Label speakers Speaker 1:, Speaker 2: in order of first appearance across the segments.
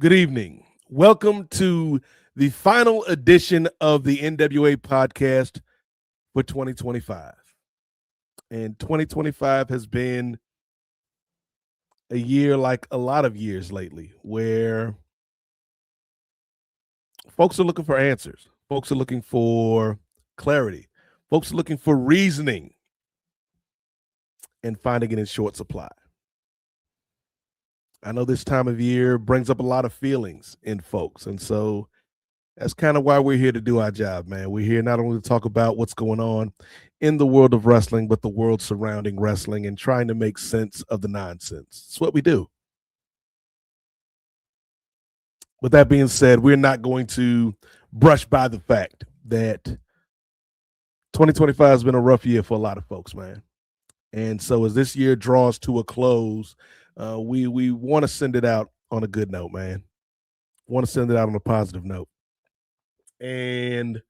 Speaker 1: Good evening. Welcome to the final edition of the NWA podcast for 2025. And 2025 has been a year like a lot of years lately, where folks are looking for answers. Folks are looking for clarity. Folks are looking for reasoning and finding it in short supply. I know this time of year brings up a lot of feelings in folks. And so that's kind of why we're here to do our job, man. We're here not only to talk about what's going on in the world of wrestling, but the world surrounding wrestling and trying to make sense of the nonsense. It's what we do. With that being said, we're not going to brush by the fact that 2025 has been a rough year for a lot of folks, man. And so as this year draws to a close, we want to send it out on a good note, man. Want to send it out on a positive note. And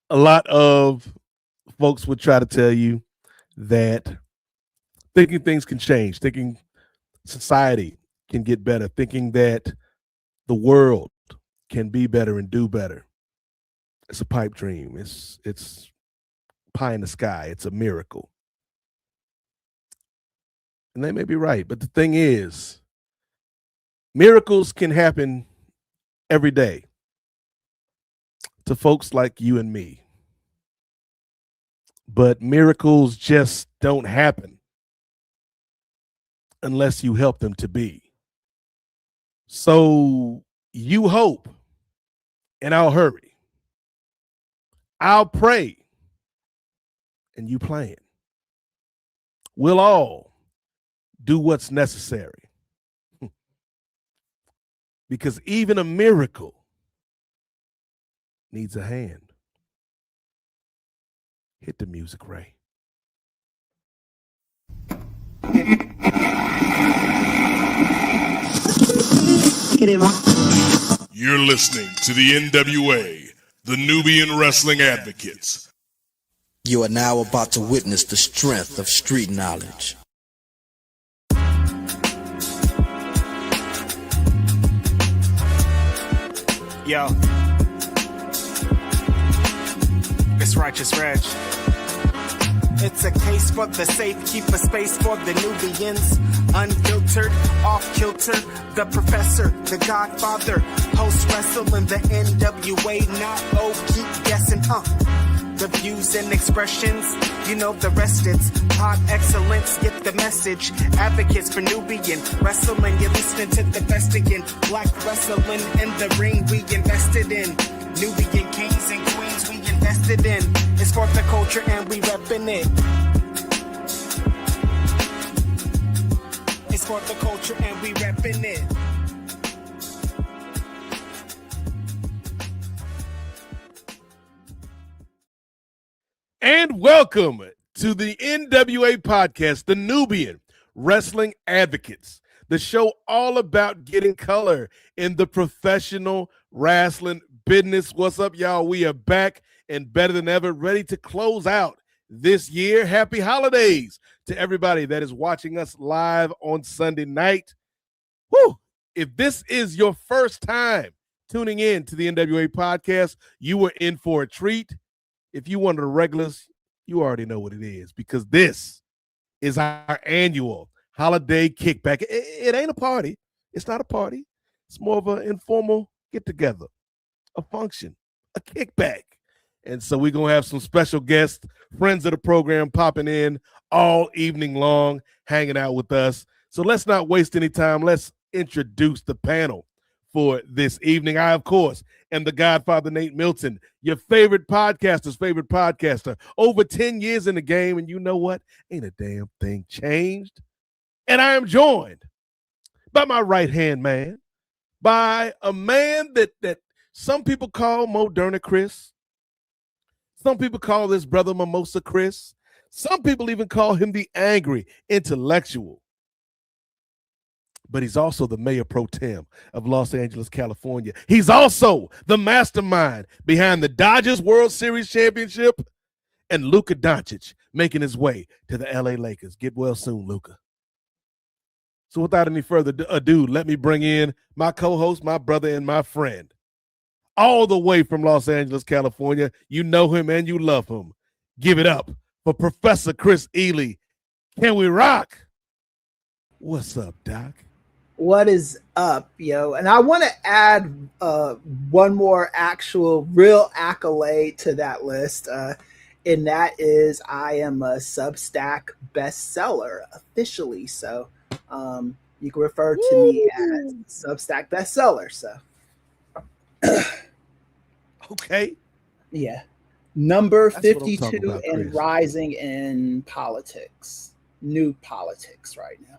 Speaker 1: a lot of folks would try to tell you that thinking things can change, thinking society can get better, thinking that the world can be better and do better. It's a pipe dream. It's pie in the sky. It's a miracle. And they may be right. But the thing is, miracles can happen every day to folks like you and me. But miracles just don't happen unless you help them to be. So you hope, and I'll hurry. I'll pray, and you plan. We'll all do what's necessary. Because even a miracle needs a hand. Hit the music, Ray.
Speaker 2: You're listening to the NWA, the Nubian Wrestling Advocates.
Speaker 3: You are now about to witness the strength of street knowledge.
Speaker 4: Yo, it's Righteous Reg. It's a case for the safe, keep a space for the Nubians. Unfiltered, off-kilter, the professor, the godfather. Post-wrestling, the NWA, not keep guessing, The views and expressions, you know the rest, it's pod excellence, get the message. Advocates for Nubian wrestling, you're listening to the best again. Black wrestling in the ring, we invested in. Nubian kings and queens, we invested in. It's for the culture and we reppin' it. It's for the culture and we reppin' it.
Speaker 1: And welcome to the NWA podcast, the Nubian Wrestling Advocates, the show all about getting color in the professional wrestling business. What's up, y'all? We are back and better than ever, ready to close out this year. Happy holidays to everybody that is watching us live on Sunday night. Whew. If this is your first time tuning in to the NWA podcast, you were in for a treat. If you one of the regulars, you already know what it is, because this is our annual holiday kickback. It ain't a party. It's not a party. It's more of an informal get-together, a function, a kickback. And so we're going to have some special guests, friends of the program, popping in all evening long, hanging out with us. So let's not waste any time. Let's introduce the panel for this evening. I, of course, am the Godfather, Nate Milton, your favorite podcaster's favorite podcaster. Over 10 years in the game, and you know what? Ain't a damn thing changed. And I am joined by my right-hand man, by a man that some people call Moderna Kris. Some people call this brother Mimosa Kris. Some people even call him the angry intellectual. But he's also the mayor pro tem of Los Angeles, California. He's also the mastermind behind the Dodgers World Series championship and Luka Doncic making his way to the LA Lakers. Get well soon, Luka. So without any further ado, let me bring in my co-host, my brother, and my friend. All the way from Los Angeles, California. You know him and you love him. Give it up for Professor Kris Ely. Can we rock? What's up, Doc?
Speaker 5: What is up, yo? And I want to add one more actual real accolade to that list. And that is I am a Substack bestseller officially. So you can refer to me as Substack bestseller. So
Speaker 1: okay.
Speaker 5: Yeah. Number
Speaker 1: That's
Speaker 5: 52
Speaker 1: about,
Speaker 5: and
Speaker 1: Kris.
Speaker 5: rising in politics. New politics right now.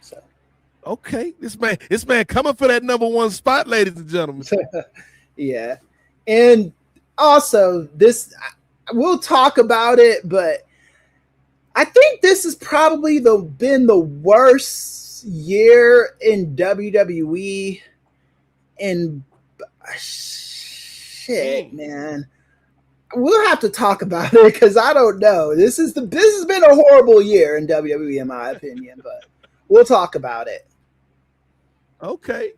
Speaker 5: So
Speaker 1: okay. This man coming for that number one spot, ladies and gentlemen.
Speaker 5: yeah. And also this we'll talk about it, but I think this has probably been the worst year in WWE in shit, man. We'll have to talk about it because I don't know. This has been a horrible year in WWE, in my opinion, but we'll talk about it.
Speaker 1: Okay.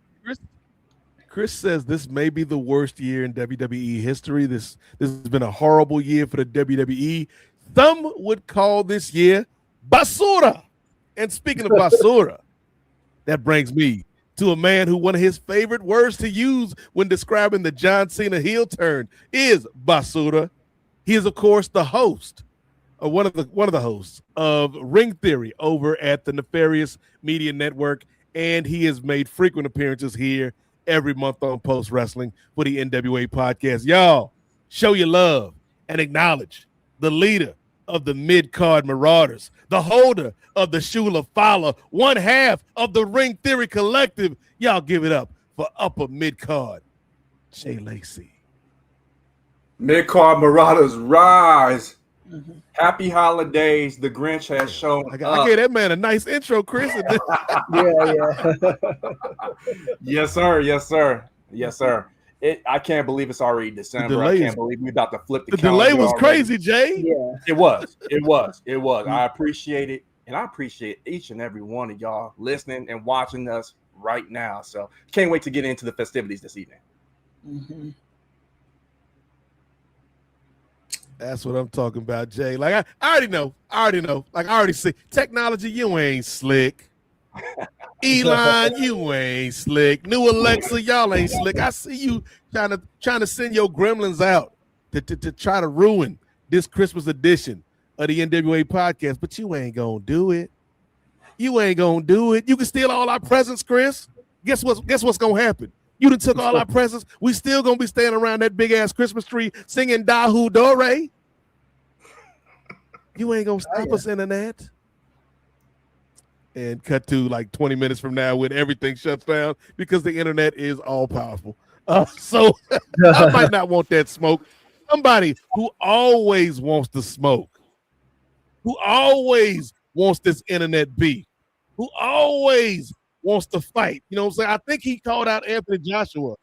Speaker 1: Kris says this may be the worst year in WWE history. This has been a horrible year for the WWE. Some would call this year basura. And speaking of basura, that brings me to a man who one of his favorite words to use when describing the John Cena heel turn is basura. He is, of course, the host, or one of the hosts of Ring Theory over at the Nefarious Media Network, and he has made frequent appearances here every month on Post Wrestling for the NWA podcast. Y'all, show your love and acknowledge the leader of the mid-card Marauders, the holder of the Shula Fowler, one half of the Ring Theory Collective. Y'all give it up for upper mid-card Jay Lacey.
Speaker 6: Mid-card Marauders rise. Mm-hmm. Happy holidays. The Grinch has shown
Speaker 1: I gave that man a nice intro, Kris.
Speaker 5: Yeah.
Speaker 6: Yes, sir. Yes, sir. Yes, sir. I can't believe it's already December. I can't believe we're about to flip the calendar.
Speaker 1: The delay was
Speaker 6: already.
Speaker 1: crazy, Jay.
Speaker 5: Yeah.
Speaker 6: It was. I appreciate it. And I appreciate each and every one of y'all listening and watching us right now. So can't wait to get into the festivities this evening.
Speaker 5: Mm-hmm.
Speaker 1: That's what I'm talking about, Jay. Like I already know. Like I already see technology. You ain't slick. Elon, you ain't slick. New Alexa, y'all ain't slick. I see you trying to send your gremlins out to try to ruin this Christmas edition of the NWA podcast, but you ain't gonna do it. You ain't gonna do it. You can steal all our presents, Kris. Guess what's gonna happen? You done took all our presents. We still gonna be standing around that big ass Christmas tree singing Dahu Dore. You ain't gonna stop us, internet. And cut to like 20 minutes from now when everything shuts down because the internet is all powerful. So I might not want that smoke. Somebody who always wants to smoke, who always wants this internet beef, who always wants to fight. You know what I'm saying? I think he called out Anthony Joshua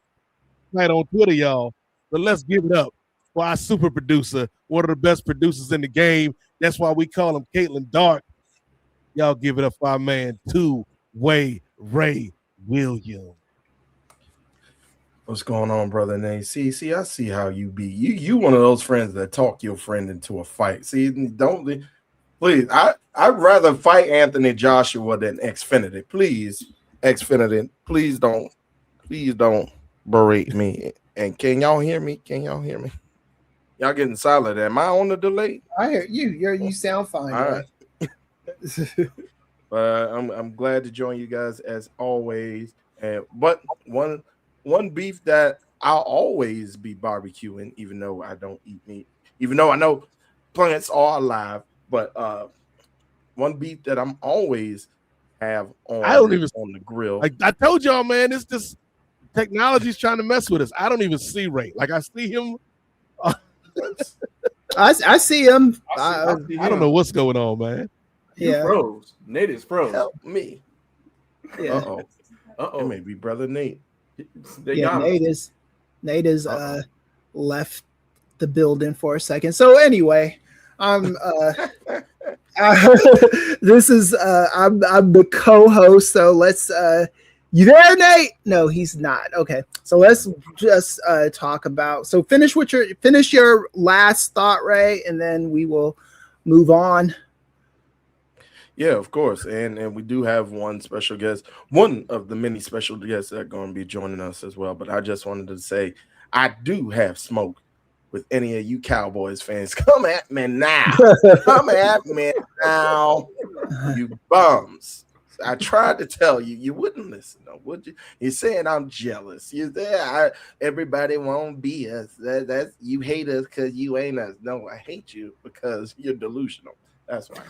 Speaker 1: tonight on Twitter, y'all. But let's give it up for our super producer, one of the best producers in the game. That's why we call him Caitlin Dark. Y'all give it up for our man, Two-Way Ray Williams.
Speaker 7: What's going on, brother Nate? See, I see how you be. You one of those friends that talk your friend into a fight. See, don't please. I'd rather fight Anthony Joshua than Xfinity. Please, Xfinity, please don't berate me. And can y'all hear me? Y'all getting silent. Am I on the delay?
Speaker 5: I hear you. You sound fine.
Speaker 7: All right. I'm glad to join you guys as always. But one beef that I'll always be barbecuing, even though I don't eat meat, even though I know plants are alive, but one beef that I'm always have on on the grill.
Speaker 1: Like I told y'all, man, it's just technology's trying to mess with us. I don't even see Ray. Like I see him.
Speaker 5: I see him.
Speaker 1: I don't know what's going on, man.
Speaker 6: You froze. Nate is froze.
Speaker 7: Help me.
Speaker 5: Yeah.
Speaker 7: It may be brother Nate.
Speaker 5: Nate is left the building for a second. So anyway, This is I'm the co-host, so let's you there, Nate? No, he's not. Okay, so let's just talk about. So finish your last thought, Ray, and then we will move on.
Speaker 7: Yeah, of course, and we do have one special guest, one of the many special guests that are going to be joining us as well. But I just wanted to say, I do have smoke with any of you Cowboys fans. Come at me now. Come at me now, you bums. I tried to tell you, you wouldn't listen, though, would you? You're saying I'm jealous. You're there. Everybody won't be us. That's you hate us because you ain't us. No, I hate you because you're delusional. That's right.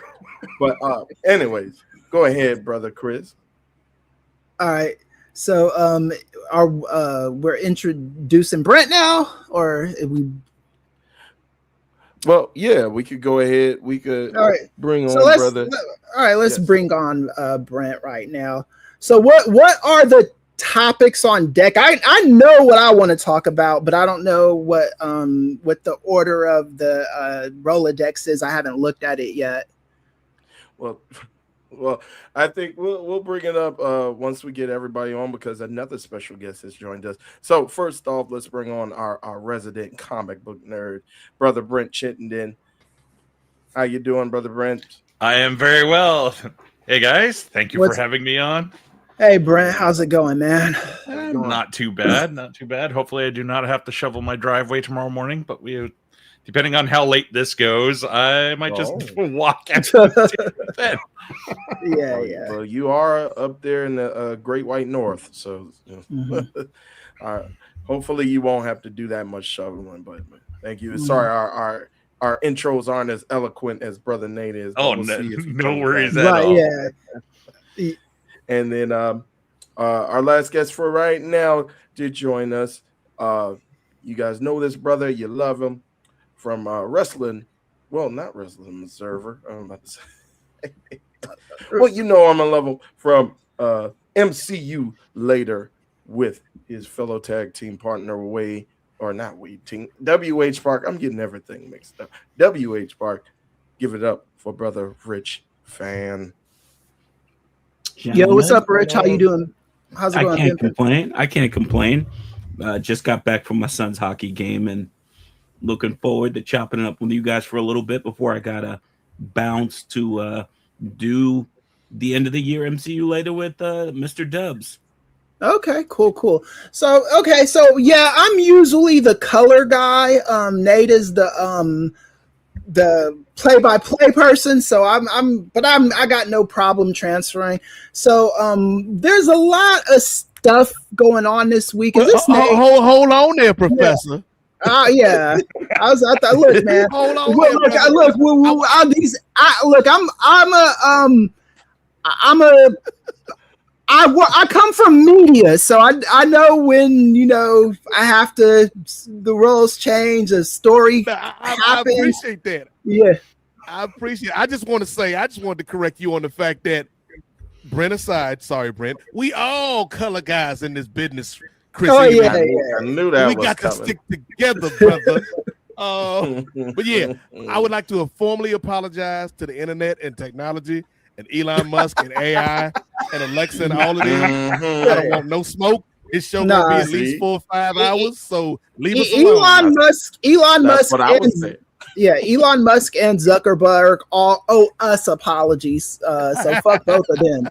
Speaker 7: But anyways, go ahead, brother Kris.
Speaker 5: All right. So we're introducing Brent now, or we?
Speaker 7: Well, yeah, we could go ahead. We could bring on brother.
Speaker 5: Let's bring on Brent right now. So what are the topics on deck? I know what I want to talk about, but I don't know what the order of the Rolodex is. I haven't looked at it yet.
Speaker 7: Well, I think we'll bring it up once we get everybody on, because another special guest has joined us. So first off, let's bring on our resident comic book nerd, brother Brent Chittenden. How you doing, brother Brent?
Speaker 8: I am very well. Hey guys, thank you for having me on.
Speaker 5: Hey Brent, how's it going, man?
Speaker 8: Not too bad, not too bad. Hopefully I do not have to shovel my driveway tomorrow morning, but depending on how late this goes, I might just walk out.
Speaker 5: Yeah.
Speaker 7: Well, you are up there in the Great White North, so hopefully you won't have to do that much shoveling. But thank you. Sorry, our intros aren't as eloquent as brother Nate is.
Speaker 8: Oh, no worries at all.
Speaker 5: Yeah.
Speaker 7: And then our last guest for right now did join us. You guys know this brother. You love him from wrestling. Well, not Wrestling Observer. I'm about to say. Well, you know I'm in love him from MCU later with his fellow tag team partner WH Park. I'm getting everything mixed up. WH Park. Give it up for brother Rich Fan.
Speaker 5: Yo, what's up, Rich? How you doing? How's it going?
Speaker 9: I can't complain. Just got back from my son's hockey game and looking forward to chopping it up with you guys for a little bit before I gotta bounce to do the end of the year MCU later with Mr. Dubs.
Speaker 5: Okay, cool. So yeah, I'm usually the color guy. Nate is the play-by-play person, so I got no problem transferring. So there's a lot of stuff going on this week. Is this Nate?
Speaker 1: Hold on there, Professor.
Speaker 5: Yeah. I thought, look, man.
Speaker 1: Hold on.
Speaker 5: I come from media, so I know when I have to. The roles change, a story happens.
Speaker 1: I appreciate that.
Speaker 5: Yeah,
Speaker 1: I appreciate it. I just wanted to correct you on the fact that Brent aside, sorry, Brent, we all color guys in this business. Chris,
Speaker 5: yeah.
Speaker 7: I knew that
Speaker 1: we
Speaker 7: was
Speaker 1: got
Speaker 7: coming.
Speaker 1: to stick together, brother. But yeah, I would like to formally apologize to the internet and technology and Elon Musk and AI and Alexa and all of these. I don't want no smoke. This show gonna be at least 4 or 5 hours, so leave us alone.
Speaker 5: Elon Musk.
Speaker 7: What I was saying.
Speaker 5: Yeah, Elon Musk and Zuckerberg all owe us apologies. So fuck both of them.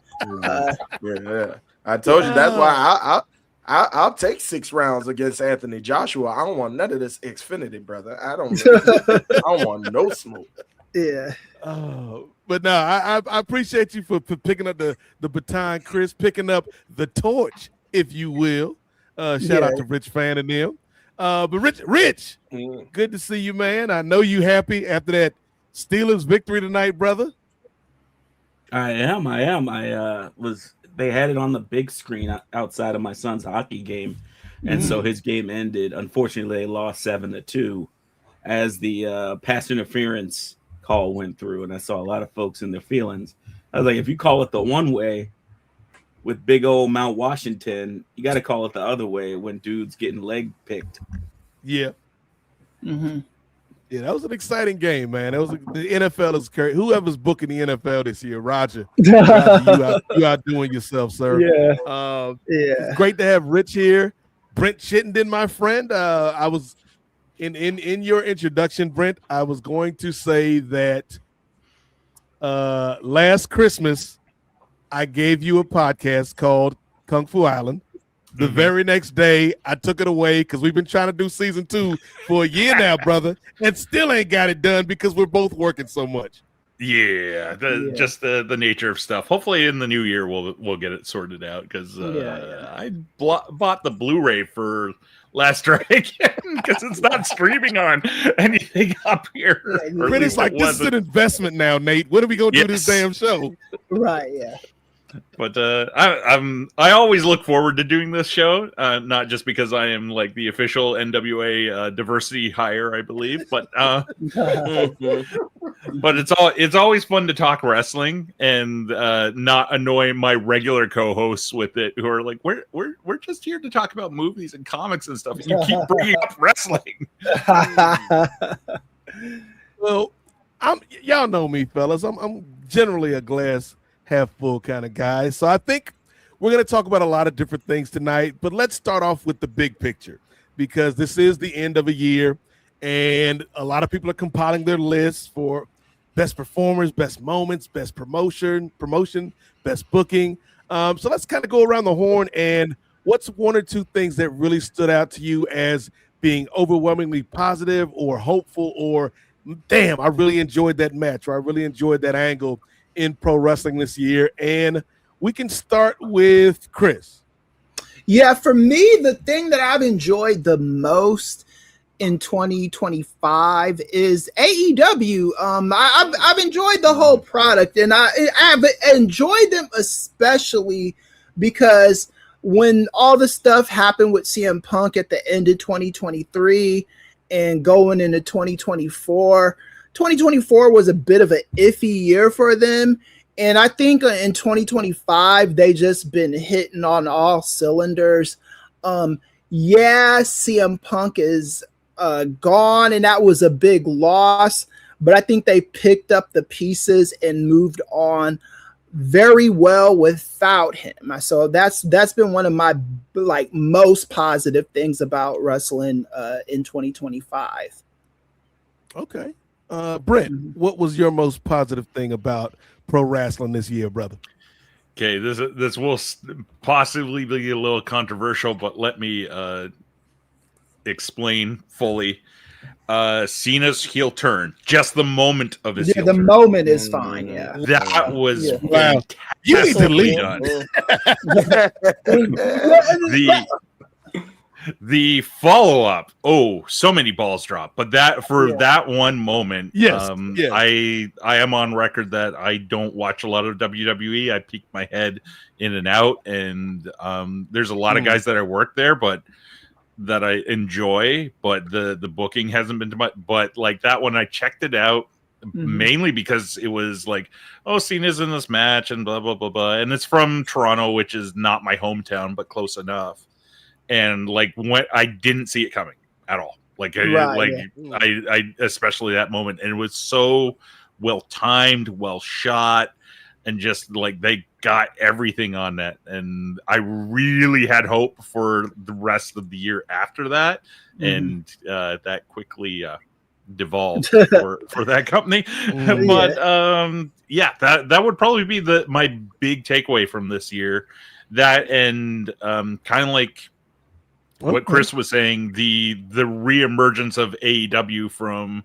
Speaker 7: Yeah. I told you that's why I'll take 6 rounds against Anthony Joshua. I don't want none of this Xfinity, brother. I don't want no smoke.
Speaker 5: Yeah.
Speaker 1: But no, I appreciate you for picking up the baton, Chris, picking up the torch, if you will. Shout out to Rich Fan and them. But Rich, good to see you, man. I know you happy after that Steelers victory tonight, brother.
Speaker 9: I am. They had it on the big screen outside of my son's hockey game, and so his game ended. Unfortunately, they lost 7-2 as the pass interference call went through, and I saw a lot of folks in their feelings. I was like, if you call it the one way with big old Mount Washington, you got to call it the other way when dudes getting leg picked.
Speaker 1: Yeah. Yeah, that was an exciting game, man. That was the NFL is crazy. Whoever's booking the NFL this year, Roger, you out doing yourself, sir.
Speaker 5: Yeah.
Speaker 1: It's great to have Rich here. Brent Chittenden, my friend. I was in your introduction, Brent. I was going to say that last Christmas I gave you a podcast called Kung Fu Island. The very next day, I took it away because we've been trying to do season 2 for a year now, brother, and still ain't got it done because we're both working so much.
Speaker 8: Yeah, just the nature of stuff. Hopefully, in the new year, we'll get it sorted out because I bought the Blu-ray for Last Dragon because it's not streaming on anything up here.
Speaker 1: Brent is like, this is an investment now, Nate. When are we gonna do this damn show?
Speaker 5: Right, yeah.
Speaker 8: But I always look forward to doing this show, not just because I am like the official NWA diversity hire, I believe, but it's always fun to talk wrestling and not annoy my regular co-hosts with it, who are like, we're just here to talk about movies and comics and stuff, and you keep bringing up wrestling.
Speaker 1: Well, y'all know me, fellas. I'm generally a glass half full kind of guy. So I think we're going to talk about a lot of different things tonight, but let's start off with the big picture because this is the end of a year and a lot of people are compiling their lists for best performers, best moments, best promotion, best booking. So let's kind of go around the horn and what's one or two things that really stood out to you as being overwhelmingly positive or hopeful or damn, I really enjoyed that match or I really enjoyed that angle in pro wrestling this year. And we can start with Kris.
Speaker 5: Yeah, for me, the thing that I've enjoyed the most in 2025 is AEW. I've enjoyed the whole product, and I've enjoyed them especially because when all the stuff happened with CM Punk at the end of 2023 and going into 2024 was a bit of an iffy year for them. And I think in 2025, they just been hitting on all cylinders. CM Punk is gone, and that was a big loss. But I think they picked up the pieces and moved on very well without him. So that's been one of my most positive things about wrestling in 2025.
Speaker 1: Okay. Brent, what was your most positive thing about pro wrestling this year, brother?
Speaker 8: Okay, this will possibly be a little controversial, but let me explain fully. Cena's heel turn, just the moment of his heel
Speaker 5: the
Speaker 8: turn.
Speaker 5: moment is fine. Yeah,
Speaker 8: that was
Speaker 1: wow. You need to leave.
Speaker 8: The follow-up, so many balls dropped, but that one moment,
Speaker 1: yes.
Speaker 8: I am on record that I don't watch a lot of WWE. I peek my head in and out, and there's a lot of guys that I work there, but that I enjoy, but the booking hasn't been too much. But like that one, I checked it out mainly because it was like, Cena's in this match and blah blah blah blah, and it's from Toronto, which is not my hometown, but close enough. And like when I didn't see it coming at all, I especially that moment, and it was so well timed, well shot, and just like they got everything on that. And I really had hope for the rest of the year after that, and that quickly devolved for that company. But that would probably be my big takeaway from this year. That and kind of like what Kris was saying, the reemergence of AEW from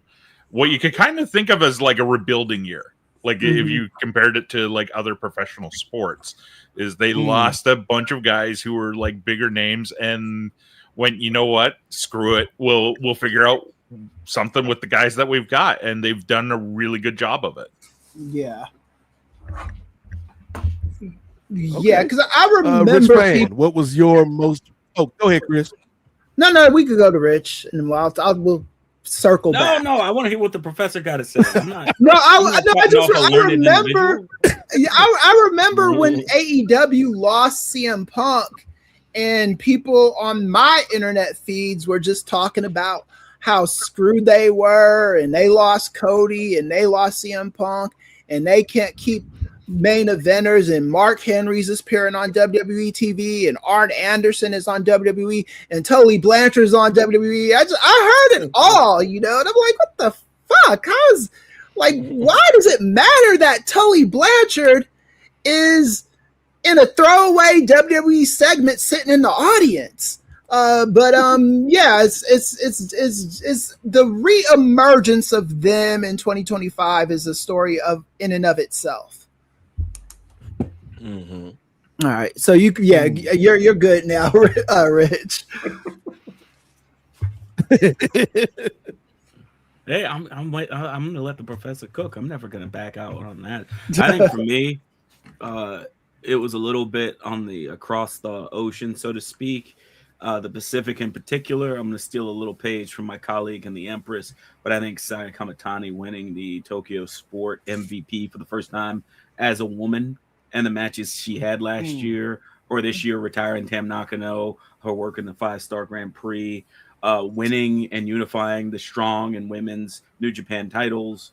Speaker 8: what you could kind of think of as like a rebuilding year. Like if you compared it to like other professional sports, is they lost a bunch of guys who were like bigger names and went, you know what, screw it. We'll figure out something with the guys that we've got. And they've done a really good job of it.
Speaker 5: Yeah. Yeah, because I remember
Speaker 1: Rich what was your most go ahead, Kris.
Speaker 5: No, we could go to Rich and we'll circle back.
Speaker 9: No, I want to hear what the professor got to say. I'm not.
Speaker 5: I remember when AEW lost CM Punk, and people on my internet feeds were just talking about how screwed they were, and they lost Cody and they lost CM Punk, and they can't keep main eventers, and Mark Henry's appearing on WWE TV, and Arn Anderson is on WWE, and Tully Blanchard's on WWE. I heard it all, you know, and I'm like, what the fuck? Why does it matter that Tully Blanchard is in a throwaway WWE segment sitting in the audience? Yeah, it's the re-emergence of them in 2025 is a story of in and of itself.
Speaker 7: Mm-hmm.
Speaker 5: All right, so you're good now, Rich.
Speaker 9: Hey, I'm gonna let the professor cook. I'm never gonna back out on that. I think for me, it was a little bit on the across the ocean, so to speak. The Pacific in particular. I'm gonna steal a little page from my colleague in the Empress, but I think Saya Kamatani winning the Tokyo Sport MVP for the first time as a woman, and the matches she had last year or this year, retiring Tam Nakano, her work in the 5-star Grand Prix, winning and unifying the strong and women's New Japan titles,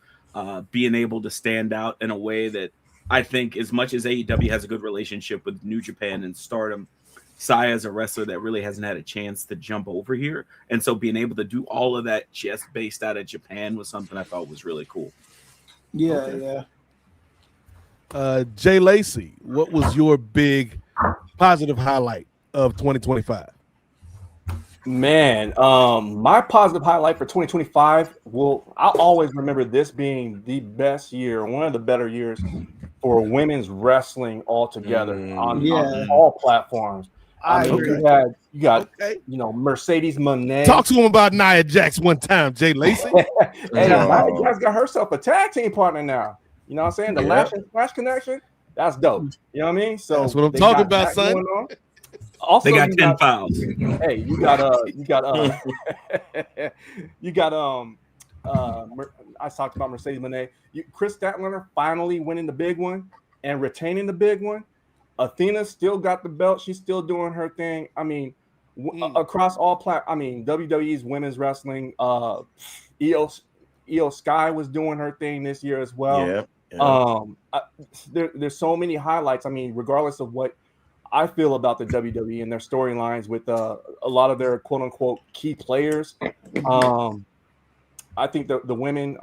Speaker 9: being able to stand out in a way that I think, as much as AEW has a good relationship with New Japan and Stardom, Saya is a wrestler that really hasn't had a chance to jump over here. And so being able to do all of that just based out of Japan was something I thought was really cool.
Speaker 5: Yeah.
Speaker 1: Jay Lacey, what was your big positive highlight of 2025?
Speaker 6: Man, my positive highlight for 2025 I'll always remember this being the best year, one of the better years for women's wrestling altogether on all platforms. I mean, you got Mercedes Moné.
Speaker 1: Talk to him about Nia Jax one time, Jay Lacey.
Speaker 6: Hey, Nia Jax got herself a tag team partner now. You know what I'm saying? The Lash and Splash connection, that's dope. You know what I mean? So
Speaker 1: that's what I'm talking about, son.
Speaker 6: Also,
Speaker 9: they got 10 fouls.
Speaker 6: Hey, you got I talked about Mercedes Moné. Chris Statlander finally winning the big one and retaining the big one. Athena still got the belt. She's still doing her thing. I mean, across all WWE's women's wrestling, Io Sky was doing her thing this year as well. There's so many highlights. I mean, regardless of what I feel about the WWE and their storylines with a lot of their quote unquote key players, I think the women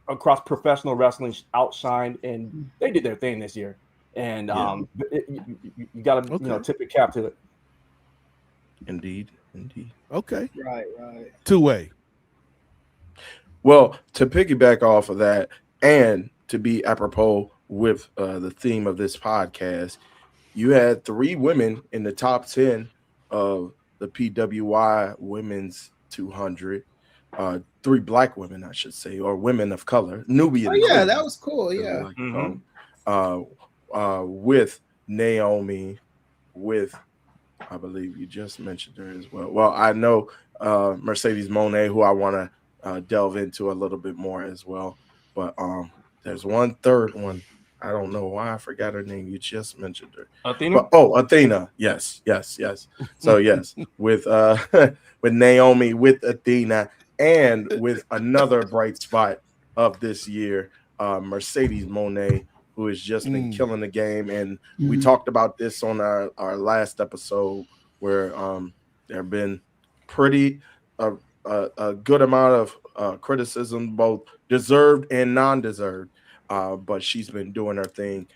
Speaker 6: across professional wrestling outshined, and they did their thing this year. And you got to tip your cap to it.
Speaker 7: Indeed.
Speaker 1: Okay.
Speaker 5: Right.
Speaker 1: Two-way.
Speaker 7: Well, to piggyback off of that, and to be apropos with the theme of this podcast, you had 3 women in the top 10 of the PWI Women's 200. 3 black women, I should say, or women of color. Nubian.
Speaker 5: Oh yeah, that was cool. Yeah.
Speaker 7: With Naomi, with I believe you just mentioned her as well. Well, I know Mercedes Moné, who I want to delve into a little bit more as well. But there's one third one. I don't know why I forgot her name. You just mentioned her.
Speaker 6: Athena.
Speaker 7: Athena. Yes. So yes, with with Naomi, with Athena, and with another bright spot of this year, Mercedes Moné, who has just been killing the game. And we talked about this on our last episode, where there have been pretty a good amount of criticism, both deserved and non-deserved. But she's been doing her thing,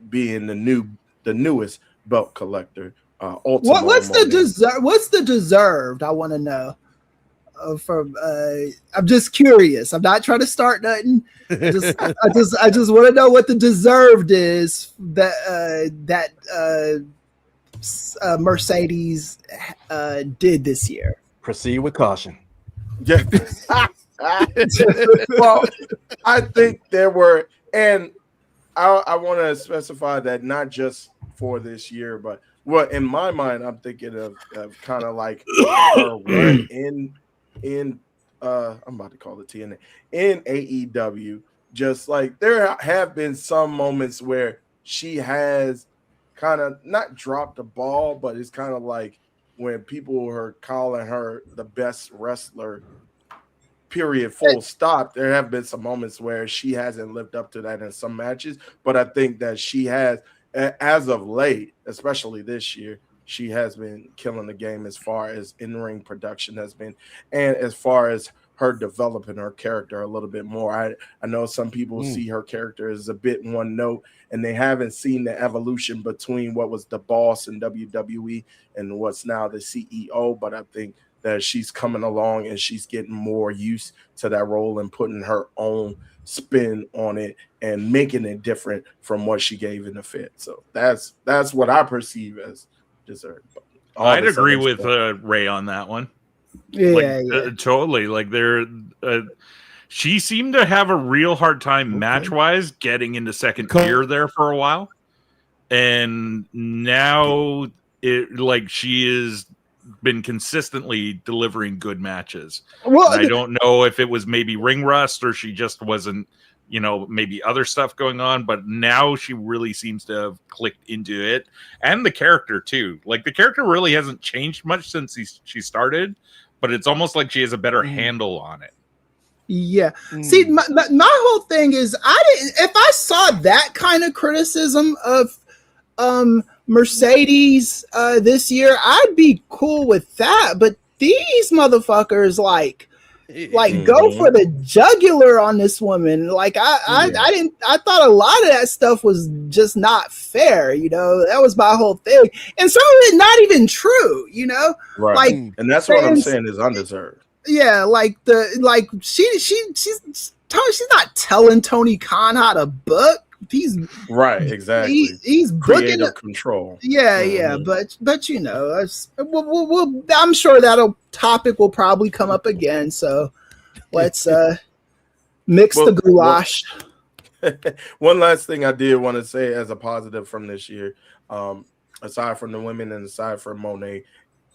Speaker 7: being the newest belt collector.
Speaker 5: What's the deserved? I want to know. I'm just curious. I'm not trying to start nothing. I just want to know what the deserved is that Mercedes did this year.
Speaker 6: Proceed with caution.
Speaker 7: Yeah. Well, I think there were, and I want to specify that not just for this year, but in my mind, I'm thinking of kind of like her run in I'm about to call it TNA in AEW. Just like there have been some moments where she has kind of not dropped the ball, but it's kind of like, when people are calling her the best wrestler, period, full stop, there have been some moments where she hasn't lived up to that in some matches, but I think that she has, as of late, especially this year, she has been killing the game as far as in-ring production has been, and as far as her developing her character a little bit more. I know some people see her character as a bit one note, and they haven't seen the evolution between what was the boss in WWE and what's now the CEO, but I think that she's coming along and she's getting more used to that role and putting her own spin on it and making it different from what she gave in the Fit. So that's what I perceive as deserved.
Speaker 8: I'd agree with Ray on that one.
Speaker 5: Yeah,
Speaker 8: Totally. Like she seemed to have a real hard time match-wise getting into second tier there for a while, and now she is been consistently delivering good matches. Well, I don't know if it was maybe ring rust or she just wasn't, maybe other stuff going on, but now she really seems to have clicked into it, and the character too. Like the character really hasn't changed much since she started, but it's almost like she has a better handle on it.
Speaker 5: Yeah. See, my whole thing is, if I saw that kind of criticism of Mercedes this year, I'd be cool with that. But these motherfuckers go for the jugular on this woman. I thought a lot of that stuff was just not fair. That was my whole thing, and some of it not even true.
Speaker 7: Right. And that's what I'm saying is undeserved.
Speaker 5: Yeah, she's not telling Tony Khan how to book. He's
Speaker 7: right, exactly.
Speaker 5: He's booking
Speaker 7: control.
Speaker 5: Yeah, but I'm sure that topic will probably come up again. So let's mix the goulash.
Speaker 7: One last thing I did want to say as a positive from this year, aside from the women and aside from Monet,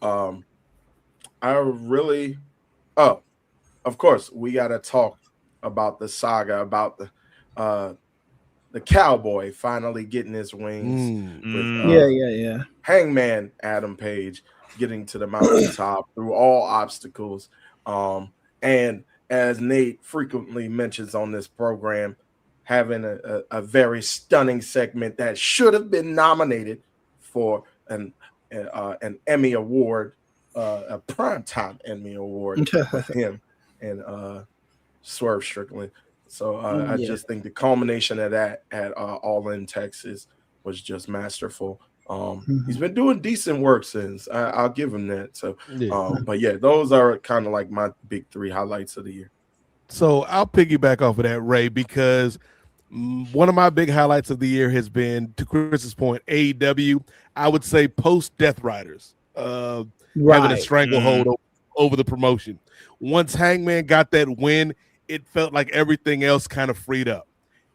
Speaker 7: of course, we got to talk about the saga about the cowboy finally getting his wings. With, Hangman Adam Page getting to the mountaintop through all obstacles. And as Nate frequently mentions on this program, having a very stunning segment that should have been nominated for an Emmy Award, a primetime Emmy Award with him and Swerve Strickland. So I just think the culmination of that at All In Texas was just masterful. He's been doing decent work since. I'll give him that. So, but yeah, those are kind of like my big three highlights of the year.
Speaker 1: So I'll piggyback off of that, Ray, because one of my big highlights of the year has been, to Chris's point, AEW. I would say post Death Riders having a stranglehold over the promotion. Once Hangman got that win, it felt like everything else kind of freed up.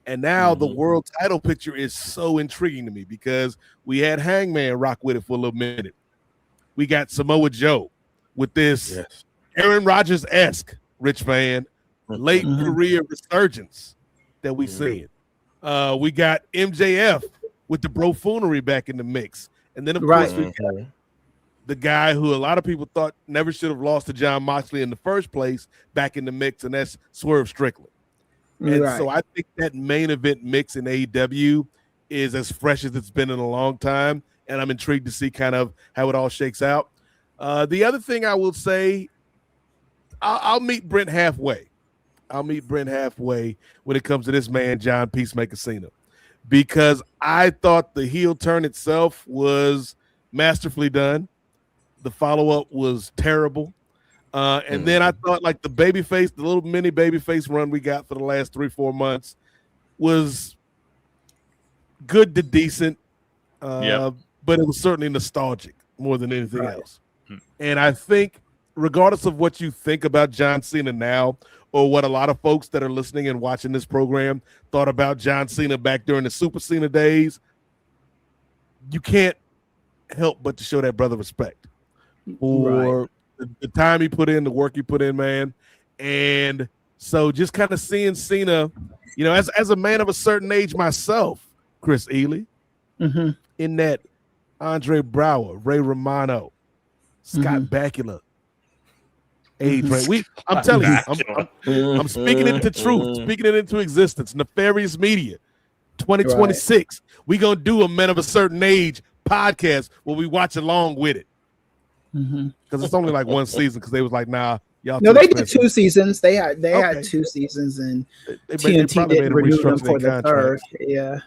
Speaker 1: And now the world title picture is so intriguing to me because we had Hangman rock with it for a little minute. We got Samoa Joe with this Aaron Rodgers-esque, Rich Fan, late career resurgence that we seen. We got MJF with the Brofoonery back in the mix. And then, of course, we got the guy who a lot of people thought never should have lost to John Moxley in the first place back in the mix, and that's Swerve Strickland. And so I think that main event mix in AEW is as fresh as it's been in a long time, and I'm intrigued to see kind of how it all shakes out. The other thing I will say, I'll meet Brent halfway. I'll meet Brent halfway when it comes to this man, John Peacemaker Cena, because I thought the heel turn itself was masterfully done. The follow-up was terrible. And then I thought like the babyface, the little mini babyface run we got for the last 3-4 months was good to decent, but it was certainly nostalgic more than anything else. And I think regardless of what you think about John Cena now or what a lot of folks that are listening and watching this program thought about John Cena back during the Super Cena days, you can't help but to show that brother respect for the time he put in, the work he put in, man. And so just kind of seeing Cena, as a man of a certain age myself, Chris Ely, in that Andre Brower, Ray Romano, Scott Bakula. Age range. I'm telling you, I'm speaking it to truth, speaking it into existence. Nefarious Media, 2026. We gonna do a Men of a Certain Age podcast where we watch along with it. Because it's only like one season. Because they was like, nah, y'all.
Speaker 5: No, they did 2 seasons. They had 2 seasons, and TNT didn't renew them for the third. Yeah.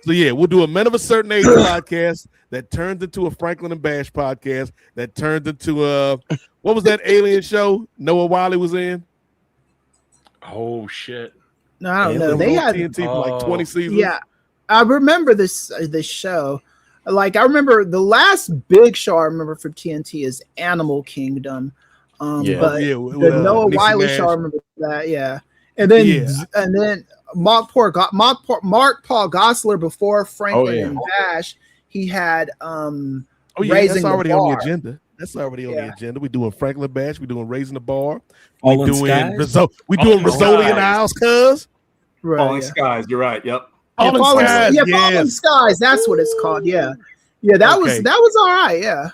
Speaker 1: So yeah, we'll do a Men of a Certain Age podcast that turns into a Franklin and Bash podcast that turns into what was that alien show Noah Wiley was in?
Speaker 8: Oh shit!
Speaker 5: No, I don't know. They had
Speaker 1: TNT for like 20 seasons.
Speaker 5: Yeah, I remember this show. Like I remember the last big show I remember for TNT is Animal Kingdom. But the Noah Wiley show, I remember that. Yeah, and then Mark Paul Gosselaar before Franklin and Bash, he had Raising
Speaker 1: that's already
Speaker 5: the Bar.
Speaker 1: on the agenda. That's already on the agenda. We're doing Franklin Bash. We're doing Raising the Bar.
Speaker 9: All
Speaker 1: We're
Speaker 9: in
Speaker 1: doing
Speaker 9: Skies?
Speaker 1: Rizzoli in the house, cuz.
Speaker 6: Falling Skies. You're right. Yep.
Speaker 5: Falling Skies. That's what it's called. Yeah. That was all right. Yeah.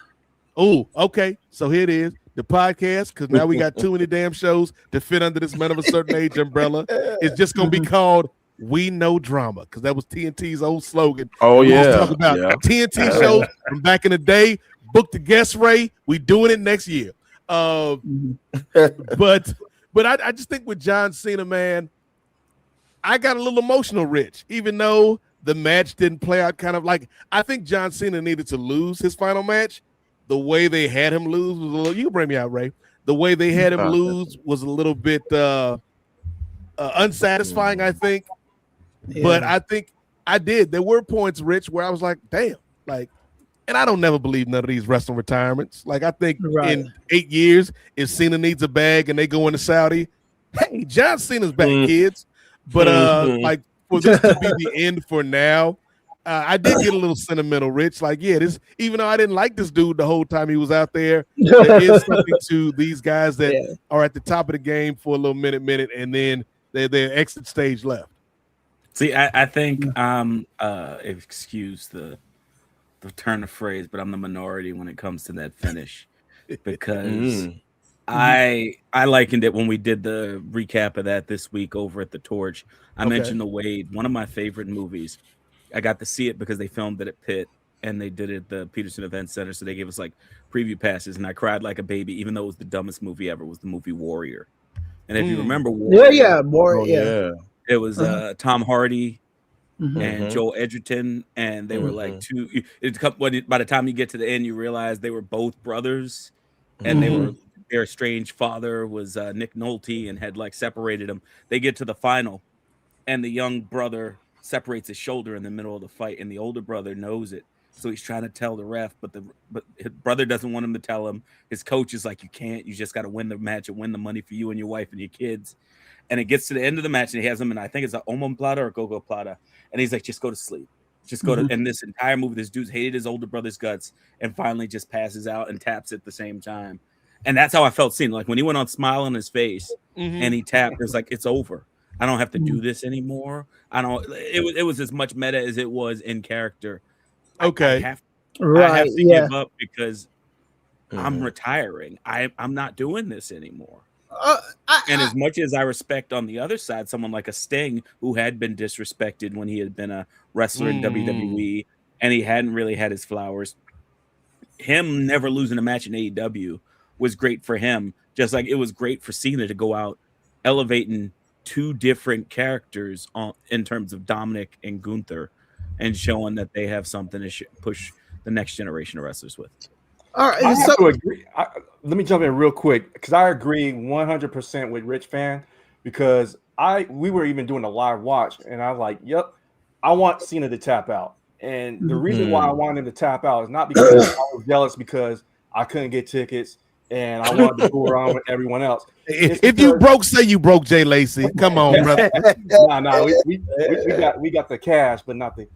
Speaker 1: Oh, okay. So here it is. The podcast, because now we got too many damn shows to fit under this Men of a Certain Age umbrella. It's just gonna be called We Know Drama, because that was TNT's old slogan.
Speaker 7: Oh yeah,
Speaker 1: we'll talk about TNT shows from back in the day. Book the guest Ray. We doing it next year. But I just think with John Cena, man, I got a little emotional, Rich, even though the match didn't play out kind of like I think John Cena needed to lose his final match. The way they had him lose was a little. You can bring me out, Ray. The way they had him lose was a little bit unsatisfying, I think. Yeah. But I think I did. There were points, Rich, where I was like, "Damn!" Like, and I don't never believe none of these wrestling retirements. Like, I think in 8 years, if Cena needs a bag and they go into Saudi, hey, John Cena's back, kids. But like for this to be the end for now. I did get a little sentimental, Rich. Like, yeah, this even though I didn't like this dude the whole time he was out there, there is something to these guys that are at the top of the game for a little minute, and then their exit stage left.
Speaker 9: See, I think excuse the turn of phrase, but I'm the minority when it comes to that finish because I likened it when we did the recap of that this week over at the Torch. I mentioned The Wade, one of my favorite movies. I got to see it because they filmed it at Pitt and they did it at the Peterson Event Center. So they gave us like preview passes and I cried like a baby, even though it was the dumbest movie ever. Was the movie Warrior. And if you remember Warrior, it was Tom Hardy and Joel Edgerton. And they were like by the time you get to the end, you realize they were both brothers and their estranged father was Nick Nolte and had like separated them. They get to the final and the young brother separates his shoulder in the middle of the fight, and the older brother knows it. So he's trying to tell the ref, but his brother doesn't want him to tell him. His coach is like, you can't. You just got to win the match and win the money for you and your wife and your kids. And it gets to the end of the match, and he has him, and I think it's an omoplata or go-go plata. And he's like, just go to sleep. Just go to. And this entire movie, this dude's hated his older brother's guts, and finally just passes out and taps at the same time. And that's how I felt seeing. Like when he went on smile on his face, and he tapped, it was like, it's over. I don't have to do this anymore. I don't. It was as much meta as it was in character.
Speaker 1: Okay,
Speaker 9: I have to give up because I'm retiring. I'm not doing this anymore. And as much as I respect on the other side, someone like a Sting who had been disrespected when he had been a wrestler in WWE and he hadn't really had his flowers, him never losing a match in AEW was great for him. Just like it was great for Cena to go out elevating two different characters in terms of Dominic and Gunther and showing that they have something to push the next generation of wrestlers with.
Speaker 5: All right,
Speaker 6: I have to agree. Let me jump in real quick because I agree 100% with Rich Fan because we were even doing a live watch and I was like, yep, I want Cena to tap out. And the reason why I wanted him to tap out is not because I was jealous because I couldn't get tickets and I wanted to go around with everyone else.
Speaker 1: If you broke, say you broke, Jay Lacey. Come on, brother.
Speaker 6: No, we got the cash, but not the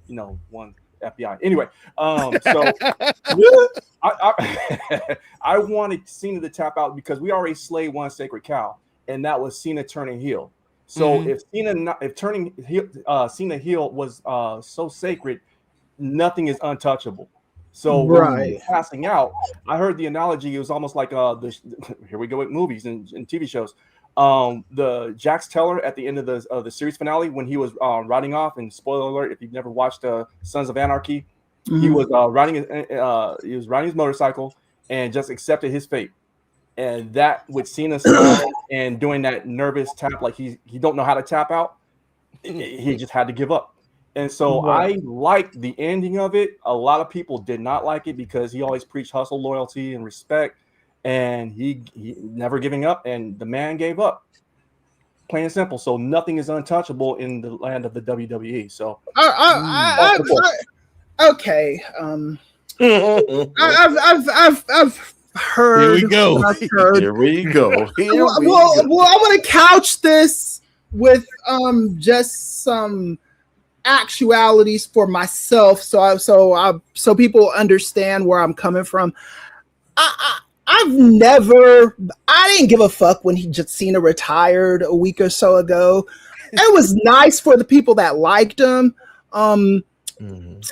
Speaker 6: one FBI. Anyway, so I wanted Cena to tap out because we already slayed one sacred cow, and that was Cena turning heel. So if turning Cena heel was so sacred, nothing is untouchable. So when he was passing out, I heard the analogy. It was almost like here we go with movies and TV shows. The Jax Teller at the end of the series finale when he was riding off. And spoiler alert, if you've never watched Sons of Anarchy, he was riding his motorcycle and just accepted his fate. And that with Cena and doing that nervous tap, like he don't know how to tap out, he just had to give up. And so I liked the ending of it. A lot of people did not like it because he always preached hustle, loyalty, and respect. And he never giving up. And the man gave up. Plain and simple. So nothing is untouchable in the land of the WWE. So
Speaker 5: okay. I've heard.
Speaker 1: Here we go.
Speaker 7: Here we go.
Speaker 5: I want to couch this with just some actualities for myself, so people understand where I'm coming from. I didn't give a fuck when Cena retired a week or so ago. It was nice for the people that liked him. To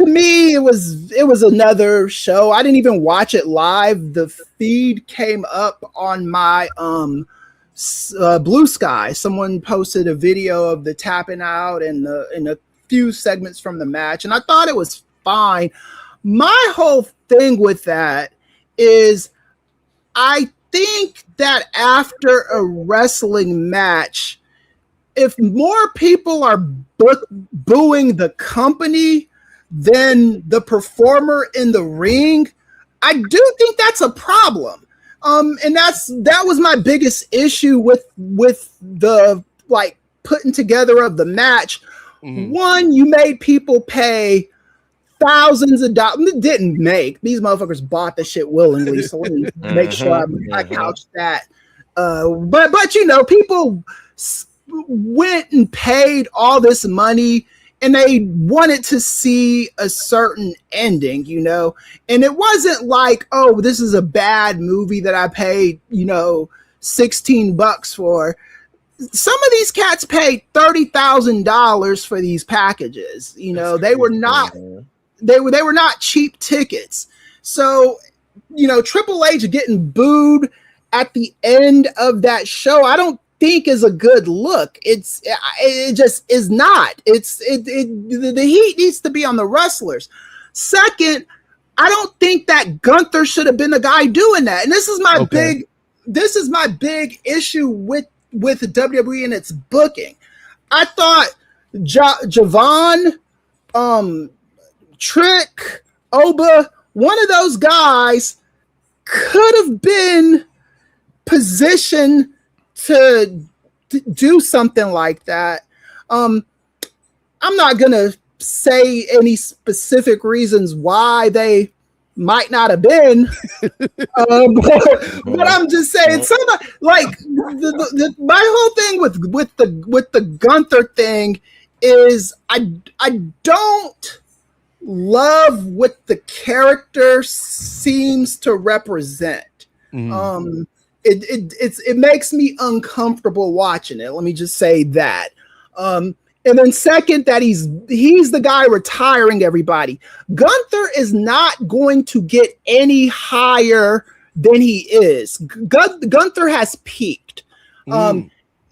Speaker 5: me, it was another show. I didn't even watch it live. The feed came up on my Blue Sky. Someone posted a video of the tapping out and a few segments from the match, and I thought it was fine. My whole thing with that is I think that after a wrestling match, if more people are booing the company than the performer in the ring, I do think that's a problem. And that was my biggest issue with the putting together of the match. One, you made people pay thousands of dollars. Didn't make. These motherfuckers bought the shit willingly. So let me make sure I couch that. But people went and paid all this money and they wanted to see a certain ending, and it wasn't like, oh, this is a bad movie that I paid, $16 for. Some of these cats paid $30,000 for these packages. They were not cheap tickets. So, Triple H getting booed at the end of that show, I don't think is a good look. It just is not. The heat needs to be on the wrestlers. Second, I don't think that Gunther should have been the guy doing that. And this is my big issue with WWE and its booking. I thought Javon, Trick, Oba, one of those guys could have been positioned to do something like that. I'm not gonna say any specific reasons why they might not have been, but I'm just saying somebody my whole thing with the Gunther thing is I don't love what the character seems to represent. It makes me uncomfortable watching it. Let me just say that. And then second, that he's the guy retiring everybody. Gunther is not going to get any higher than he is. Gunther has peaked.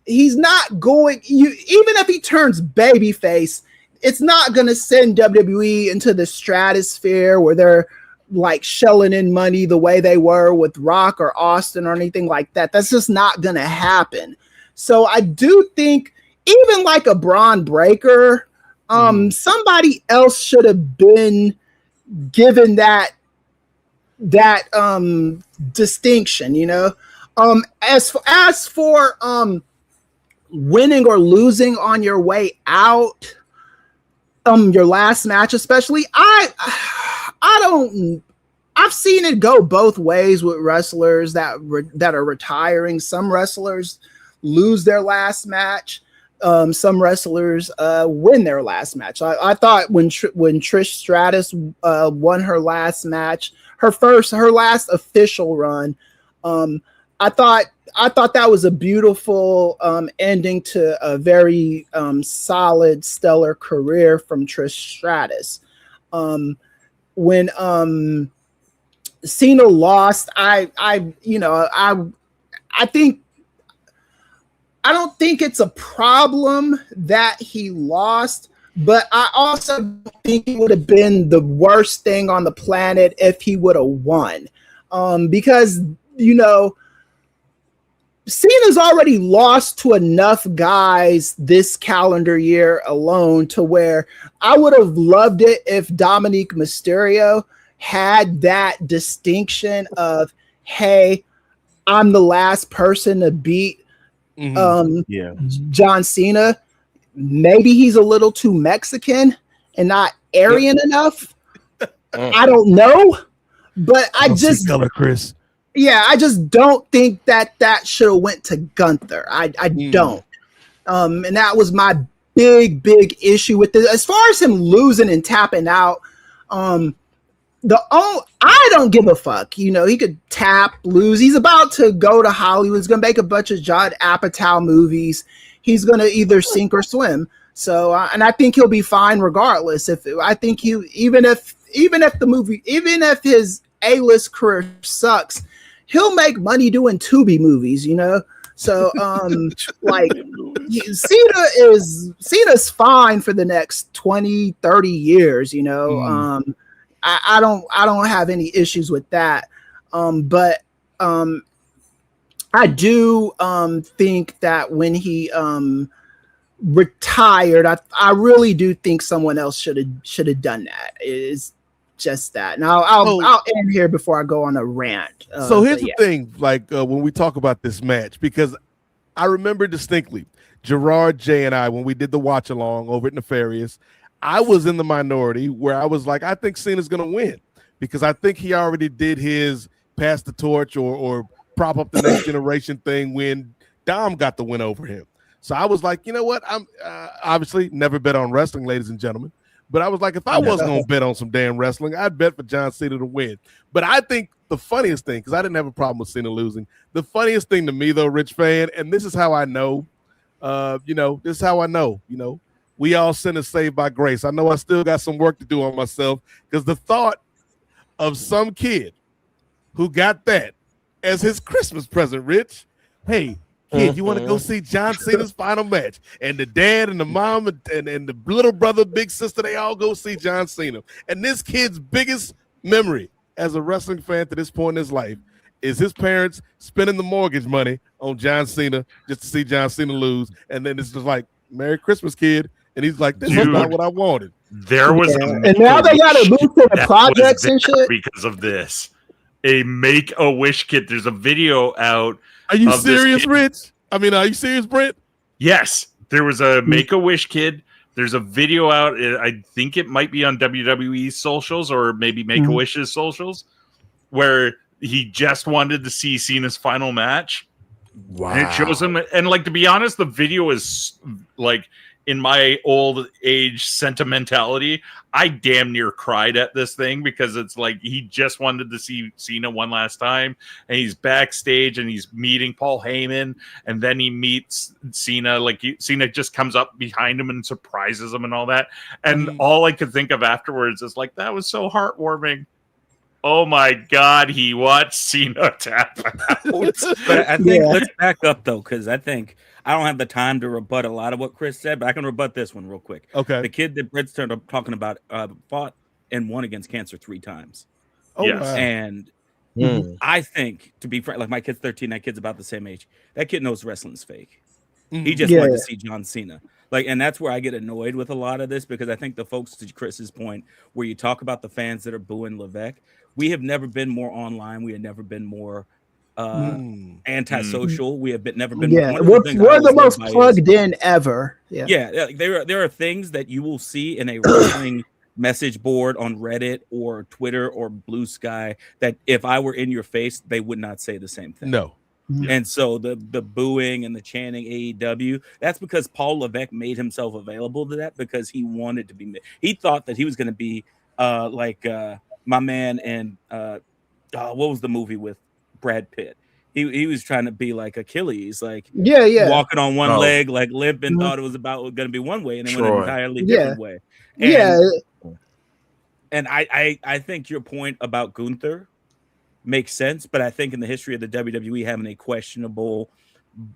Speaker 5: He's not going, even if he turns babyface, it's not going to send WWE into the stratosphere where they're like shelling in money the way they were with Rock or Austin or anything like that. That's just not going to happen. So I do think even like a Braun Breaker, somebody else should have been given that distinction, as for winning or losing on your way out, your last match, especially, I've seen it go both ways with wrestlers that are retiring. Some wrestlers lose their last match. Some wrestlers win their last match. I thought when Trish Stratus won her last match, her last official run, I thought that was a beautiful ending to a very solid, stellar career from Trish Stratus. when Cena lost, I think I don't think it's a problem that he lost, but I also think it would have been the worst thing on the planet if he would have won. Because, Cena's already lost to enough guys this calendar year alone to where I would have loved it if Dominic Mysterio had that distinction of, hey, I'm the last person to beat John Cena. Maybe he's a little too Mexican and not Aryan enough. I don't know, but I just
Speaker 1: color, Kris.
Speaker 5: Yeah, I just don't think that should have went to Gunther. I don't. And that was my big issue with this. As far as him losing and tapping out, I don't give a fuck. He could tap, lose. He's about to go to Hollywood. He's going to make a bunch of Judd Apatow movies. He's going to either sink or swim. So, and I think he'll be fine regardless. Even if his A-list career sucks, he'll make money doing Tubi movies, So, Cena's fine for the next 20, 30 years, I don't have any issues with that. But I do think that when he retired, I really do think someone else should have done that. It's just that. Now I'll end here before I go on a rant.
Speaker 1: So here's the thing, when we talk about this match, because I remember distinctly Girard, Jay, and I, when we did the watch along over at Nefarious, I was in the minority where I was like, I think Cena's going to win because I think he already did his pass the torch or prop up the next generation thing when Dom got the win over him. So I was like, you know what? I'm obviously never bet on wrestling, ladies and gentlemen. But I was like, if I wasn't going to bet on some damn wrestling, I'd bet for John Cena to win. But I think the funniest thing, because I didn't have a problem with Cena losing, the funniest thing to me, though, Rich Fan, and this is how I know, this is how I know, we all sinners saved by grace. I know I still got some work to do on myself because the thought of some kid who got that as his Christmas present, Rich, hey, kid, you want to go see John Cena's final match? And the dad and the mom and the little brother, big sister, they all go see John Cena. And this kid's biggest memory as a wrestling fan to this point in his life is his parents spending the mortgage money on John Cena just to see John Cena lose. And then it's just like, Merry Christmas, kid. And he's like, this is not what I wanted.
Speaker 8: There was
Speaker 5: and now they got to move to the projects and shit
Speaker 8: because of this. A Make-A-Wish kit. There's a video out.
Speaker 1: Are you serious, Rich? I mean, are you serious, Brent?
Speaker 8: Yes. There was a Make-A-Wish kid. There's a video out. I think it might be on WWE's socials or maybe Make-A-Wish's socials where he just wanted to see Cena's final match.
Speaker 7: Wow.
Speaker 8: And it shows him. And to be honest, the video is in my old age sentimentality, I damn near cried at this thing because it's like he just wanted to see Cena one last time, and he's backstage and he's meeting Paul Heyman, and then he meets Cena. Cena just comes up behind him and surprises him and all that. And all I could think of afterwards is that was so heartwarming. Oh my God, he watched Cena tap out.
Speaker 9: But I think let's back up though, because I think I don't have the time to rebut a lot of what Kris said, but I can rebut this one real quick.
Speaker 1: Okay.
Speaker 9: The kid that Brett's talking about fought and won against cancer 3 times.
Speaker 1: Oh,
Speaker 8: yes.
Speaker 1: wow.
Speaker 9: And I think, to be frank, my kid's 13, that kid's about the same age. That kid knows wrestling's fake. He just wanted to see John Cena. And that's where I get annoyed with a lot of this, because I think the folks, to Chris's point, where you talk about the fans that are booing Levesque, we have never been more online. We have never been more antisocial. We have never been.
Speaker 5: We're the most plugged in ever.
Speaker 9: There are things that you will see in a wrestling message board on Reddit or Twitter or Blue Sky that if I were in your face, they would not say the same thing.
Speaker 1: No.
Speaker 9: And so the booing and the chanting AEW, that's because Paul Levesque made himself available to that because he wanted to be. He thought that he was going to be my man in what was the movie with Brad Pitt? He was trying to be like Achilles, walking on one leg, limp, and thought it was going to be one way, and then went an entirely different way. And I think your point about Gunther makes sense, but I think in the history of the WWE having a questionable,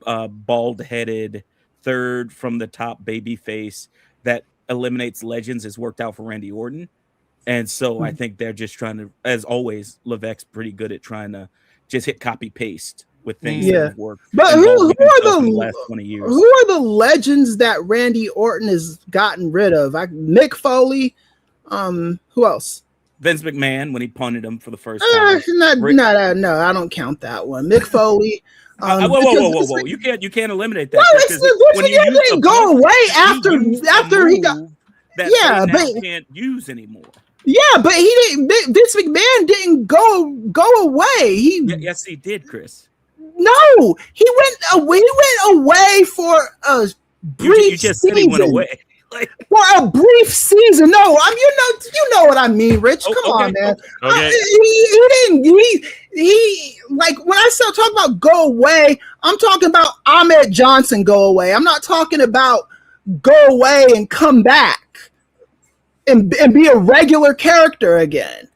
Speaker 9: bald-headed third from the top baby face that eliminates legends has worked out for Randy Orton. And so I think they're just trying to, as always, Levesque's pretty good at trying to just hit copy paste with things that have worked.
Speaker 5: But who are the
Speaker 9: last 20 years?
Speaker 5: Who are the legends that Randy Orton has gotten rid of? Mick Foley. Who else?
Speaker 9: Vince McMahon when he punted him for the first time.
Speaker 5: No, I don't count that one. Mick Foley.
Speaker 9: Whoa! You can't eliminate that.
Speaker 5: Well, Vince McMahon didn't go away after he got.
Speaker 9: That but can't use anymore.
Speaker 5: Yeah, but he didn't. Vince McMahon didn't go away.
Speaker 9: Yes, he did, Chris.
Speaker 5: No, he went away for a brief
Speaker 9: you just
Speaker 5: season.
Speaker 9: Said he went away.
Speaker 5: For a brief season. No, you know what I mean, Rich. Come on, man.
Speaker 8: Okay.
Speaker 5: He didn't. He like when I start talking about go away, I'm talking about Ahmed Johnson go away. I'm not talking about go away and come back and be a regular character again.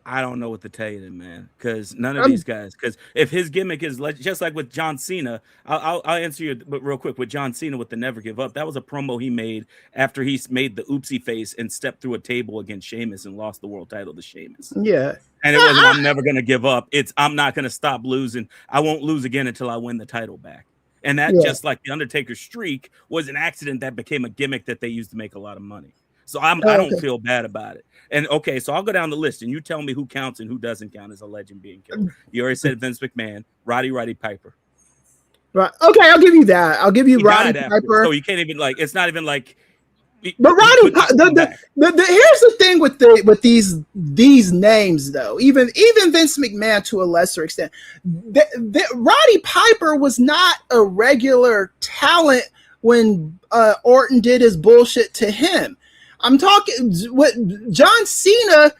Speaker 9: I don't know what to tell you then, man, because none of these guys, because if his gimmick is just like with John Cena, I'll answer you but real quick with John Cena with the Never Give Up. That was a promo he made after he made the oopsie face and stepped through a table against Sheamus and lost the world title to Sheamus.
Speaker 5: Yeah.
Speaker 9: And it wasn't, I'm never going to give up. It's, I'm not going to stop losing. I won't lose again until I win the title back. And that just like the Undertaker's streak was an accident that became a gimmick that they used to make a lot of money. So I don't feel bad about it. And okay, so I'll go down the list and you tell me who counts and who doesn't count as a legend being killed. You already said Vince McMahon, Roddy Piper.
Speaker 5: Right. Okay, I'll give you that. I'll give you Roddy Piper.
Speaker 9: So you can't even like, it's not even like.
Speaker 5: But Roddy, here's the thing with these names though. Even Vince McMahon to a lesser extent, Roddy Piper was not a regular talent when Orton did his bullshit to him. I'm talking what John Cena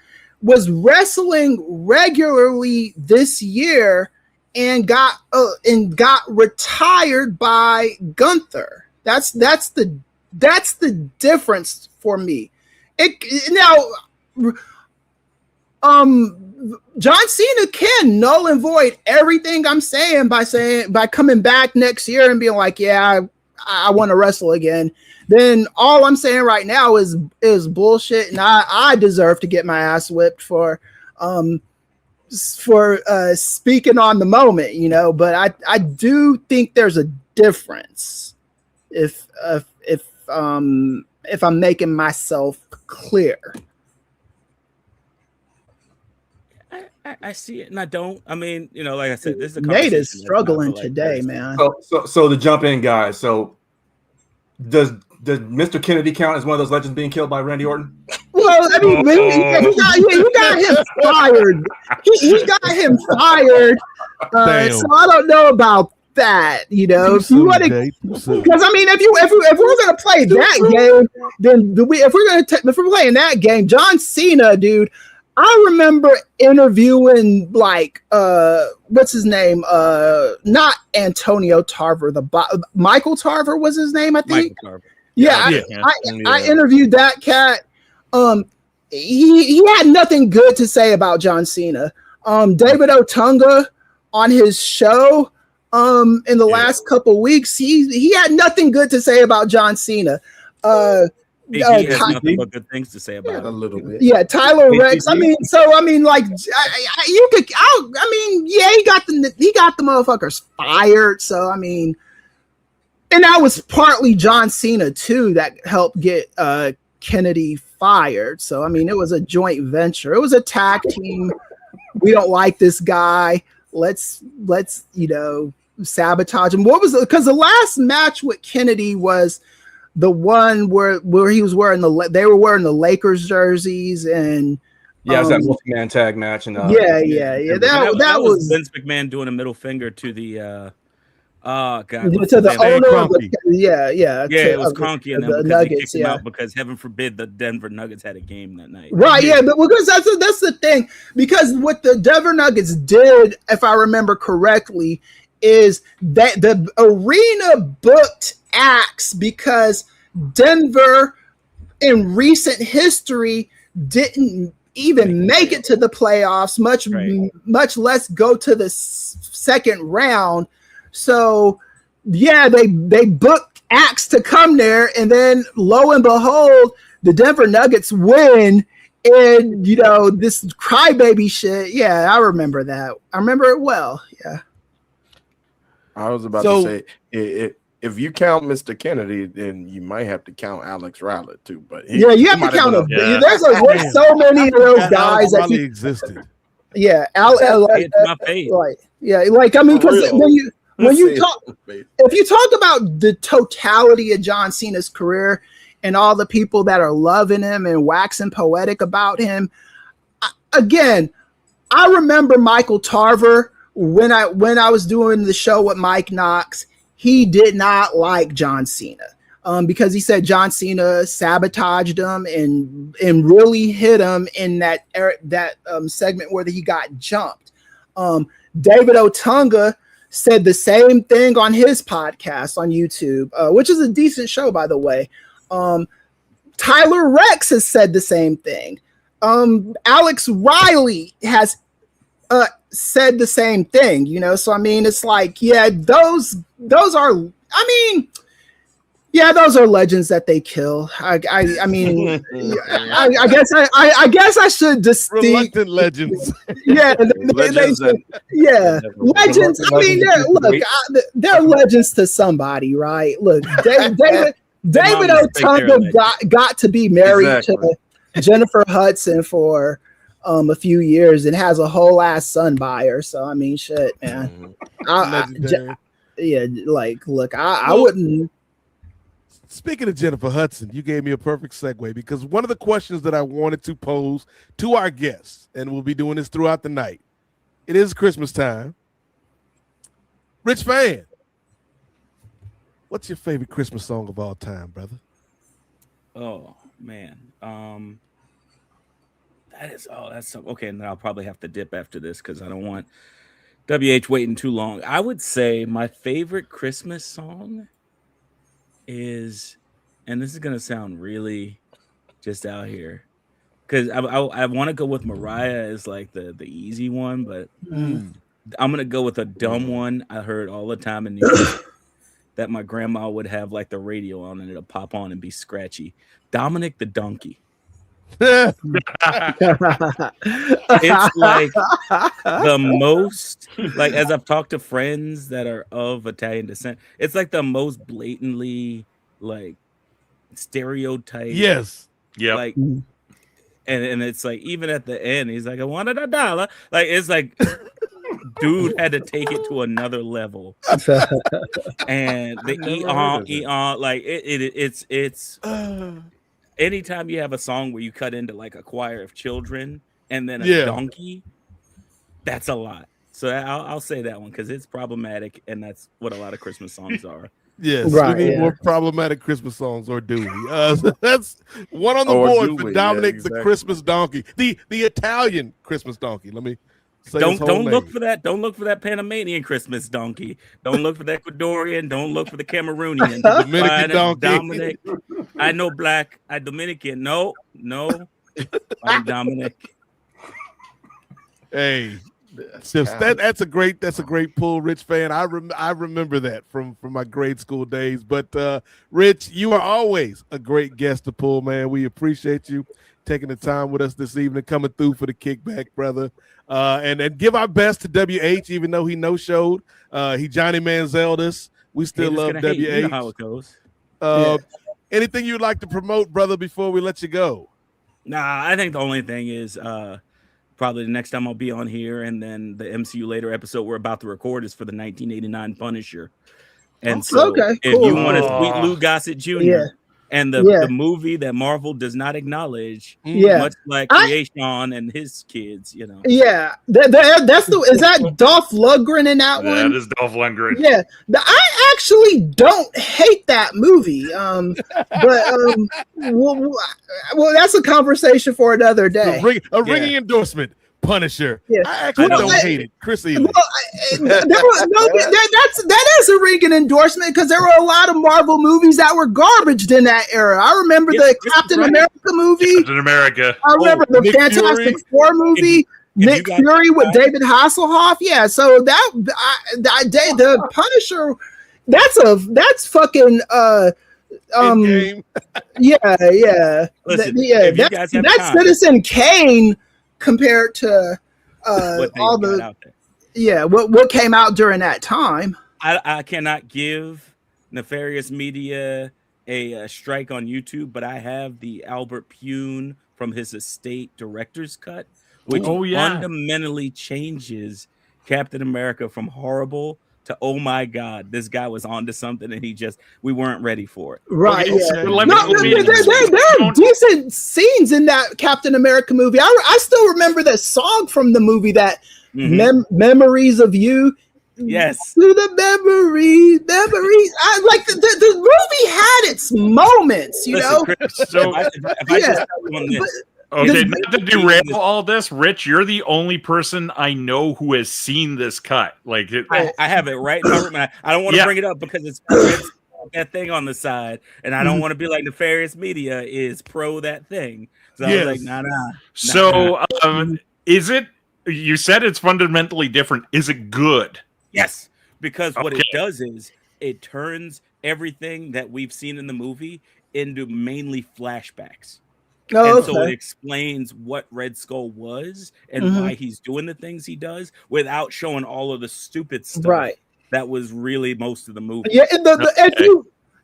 Speaker 5: was wrestling regularly this year and got retired by Gunther. That's the difference for me. John Cena can null and void everything I'm saying by coming back next year and being like, yeah, I want to wrestle again. Then all I'm saying right now is bullshit, and I deserve to get my ass whipped for speaking on the moment, you know. But I do think there's a difference if I'm making myself clear.
Speaker 9: I see it, and I don't. I mean, you know, like I said, this is a
Speaker 5: Nate is struggling today, man.
Speaker 6: So to jump in, guys. So does Mr. Kennedy count as one of those legends being killed by Randy Orton?
Speaker 5: Well, I mean, you got him fired. He got him fired. So I don't know about that. You know, if you want to, because I mean, if we're gonna play that game, then if we're playing that game, John Cena, dude. I remember interviewing like what's his name? Not Antonio Tarver. Michael Tarver was his name, I think. I interviewed that cat. He had nothing good to say about John Cena. David Otunga on his show in the last couple weeks, he had nothing good to say about John Cena.
Speaker 9: He has nothing but good things to say about it.
Speaker 7: A little bit.
Speaker 5: Yeah, Tyler Rex. I mean, like he got the motherfuckers fired. So I mean, and that was partly John Cena too that helped get Kennedy fired. So I mean, it was a joint venture. It was a tag team. We don't like this guy. Let's sabotage him. What was because the last match with Kennedy was the one where he was wearing they were wearing the Lakers jerseys and
Speaker 6: it was that multi-man tag match and
Speaker 9: that was Vince McMahon doing a middle finger to the to
Speaker 5: the owner.
Speaker 9: It was Kroenke and
Speaker 5: the
Speaker 9: Nuggets. He out because heaven forbid the Denver Nuggets had a game that night.
Speaker 5: Right, but because that's the thing. Because what the Denver Nuggets did, if I remember correctly, is that the arena booked acts because Denver in recent history didn't even make it to the playoffs, much less go to the second round. So yeah, they booked acts to come there, and then lo and behold, the Denver Nuggets win. And this crybaby shit. Yeah, I remember that. I remember it well. Yeah.
Speaker 7: I was about to say, if you count Mr. Kennedy, then you might have to count Alex Rowlett too. But
Speaker 5: you have to count him. Yeah. There's so many of those guys that
Speaker 1: existed.
Speaker 5: Yeah,
Speaker 9: it's my face.
Speaker 5: Right. Yeah, because when you talk, if you talk about the totality of John Cena's career and all the people that are loving him and waxing poetic about him, I remember Michael Tarver when I was doing the show with Mike Knox. He did not like John Cena because he said John Cena sabotaged him and really hit him in that segment where he got jumped. David Otunga said the same thing on his podcast on YouTube, which is a decent show, by the way. Tyler Rex has said the same thing. Alex Riley has said the same thing, so I mean, it's like, yeah, those are, I mean, yeah, those are legends that they kill. I mean, I guess I should
Speaker 1: reluctant legends.
Speaker 5: Yeah, legends. Legends. I mean, they're legends to somebody, right? Look, David Otunga got to be married to Jennifer Hudson for a few years and has a whole ass son by her. So I mean, shit, man. I wouldn't.
Speaker 1: Speaking of Jennifer Hudson, you gave me a perfect segue because one of the questions that I wanted to pose to our guests, and we'll be doing this throughout the night. It is Christmas time. Rich Fan, what's your favorite Christmas song of all time, brother?
Speaker 9: Oh man, that's so okay. And then I'll probably have to dip after this because I don't want WH waiting too long. I would say my favorite Christmas song is, and this is gonna sound really just out here, because I want to go with Mariah as like the easy one, but I'm gonna go with a dumb one I heard all the time in New York that my grandma would have like the radio on and it'll pop on and be scratchy. Dominic the Donkey. It's like the most, like, as I've talked to friends that are of Italian descent, it's like the most blatantly like stereotype.
Speaker 1: Yes.
Speaker 8: Yeah.
Speaker 9: Like, and it's like, even at the end, he's like, I wanted $1. Like, it's like dude had to take it to another level. And the like it's anytime you have a song where you cut into like a choir of children and then a donkey, that's a lot. So I'll say that one because it's problematic, and that's what a lot of Christmas songs are.
Speaker 1: Yes, we need more problematic Christmas songs, or do we? That's one on the board for Dominic the Christmas donkey, the Italian Christmas donkey. Let me say
Speaker 9: don't look for that. Don't look for that Panamanian Christmas donkey. Don't look for the Ecuadorian. Don't look for the Cameroonian.
Speaker 1: Dominican donkey.
Speaker 9: Dominic. I know black. I Dominican. No. I'm Dominic.
Speaker 1: Hey, that's a great pull, Rich Fan. I remember that from my grade school days. But Rich, you are always a great guest to pull, man. We appreciate you taking the time with us this evening, coming through for the kickback, brother. And give our best to WH, even though he no-showed. He Johnny Manziel'd us. We still love WH.
Speaker 9: You know how it goes.
Speaker 1: Anything you'd like to promote, brother, before we let you go?
Speaker 9: Nah, I think the only thing is probably the next time I'll be on here, and then the MCU Later episode we're about to record is for the 1989 Punisher. And so if you want a sweet Lou Gossett Jr. and the movie that Marvel does not acknowledge, much like Creation and his kids, you know.
Speaker 5: Yeah, that's is that Dolph Lundgren in that one?
Speaker 8: That is Dolph Lundgren.
Speaker 5: Yeah, I actually don't hate that movie. But well, that's a conversation for another day.
Speaker 1: A ringing endorsement. Punisher. Yeah. I actually don't hate it. Chris,
Speaker 5: that is a ring an endorsement because there were a lot of Marvel movies that were garbaged in that era. I remember the Captain America movie.
Speaker 8: Captain America.
Speaker 5: I remember the
Speaker 1: Nick
Speaker 5: Fantastic
Speaker 1: Fury.
Speaker 5: Four movie. Nick Fury with David Hasselhoff. Yeah, so the Punisher. That's fucking
Speaker 1: Endgame.
Speaker 5: yeah.
Speaker 9: Listen,
Speaker 5: That's Citizen Kane compared to all the
Speaker 9: out there.
Speaker 5: what came out during that time.
Speaker 9: I cannot give Nefarious Media a strike on YouTube, but I have the Albert Pune from his estate director's cut, which fundamentally changes Captain America from horrible to oh my god, this guy was onto something, and we weren't ready for it.
Speaker 5: Right?
Speaker 8: Okay,
Speaker 5: Yeah.
Speaker 8: so
Speaker 5: There are decent scenes in that Captain America movie. I still remember the song from the movie that Memories of You.
Speaker 9: Yes,
Speaker 5: to the memories. I like the movie had its moments, you know.
Speaker 9: Chris, so if I just tell you on this.
Speaker 8: Okay, not to derail all this, Rich, you're the only person I know who has seen this cut. Like,
Speaker 9: I have it right in my room. I don't want to bring it up because it's that thing on the side, and I don't want to be like Nefarious Media is pro that thing. So I was like, nah.
Speaker 8: So, is it? You said it's fundamentally different. Is it good?
Speaker 9: Yes, because what it does is it turns everything that we've seen in the movie into mainly flashbacks. So it explains what Red Skull was and why he's doing the things he does without showing all of the stupid stuff that was really most of the movie.
Speaker 5: Yeah, and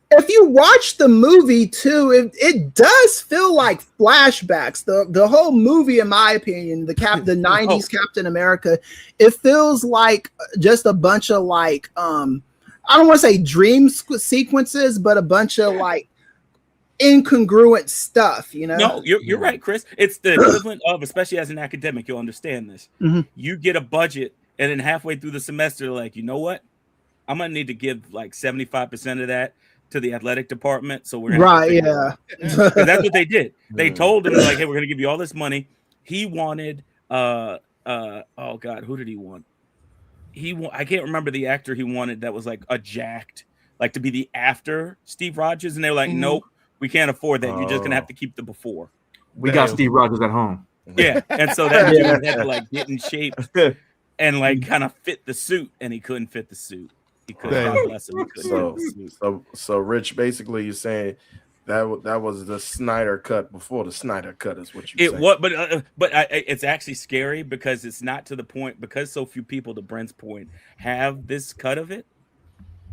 Speaker 5: if you watch the movie too, it does feel like flashbacks. The whole movie, in my opinion, the 90s Captain America, it feels like just a bunch of like I don't want to say dream sequences, but a bunch of like incongruent stuff, you know.
Speaker 9: No, you're right, Chris. It's the equivalent of, especially as an academic, you'll understand this. You get a budget, and then halfway through the semester, like, you know what? I'm gonna need to give like 75% of that to the athletic department. So we're gonna because that's what they did. They told him like, hey, we're gonna give you all this money. He wanted oh god, who did he want? I can't remember the actor he wanted that was like a jacked, like to be the after Steve Rogers, and they were like, nope. We can't afford that. You're just gonna have to keep the before.
Speaker 6: We got Steve Rogers at home.
Speaker 9: Yeah, and so that dude had to like get in shape and like kind of fit the suit, and he couldn't fit the suit. He couldn't. God bless him. He couldn't fit the suit.
Speaker 7: So Rich, basically, you're saying that was the Snyder cut before the Snyder cut is what you're saying.
Speaker 9: But it's actually scary because it's not to the point, because so few people, to Brent's point, have this cut of it.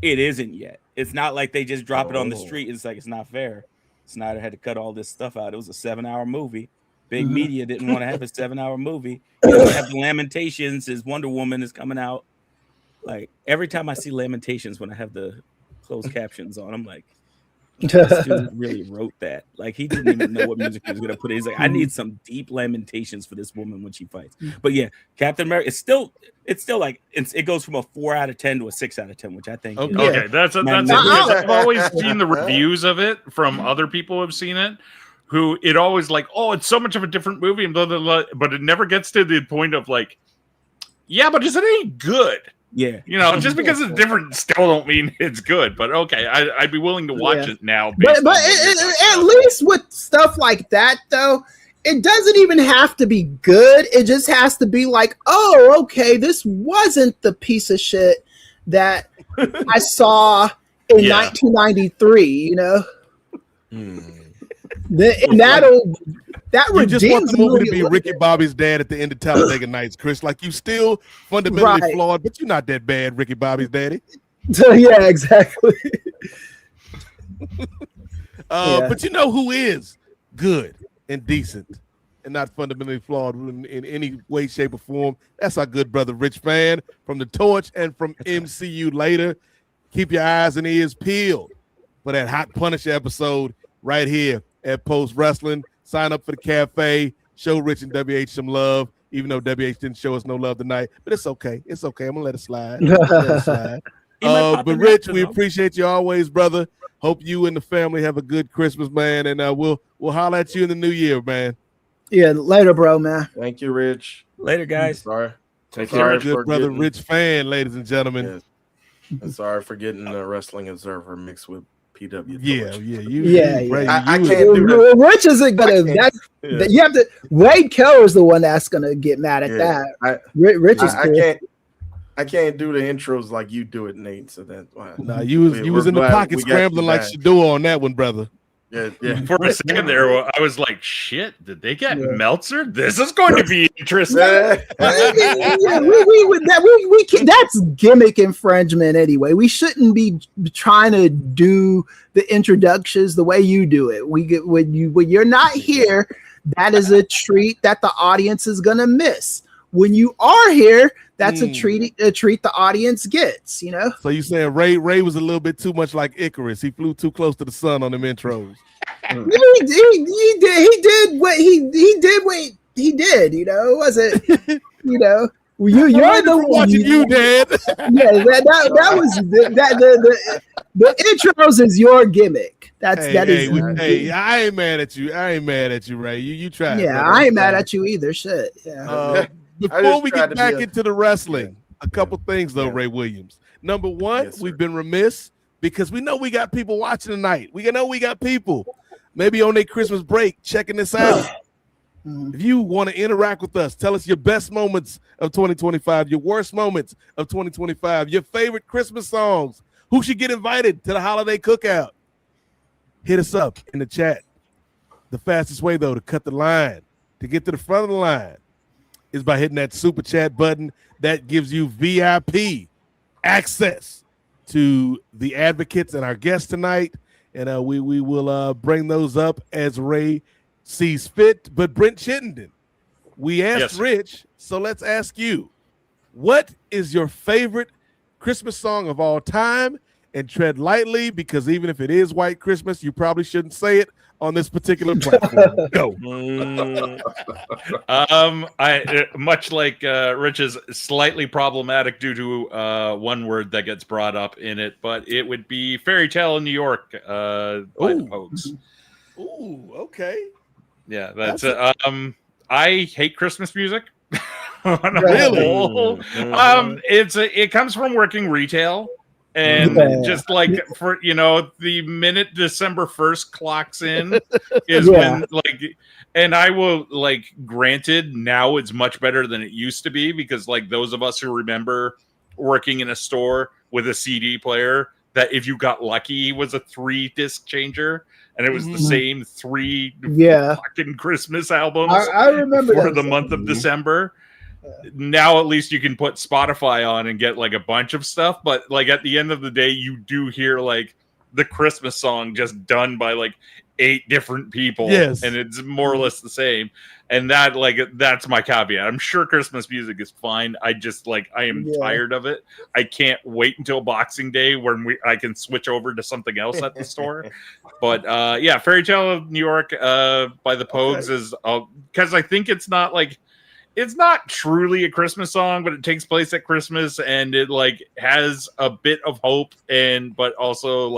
Speaker 9: It isn't yet. It's not like they just drop it on the street. It's like, it's not fair. Snyder had to cut all this stuff out. It was a 7-hour movie. Big media didn't want to have a 7-hour movie. You don't have the Lamentations. His Wonder Woman is coming out. Like, every time I see Lamentations when I have the closed captions on, I'm like, this dude really wrote that. Like, he didn't even know what music he was going to put in. He's like, I need some deep lamentations for this woman when she fights. But yeah, Captain America, it's still like, it goes from a 4 out of 10 to a 6 out of 10, which I think
Speaker 8: that's I've always seen the reviews of it from other people who have seen it, who it always like, oh, it's so much of a different movie, and blah, blah, blah, but it never gets to the point of like, yeah, but is it any good?
Speaker 9: Yeah,
Speaker 8: you know, just because it's different still don't mean it's good. But okay, I'd be willing to watch it now.
Speaker 5: But at least with stuff like that, though, it doesn't even have to be good. It just has to be like, oh, okay, this wasn't the piece of shit that I saw in 1993. You know, and that
Speaker 1: you just want the movie to be Ricky Bobby's dad at the end of Talladega Nights, Chris. Like, you still fundamentally flawed, but you're not that bad, Ricky Bobby's daddy.
Speaker 5: Yeah, exactly.
Speaker 1: But you know who is good and decent and not fundamentally flawed in any way, shape, or form? That's our good brother Rich Fan from The Torch and from MCU Later. Keep your eyes and ears peeled for that Hot Punisher episode right here at Post Wrestling. Sign up for the cafe. Show Rich and WH some love, even though WH didn't show us no love tonight. But it's okay. It's okay. I'm going to let it slide. But Rich, we appreciate you always, brother. Hope you and the family have a good Christmas, man. And we'll holler at you in the new year, man.
Speaker 5: Yeah, later, bro, man.
Speaker 7: Thank you, Rich.
Speaker 9: Later, guys.
Speaker 7: Sorry.
Speaker 1: Take care. Good brother Rich Fan, ladies and gentlemen.
Speaker 7: Yes. I'm sorry for getting the Wrestling Observer mixed with PW.
Speaker 5: I
Speaker 7: can't do that.
Speaker 5: Rich isn't gonna. You have to. Wade Keller's the one that's gonna get mad at that. Rich is cool.
Speaker 7: I can't do the intros like you do it, Nate. So that's why.
Speaker 1: Nah, you was in the pocket scrambling like Shadour on that one, brother.
Speaker 7: Yeah.
Speaker 8: For a second there, I was like, "Shit! Did they get Meltzer? This is going to be interesting."
Speaker 5: That's gimmick infringement anyway. We shouldn't be trying to do the introductions the way you do it. When you're not here, that is a treat that the audience is gonna miss. When you are here, that's a treat the audience gets, you know.
Speaker 1: So you saying Ray was a little bit too much like Icarus? He flew too close to the sun on them intros.
Speaker 5: He did what he did. You know, it wasn't. You know, you're the one
Speaker 1: watching you, Dad.
Speaker 5: Yeah, that was the intros is your gimmick. Hey,
Speaker 1: I ain't mad at you. Ray. You tried.
Speaker 5: Yeah, I ain't mad at you either. Shit. Yeah.
Speaker 1: Before we get back into the wrestling, a couple things though, Ray Williams. Number one, we've been remiss because we know we got people watching tonight. We know we got people maybe on their Christmas break checking this out. If you want to interact with us, tell us your best moments of 2025, your worst moments of 2025, your favorite Christmas songs. Who should get invited to the holiday cookout? Hit us up in the chat. The fastest way though to cut the line, to get to the front of the line, is by hitting that super chat button that gives you VIP access to the advocates and our guests tonight. And we will bring those up as Ray sees fit. But Brent Chittenden, we asked Rich, so let's ask you, what is your favorite Christmas song of all time? And tread lightly, because even if it is White Christmas, you probably shouldn't say it on this particular platform. Go.
Speaker 8: I much like Rich is slightly problematic due to one word that gets brought up in it, but it would be Fairy Tale in New York by the Pogues.
Speaker 1: Ooh, okay.
Speaker 8: Yeah, that's I hate Christmas music.
Speaker 1: Really?
Speaker 8: It comes from working retail. And just like for the minute December 1st clocks in is when and I will granted now it's much better than it used to be, because those of us who remember working in a store with a CD player that if you got lucky was a 3-disc changer and it was the same 3 fucking Christmas albums
Speaker 5: I remember
Speaker 8: for the month of December. Now at least you can put Spotify on and get a bunch of stuff, but at the end of the day you do hear the Christmas song just done by 8 different people, and it's more or less the same. And that that's my caveat. I'm sure Christmas music is fine. I just I am tired of it. I can't wait until Boxing Day when I can switch over to something else at the store. But Fairy Tale of New York by the Pogues is because I think it's not it's not truly a Christmas song, but it takes place at Christmas and it has a bit of hope but also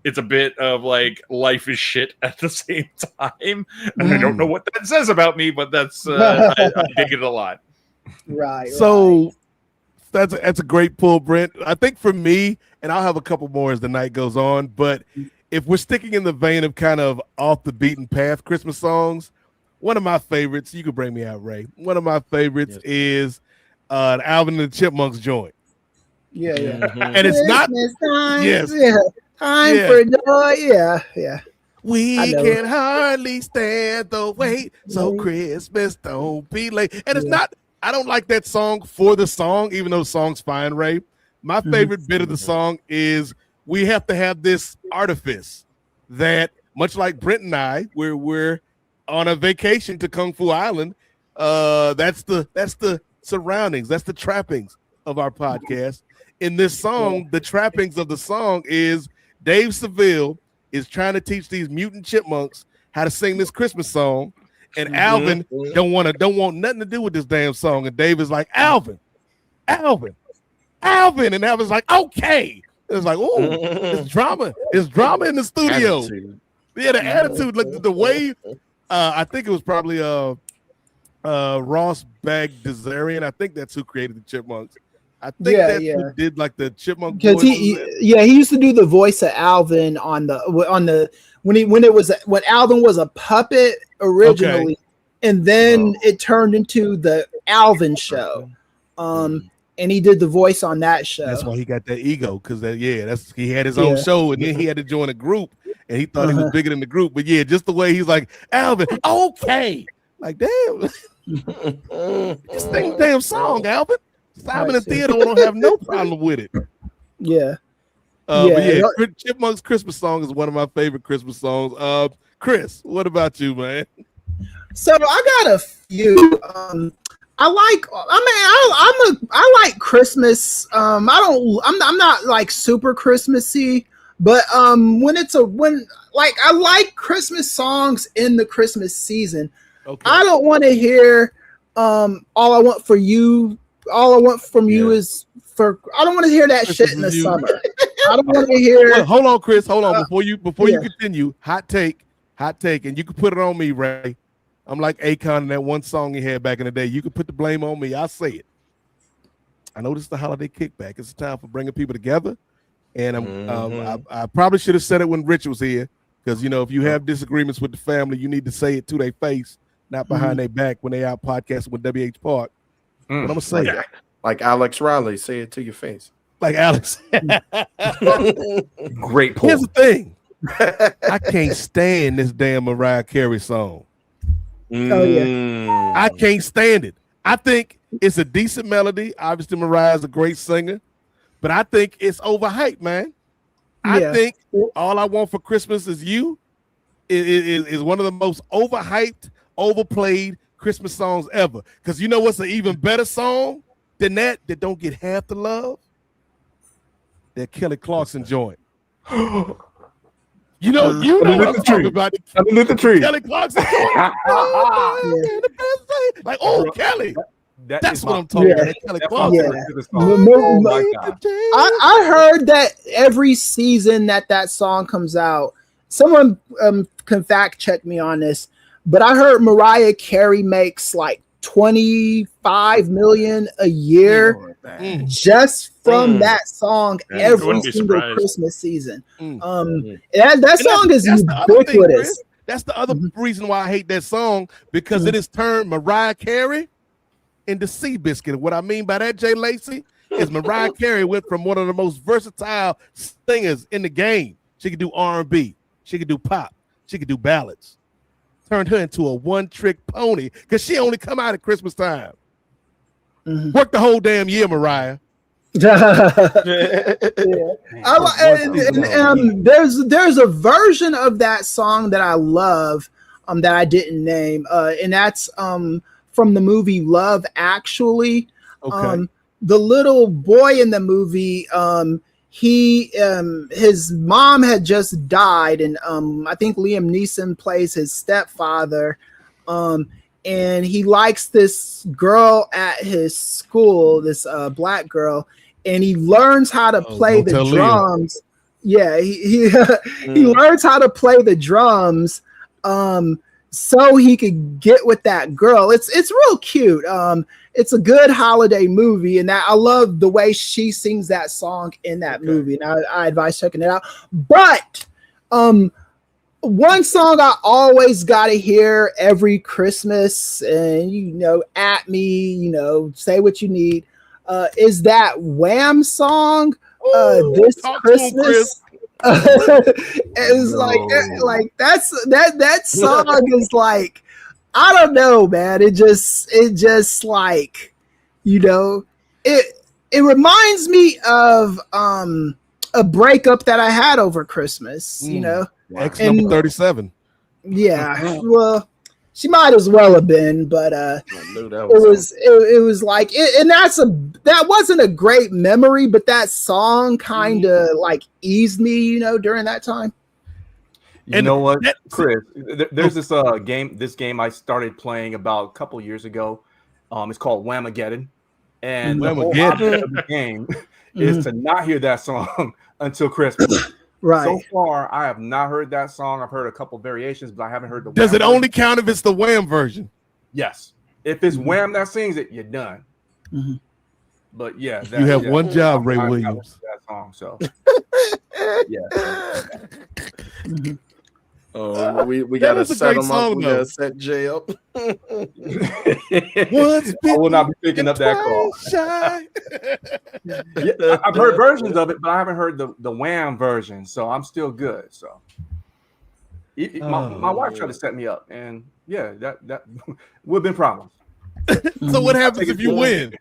Speaker 8: it's a bit of life is shit at the same time. And I don't know what that says about me, but that's I dig it a lot.
Speaker 5: Right.
Speaker 1: So that's a great pull, Brent. I think for me, and I'll have a couple more as the night goes on, but if we're sticking in the vein of kind of off the beaten path Christmas songs, one of my favorites, you can bring me out, Ray. One of my favorites is an Alvin and the Chipmunks joint.
Speaker 5: Yeah.
Speaker 1: And it's not
Speaker 5: time. Time for joy. Yeah.
Speaker 1: We can hardly stand the wait, so Christmas don't be late. And it's not, I don't like that song for the song, even though the song's fine, Ray. My favorite bit of the song is we have to have this artifice that, much like Brent and I, we're on a vacation to Kung Fu Island. That's the surroundings, that's the trappings of our podcast. In this song, the trappings of the song is Dave Seville is trying to teach these mutant chipmunks how to sing this Christmas song, and Alvin don't want nothing to do with this damn song. And Dave is like, Alvin, and Alvin's like, okay. It's like, oh, it's drama in the studio.
Speaker 7: Attitude.
Speaker 1: Yeah, the attitude, the way. I think it was probably Ross Bagdasarian. I think that's who created the Chipmunks. I think who did like the chipmunk
Speaker 5: because he used to do the voice of Alvin on the when Alvin was a puppet originally, and then it turned into the Alvin show. And he did the voice on that show.
Speaker 1: That's why he got that ego, because he had his own show, and then he had to join a group, and he thought he was bigger than the group. But yeah, just the way he's like, Alvin, okay, like damn, just sing the damn song, Alvin. Simon and Theodore don't have no problem with it.
Speaker 5: Yeah.
Speaker 1: But Chipmunk's Christmas song is one of my favorite Christmas songs. Kris, what about you, man?
Speaker 5: So I got a few. I like Christmas. I'm not like super Christmassy, but I like Christmas songs in the Christmas season. Okay. I don't want to hear All I Want For You. All I want from you is I don't want to hear that shit in the summer. I don't want to hear.
Speaker 1: Well, hold on, Kris. Hold on before you continue. Hot take, and you can put it on me, Ray. I'm like Akon in that one song he had back in the day. You can put the blame on me. I'll say it. I know this is the holiday kickback. It's a time for bringing people together, and I probably should have said it when Rich was here, because if you have disagreements with the family, you need to say it to their face, not behind their back when they out podcasting with WH Park. But I'm gonna say it.
Speaker 7: Like Alex Riley, say it to your face.
Speaker 1: Like Alex.
Speaker 6: Great pull.
Speaker 1: Here's the thing. I can't stand this damn Mariah Carey song.
Speaker 5: Oh yeah.
Speaker 1: I can't stand it. I think it's a decent melody. Obviously, Mariah's a great singer, but I think it's overhyped, man. I think All I Want for Christmas Is You is one of the most overhyped, overplayed Christmas songs ever. Because you know what's an even better song than that don't get half the love? That Kelly Clarkson joint. You know what I'm talking about.
Speaker 6: Underneath the tree.
Speaker 1: Kelly Clarkson joint. Like, Kelly. That's what I'm talking about. Kelly Clarkson.
Speaker 6: Oh my God.
Speaker 5: I heard that every season that song comes out, someone can fact check me on this, but I heard Mariah Carey makes like 25 million a year just from that song every single Christmas season. That song is ubiquitous.
Speaker 1: That's the other reason why I hate that song, because it has turned Mariah Carey into Seabiscuit. What I mean by that, Jay Lacey, is Mariah Carey went from one of the most versatile singers in the game. She could do R&B, she could do pop, she could do ballads. Turned her into a one-trick pony because she only come out at Christmas time. Work the whole damn year, Mariah.
Speaker 5: There's a version of that song that I love that I didn't name, and that's from the movie Love Actually. The little boy in the movie, his mom had just died, and I think Liam Neeson plays his stepfather, and he likes this girl at his school, this black girl, and he learns how to play the drums. Yeah, he learns how to play the drums so he could get with that girl. It's real cute. It's a good holiday movie, and I love the way she sings that song in that movie, and I advise checking it out. But one song I always got to hear every Christmas, and at me, say what you need, is that Wham song, This Christmas. It's like that song is like, I don't know, man. It just like, it reminds me of a breakup that I had over Christmas,
Speaker 1: Ex number 37.
Speaker 5: Yeah. Well, she might as well have been, but it was like and that wasn't a great memory, but that song kind of like eased me, during that time.
Speaker 6: You know what, Kris? There's this game I started playing about a couple years ago. It's called Whamageddon, and the whole object of the game is to not hear that song until Christmas.
Speaker 5: Right.
Speaker 6: So far, I have not heard that song. I've heard a couple variations, but I haven't heard the.
Speaker 1: Does it only count if it's the Wham version?
Speaker 6: Yes. If it's Wham that sings it, you're done. But yeah,
Speaker 1: You have one job, Ray
Speaker 6: I
Speaker 1: Williams.
Speaker 6: that song, so yeah.
Speaker 7: Oh, we gotta
Speaker 1: is a
Speaker 7: set
Speaker 1: great
Speaker 7: them up.
Speaker 1: song,
Speaker 7: We
Speaker 1: though.
Speaker 7: gotta set Jay up.
Speaker 6: I will not be picking up that call. Yeah, I've heard versions of it, but I haven't heard the Wham version, so I'm still good. So my wife tried to set me up, and yeah, that would have been problems.
Speaker 1: So what happens if you win?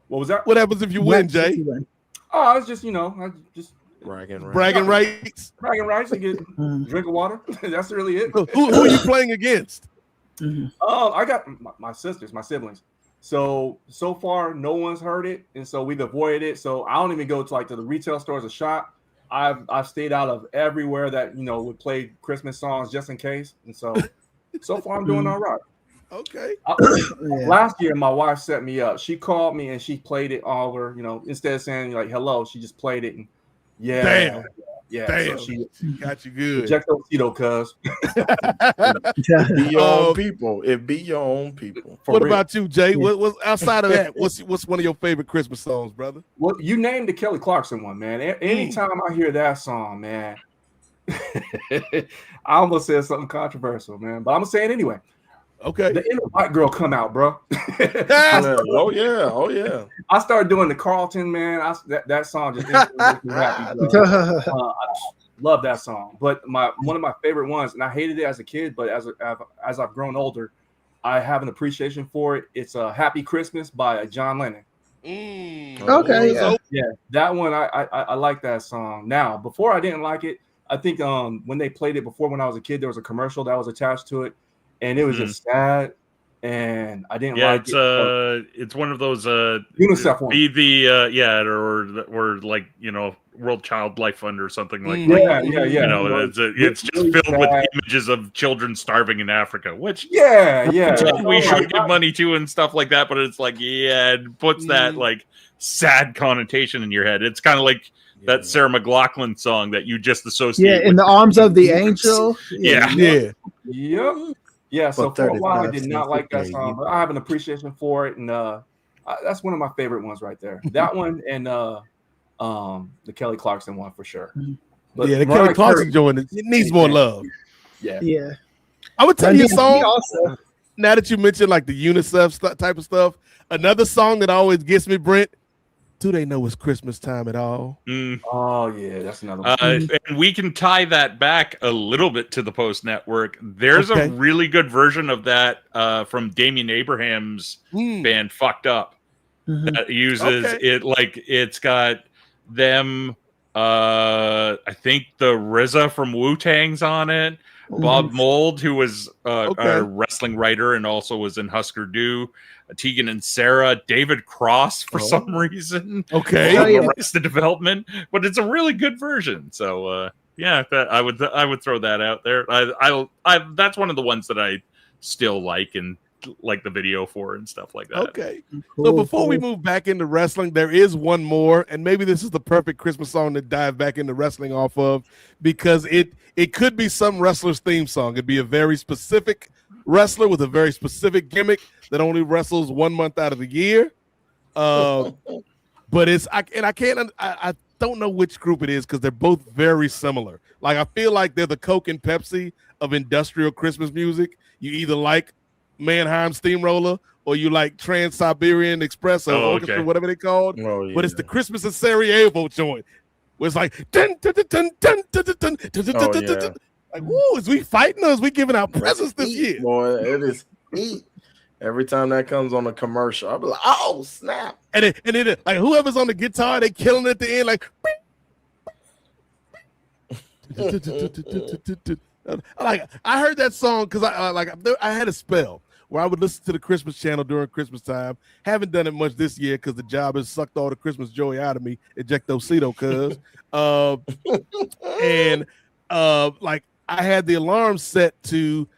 Speaker 6: What was that?
Speaker 1: What happens if you win, Jay?
Speaker 6: Oh, it's just I just
Speaker 7: Bragging
Speaker 1: rights.
Speaker 6: bragging rights and get drink of water. That's really it.
Speaker 1: Who are you playing against?
Speaker 6: I got my sisters, my siblings. So far, no one's heard it, and so we've avoided it. So I don't even go to the retail stores or shop. I've stayed out of everywhere that would play Christmas songs just in case. And so far I'm doing all right.
Speaker 1: Okay.
Speaker 6: Last year, my wife set me up. She called me and she played it over. Instead of saying hello, she just played it. And
Speaker 1: Damn.
Speaker 6: So she
Speaker 1: got you good.
Speaker 6: Ejectocito, cuz.
Speaker 7: It be your own people. It be your own people.
Speaker 1: What about you, Jay? What's outside of that? What's one of your favorite Christmas songs, brother?
Speaker 6: Well, you named the Kelly Clarkson one, man. Anytime I hear that song, man, I almost said something controversial, man, but I'm gonna say it anyway.
Speaker 1: Okay.
Speaker 6: The inner white girl come out, bro.
Speaker 7: Oh yeah.
Speaker 6: I started doing the Carlton, man. That song just makes me happy, bro. I love that song. But one of my favorite ones, and I hated it as a kid, but as I've grown older, I have an appreciation for it. It's "Happy Christmas" by John Lennon.
Speaker 5: Okay,
Speaker 6: Yeah, that one I like that song. Now, before I didn't like it. I think when they played it before when I was a kid, there was a commercial that was attached to it. And it was just sad, and I didn't like it.
Speaker 8: It's one of those
Speaker 6: UNICEF ones.
Speaker 8: Be the or like World Child Life Fund or something like
Speaker 6: Yeah.
Speaker 8: It's just filled with images of children starving in Africa, which we should give money to and stuff like that. But it's it puts that sad connotation in your head. It's kind of like that Sarah McLachlan song that you just associate.
Speaker 5: Yeah, in the arms of the angel.
Speaker 8: Yeah.
Speaker 6: Yeah, so for a while I did not like that song, but I have an appreciation for it, and that's one of my favorite ones right there. That one and the Kelly Clarkson one for sure. But
Speaker 1: the Kelly Clarkson joint, it needs more love.
Speaker 5: Yeah.
Speaker 1: I would tell you a song. Also, now that you mentioned the UNICEF type of stuff, another song that always gets me, Brent. Do they know it's Christmas time at all?
Speaker 6: Oh yeah, that's another one.
Speaker 8: And we can tie that back a little bit to the Post Network. There's a really good version of that from Damian Abraham's band Fucked Up that uses it it's got them. I think the RZA from Wu-Tang's on it. Bob Mould, who was a wrestling writer and also was in Husker Du. Tegan and Sarah, David Cross for some reason. Arrested Development, but it's a really good version. So I would throw that out there. I that's one of the ones that I still like and like the video for and stuff like that.
Speaker 1: Okay. So before we move back into wrestling, there is one more, and maybe this is the perfect Christmas song to dive back into wrestling off of, because it could be some wrestler's theme song. It'd be a very specific wrestler with a very specific gimmick that only wrestles 1 month out of the year. But I don't know which group it is because they're both very similar. I feel like they're the Coke and Pepsi of industrial Christmas music. You either like Mannheim Steamroller or you like Trans-Siberian Express or Orchestra, whatever they called. But it's the Christmas in Sarajevo joint. Where it's like dun, dun, dun, dun, dun, dun, dun, dun, dun, dun, dun. Is we fighting or is we giving out presents this year?
Speaker 7: Boy, it is heat. Every time that comes on a commercial, I'll be like, oh, snap.
Speaker 1: And then whoever's on the guitar, they killing it at the end, I heard that song because I had a spell where I would listen to the Christmas channel during Christmas time. Haven't done it much this year because the job has sucked all the Christmas joy out of me. Ejectocito, cuz. I had the alarm set to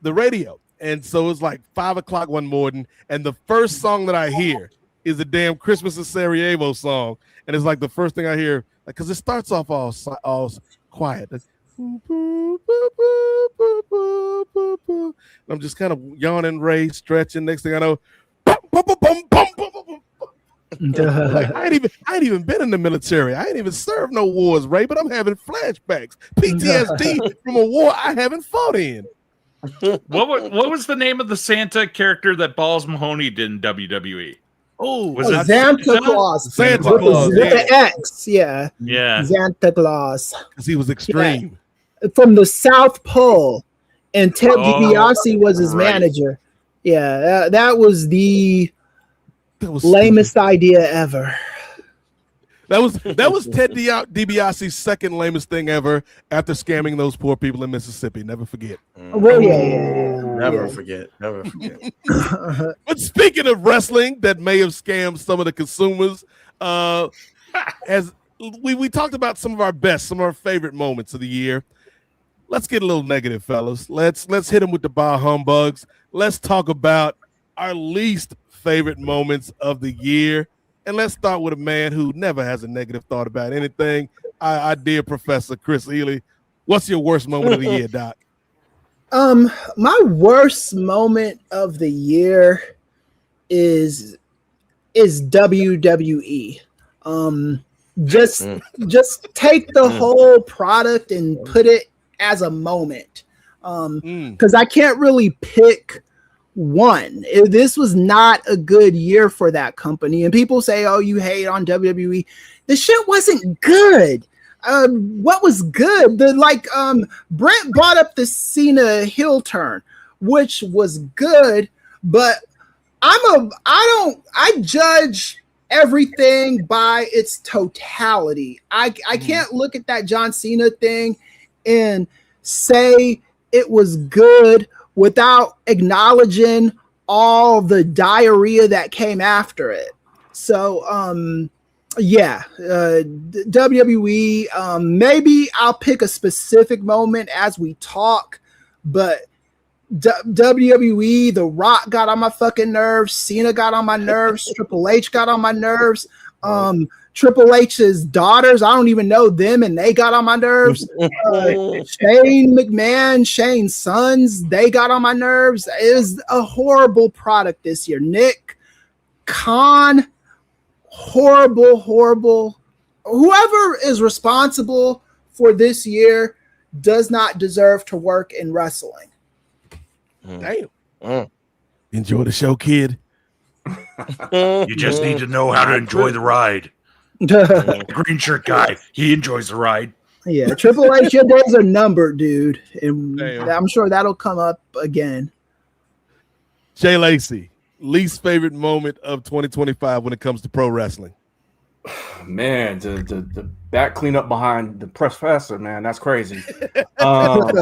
Speaker 1: the radio. And so it's 5 o'clock one morning, and the first song that I hear is the damn Christmas in Sarajevo song. And it's the first thing I hear, because it starts off all quiet. I'm just kind of yawning, Ray, stretching. Next thing I know, like, I ain't even been in the military. I ain't even served no wars, Ray, but I'm having flashbacks, PTSD from a war I haven't fought in.
Speaker 8: What was the name of the Santa character that Balls Mahoney did in WWE?
Speaker 1: Oh,
Speaker 9: Was
Speaker 5: it Santa Claus?
Speaker 1: Santa Claus
Speaker 5: with the X, yeah. Santa Claus,
Speaker 1: because he was extreme.
Speaker 5: From the South Pole, and Ted DiBiase was his manager. Yeah, that was the lamest idea ever.
Speaker 1: That was Ted DiBiase's second lamest thing ever after scamming those poor people in Mississippi. Never forget.
Speaker 7: Never forget.
Speaker 1: But speaking of wrestling that may have scammed some of the consumers, as we talked about some of our favorite moments of the year. Let's get a little negative, fellas. Let's hit them with the bah humbugs. Let's talk about our least favorite moments of the year. And let's start with a man who never has a negative thought about anything. Our dear Professor Chris Ely. What's your worst moment of the year, Doc?
Speaker 5: My worst moment of the year is WWE. Just take the whole product and put it as a moment. Because I can't really pick one. This was not a good year for that company. And people say, oh, you hate on WWE. The shit wasn't good. What was good? Brent brought up the Cena heel turn, which was good, but I judge everything by its totality. I can't look at that John Cena thing and say it was good without acknowledging all the diarrhea that came after it. So, WWE, maybe I'll pick a specific moment as we talk, but WWE, The Rock got on my fucking nerves. Cena got on my nerves. Triple H got on my nerves. Triple H's daughters, I don't even know them, and they got on my nerves. Shane McMahon, Shane's sons, they got on my nerves. It was a horrible product this year. Nick Khan, horrible. Whoever is responsible for this year does not deserve to work in wrestling.
Speaker 1: Damn. Enjoy the show, kid.
Speaker 8: You just need to know how to enjoy the ride. Green shirt guy, he enjoys the ride.
Speaker 5: Yeah, Triple H, your days are numbered, dude. And I'm sure that'll come up again.
Speaker 1: Jay Lacey, least favorite moment of 2025 when it comes to pro wrestling.
Speaker 6: Man, the back cleanup behind the professor, man, that's crazy. I mean,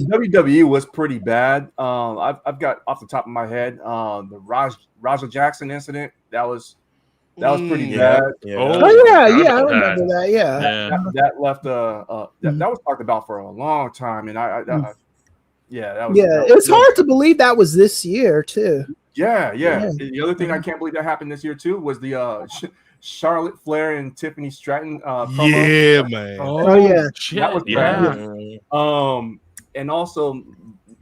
Speaker 6: WWE was pretty bad. I've got off the top of my head the Raja Jackson incident. That was pretty bad.
Speaker 5: Yeah. I remember that. Yeah,
Speaker 6: that left that was talked about for a long time, and that was.
Speaker 5: It's hard to believe that was this year too.
Speaker 6: Yeah. The other thing I can't believe that happened this year too was the Charlotte Flair and Tiffany Stratton promo.
Speaker 1: Yeah, man.
Speaker 5: Oh yeah,
Speaker 6: that was bad. And also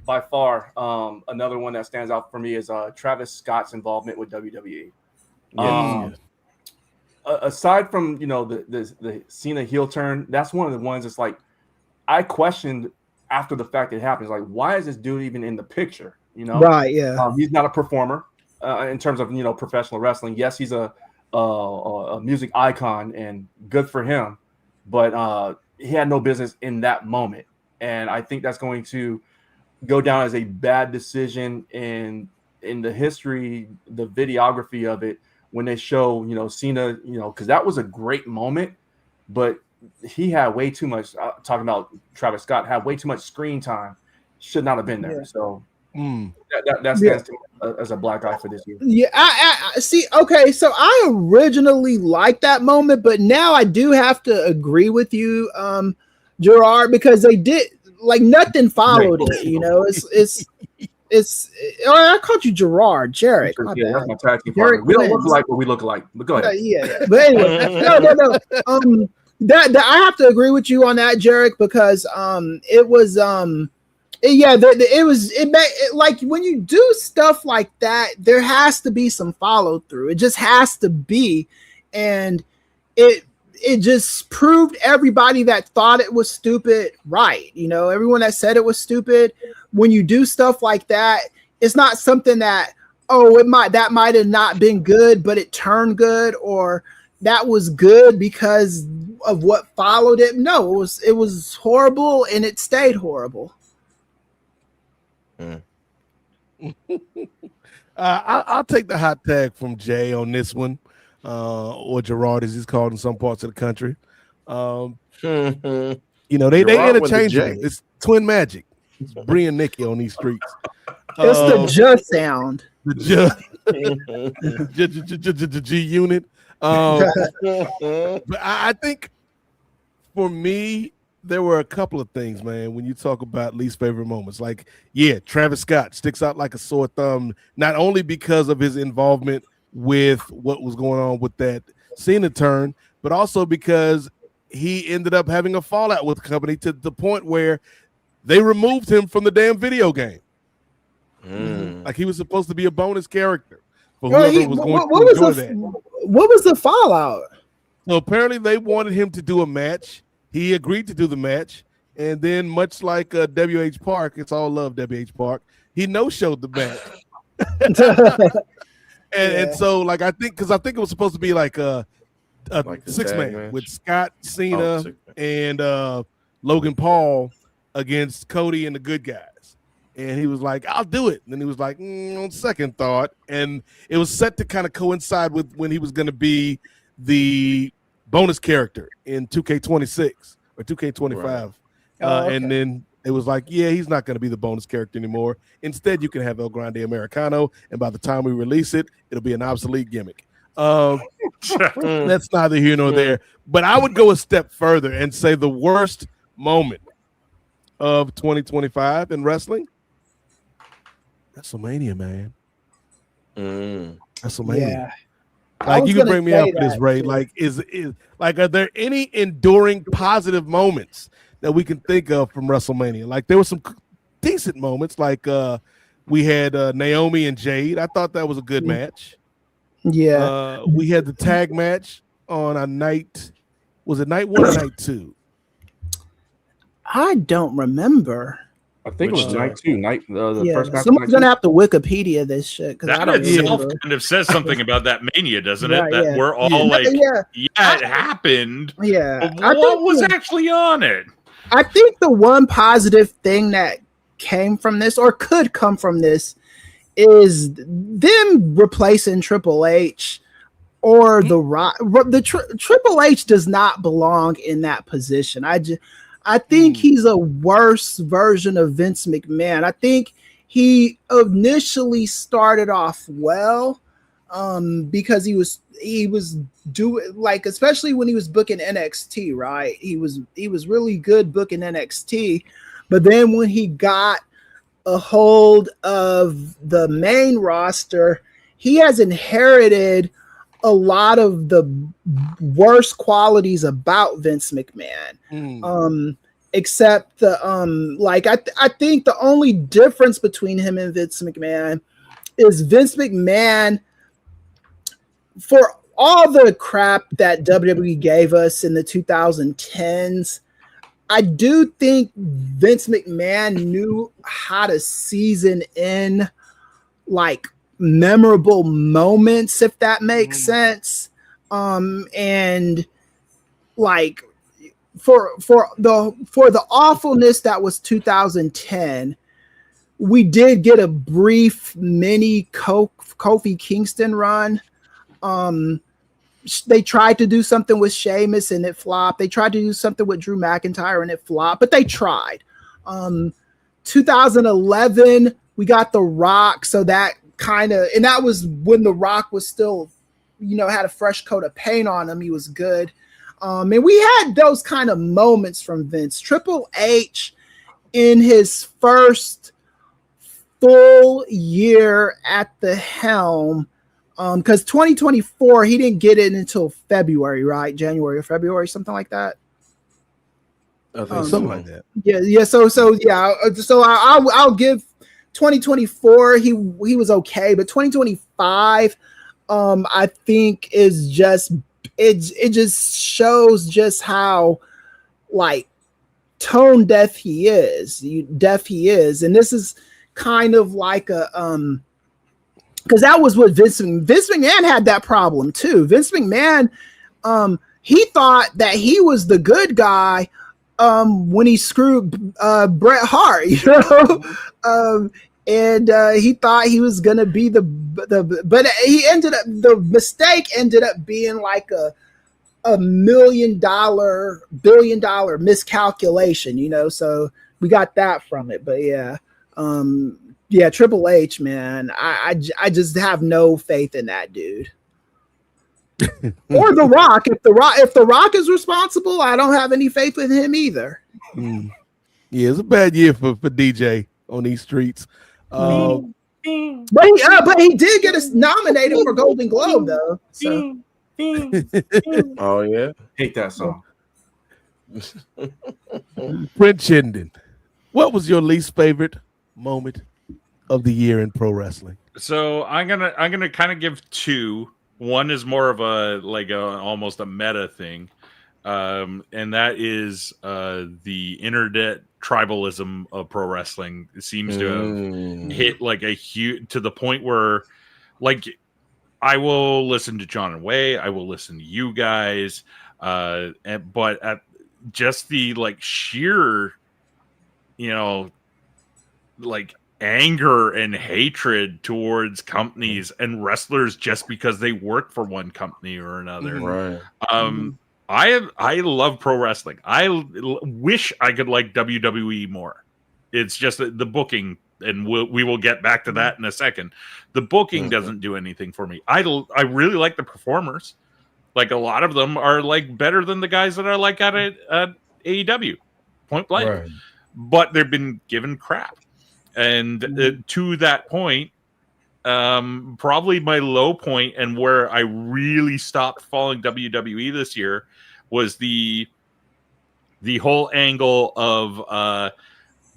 Speaker 6: by far another one that stands out for me is Travis Scott's involvement with WWE. Aside from the Cena heel turn, that's one of the ones that's like I questioned after the fact it happens. Like, why is this dude even in the picture?
Speaker 5: Right? Yeah,
Speaker 6: he's not a performer in terms of professional wrestling. Yes, he's a music icon and good for him, but he had no business in that moment, and I think that's going to go down as a bad decision in the history, the videography of it. When they show, Cena, because that was a great moment, but he had way too much. Talking about Travis Scott, had way too much screen time. Should not have been there. Yeah. So that stands to me as a black eye for this year.
Speaker 5: Yeah, I see. Okay, so I originally liked that moment, but now I do have to agree with you, Girard, because they did nothing followed it. It's I called you Girard, Jarek.
Speaker 6: That's my tag team partner. We don't look like what we look like, but go ahead.
Speaker 5: Yeah. But anyway, no. that I have to agree with you on that, Jarek, because it was like when you do stuff like that, there has to be some follow through. It just has to be, and it just proved everybody that thought it was stupid right. You know, everyone that said it was stupid. When you do stuff like that, it's not something that that might have not been good, but it turned good, or that was good because of what followed it. No, it was horrible, and it stayed horrible.
Speaker 1: I'll take the hot tag from Jay on this one, or Girard as he's called in some parts of the country. You know, they interchangeable. It's twin magic. It's Bree and Nikki on these streets.
Speaker 5: It's the just sound.
Speaker 1: The G unit. But I think for me, there were a couple of things, man, when you talk about least favorite moments. Like, yeah, Travis Scott sticks out like a sore thumb, not only because of his involvement with what was going on with that Cena turn, but also because he ended up having a fallout with the company to the point where they removed him from the damn video game. Like he was supposed to be a bonus character for whoever was going to enjoy that.
Speaker 5: What was the fallout?
Speaker 1: So apparently they wanted him to do a match. He agreed to do the match, and then much like WH Park, it's all love WH Park, he no-showed the match. And so like I think it was supposed to be like a six-man with Scott, Cena, and Logan Paul against Cody and the Good Guys. And he was like, I'll do it. And then he was like, on second thought. And it was set to kind of coincide with when he was going to be the bonus character in 2K26 or 2K25. Right. And then it was like, yeah, he's not going to be the bonus character anymore. Instead, you can have El Grande Americano. And by the time we release it, it'll be an obsolete gimmick. That's neither here nor there. But I would go a step further and say the worst moment of 2025 in wrestling, WrestleMania, man. WrestleMania. Yeah. Like you can bring me up for this, Ray. Too. Like, is are there any enduring positive moments that we can think of from WrestleMania? Like there were some decent moments, like we had Naomi and Jade. I thought that was a good match.
Speaker 5: Yeah.
Speaker 1: We had the tag match on a night. Was it night 1 or night 2?
Speaker 5: I don't remember.
Speaker 6: I think it was night 2. The first match.
Speaker 5: Someone's gonna have to Wikipedia this shit because I don't
Speaker 8: itself kind of says something about that mania, doesn't it? That we're all like, it happened.
Speaker 5: Yeah,
Speaker 8: but what was actually on it?
Speaker 5: I think the one positive thing that came from this, or could come from this, is them replacing Triple H or The Rock. Triple H does not belong in that position. I think he's a worse version of Vince McMahon. I think he initially started off well because he was doing, like, especially when he was booking NXT, right? He was really good booking NXT, but then when he got a hold of the main roster, he has inherited a lot of the worst qualities about Vince McMahon. Except the I think the only difference between him and Vince McMahon is Vince McMahon, for all the crap that WWE gave us in the 2010s, I do think Vince McMahon knew how to season in like memorable moments, if that makes sense. And like for the awfulness that was 2010, we did get a brief mini Kofi Kingston run. They tried to do something with Sheamus and it flopped. They tried to do something with Drew McIntyre and it flopped, but they tried. 2011, we got The Rock, so that and that was when The Rock was still, had a fresh coat of paint on him. He was good. And we had those kind of moments from Vince. Triple H, in his first full year at the helm, Because 2024 he didn't get it until February, right? January or February, something like that.
Speaker 7: I think
Speaker 1: Something like that.
Speaker 5: Yeah. So I'll give 2024. He was okay, but 2025, I think is just it just shows just how like tone deaf he is. And this is kind of like a because that was what Vince McMahon had that problem too. Vince McMahon, he thought that he was the good guy when he screwed Bret Hart, you know, and he thought he was gonna be but he ended up, the mistake ended up being like a $1 billion miscalculation, you know. So we got that from it, but yeah. Yeah, Triple H, man, I just have no faith in that dude. Or The Rock. If the Rock is responsible, I don't have any faith in him either.
Speaker 1: Yeah, it's a bad year for DJ on these streets.
Speaker 5: But he did get us nominated for Golden Globe though. So.
Speaker 7: Oh yeah,
Speaker 6: Hate that song.
Speaker 1: Prince Chinden, what was your least favorite moment of the year in pro wrestling?
Speaker 8: So I'm gonna kind of give two. One is more of almost a meta thing, and that is the internet tribalism of pro wrestling. It seems to have hit like a huge, to the point where like I will listen to John and Way, I will listen to you guys, but at just the like sheer, you know, like anger and hatred towards companies and wrestlers just because they work for one company or another.
Speaker 7: right.
Speaker 8: I love pro wrestling. I wish I could like WWE more. It's just that the booking, and we will get back to that in a second. The booking doesn't do anything for me. I really like the performers. Like a lot of them are like better than the guys that I like at AEW, point blank.
Speaker 7: Right.
Speaker 8: But they've been given crap. And to that point, probably my low point and where I really stopped following WWE this year was the whole angle of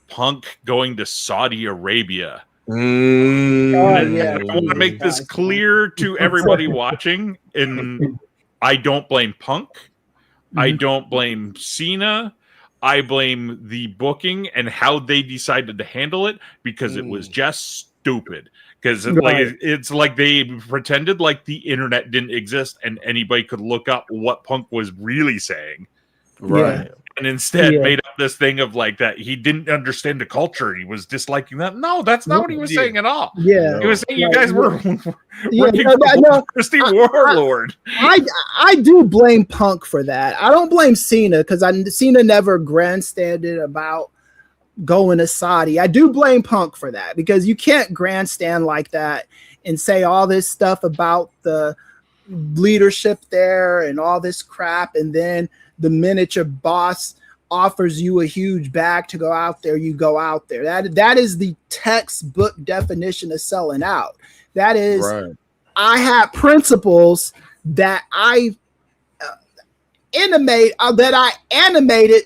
Speaker 8: Punk going to Saudi Arabia. I want to make this clear to everybody watching, and I don't blame Punk. I don't blame Cena. I blame the booking and how they decided to handle it, because it was just stupid. Because it's like they pretended like the internet didn't exist and anybody could look up what Punk was really saying.
Speaker 7: Right.
Speaker 8: And instead made up this thing of like that he didn't understand the culture. He was disliking that. No, that's not what he was saying at all.
Speaker 5: Yeah.
Speaker 8: He was saying you guys were working for Christy Warlord.
Speaker 5: I do blame Punk for that. I don't blame Cena, because Cena never grandstanded about going to Saudi. I do blame Punk for that, because you can't grandstand like that and say all this stuff about the leadership there and all this crap, and then the minute your boss offers you a huge bag to go out there, you go out there. That is the textbook definition of selling out. That is, I had principles that I animated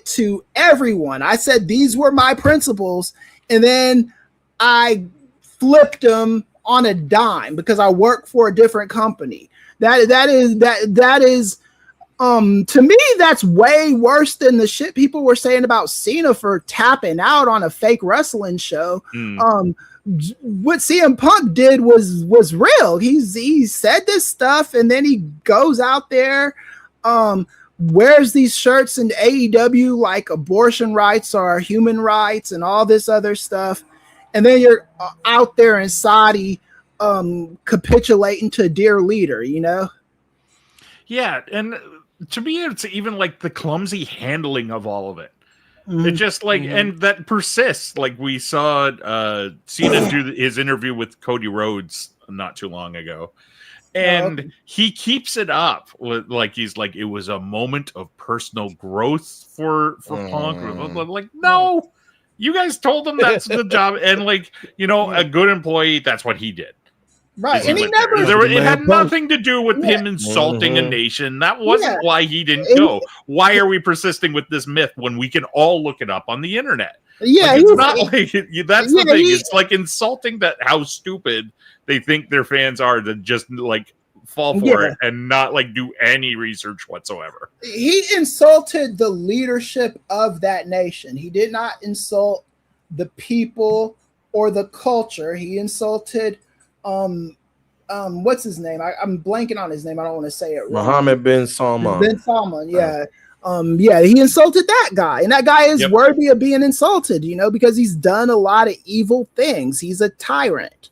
Speaker 5: to everyone. I said these were my principles, and then I flipped them on a dime because I work for a different company. That is to me, that's way worse than the shit people were saying about Cena for tapping out on a fake wrestling show. What CM Punk did was real. He said this stuff, and then he goes out there, wears these shirts in AEW like abortion rights are human rights and all this other stuff, and then you're out there in Saudi capitulating to a dear leader, you know?
Speaker 8: Yeah, and to me, it's even like the clumsy handling of all of it. It just like, and that persists. Like we saw Cena do his interview with Cody Rhodes not too long ago, and he keeps it up with like he's like it was a moment of personal growth for Punk. Like, no, you guys told him that's the job, and like, you know, a good employee, that's what he did.
Speaker 5: Right,
Speaker 8: He
Speaker 5: and he
Speaker 8: went
Speaker 5: never.
Speaker 8: there. It had
Speaker 1: Man,
Speaker 8: nothing to do with
Speaker 5: Yeah.
Speaker 8: him insulting a nation. That wasn't
Speaker 5: Yeah.
Speaker 8: why he didn't
Speaker 5: And-
Speaker 8: go. Why are we persisting with this myth when we can all look it up on the internet?
Speaker 5: Yeah,
Speaker 8: Like,
Speaker 5: he
Speaker 8: it's
Speaker 5: was,
Speaker 8: not like that's the
Speaker 5: Yeah,
Speaker 8: thing.
Speaker 5: he-
Speaker 8: It's like insulting that how stupid they think their fans are to just like fall for
Speaker 5: Yeah.
Speaker 8: it and not like do any research whatsoever.
Speaker 5: he insulted the leadership of that nation. He did not insult the people or the culture. He insulted what's his name? I'm blanking on his name. I don't want to say it wrong.
Speaker 7: Mohammed bin Salman.
Speaker 5: Ben Salman, yeah. Yeah, he insulted that guy, and that guy is
Speaker 8: Yep.
Speaker 5: worthy of being insulted, you know, because he's done a lot of evil things. He's a tyrant.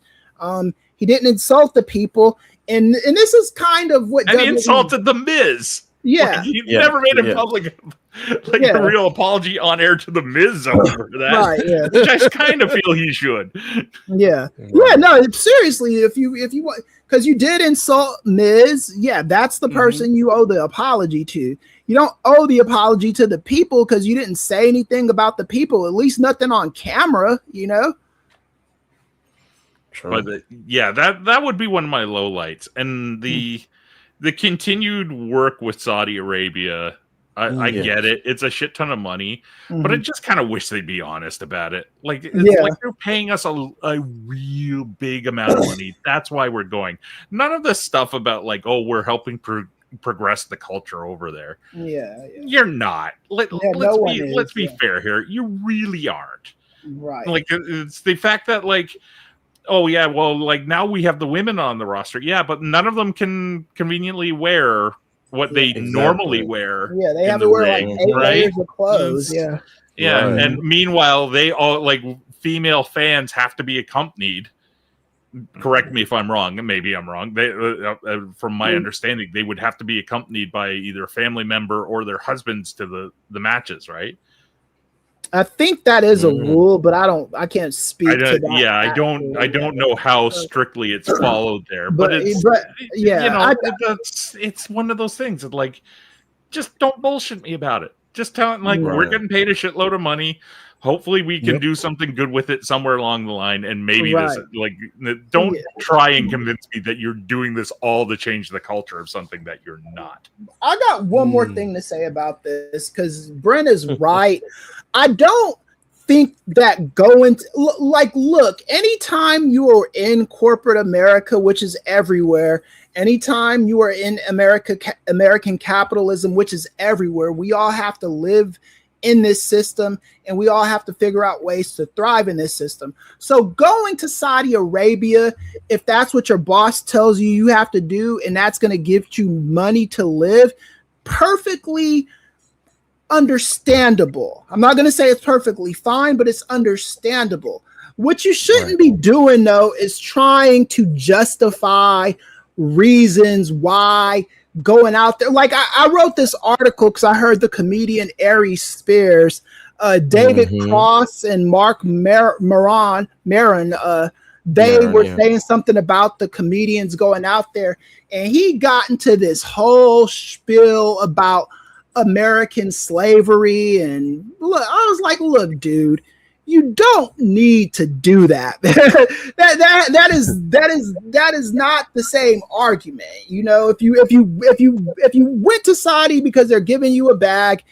Speaker 5: He didn't insult the people, and this is kind of what
Speaker 8: And he
Speaker 5: WWE
Speaker 8: insulted the Miz.
Speaker 5: Yeah,
Speaker 8: Like, he
Speaker 7: Yeah.
Speaker 8: never made a
Speaker 7: Yeah.
Speaker 8: public, like
Speaker 5: Yeah.
Speaker 8: a real apology on air to the Miz over that.
Speaker 5: right, yeah.
Speaker 8: Which I kind of feel he should.
Speaker 5: Yeah, yeah, no, seriously, if you want, because you did insult Miz, yeah, that's the person you owe the apology to. You don't owe the apology to the people because you didn't say anything about the people, at least nothing on camera, you know.
Speaker 7: True.
Speaker 8: But yeah, that would be one of my lowlights, and the continued work with Saudi Arabia. I
Speaker 7: Yeah.
Speaker 8: get it; it's a shit ton of money, but I just kind of wish they'd be honest about it. Like it's
Speaker 5: Yeah.
Speaker 8: like they're paying us a real big amount of money. That's why we're going. None of this stuff about like, oh, we're helping progress the culture over there.
Speaker 5: Yeah,
Speaker 8: You're not.
Speaker 5: no one is,
Speaker 8: Let's be
Speaker 5: yeah.
Speaker 8: fair here. You really aren't.
Speaker 5: right.
Speaker 8: Like it's the fact that like, oh yeah, well, like now we have the women on the roster. Yeah, but none of them can conveniently wear what they
Speaker 7: Exactly.
Speaker 8: normally wear.
Speaker 5: Yeah, they
Speaker 8: in
Speaker 5: have
Speaker 8: the
Speaker 5: to wear like
Speaker 8: ring,
Speaker 5: 8
Speaker 8: right?
Speaker 5: layers of clothes. Yeah,
Speaker 8: Yeah,
Speaker 7: Right.
Speaker 8: and meanwhile, they all like female fans have to be accompanied. Correct me if I'm wrong. Maybe I'm wrong. They, from my understanding, they would have to be accompanied by either a family member or their husbands to the matches, right?
Speaker 5: I think that is a rule, but I can't speak to that.
Speaker 8: Yeah, I don't know how strictly it's followed there, but it's
Speaker 5: yeah,
Speaker 8: you know, it's one of those things that like just don't bullshit me about it. Just tell it like we're
Speaker 7: Right.
Speaker 8: getting paid a shitload of money. Hopefully we can
Speaker 7: Yep.
Speaker 8: do something good with it somewhere along the line, and maybe
Speaker 5: Right.
Speaker 8: this like don't
Speaker 5: Yeah.
Speaker 8: try and convince me that you're doing this all to change the culture of something that you're not.
Speaker 5: I got one more thing to say about this because Brent is right. I don't think that going to, look, anytime you are in corporate America, which is everywhere, anytime you are in American capitalism, which is everywhere, we all have to live in this system and we all have to figure out ways to thrive in this system. So going to Saudi Arabia, if that's what your boss tells you you have to do and that's going to give you money to live, perfectly understandable. I'm not going to say it's perfectly fine, but it's understandable. What you shouldn't be doing though is trying to justify reasons why going out there. Like I wrote this article because I heard the comedian Aries Spears, David Cross and Mark Maron, they were saying something about the comedians going out there, and he got into this whole spiel about American slavery. And look, I was like, look, dude, you don't need to do that. that is not the same argument. You know, if you went to Saudi because they're giving you a bag,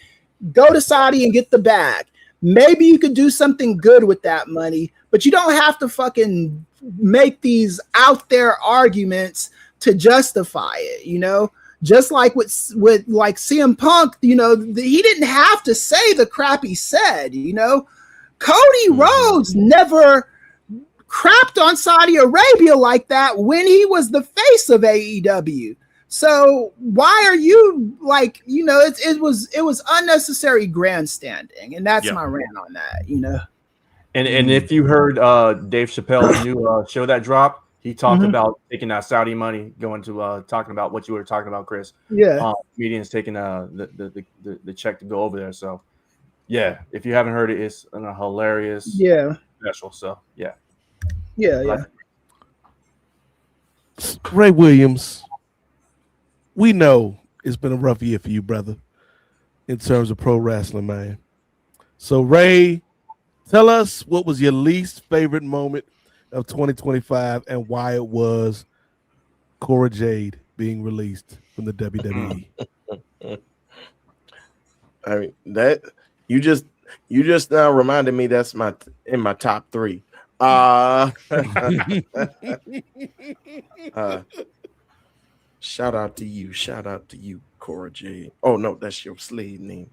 Speaker 5: go to Saudi and get the bag. Maybe you could do something good with that money, but you don't have to fucking make these out there arguments to justify it, you know? Just like with like CM Punk, you know, he didn't have to say the crap he said, you know? Cody Rhodes never crapped on Saudi Arabia like that when he was the face of AEW. So why are you like, you know, it was unnecessary grandstanding, and that's my rant on that, you know.
Speaker 6: And if you heard Dave Chappelle's new show that dropped, he talked about taking that Saudi money, going to talking about what you were talking about, Chris.
Speaker 5: Yeah,
Speaker 6: comedians taking the check to go over there. So yeah, if you haven't heard it, it's a hilarious special. So yeah.
Speaker 1: Ray Williams, we know it's been a rough year for you, brother, in terms of pro wrestling, man. So Ray, tell us what was your least favorite moment of 2025 and why it was Cora Jade being released from the WWE.
Speaker 7: I mean that you just now reminded me that's in my top 3. Shout out to you, Cora Jade. Oh no, that's your slave name,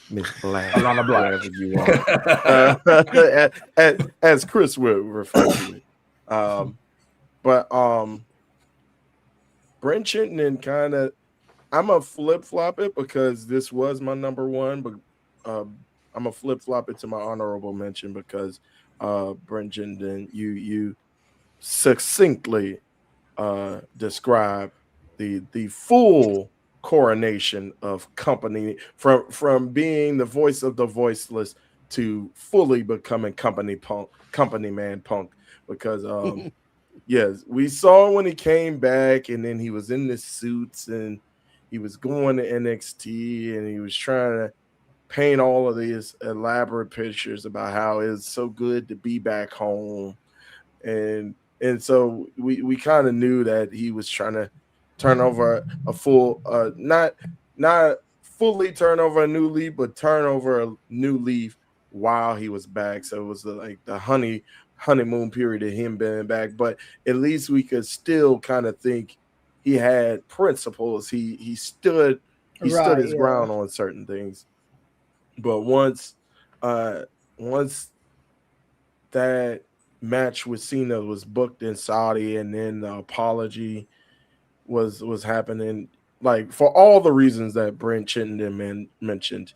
Speaker 7: Miss Black,
Speaker 6: Alana Black,
Speaker 7: wherever you are, as Kris would refer to it. But Brent Chittenden kind of, I'm a flip flop it because this was my number 1, but I'm a flip flop it to my honorable mention because Brent Chittenden, you succinctly describe the full coronation of company from being the voice of the voiceless to fully becoming company man punk, because yes, we saw when he came back and then he was in the suits and he was going to NXT and he was trying to paint all of these elaborate pictures about how it's so good to be back home, and so we kind of knew that he was trying to turn over a full not fully turn over a new leaf, but turn over a new leaf while he was back. So it was like the honeymoon period of him being back, but at least we could still kind of think he had principles. He stood his ground on certain things. But once that match with Cena was booked in Saudi, and then the apology was happening, like for all the reasons that Brent Chittenden mentioned,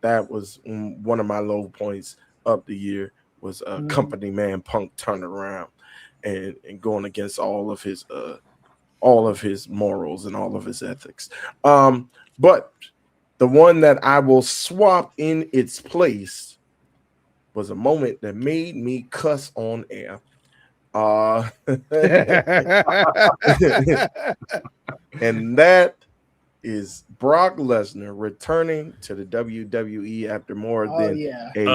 Speaker 7: that was one of my low points of the year, was a company man punk turnaround and going against all of his morals and all of his ethics. But the one that I will swap in its place was a moment that made me cuss on air. And that is Brock Lesnar returning to the WWE after more than a year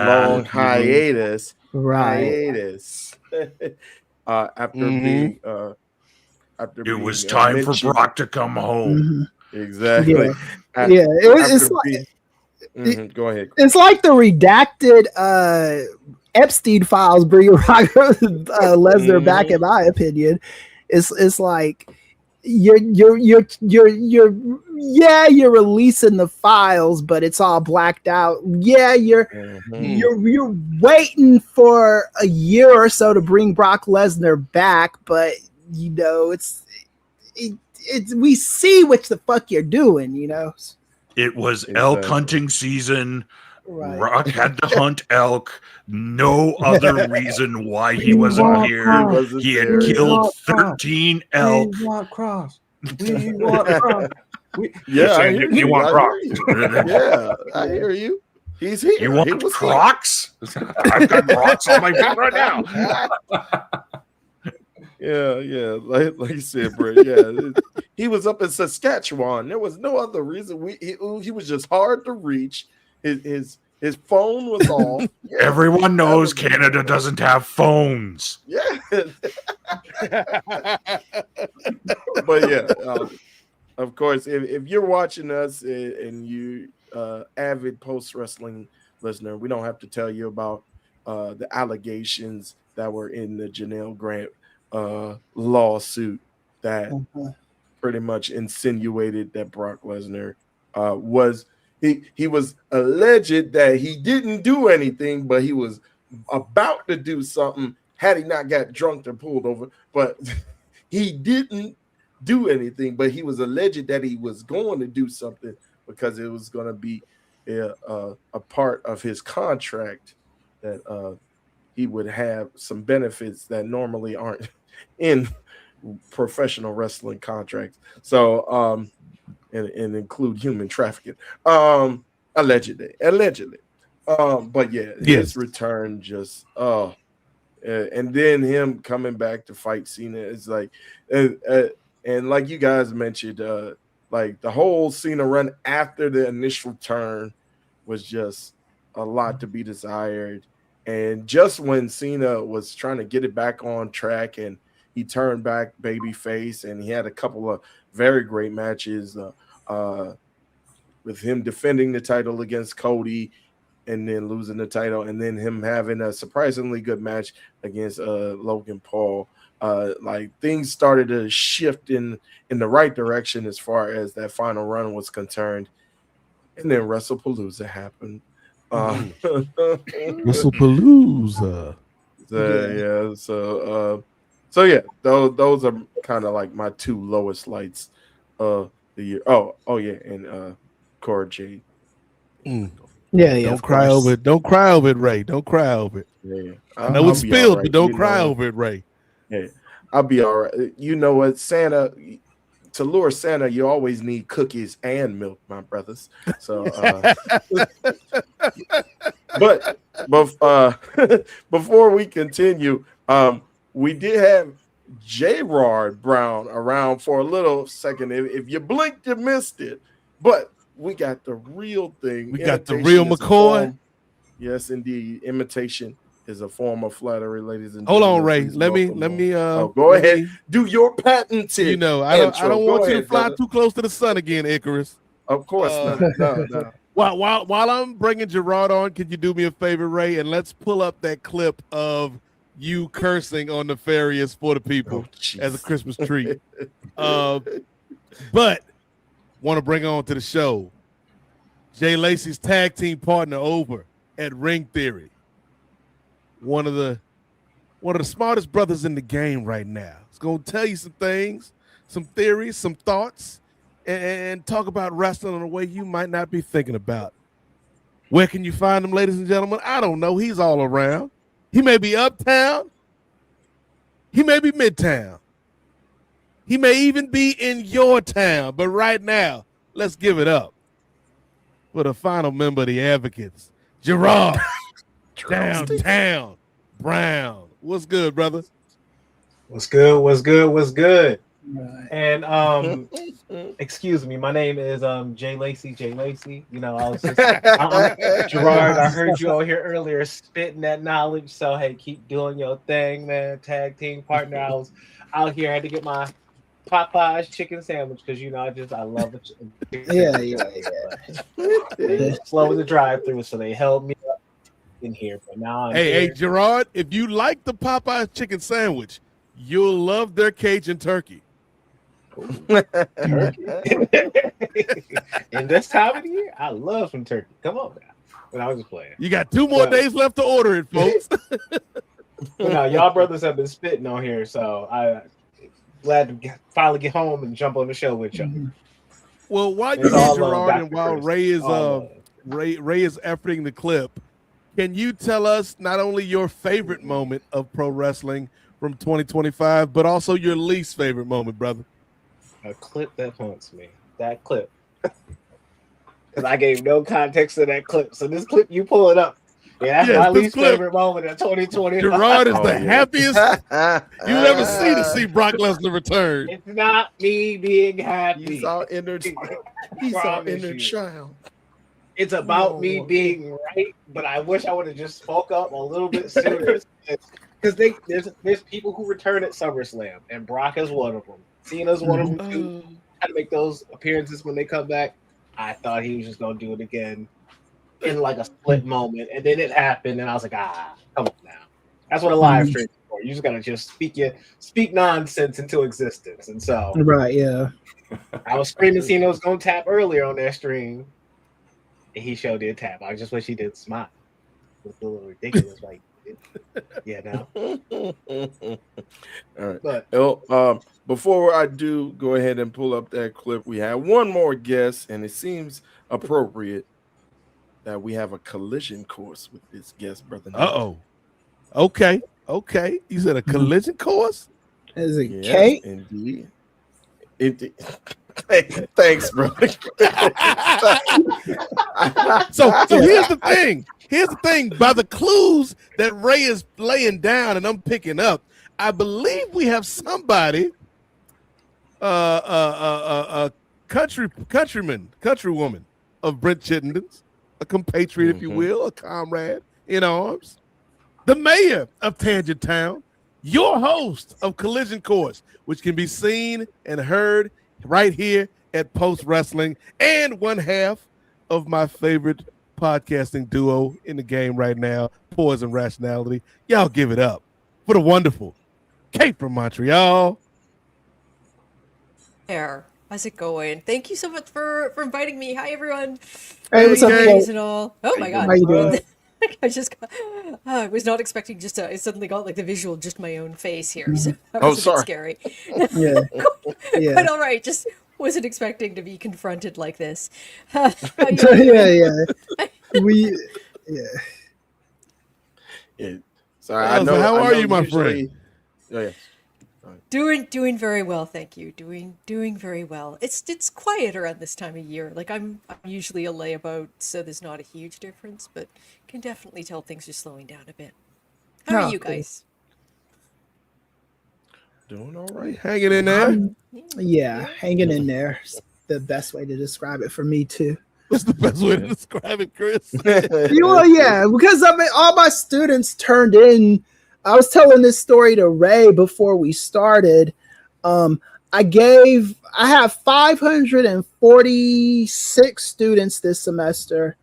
Speaker 7: long hiatus. After being
Speaker 8: it was time for Brock to come home.
Speaker 7: Exactly.
Speaker 5: It's like,
Speaker 7: go ahead.
Speaker 5: It's like the redacted Epstein files bring Lesnar back, in my opinion. It's like you're releasing the files, but it's all blacked out. Yeah, you're waiting for a year or so to bring Brock Lesnar back, but you know it's we see what the fuck you're doing, you know.
Speaker 8: It was elk hunting season. Right. Rock had to hunt elk. No other reason why he wasn't here. He had killed 13 elk.
Speaker 6: We want Cross. We want Cross.
Speaker 8: You want Crocs.
Speaker 7: Yeah, I hear you. He's here.
Speaker 8: You want Crocs? I've got Crocs on my feet right now.
Speaker 7: Yeah, like you said, Brett. Yeah, he was up in Saskatchewan. There was no other reason. He was just hard to reach. His phone was off.
Speaker 8: Yeah. Everyone knows Canada doesn't have phones.
Speaker 7: Yeah, but yeah, of course, if you're watching us and you avid post wrestling listener, we don't have to tell you about the allegations that were in the Janelle Grant lawsuit that pretty much insinuated that Brock Lesnar was he was alleged that he didn't do anything, but he was about to do something had he not got drunk or pulled over. But he didn't do anything, but he was alleged that he was going to do something because it was going to be a part of his contract that he would have some benefits that normally aren't in professional wrestling contracts. So and include human trafficking. Allegedly. But yeah, his return just and then him coming back to fight Cena is like and like you guys mentioned, like the whole Cena run after the initial turn was just a lot to be desired. And just when Cena was trying to get it back on track and he turned back babyface, and he had a couple of very great matches with him defending the title against Cody and then losing the title, and then him having a surprisingly good match against Logan Paul. Like things started to shift in the right direction as far as that final run was concerned. And then WrestlePalooza happened.
Speaker 1: WrestlePalooza.
Speaker 7: So yeah, those are kind of like my two lowest lights of the year. Oh yeah, and Cora Jade.
Speaker 5: Yeah.
Speaker 1: Don't cry over it. Don't cry over it, Ray. Don't cry over it.
Speaker 7: Yeah.
Speaker 1: I know it's spilled,
Speaker 7: right.
Speaker 1: but don't cry over it, Ray.
Speaker 7: Yeah, I'll be all right. You know what, Santa, to lure Santa, you always need cookies and milk, my brothers. So, but before we continue, we did have Girard Brown around for a little second. If you blinked, you missed it. But we got the real thing.
Speaker 1: We got the real McCoy.
Speaker 7: Yes, indeed. Imitation is a form of flattery, ladies and
Speaker 1: Hold
Speaker 7: gentlemen.
Speaker 1: on, Ray.
Speaker 7: Please
Speaker 1: Let me.
Speaker 7: go ahead. Do your patented.
Speaker 1: You know, I don't want you to fly
Speaker 7: brother.
Speaker 1: too close to the sun again, Icarus.
Speaker 7: Of course not. No.
Speaker 1: While I'm bringing Girard on, could you do me a favor, Ray, and let's pull up that clip of you cursing on Nefarious for the people as a Christmas treat. But want to bring on to the show Jay Lacey's tag team partner over at Ring Theory. One of the smartest brothers in the game right now. He's gonna tell you some things, some theories, some thoughts, and talk about wrestling in a way you might not be thinking about. Where can you find him, ladies and gentlemen? I don't know. He's all around. He may be uptown. He may be midtown. He may even be in your town. But right now, let's give it up for the final member of the Advocates, Girard. Downtown Brown. What's good, brother?
Speaker 10: What's good?
Speaker 5: Right.
Speaker 10: And excuse me, my name is Jay Lacey. You know, I'm Girard. I heard you over here earlier spitting that knowledge. So hey, keep doing your thing, man. Tag team partner. I was out here, I had to get my Popeye's chicken sandwich because you know I love it.
Speaker 5: Yeah.
Speaker 10: Slow in the drive-through, so they held me up in here. But now I'm
Speaker 1: Hey,
Speaker 10: here.
Speaker 1: Girard, if you like the Popeye's chicken sandwich, you'll love their Cajun turkey.
Speaker 10: Turkey. In this time of the year, I love some turkey. Come on now. But I was just playing.
Speaker 1: You got 2 more days left to order it, folks.
Speaker 10: But now y'all brothers have been spitting on here, so I glad to finally get home and jump on the show with y'all.
Speaker 1: Well, while
Speaker 10: It's
Speaker 1: you're
Speaker 10: all
Speaker 1: here,
Speaker 10: love,
Speaker 1: Girard, and
Speaker 10: Dr.
Speaker 1: while
Speaker 10: Kris.
Speaker 1: Ray is
Speaker 10: All love.
Speaker 1: Ray is efforting the clip, can you tell us not only your favorite moment of pro wrestling from 2025, but also your least favorite moment, brother?
Speaker 10: A clip that haunts me. That clip. Because I gave no context to that clip. So this clip you pull it up. Yeah, that's my least favorite moment of 2025.
Speaker 1: Gerard is the happiest you ever see to see Brock Lesnar return.
Speaker 10: It's not me being happy.
Speaker 7: He's our inner child.
Speaker 10: It's about me being right, but I wish I would have just spoke up a little bit sooner. Because there's people who return at SummerSlam, and Brock is one of them. Cena's one of them too. Try to make those appearances when they come back. I thought he was just gonna do it again in like a split moment, and then it happened, and I was like, come on now. That's what a live stream is for. You just gotta just speak nonsense into existence. And so,
Speaker 5: Right, yeah.
Speaker 10: I was screaming Cena was gonna tap earlier on that stream, and he sure did tap. I just wish he did smile. It was a little ridiculous, like. Yeah, no.
Speaker 7: All right.
Speaker 10: But
Speaker 7: before I do go ahead and pull up that clip, we have one more guest, and it seems appropriate that we have a collision course with this guest, brother.
Speaker 1: Okay. You said a collision course?
Speaker 5: Is it
Speaker 7: Yes,
Speaker 5: Kate?
Speaker 7: indeed. Thanks, bro.
Speaker 1: So here's the thing. By the clues that Ray is laying down and I'm picking up, I believe we have somebody, a countrywoman of Brent Chittenden's, a compatriot, if you will, a comrade in arms. the mayor of Tangent Town, your host of Collision Course, which can be seen and heard right here at Post Wrestling, and one half of my favorite podcasting duo in the game right now, Poison Rationality. Y'all give it up for the wonderful Kate from Montreal.
Speaker 11: There. How's it going? Thank you so much for inviting me. Hi, everyone.
Speaker 5: Hey, what's up, Kate?
Speaker 11: And all. Oh my God.
Speaker 5: How you doing?
Speaker 11: I was not expecting I suddenly got like the visual, just my own face here. So that
Speaker 7: Oh,
Speaker 11: was a
Speaker 7: sorry.
Speaker 11: bit scary.
Speaker 5: Yeah. Yeah.
Speaker 11: But all right, just wasn't expecting to be confronted like this.
Speaker 5: Yeah. We,
Speaker 7: Yeah. Sorry, I know.
Speaker 1: How
Speaker 7: I
Speaker 1: are
Speaker 7: know
Speaker 1: you, my
Speaker 7: usually-
Speaker 1: friend?
Speaker 7: Oh, yeah.
Speaker 11: Doing very well, thank you. Doing very well. It's quiet around this time of year. Like I'm usually a layabout, so there's not a huge difference, but can definitely tell things are slowing down a bit. How are you guys?
Speaker 7: Doing all right.
Speaker 1: Hanging in there.
Speaker 5: yeah, hanging in there. It's the best way to describe it for me too.
Speaker 1: What's the best way to describe it, Chris?
Speaker 5: Well, yeah, because I mean, all my students turned in. I was telling this story to Ray before we started. I have 546 students this semester.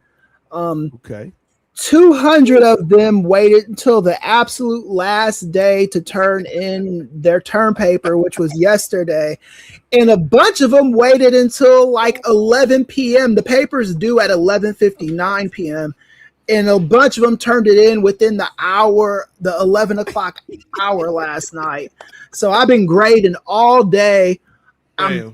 Speaker 1: Okay.
Speaker 5: 200 of them waited until the absolute last day to turn in their term paper, which was yesterday. And a bunch of them waited until like 11 p.m. The paper's due at 11:59 p.m. And a bunch of them turned it in within the 11 o'clock hour last night. So I've been grading all day. I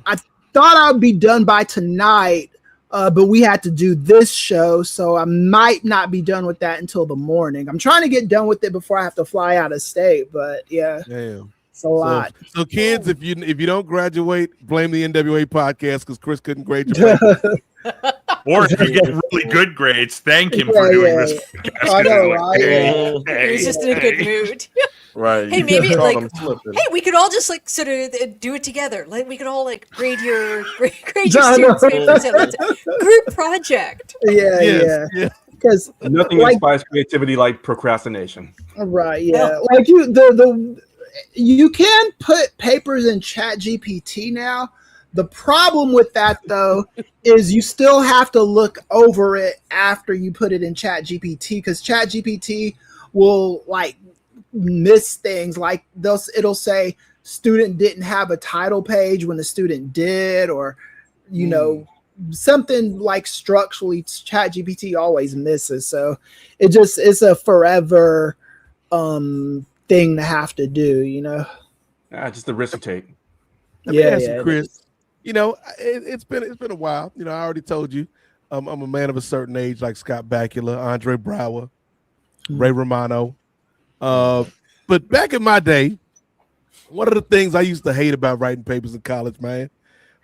Speaker 5: thought I'd be done by tonight, but we had to do this show, so I might not be done with that until the morning. I'm trying to get done with it before I have to fly out of state, but yeah,
Speaker 1: Damn.
Speaker 5: it's a lot.
Speaker 1: So kids, if you don't graduate, blame the NWA podcast because Chris couldn't grade your paper.
Speaker 8: Or if you get really good grades, thank him for doing this.
Speaker 5: I know, right?
Speaker 11: He's just in a good mood.
Speaker 7: Right.
Speaker 11: Hey, maybe
Speaker 7: Caught
Speaker 11: like,
Speaker 7: him slipping.
Speaker 11: hey, we could all just like sort of do it together. Like we could all like grade your
Speaker 5: No,
Speaker 11: students' papers. It's a group project.
Speaker 5: Yeah. Because
Speaker 6: Nothing inspires creativity like procrastination.
Speaker 5: Right, yeah. Like you can put papers in Chat GPT now. The problem with that though is you still have to look over it after you put it in Chat GPT, because Chat GPT will like miss things. Like it'll say student didn't have a title page when the student did, or you know, something like structurally Chat GPT always misses. So it's a forever thing to have to do, you know.
Speaker 6: Just the risk you take.
Speaker 1: Let me ask you, Chris. You know, it's been a while. You know, I already told you, I'm a man of a certain age, like Scott Bakula, Andre Brower, Ray Romano. But back in my day, one of the things I used to hate about writing papers in college, man,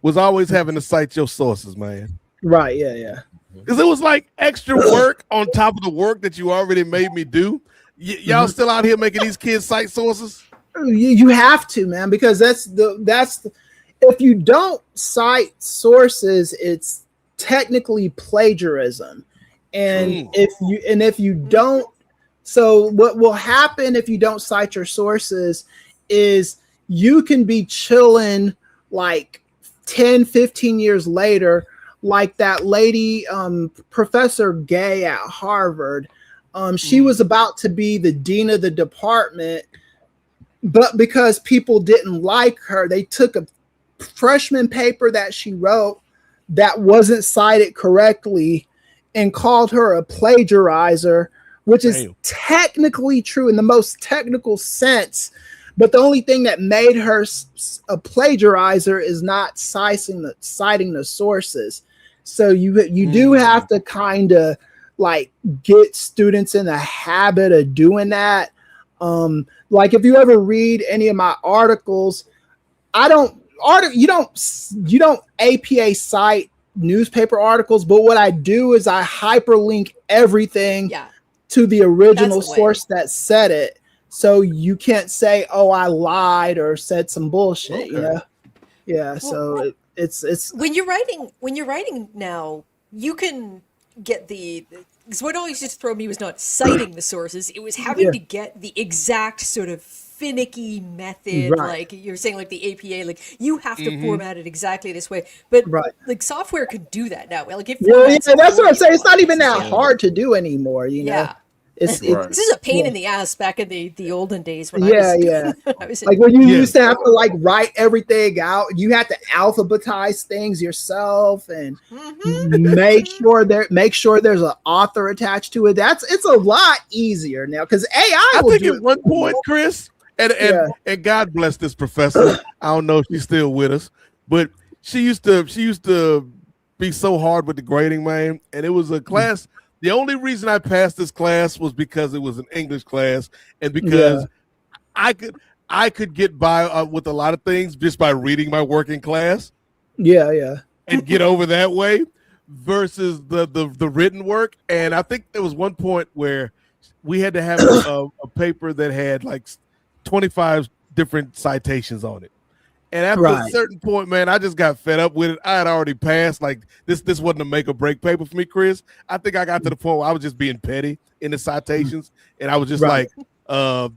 Speaker 1: was always having to cite your sources, man.
Speaker 5: Right? Yeah.
Speaker 1: Because it was like extra work on top of the work that you already made me do. Y'all still out here making these kids cite sources?
Speaker 5: You have to, man, because that's if you don't cite sources, it's technically plagiarism. And if you don't, so what will happen if you don't cite your sources is you can be chilling like 10, 15 years later, like that lady, Professor Gay at Harvard. She was about to be the dean of the department, but because people didn't like her, they took a freshman paper that she wrote that wasn't cited correctly and called her a plagiarizer, which is technically true in the most technical sense. But the only thing that made her a plagiarizer is not citing the sources. So you do have to kind of like get students in the habit of doing that. Like if you ever read any of my articles, you don't APA cite newspaper articles, but what I do is I hyperlink everything to the original source that said it. So you can't say, "Oh, I lied" or said some bullshit, you know? Yeah. So it's
Speaker 11: when you're writing now, you can get the because what always just throw me was not citing the sources; it was having to get the exact sort of finicky method, like you're saying, like the APA, like you have to format it exactly this way. But like software can do that now. Like it
Speaker 5: that's what I'm saying. It's not even that hard to do anymore. You know.
Speaker 11: This is a pain in the ass back in the olden days when I was
Speaker 5: like when you used to have to like write everything out. You had to alphabetize things yourself and make sure there's an author attached to it. It's a lot easier now because AI.
Speaker 1: I think at one point, Chris, and God bless this professor. I don't know if she's still with us, but she used to be so hard with the grading, man. And it was a class. The only reason I passed this class was because it was an English class, and because I could get by with a lot of things just by reading my working class. And get over that way versus the written work. And I think there was one point where we had to have a paper that had like 25 different citations on it. And after a certain point, man, I just got fed up with it. I had already passed. Like this wasn't a make or break paper for me, Chris. I think I got to the point where I was just being petty in the citations, and I was just like, I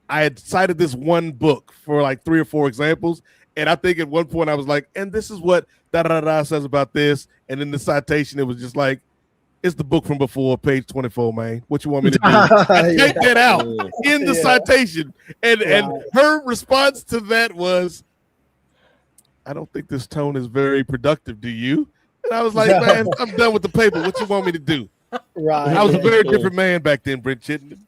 Speaker 1: had cited this one book for like 3 or 4 examples, and I think at one point I was like, and this is what da da da says about this, and in the citation it was just like, it's the book from before, page 24, man. What you want me to do? I take that out in the citation, and her response to that was, I don't think this tone is very productive. Do you? And I was like, man, I'm done with the paper. What you want me to do? I was a very different man back then, Brent Chittenden.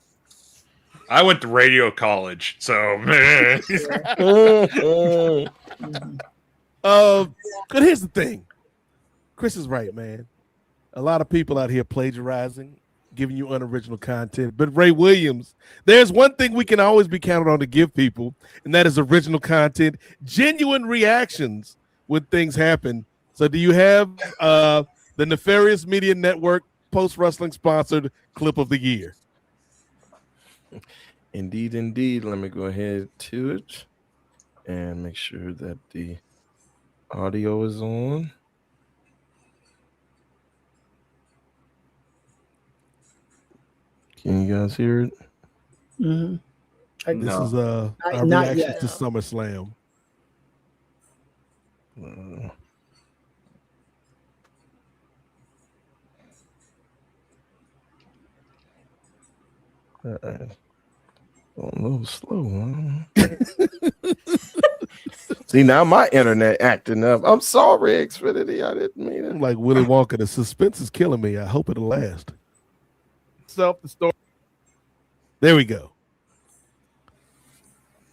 Speaker 8: I went to radio college, so man.
Speaker 1: But here's the thing. Chris is right, man. A lot of people out here plagiarizing, giving you unoriginal content. But Ray Williams, there's one thing we can always be counted on to give people, and that is original content, genuine reactions when things happen. So do you have the Nefarious Media Network post-wrestling sponsored clip of the year?
Speaker 7: Indeed. Let me go ahead to it and make sure that the audio is on. Can you guys hear it?
Speaker 1: Mm-hmm. This is our reaction to SummerSlam.
Speaker 7: A little slow. See, now my internet acting up. I'm sorry, Xfinity. I didn't mean it.
Speaker 1: I'm like Willy Wonka. The suspense is killing me. I hope it'll last. The story. There we go.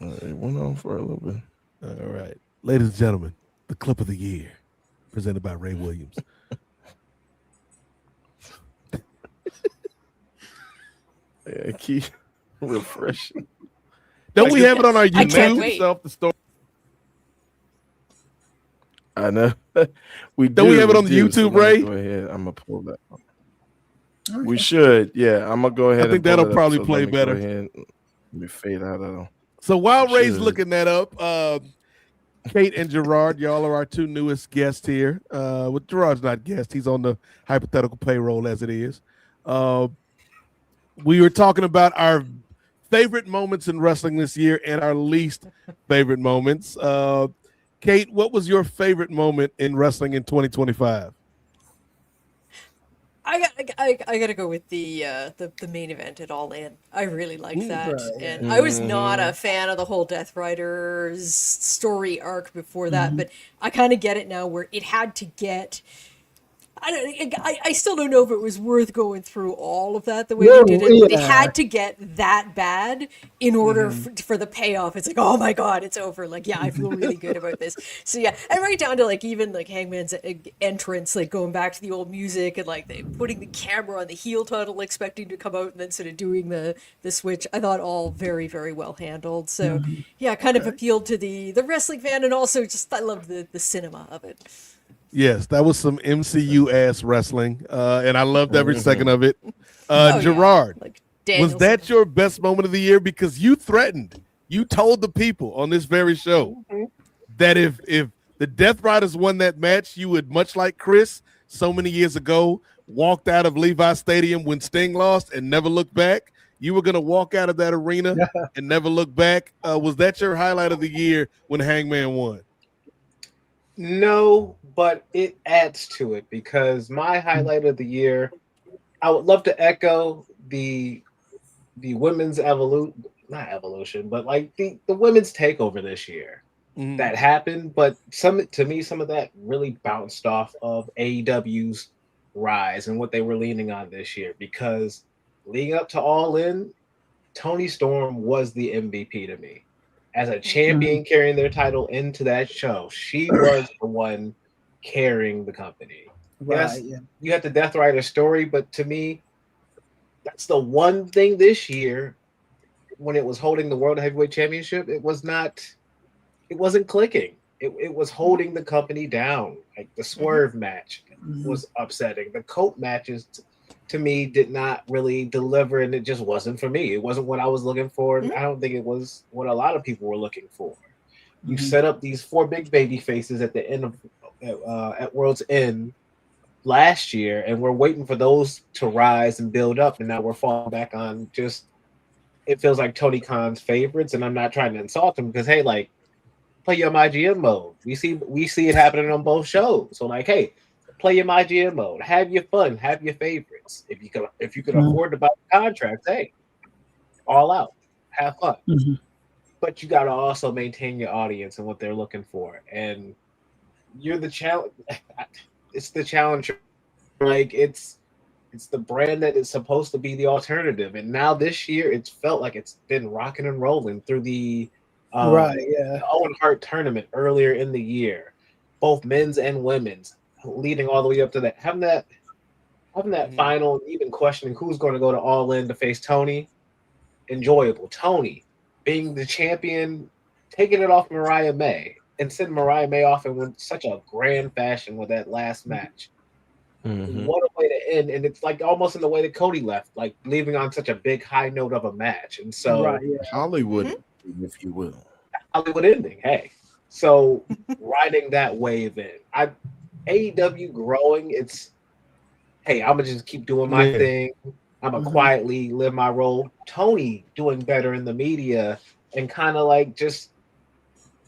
Speaker 7: It went on for a little bit.
Speaker 1: All right. Ladies and gentlemen, the clip of the year presented by Ray Williams.
Speaker 7: Keep refreshing.
Speaker 1: Don't we have it on our YouTube? The story.
Speaker 7: I know. We
Speaker 1: Don't we have it on the YouTube, Ray?
Speaker 7: Go ahead. I'm gonna pull that up. Okay. We should. Yeah, I'm gonna go ahead.
Speaker 1: I think that'll probably play better.
Speaker 7: Let me fade out of.
Speaker 1: So while Ray's looking that up, Kate and Girard, y'all are our 2 newest guests here. Well, Gerard's not guest; he's on the hypothetical payroll as it is. We were talking about our favorite moments in wrestling this year and our least favorite moments. Kate, what was your favorite moment in wrestling in 2025?
Speaker 11: I gotta go with the main event at All In. I really liked that, and I was not a fan of the whole Death Riders story arc before that, but I kind of get it now, where it had to get. I still don't know if it was worth going through all of that the way they did it. But it had to get that bad in order for the payoff. It's like, oh my God, it's over. Like, yeah, I feel really good about this. So yeah, and right down to like even like Hangman's entrance, like going back to the old music and like they putting the camera on the heel tunnel, expecting to come out and then sort of doing the switch. I thought all very, very well handled. So yeah, kind of appealed to the wrestling fan, and also just I love the cinema of it.
Speaker 1: Yes, that was some MCU ass wrestling, and I loved every second of it. Girard,
Speaker 11: like
Speaker 1: was that your best moment of the year? Because you told the people on this very show that if the Death Riders won that match, you would, much like Kris so many years ago, walked out of Levi Stadium when Sting lost and never looked back? You were going to walk out of that arena and never look back? Was that your highlight of the year when Hangman won?
Speaker 10: No, but it adds to it because my highlight of the year, I would love to echo the women's not evolution, but like the women's takeover this year that happened. But some of that really bounced off of AEW's rise and what they were leaning on this year, because leading up to All In, Toni Storm was the MVP to me. As a champion carrying their title into that show, she was the one carrying the company.
Speaker 5: Right.
Speaker 10: Yes, you have the Death Rider story, but to me, that's the one thing this year when it was holding the World Heavyweight Championship, it wasn't clicking. It was holding the company down. Like the Swerve match was upsetting. The Cope matches to me did not really deliver, and it just wasn't for me. It wasn't what I was looking for, and I don't think it was what a lot of people were looking for. You set up these 4 big baby faces at the end of at World's End last year, and we're waiting for those to rise and build up, and now we're falling back on just, it feels like Tony Khan's favorites. And I'm not trying to insult him, because hey, like, play your MyGM mode. We see it happening on both shows. So like, hey, play your MyGM mode, have your fun, have your favorites. If you can afford to buy the contracts, hey, all out, have fun. But you got to also maintain your audience and what they're looking for. And you're the challenge. It's the challenger. Like it's the brand that is supposed to be the alternative. And now this year, it's felt like it's been rocking and rolling through the Owen Hart tournament earlier in the year, both men's and women's, leading all the way up to that. Having that final, even questioning who's going to go to All In to face Tony. Enjoyable. Tony being the champion, taking it off Mariah May, and sending Mariah May off in such a grand fashion with that last match. What a way to end. And it's like almost in the way that Cody left, like leaving on such a big high note of a match. And so
Speaker 7: Hollywood, if you will.
Speaker 10: Hollywood ending. Hey. So riding that wave in. AEW growing, it's hey, I'm gonna just keep doing my thing. I'm gonna quietly live my role. Tony doing better in the media and kind of like just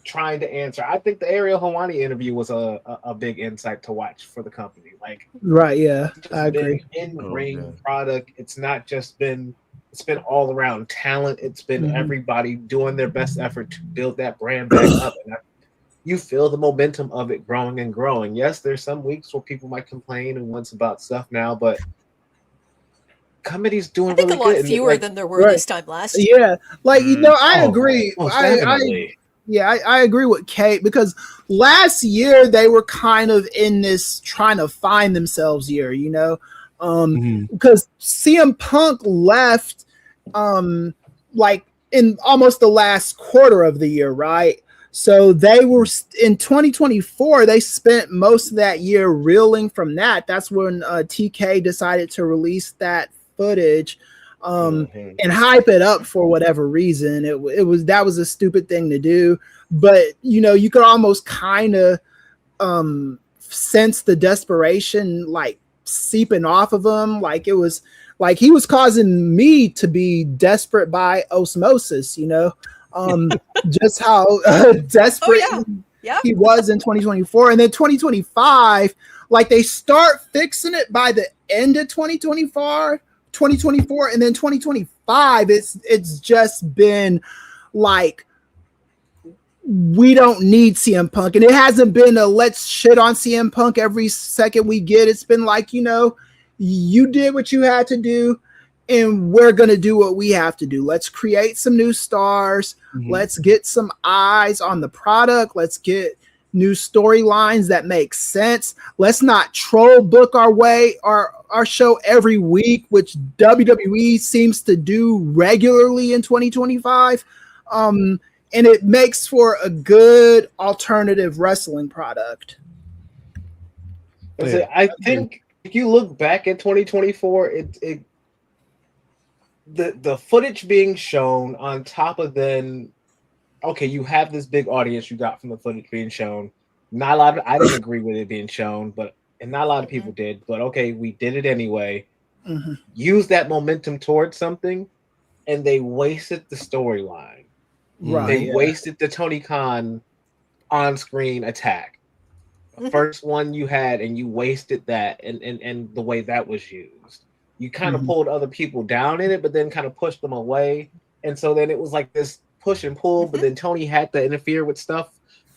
Speaker 10: trying to answer. I think the Ariel Helwani interview was a big insight to watch for the company. Like,
Speaker 5: I agree.
Speaker 10: In-ring product. It's not just been. It's been all around talent. It's been everybody doing their best effort to build that brand back up. And you feel the momentum of it growing and growing. Yes, there's some weeks where people might complain and what's about stuff now, but comedy's doing really good.
Speaker 11: I think a lot fewer than there were this time last year.
Speaker 5: Yeah, like I agree. I agree with Kate, because last year they were kind of in this trying to find themselves year, because CM Punk left like in almost the last quarter of the year, right? So they were in 2024. They spent most of that year reeling from that. That's when TK decided to release that footage and hype it up for whatever reason. That was a stupid thing to do. But you could almost kind of sense the desperation like seeping off of him. Like it was like he was causing me to be desperate by osmosis. Just how desperate he was in 2024. And then 2025, like they start fixing it by the end of 2024, and then 2025, it's just been like, we don't need CM Punk. And it hasn't been a let's shit on CM Punk every second we get. It's been like, you did what you had to do, and we're going to do what we have to do. Let's create some new stars. Let's get some eyes on the product. Let's get new storylines that make sense. Let's not troll book our show every week, which WWE seems to do regularly in 2025. And it makes for a good alternative wrestling product.
Speaker 10: I think if you look back at 2024, the footage being shown on top of then, okay, you have this big audience you got from the footage being shown. Not a lot of, I didn't agree with it being shown, but and not a lot of people did, but okay, we did it anyway.
Speaker 5: Mhm.
Speaker 10: Use that momentum towards something, and they wasted the storyline.
Speaker 5: Right.
Speaker 10: They wasted the Tony Khan on-screen attack. First one you had, and you wasted that, and the way that was used. You kind of pulled other people down in it, but then kind of pushed them away. And so then it was like this push and pull, but then Tony had to interfere with stuff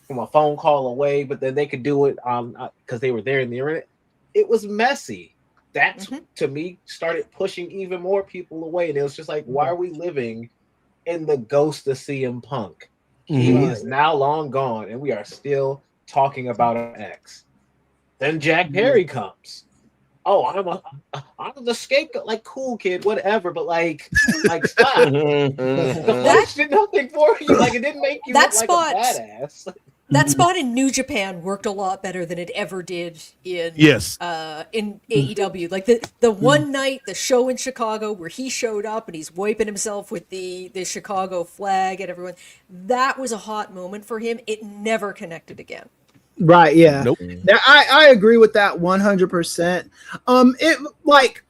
Speaker 10: from a phone call away, but then they could do it because they were there in the internet. It was messy. That to me started pushing even more people away. And it was just like, why are we living in the ghost of CM Punk? He is now long gone, and we are still talking about our ex. Then Jack Perry comes. Oh, I'm the scapegoat. Like, cool, kid, whatever. But like stop. The flesh did nothing for you. Like, it didn't make you look like a badass.
Speaker 11: That spot in New Japan worked a lot better than it ever did in AEW. Like the one night, the show in Chicago where he showed up and he's wiping himself with the Chicago flag and everyone. That was a hot moment for him. It never connected again.
Speaker 5: Right. Yeah.
Speaker 1: Nope.
Speaker 5: I agree with that 100%. It like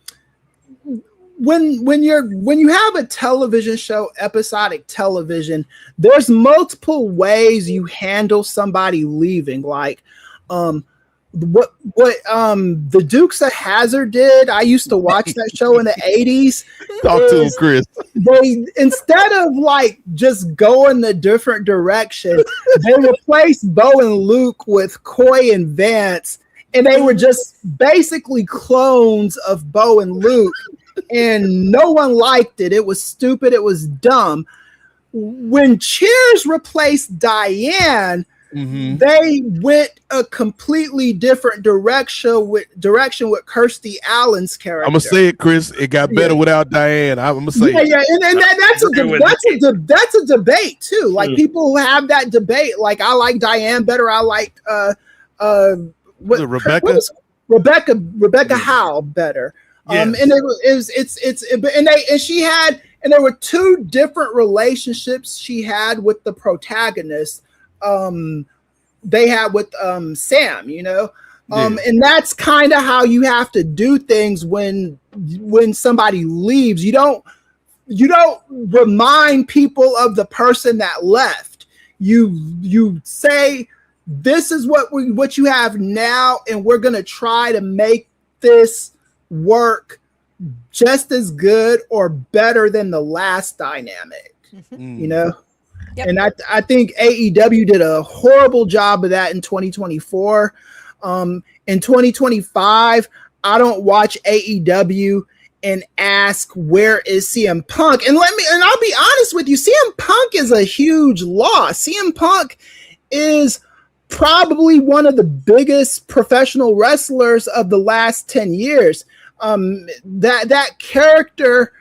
Speaker 5: when you have a television show, episodic television, there's multiple ways you handle somebody leaving. Like what the Dukes of Hazzard did. I used to watch that show in the 80s.
Speaker 1: Talk to him, Chris.
Speaker 5: They, instead of like just going the different direction, they replaced Bo and Luke with Coy and Vance, and they were just basically clones of Bo and Luke, and no one liked it. It was stupid. It was dumb. When Cheers replaced Diane, they went a completely different direction with Kirstie Allen's character.
Speaker 1: I'm gonna say it, Chris. It got better without Diane. I'm gonna say it.
Speaker 5: Yeah, and that's a debate too. Like people have that debate. Like I like Diane better. I like Rebecca Howe better.
Speaker 1: Yes.
Speaker 5: And there were two different relationships she had with the protagonist. They had with Sam, you know, and that's kind of how you have to do things when somebody leaves. You don't remind people of the person that left. You say, this is what you have now, and we're gonna try to make this work just as good or better than the last dynamic. You know. Yep. And I think AEW did a horrible job of that in 2024. In 2025, I don't watch AEW and ask, where is CM Punk? And I'll be honest with you, CM Punk is a huge loss. CM Punk is probably one of the biggest professional wrestlers of the last 10 years. That character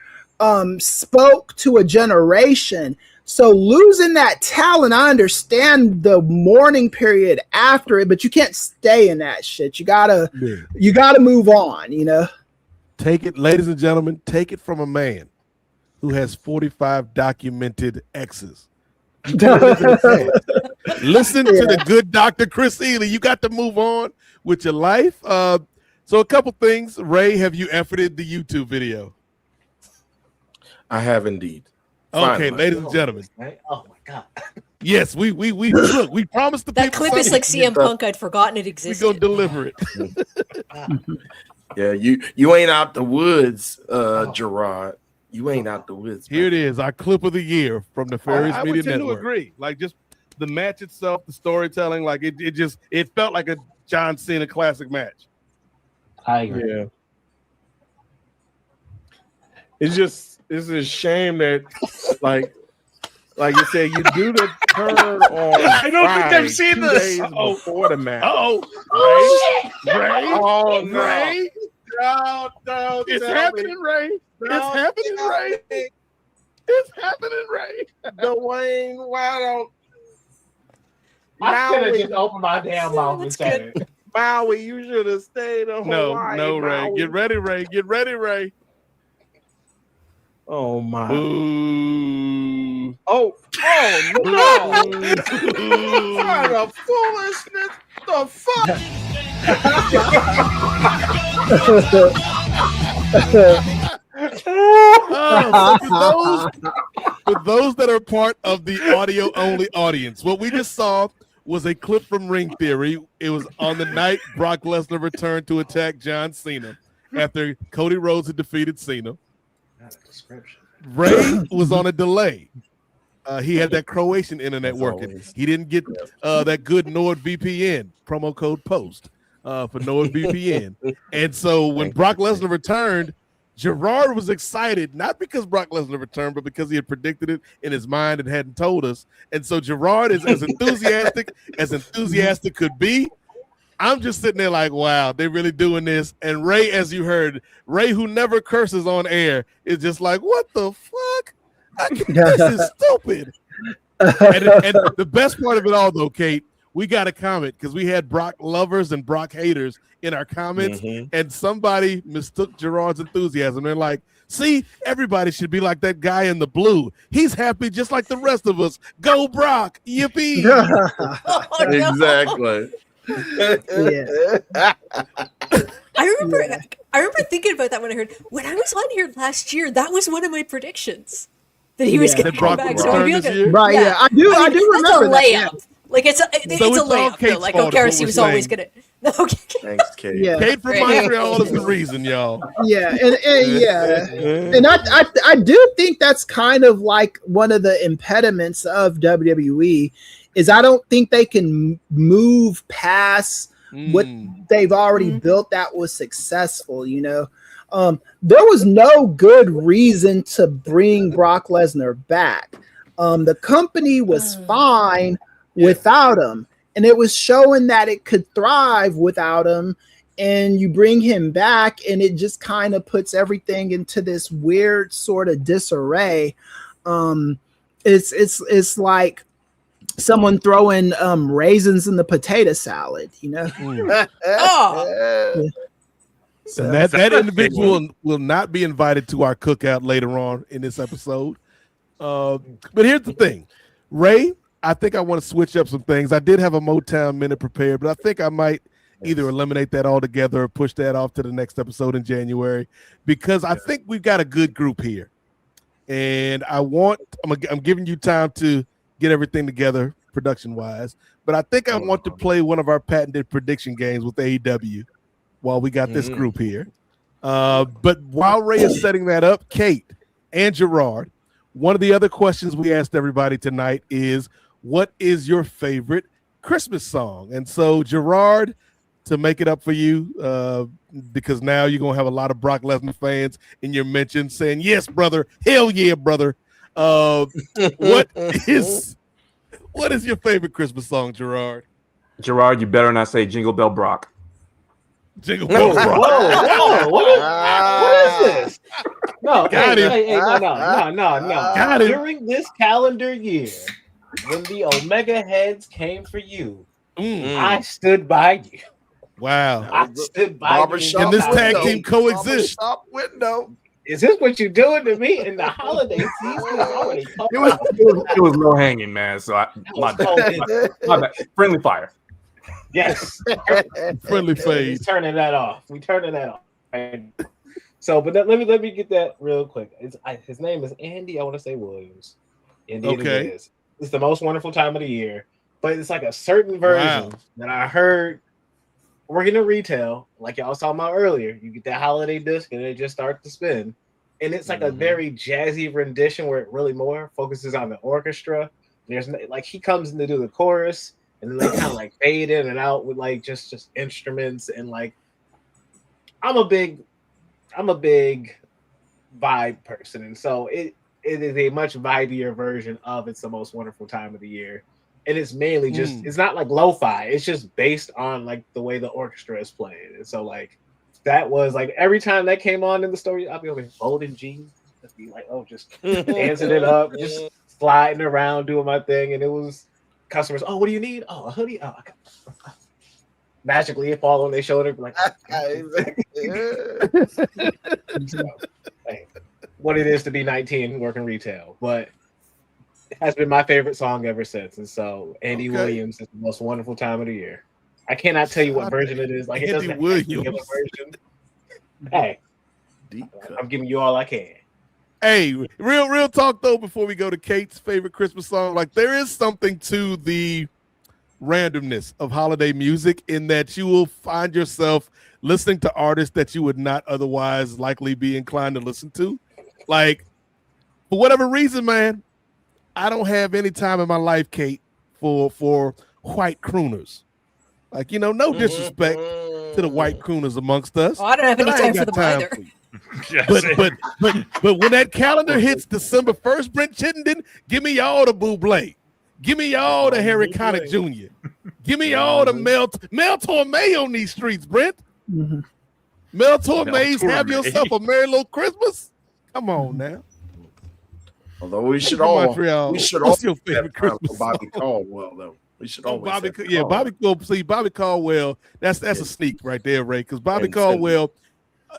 Speaker 5: spoke to a generation. So losing that talent, I understand the mourning period after it, but you can't stay in that shit. You gotta move on, you know.
Speaker 1: Take it, ladies and gentlemen, take it from a man who has 45 documented exes. Listen to the good Dr. Chris Ely. You got to move on with your life. So a couple things. Ray, have you efforted the YouTube video?
Speaker 7: I have indeed.
Speaker 1: Okay, ladies and gentlemen.
Speaker 10: Oh my God.
Speaker 1: Yes, we look. We promised the
Speaker 11: that
Speaker 1: people.
Speaker 11: That clip is like CM Punk. I'd forgotten it existed.
Speaker 1: We're gonna deliver it.
Speaker 7: Yeah, you ain't out the woods, Girard. You ain't out the woods.
Speaker 1: Here it is, our clip of the year from the Farious
Speaker 12: I
Speaker 1: Media
Speaker 12: would tend
Speaker 1: Network.
Speaker 12: to agree. Like just the match itself, the storytelling, like it felt like a John Cena classic match.
Speaker 10: I agree.
Speaker 7: Yeah. It's a shame that like you said, you do the turn on.
Speaker 8: I don't think I've seen this.
Speaker 7: Before the match.
Speaker 1: Ray.
Speaker 7: Oh no.
Speaker 1: Ray.
Speaker 12: No,
Speaker 1: It's happening, Ray. It's happening, Ray. It's happening, Ray.
Speaker 7: Dwayne, why don't
Speaker 10: I could have just opened my damn mouth and said it.
Speaker 7: Maui, you should have stayed on Hawaii.
Speaker 1: No, Ray.
Speaker 7: Maui.
Speaker 1: Get ready, Ray. Get ready, Ray.
Speaker 7: Oh my.
Speaker 1: Ooh.
Speaker 7: Oh no. What kind of foolishness the fuck?
Speaker 1: So for those that are part of the audio only audience, what we just saw was a clip from Ring Theory. It was on the night Brock Lesnar returned to attack John Cena after Cody Rhodes had defeated Cena. Ray was on a delay. He had that Croatian internet working. He didn't get that good NordVPN promo code post for NordVPN. And so when Brock Lesnar returned, Girard was excited, not because Brock Lesnar returned, but because he had predicted it in his mind and hadn't told us. And so Girard is as enthusiastic could be. I'm just sitting there like, wow, they're really doing this. And Ray, as you heard, Ray, who never curses on air, is just like, what the fuck? This is stupid. And the best part of it all, though, Kate, we got a comment because we had Brock lovers and Brock haters in our comments, and somebody mistook Girard's enthusiasm. They're like, see, everybody should be like that guy in the blue. He's happy just like the rest of us. Go Brock. Yippee.
Speaker 7: Exactly.
Speaker 11: I remember thinking about that when I was on here last year. That was one of my predictions that he was going to come back. So I feel good.
Speaker 5: Right? Yeah, I do remember
Speaker 11: that's a
Speaker 5: that.
Speaker 11: layup. Like it's a layup. Though. Like O'Garrison was always going to. Okay.
Speaker 7: Thanks, Kate.
Speaker 5: Yeah.
Speaker 1: Kate from Montreal is the reason, y'all.
Speaker 5: Yeah, and I do think that's kind of like one of the impediments of WWE is I don't think they can move past what they've already built that was successful. You know, there was no good reason to bring Brock Lesnar back. The company was fine without him. And it was showing that it could thrive without him. And you bring him back, and it just kind of puts everything into this weird sort of disarray. It's like someone throwing raisins in the potato salad, you know?
Speaker 11: Oh.
Speaker 1: And that individual will not be invited to our cookout later on in this episode. But here's the thing, Ray. I think I want to switch up some things. I did have a Motown Minute prepared, but I think I might either eliminate that altogether or push that off to the next episode in January because I think we've got a good group here. And I'm giving you time to get everything together production-wise, but I think I want to play one of our patented prediction games with AEW while we got this group here. But while Ray is setting that up, Kate and Girard, one of the other questions we asked everybody tonight is, what is your favorite Christmas song? And so, Girard, to make it up for you, because now you're going to have a lot of Brock Lesnar fans in your mention saying, yes, brother, hell yeah, brother. What is your favorite Christmas song, Girard?
Speaker 6: Girard, you better not say Jingle Bell Brock.
Speaker 1: Jingle Bell Brock.
Speaker 10: Whoa, what is this? No,
Speaker 1: Got him.
Speaker 10: no.
Speaker 1: Got him.
Speaker 10: During this calendar year, when the Omega heads came for you, I stood by you.
Speaker 1: Wow.
Speaker 10: I stood by you.
Speaker 1: Can this tag team coexist?
Speaker 7: Shop window.
Speaker 10: Is this what you're doing to me in the holiday season?
Speaker 6: It was low hanging, man. So my bad. Friendly fire.
Speaker 10: Yes.
Speaker 1: Friendly fade.
Speaker 10: We're turning that off. So, but let me get that real quick. His name is Andy. I want to say Williams. Indeed,
Speaker 1: okay.
Speaker 10: It is. It's the most wonderful time of the year, but it's like a certain version that I heard working in retail, like y'all was talking about earlier. You get that holiday disc and it just starts to spin, and it's like a very jazzy rendition where it really more focuses on the orchestra. There's like he comes in to do the chorus, and then they kind of like fade in and out with like just instruments and like. I'm a big vibe person, and so it is a much vibier version of It's the Most Wonderful Time of the Year. And it's mainly just, it's not like lo-fi. It's just based on like the way the orchestra is playing. And so like, that was like, every time that came on in the story, I'd be over here folding jeans. Just be like, oh, just dancing it up, just sliding around, doing my thing. And it was customers, oh, what do you need? Oh, a hoodie? Oh, magically it fall on their shoulder. Like, so, hey, what it is to be 19 working retail, but it has been my favorite song ever since. And so Andy Williams is the most wonderful time of the year. I cannot tell you what version it is. Like it doesn't have a particular version. Hey, I'm giving you all I can.
Speaker 1: Hey, real talk though. Before we go to Kate's favorite Christmas song, like there is something to the randomness of holiday music in that you will find yourself listening to artists that you would not otherwise likely be inclined to listen to. Like for whatever reason, man, I don't have any time in my life, Kate, for white crooners. Like, you know, no disrespect to the white crooners amongst us.
Speaker 11: Oh, I don't have any time for them either.
Speaker 1: But when that calendar hits December 1st, Brent Chittenden, give me all the Bublé. Give me all the Harry Connick Jr. Give me all the Mel Torme on these streets, Brent. Mel Torme's Have Yourself a Merry Little Christmas. Come on now.
Speaker 7: Although we should
Speaker 1: Montreal.
Speaker 7: all
Speaker 1: What's your favorite Christmas
Speaker 7: Bobby
Speaker 1: song?
Speaker 7: Caldwell though. We should always
Speaker 1: Bobby Caldwell. That's a sneak right there, Ray. Because Bobby Caldwell.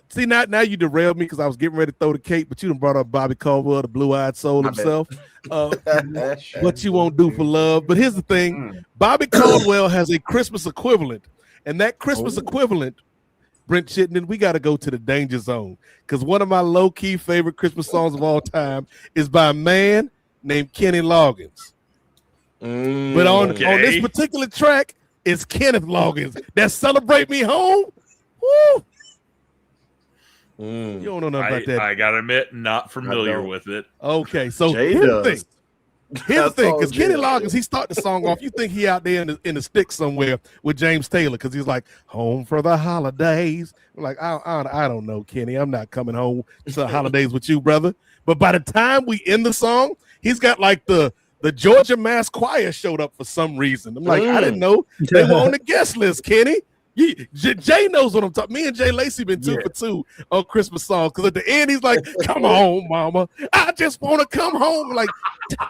Speaker 1: See, now you derailed me because I was getting ready to throw the cake, but you done brought up Bobby Caldwell, the blue-eyed soul himself. What you won't do for love. But here's the thing: Bobby Caldwell has a Christmas equivalent, and that Christmas equivalent, Brent Chittenden, we got to go to the Danger Zone because one of my low-key favorite Christmas songs of all time is by a man named Kenny Loggins. But on this particular track, it's Kenneth Loggins. That Celebrate Me Home. Woo! You don't know nothing about that.
Speaker 8: I gotta admit, not familiar with it.
Speaker 1: Okay, so here's the thing, because Kenny Loggins, he started the song off. You think he out there in the sticks somewhere with James Taylor because he's like, home for the holidays. I'm like, I don't know, Kenny. I'm not coming home to the holidays with you, brother. But by the time we end the song, he's got like the Georgia Mass Choir showed up for some reason. I'm like, I didn't know they were on the guest list, Kenny. Jay knows what I'm talking. Me and Jay Lacey been 2 for 2 on Christmas songs because at the end he's like, "Come on, mama, I just want to come home." Like,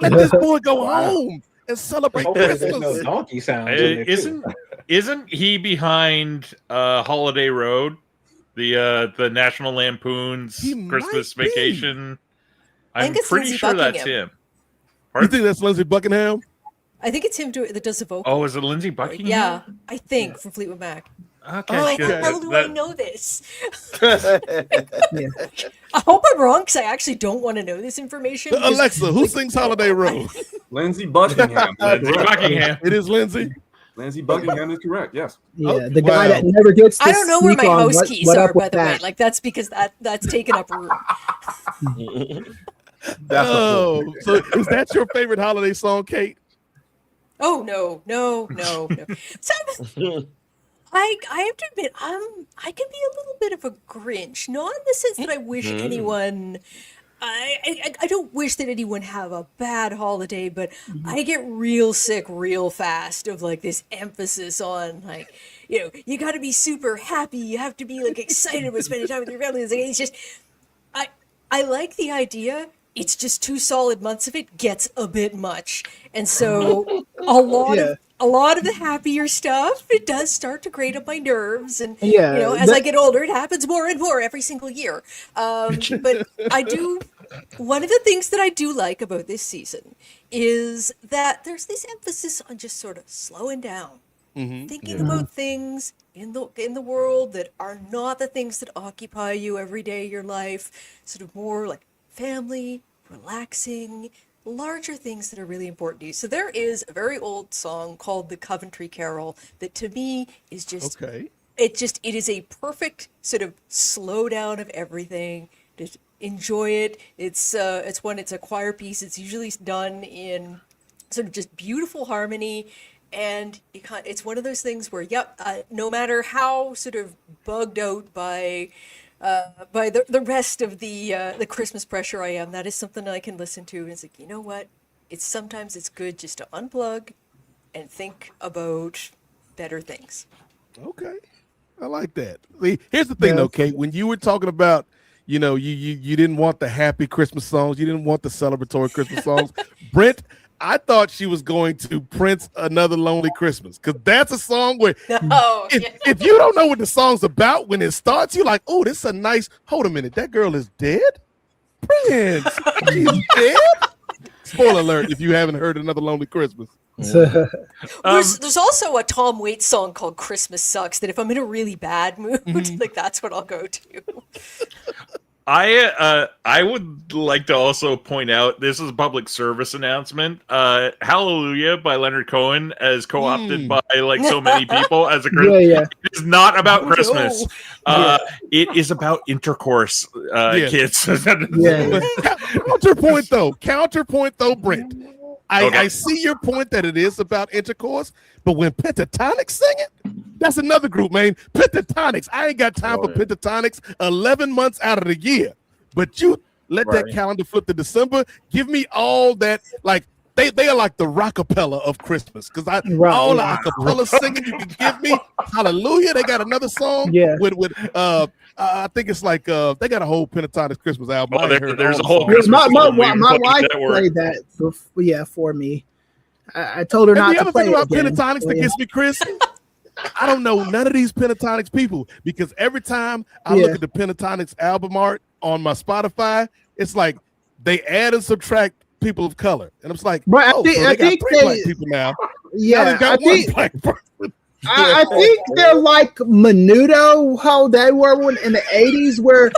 Speaker 1: let this boy go home and celebrate Christmas.
Speaker 10: No donkey sound.
Speaker 8: Isn't he behind Holiday Road, the National Lampoon's Christmas Vacation? I'm pretty sure that's him.
Speaker 1: You think that's Lindsey Buckingham?
Speaker 11: I think it's him that does the vocal.
Speaker 8: Oh, is it Lindsey Buckingham?
Speaker 11: Yeah, I think from Fleetwood Mac.
Speaker 8: Okay,
Speaker 11: How the hell do I know this? I hope I'm wrong because I actually don't want to know this information.
Speaker 1: Alexa, who sings Holiday Road?
Speaker 6: Lindsey Buckingham.
Speaker 8: Lindsey Buckingham.
Speaker 1: It is Lindsey.
Speaker 6: Lindsey Buckingham is correct. Yes.
Speaker 5: Yeah, the guy that never gets.
Speaker 11: I don't know where my house keys are, by the way. Like that's because that's taken up room.
Speaker 1: So is that your favorite holiday song, Kate?
Speaker 11: Oh no. So, I have to admit, I can be a little bit of a Grinch, not in the sense that I wish anyone. I don't wish that anyone have a bad holiday, but I get real sick real fast of like this emphasis on like, you know, you got to be super happy, you have to be like excited about spending time with your family. It's just, I like the idea. It's just 2 solid months of it gets a bit much, and so a lot of the happier stuff, it does start to grate up my nerves, and you know, as I get older, it happens more and more every single year. But I do. One of the things that I do like about this season is that there's this emphasis on just sort of slowing down, thinking about things in the world that are not the things that occupy you every day of your life. Sort of more like family, relaxing, larger things that are really important to you. So there is a very old song called The Coventry Carol that to me is just it is a perfect sort of slow down of everything. Just enjoy it. It's a choir piece. It's usually done in sort of just beautiful harmony, and it's one of those things where no matter how sort of bugged out by the rest of the Christmas pressure I am, that is something I can listen to. And it's like, you know what? Sometimes it's good just to unplug and think about better things.
Speaker 1: Okay. I like that. Here's the thing though, Kate, when you were talking about, you know, you didn't want the happy Christmas songs, you didn't want the celebratory Christmas songs. Brent, I thought she was going to Prince Another Lonely Christmas, because that's a song where if you don't know what the song's about when it starts, you're like, oh, this is a nice, hold a minute, that girl is dead? Prince, she's dead? Spoiler alert if you haven't heard Another Lonely Christmas.
Speaker 11: There's also a Tom Waits song called "Christmas Sucks" that if I'm in a really bad mood, like that's what I'll go to.
Speaker 8: I would like to also point out, this is a public service announcement. Hallelujah by Leonard Cohen, as co-opted by like so many people as a Christmas. It is not about Christmas. It is about intercourse, kids.
Speaker 1: Counterpoint though, Brent. I see your point that it is about intercourse, but when Pentatonics sing it, that's another group, man. Pentatonics. I ain't got time for Pentatonics 11 months out of the year. But you let that calendar flip to December. Give me all that. Like they are like the rockapella of Christmas. Because all the acapella singing you can give me. Hallelujah. They got another song with I think it's like they got a whole Pentatonics Christmas album.
Speaker 8: There's a whole Christmas
Speaker 5: my wife played that for me. I told her not to play it.
Speaker 1: About Pentatonics that gets me, Chris? I don't know none of these Pentatonics people, because every time I look at the Pentatonics album art on my Spotify, it's like they add and subtract people of color, and I'm like,
Speaker 5: I think
Speaker 1: three black people now.
Speaker 5: Yeah,
Speaker 1: now got one black person.
Speaker 5: I think they're like Menudo, how they were in the 80s, where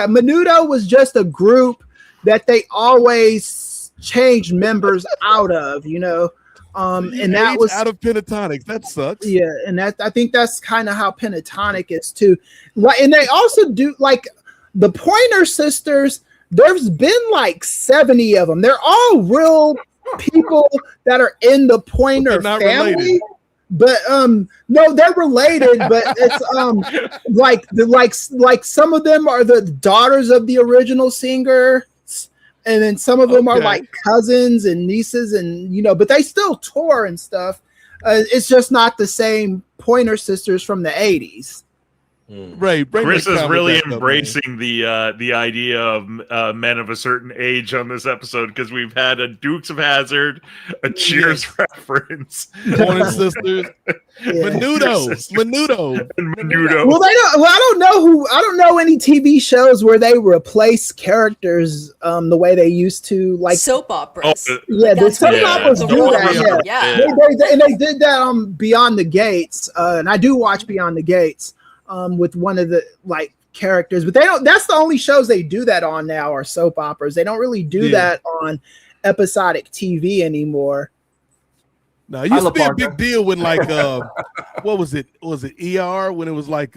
Speaker 5: Menudo was just a group that they always changed members out of, and that was
Speaker 1: out of Pentatonics. That sucks.
Speaker 5: Yeah, and I think that's kind of how Pentatonic is too. And they also do like the Pointer Sisters. There's been like 70 of them. They're all real people that are in the Pointer family. Related. But no, they're related, but it's like some of them are the daughters of the original singer. And then some of them are like cousins and nieces, and but they still tour and stuff. It's just not the same Pointer Sisters from the 80s.
Speaker 1: Right.
Speaker 8: Chris is really embracing the idea of men of a certain age on this episode, because we've had a Dukes of Hazzard, a Cheers reference,
Speaker 1: Pointer Sisters, Menudo.
Speaker 5: Well, I don't know any TV shows where they replace characters the way they used to, like
Speaker 11: soap operas.
Speaker 5: The soap operas do that. They did that on Beyond the Gates, and I do watch Beyond the Gates. With one of the like characters, but they don't. That's the only shows they do that on now are soap operas. They don't really do that on episodic TV anymore.
Speaker 1: No, it used to be a big deal when like what was it? Was it ER when it was like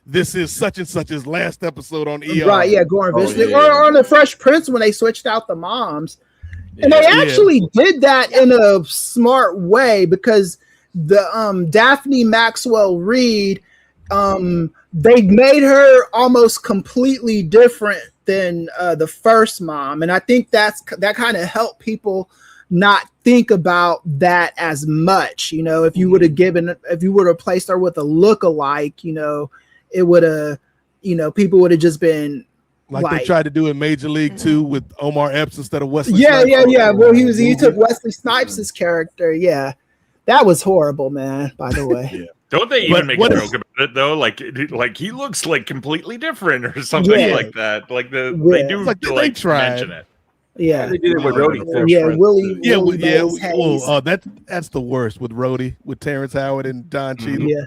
Speaker 1: this is such and such's last episode on ER?
Speaker 5: Right, yeah, Goran Visnich. Or on the Fresh Prince when they switched out the moms. And they actually did that in a smart way, because the Daphne Maxwell Reid, they made her almost completely different than the first mom, and I think that kind of helped people not think about that as much. If you would have placed her with a look-alike, it would have, people would have just been
Speaker 1: like they tried to do in Major League 2 with Omar Epps instead of Wesley.
Speaker 5: Yeah. Well, he took Wesley Snipes' character. Yeah, that was horrible, man. By the way.
Speaker 8: Don't they even make a joke about it though? Like he looks like completely different or something like that. Like they do
Speaker 1: like they tried.
Speaker 8: Mention it.
Speaker 5: Yeah,
Speaker 6: they did it with Rhodey.
Speaker 5: Willie.
Speaker 1: That's the worst with Rhodey, with Terrence Howard and Don Cheadle.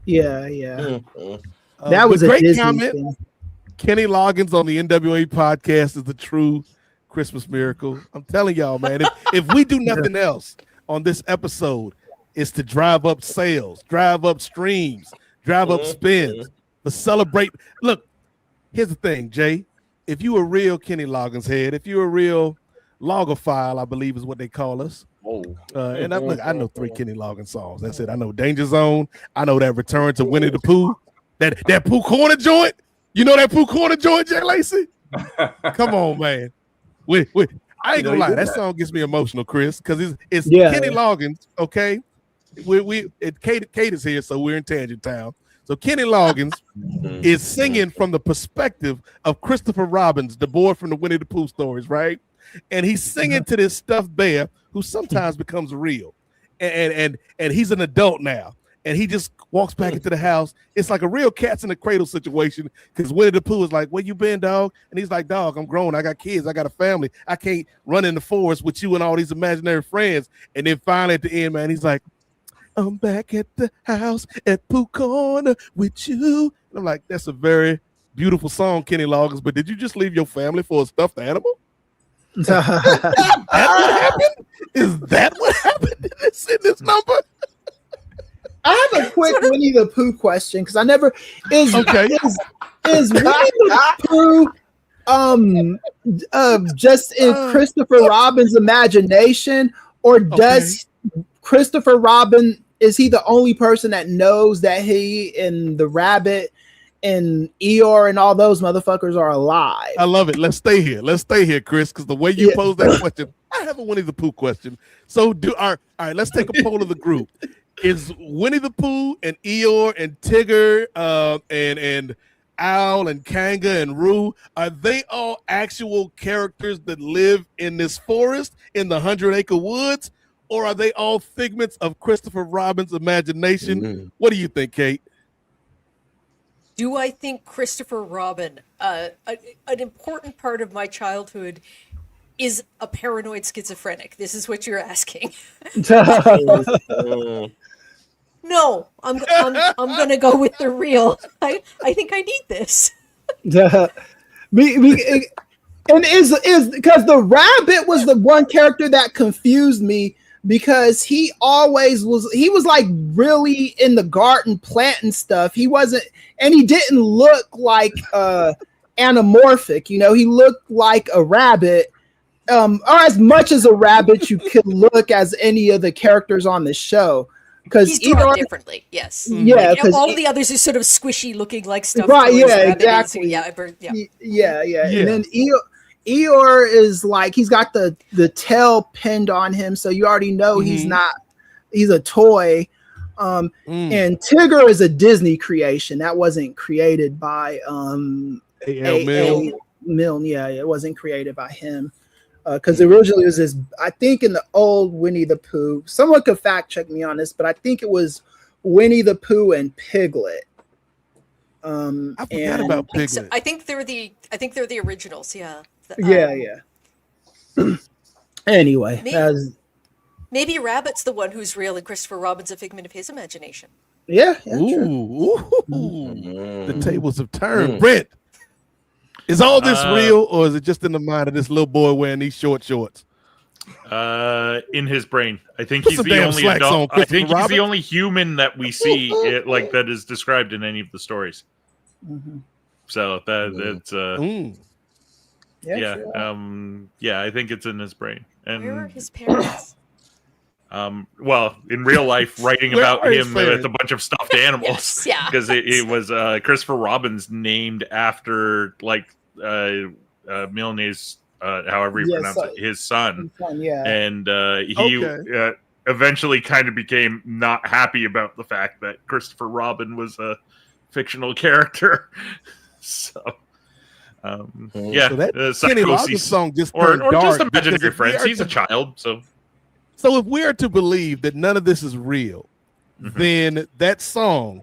Speaker 5: Yeah. That was a
Speaker 1: great
Speaker 5: Disney
Speaker 1: comment.
Speaker 5: thing.
Speaker 1: Kenny Loggins on the NWA podcast is the true Christmas miracle. I'm telling y'all, man. If we do nothing else on this episode, is to drive up sales, drive up streams, drive up spins, to celebrate. Look, here's the thing, Jay. If you a real Kenny Loggins head, if you're a real logophile, I believe is what they call us. And I know 3 Kenny Loggins songs. That's it. I know Danger Zone. I know that Return to Winnie the Pooh. That Pooh Corner joint. You know that Pooh Corner joint, Jay Lacey? Come on, man. I ain't gonna lie. That song gets me emotional, Chris, because it's Kenny Loggins, okay? Kate is here, so we're in Tangent Town. So Kenny Loggins is singing from the perspective of Christopher Robbins, the boy from the Winnie the Pooh stories, right? And he's singing to this stuffed bear who sometimes becomes real, and he's an adult now. and he just walks back into the house. It's like a real cats in the cradle situation because Winnie the Pooh is like, where you been, dog? And he's like, dog, I'm grown. I got kids. I got a family. I can't run in the forest with you and all these imaginary friends. And then finally at the end, man, he's like, I'm back at the house at Pooh Corner with you. And I'm like, that's a very beautiful song, Kenny Loggins, but did you just leave your family for a stuffed animal? Is that what happened? Is that what happened in this number?
Speaker 5: I have a quick Winnie the Pooh question because I never is Winnie the Pooh just in Christopher Robin's imagination, or does Christopher Robin, is he the only person that knows that he and the rabbit and Eeyore and all those motherfuckers are alive?
Speaker 1: I love it. Let's stay here, Chris, because the way you pose that question, I have a Winnie the Pooh question. So all right, let's take a poll of the group. Is Winnie the Pooh and Eeyore and Tigger and Owl and Kanga and Roo, are they all actual characters that live in this forest in the 100-acre woods, or are they all figments of Christopher Robin's imagination? Mm-hmm. What do you think, Kate?
Speaker 11: Do I think Christopher Robin, an important part of my childhood, is a paranoid schizophrenic? This is what you're asking. No, I'm gonna go with the real. I think I need this.
Speaker 5: And is because the rabbit was the one character that confused me, because he was like really in the garden planting stuff. He wasn't, and he didn't look like anamorphic, you know, he looked like a rabbit, or as much as a rabbit you could look as any of the characters on the show. Because
Speaker 11: he's drawn differently, yes.
Speaker 5: Yeah,
Speaker 11: because all the others are sort of squishy looking like stuff.
Speaker 5: Right, yeah, exactly. Yeah. And then Eeyore is like, he's got the tail pinned on him, so you already know he's a toy. And Tigger is a Disney creation that wasn't created by A. Milne. Yeah, it wasn't created by him. Because originally it was this, I think in the old Winnie the Pooh, someone could fact check me on this, but I think it was Winnie the Pooh and Piglet.
Speaker 1: I forgot about Piglet.
Speaker 11: I think they're the originals. Yeah.
Speaker 5: Anyway,
Speaker 11: maybe Rabbit's the one who's real, and Christopher Robin's a figment of his imagination.
Speaker 5: Yeah.
Speaker 1: Ooh. The tables have turned. Brent, is all this real, or is it just in the mind of this little boy wearing these short shorts?
Speaker 8: In his brain, I think he's the only adult. I think he's the only human that we see that is described in any of the stories.
Speaker 5: Mm-hmm.
Speaker 8: So that's I think it's in his brain. And
Speaker 11: where are his parents?
Speaker 8: Well, in real life, writing about him with a bunch of stuffed animals.
Speaker 11: Yes,
Speaker 8: because it was Christopher Robin's named after Milne's, however you pronounce it, his son. And he eventually kind of became not happy about the fact that Christopher Robin was a fictional character. So.
Speaker 1: So that Kenny Loggins song just
Speaker 8: or
Speaker 1: dark
Speaker 8: just imaginary friends. He's a child, so
Speaker 1: if we are to believe that none of this is real, then that song,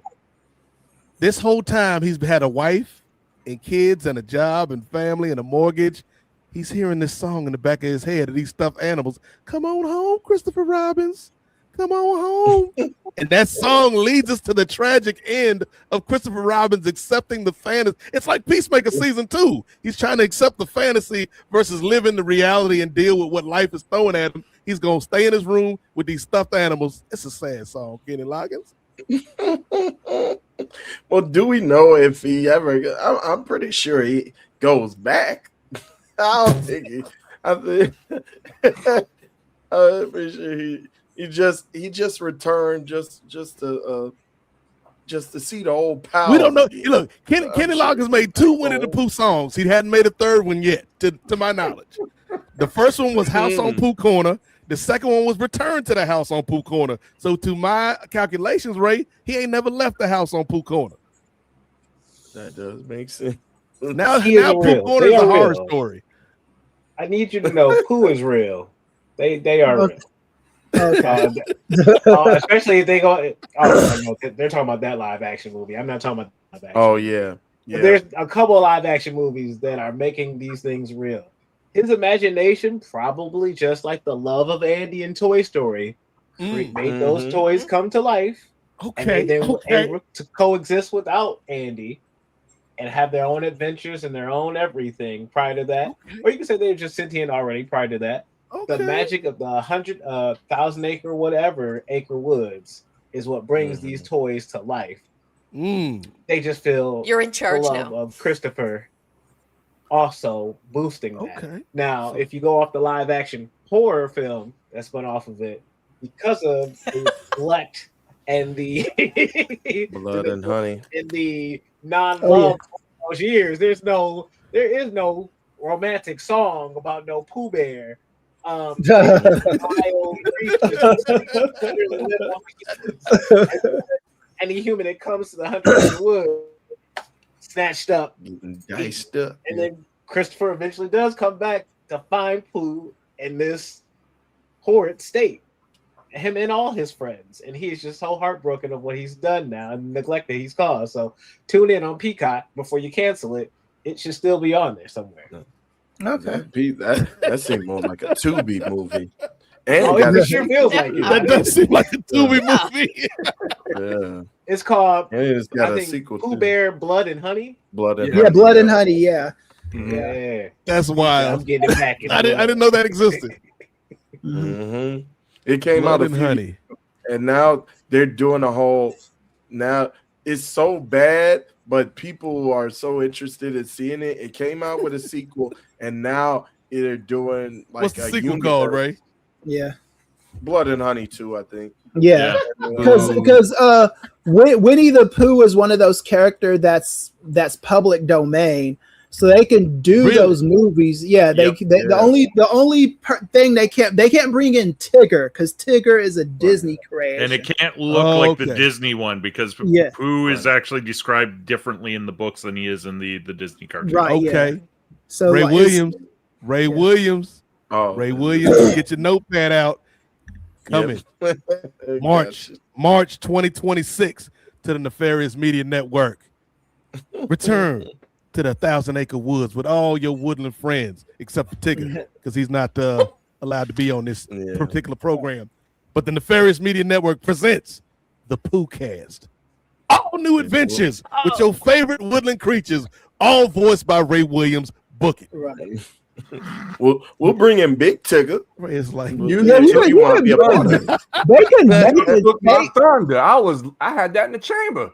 Speaker 1: this whole time he's had a wife and kids and a job and family and a mortgage, he's hearing this song in the back of his head of these stuffed animals. Come on home, Christopher Robins. Come on home. And that song leads us to the tragic end of Christopher Robins accepting the fantasy. It's like Peacemaker season 2. He's trying to accept the fantasy versus living the reality and deal with what life is throwing at him. He's going to stay in his room with these stuffed animals. It's a sad song, Kenny Loggins.
Speaker 7: Well, do we know if he ever, I'm pretty sure he goes back. I don't think I'm pretty sure he just returned just to see the old power.
Speaker 1: We don't know. Look, Kenny Loggins made 2 Winnie the Pooh songs. He hadn't made a third one yet, to my knowledge. The first one was House on Pooh Corner. The second one was Return to the House on Pooh Corner. So to my calculations, Ray, he ain't never left the house on Pooh Corner.
Speaker 7: That does make sense.
Speaker 1: Now Pooh Corner is a horror story.
Speaker 10: I need you to know Pooh is real. They are real.
Speaker 5: Okay.
Speaker 10: Especially if they go. Oh, no, they're talking about that live action movie. I'm not talking about live action.
Speaker 7: Oh yeah.
Speaker 10: But there's a couple of live action movies that are making these things real. His imagination, probably just like the love of Andy in Toy Story, made those toys come to life.
Speaker 1: Okay.
Speaker 10: And they were able to coexist without Andy and have their own adventures and their own everything prior to that. Or you can say they were just sentient already prior to that. The magic of the 100,000 acre whatever acre woods is what brings these toys to life. They just feel
Speaker 11: you're in charge
Speaker 10: the love
Speaker 11: now
Speaker 10: of Christopher also boosting that. Now, if you go off the live action horror film that spun off of it, because of the neglect and the
Speaker 7: Blood and honey
Speaker 10: and the non-love of those years, there is no romantic song about no Pooh Bear. Any human that comes to the 100 wood snatched up,
Speaker 7: diced up,
Speaker 10: and then Christopher eventually does come back to find Pooh in this horrid state, him and all his friends, and he's just so heartbroken of what he's done now and the neglect that he's caused. So tune in on Peacock before you cancel it. It should still be on there somewhere.
Speaker 5: Okay,
Speaker 7: that seemed more like a Tubi movie. And
Speaker 10: it sure feels like it.
Speaker 1: That does seem like a Tubi movie.
Speaker 7: Yeah,
Speaker 10: it's called.
Speaker 7: And it's got
Speaker 10: I
Speaker 7: a
Speaker 10: think
Speaker 7: sequel.
Speaker 10: Pooh Bear, Blood and Honey.
Speaker 7: Blood and
Speaker 5: Honey. Blood and Honey. Yeah.
Speaker 10: Yeah,
Speaker 1: that's wild.
Speaker 10: I'm getting it back.
Speaker 1: I didn't know that existed.
Speaker 7: It came
Speaker 1: Blood
Speaker 7: out
Speaker 1: and Honey,
Speaker 7: and now they're doing a whole. Now it's so bad, but people are so interested in seeing it. It came out with a sequel, and now they're doing like
Speaker 1: what's the
Speaker 7: a
Speaker 1: sequel called, Ray?
Speaker 5: Yeah,
Speaker 7: Blood and Honey 2, I think.
Speaker 5: Yeah, because Winnie the Pooh is one of those characters that's public domain, so they can do those movies. Yeah, the only thing they can't bring in Tigger because Tigger is a Disney creation,
Speaker 8: and it can't look like the Disney one because Pooh is actually described differently in the books than he is in the Disney cartoon.
Speaker 5: Right.
Speaker 1: Okay.
Speaker 5: Yeah. So
Speaker 1: Ray Williams.
Speaker 7: Oh,
Speaker 1: Ray Williams, get your notepad out. Coming March 2026 to the Nefarious Media Network. Return to the 1,000 Acre Woods with all your woodland friends, except for Tigger, because he's not allowed to be on this particular program. But the Nefarious Media Network presents the Pooh Cast. All new adventures with your favorite woodland creatures, all voiced by Ray Williams. Book it.
Speaker 5: Right.
Speaker 7: We'll bring in Big Tigger.
Speaker 1: It's like
Speaker 7: if you want to be a part of it.
Speaker 5: They can make it.
Speaker 6: Thunder. I had that in the chamber.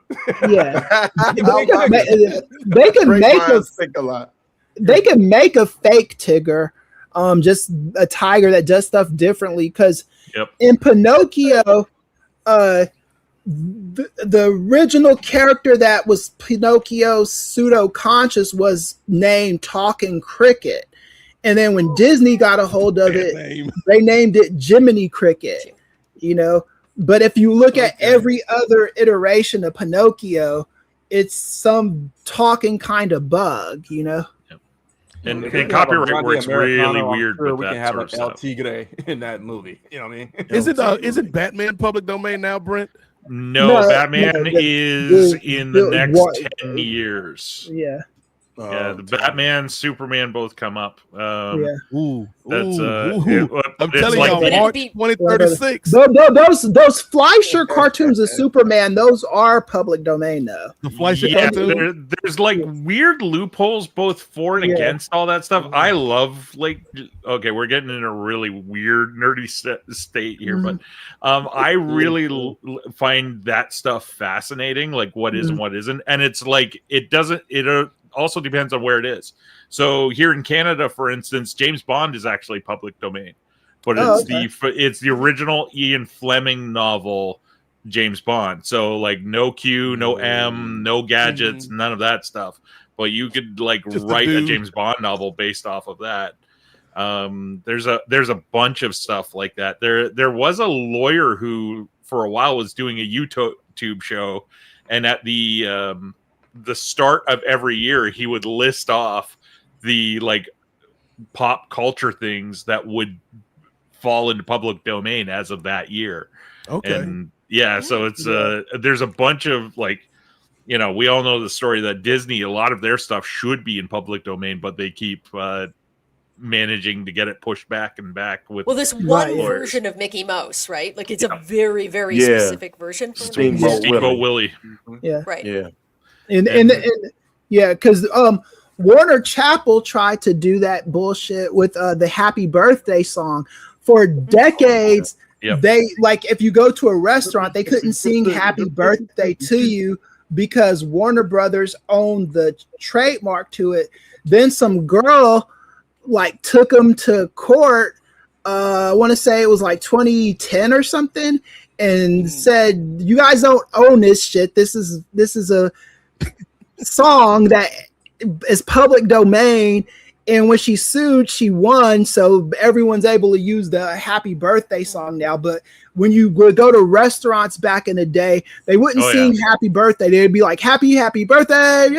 Speaker 5: Yeah, they can make
Speaker 7: a lot.
Speaker 5: They can make a fake Tigger, just a tiger that does stuff differently. Because in Pinocchio, the original character that was Pinocchio's pseudo-conscious was named Talking Cricket. And then when Disney got a hold of it, they named it Jiminy Cricket, But if you look at every other iteration of Pinocchio, it's some talking kind of bug,
Speaker 8: And copyright works really weird with
Speaker 6: we
Speaker 8: that
Speaker 6: can have
Speaker 8: sort of
Speaker 6: El
Speaker 8: stuff.
Speaker 6: Tigre in that movie. You know what I mean?
Speaker 1: Is it Batman public domain now, Brent?
Speaker 8: No, Batman is in the next 10 years.
Speaker 5: Yeah.
Speaker 8: The Batman, Superman both come up.
Speaker 1: I'm
Speaker 8: That's
Speaker 1: telling
Speaker 8: like
Speaker 1: you, March 2036.
Speaker 5: Those Fleischer cartoons of Superman, those are public domain now.
Speaker 1: The Fleischer cartoon.
Speaker 8: There's like weird loopholes both for and against all that stuff. I love we're getting in a really weird nerdy state here, but I really find that stuff fascinating, like what is and what isn't, and it's like it also depends on where it is. So here in Canada, for instance, James Bond is actually public domain, but it's the original Ian Fleming novel, James Bond. So like no Q, no M, no gadgets, none of that stuff. But you could just write a James Bond novel based off of that. There's a bunch of stuff like that. There was a lawyer who for a while was doing a YouTube show, and at the start of every year he would list off the pop culture things that would fall into public domain as of that year.
Speaker 1: Okay.
Speaker 8: And yeah, so it's there's a bunch of like, you know, we all know the story that Disney, a lot of their stuff should be in public domain, but they keep managing to get it pushed back and back with.
Speaker 11: Well, this one version of Mickey Mouse, right? Like it's a very, very specific version.
Speaker 8: Steamboat Willie.
Speaker 5: Yeah.
Speaker 11: Right.
Speaker 7: Yeah.
Speaker 5: And yeah, because Warner Chappell tried to do that bullshit with the Happy Birthday song for decades.
Speaker 8: Yep.
Speaker 5: They like if you go to a restaurant, they couldn't sing Happy Birthday to you because Warner Brothers owned the trademark to it. Then some girl like took them to court. I want to say it was like 2010 or something, and said, "You guys don't own this shit. This is a song that is public domain." And when she sued, she won, so everyone's able to use the Happy Birthday song now. But when you would go to restaurants back in the day, they wouldn't sing Happy Birthday. They'd be like, happy birthday,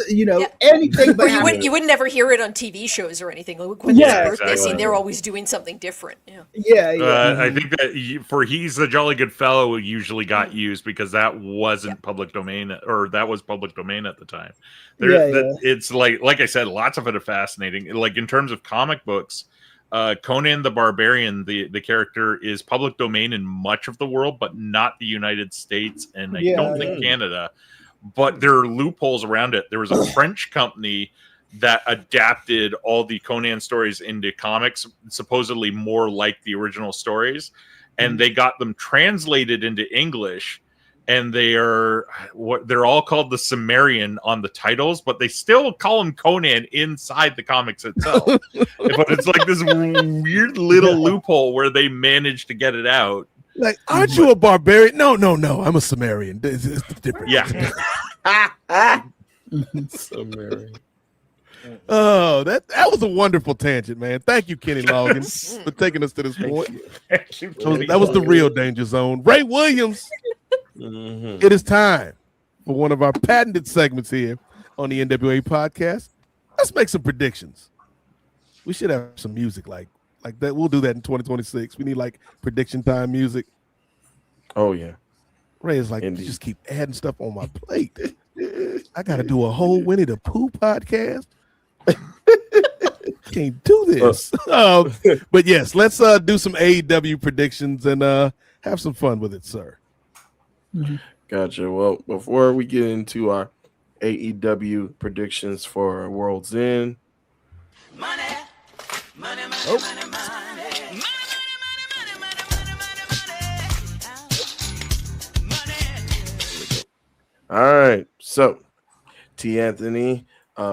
Speaker 5: you know, anything but
Speaker 11: you would never hear it on TV shows or anything. Like when there's a birthday scene, they're always doing something different.
Speaker 8: I think that for He's a Jolly Good Fellow usually got used because that wasn't public domain, or that was public domain at the time. It's like I said, lots of it are fascinating. Like in terms of comic books, Conan the Barbarian, the character is public domain in much of the world, but not the United States, and I don't think Canada. But there are loopholes around it. There was a French company that adapted all the Conan stories into comics, supposedly more like the original stories, and they got them translated into English. And they're all called the Cimmerian on the titles, but they still call him Conan inside the comics itself. But it's like this weird little loophole where they managed to get it out.
Speaker 1: Like, aren't you a barbarian? No, I'm a Cimmerian. It's different.
Speaker 8: Yeah.
Speaker 7: Cimmerian.
Speaker 1: Oh, that was a wonderful tangent, man. Thank you, Kenny Loggins, for taking us to this point. That was the real danger zone. Ray Williams. It is time for one of our patented segments here on the NWA podcast. Let's make some predictions. We should have some music like that. We'll do that in 2026. We need like prediction time music.
Speaker 7: Oh yeah.
Speaker 1: Ray is like, just keep adding stuff on my plate. I got to do a whole Winnie the Pooh podcast. Can't do this. But yes, let's do some AEW predictions and have some fun with it, sir.
Speaker 7: Gotcha. Well, before we get into our AEW predictions for World's End, all right. So, T. Anthony,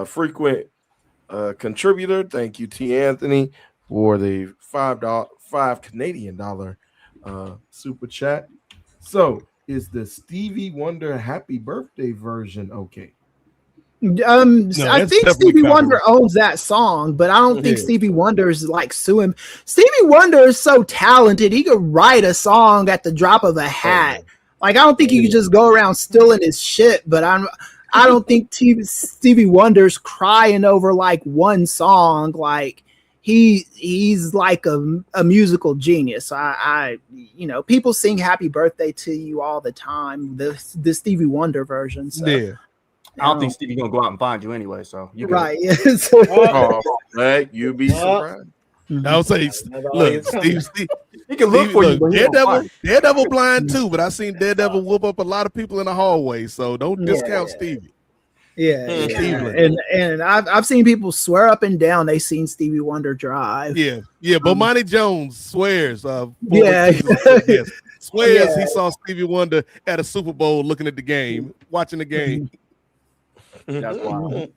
Speaker 7: frequent contributor. Thank you, T. Anthony, for the $5 Canadian super chat. So, is the Stevie Wonder Happy Birthday version okay?
Speaker 5: I think Stevie Wonder owns that song, but I don't think Stevie Wonder is like suing. Stevie Wonder is so talented; he could write a song at the drop of a hat. Like I don't think he could just go around stealing his shit. But I don't think Stevie Wonder's crying over like one song. Like he's like a musical genius. I people sing Happy Birthday to You all the time. The Stevie Wonder version. So.
Speaker 6: Yeah. I don't think Stevie's gonna go out and find you anyway. So you
Speaker 5: right?
Speaker 7: You'd be surprised.
Speaker 1: I would say, look, Steve,
Speaker 6: he can look for you.
Speaker 1: Daredevil blind too, but I've seen Daredevil whoop up a lot of people in the hallway. So don't discount Stevie.
Speaker 5: Yeah, and I've seen people swear up and down they seen Stevie Wonder drive.
Speaker 1: Yeah. Bomani Jones swears. Swears he saw Stevie Wonder at a Super Bowl looking at the game, watching the game.
Speaker 6: That's wild.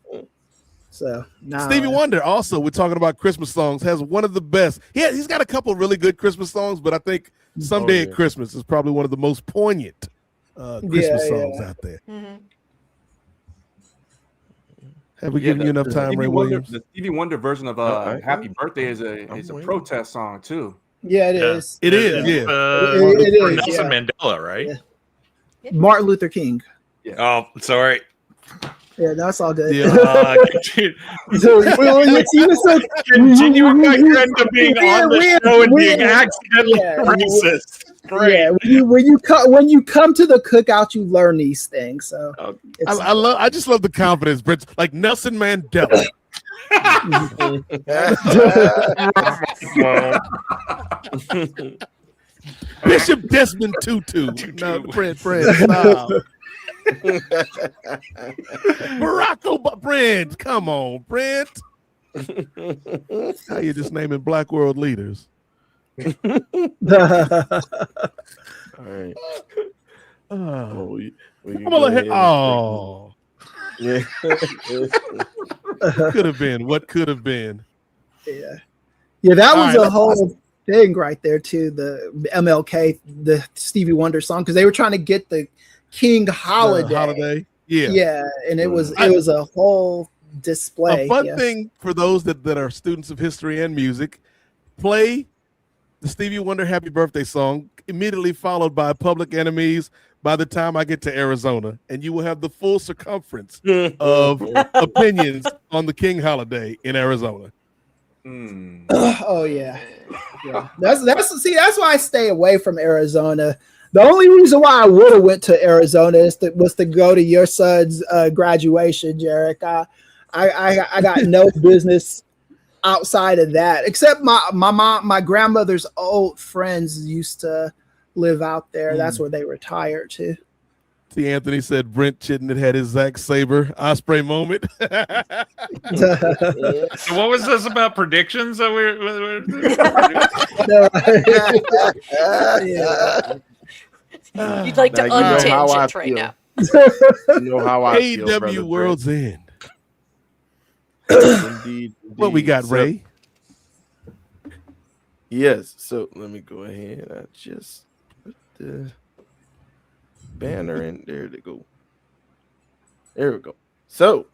Speaker 5: So
Speaker 1: Stevie Wonder also, we're talking about Christmas songs, has one of the best. Yeah, he's got a couple of really good Christmas songs, but I think Someday at Christmas is probably one of the most poignant Christmas songs out there.
Speaker 11: Mm-hmm.
Speaker 1: Have we given you enough time, Ray Williams?
Speaker 6: The Stevie Wonder version of Happy Birthday is a protest song too.
Speaker 5: Yeah, it is.
Speaker 1: It is. Yeah,
Speaker 5: it is.
Speaker 8: Nelson Mandela, right?
Speaker 5: Yeah. Martin Luther King.
Speaker 8: Yeah. Oh, sorry.
Speaker 5: Yeah, that's all good.
Speaker 8: Continue with my trend of being on the show and being accidentally racist. Great.
Speaker 5: Yeah, when you come to the cookout, you learn these things. So
Speaker 1: I just love the confidence, Brent. Like Nelson Mandela. Bishop Desmond Tutu. No, Brent, stop. Barack Obama. Brent, come on, Brent. How you just naming Black world leaders?
Speaker 7: All right.
Speaker 1: I'm gonna hit. Oh,
Speaker 7: yeah.
Speaker 1: Could have been. What could have been?
Speaker 5: Yeah, that was a whole thing right there too. The MLK, the Stevie Wonder song, because they were trying to get the King holiday. Yeah, and it was a whole display.
Speaker 1: A fun thing for those that are students of history and music: play the Stevie Wonder Happy Birthday song, immediately followed by Public Enemy's By the Time I Get to Arizona, and you will have the full circumference of opinions on the King holiday in Arizona.
Speaker 5: Oh yeah. That's why I stay away from Arizona. The only reason why I would have went to Arizona was to go to your son's graduation, Jarek. I got no business outside of that, except my grandmother's old friends used to live out there. That's where they retired to.
Speaker 1: See, Anthony said Brent Chittenden had his Zack Sabre Osprey moment.
Speaker 8: So what was this about predictions that
Speaker 11: You'd like to untangent right now.
Speaker 7: You know how I feel,
Speaker 1: AEW World's End.
Speaker 7: Indeed.
Speaker 1: What we got, Ray?
Speaker 7: Yes. So let me go ahead. I just put the banner in there to go. There we go. So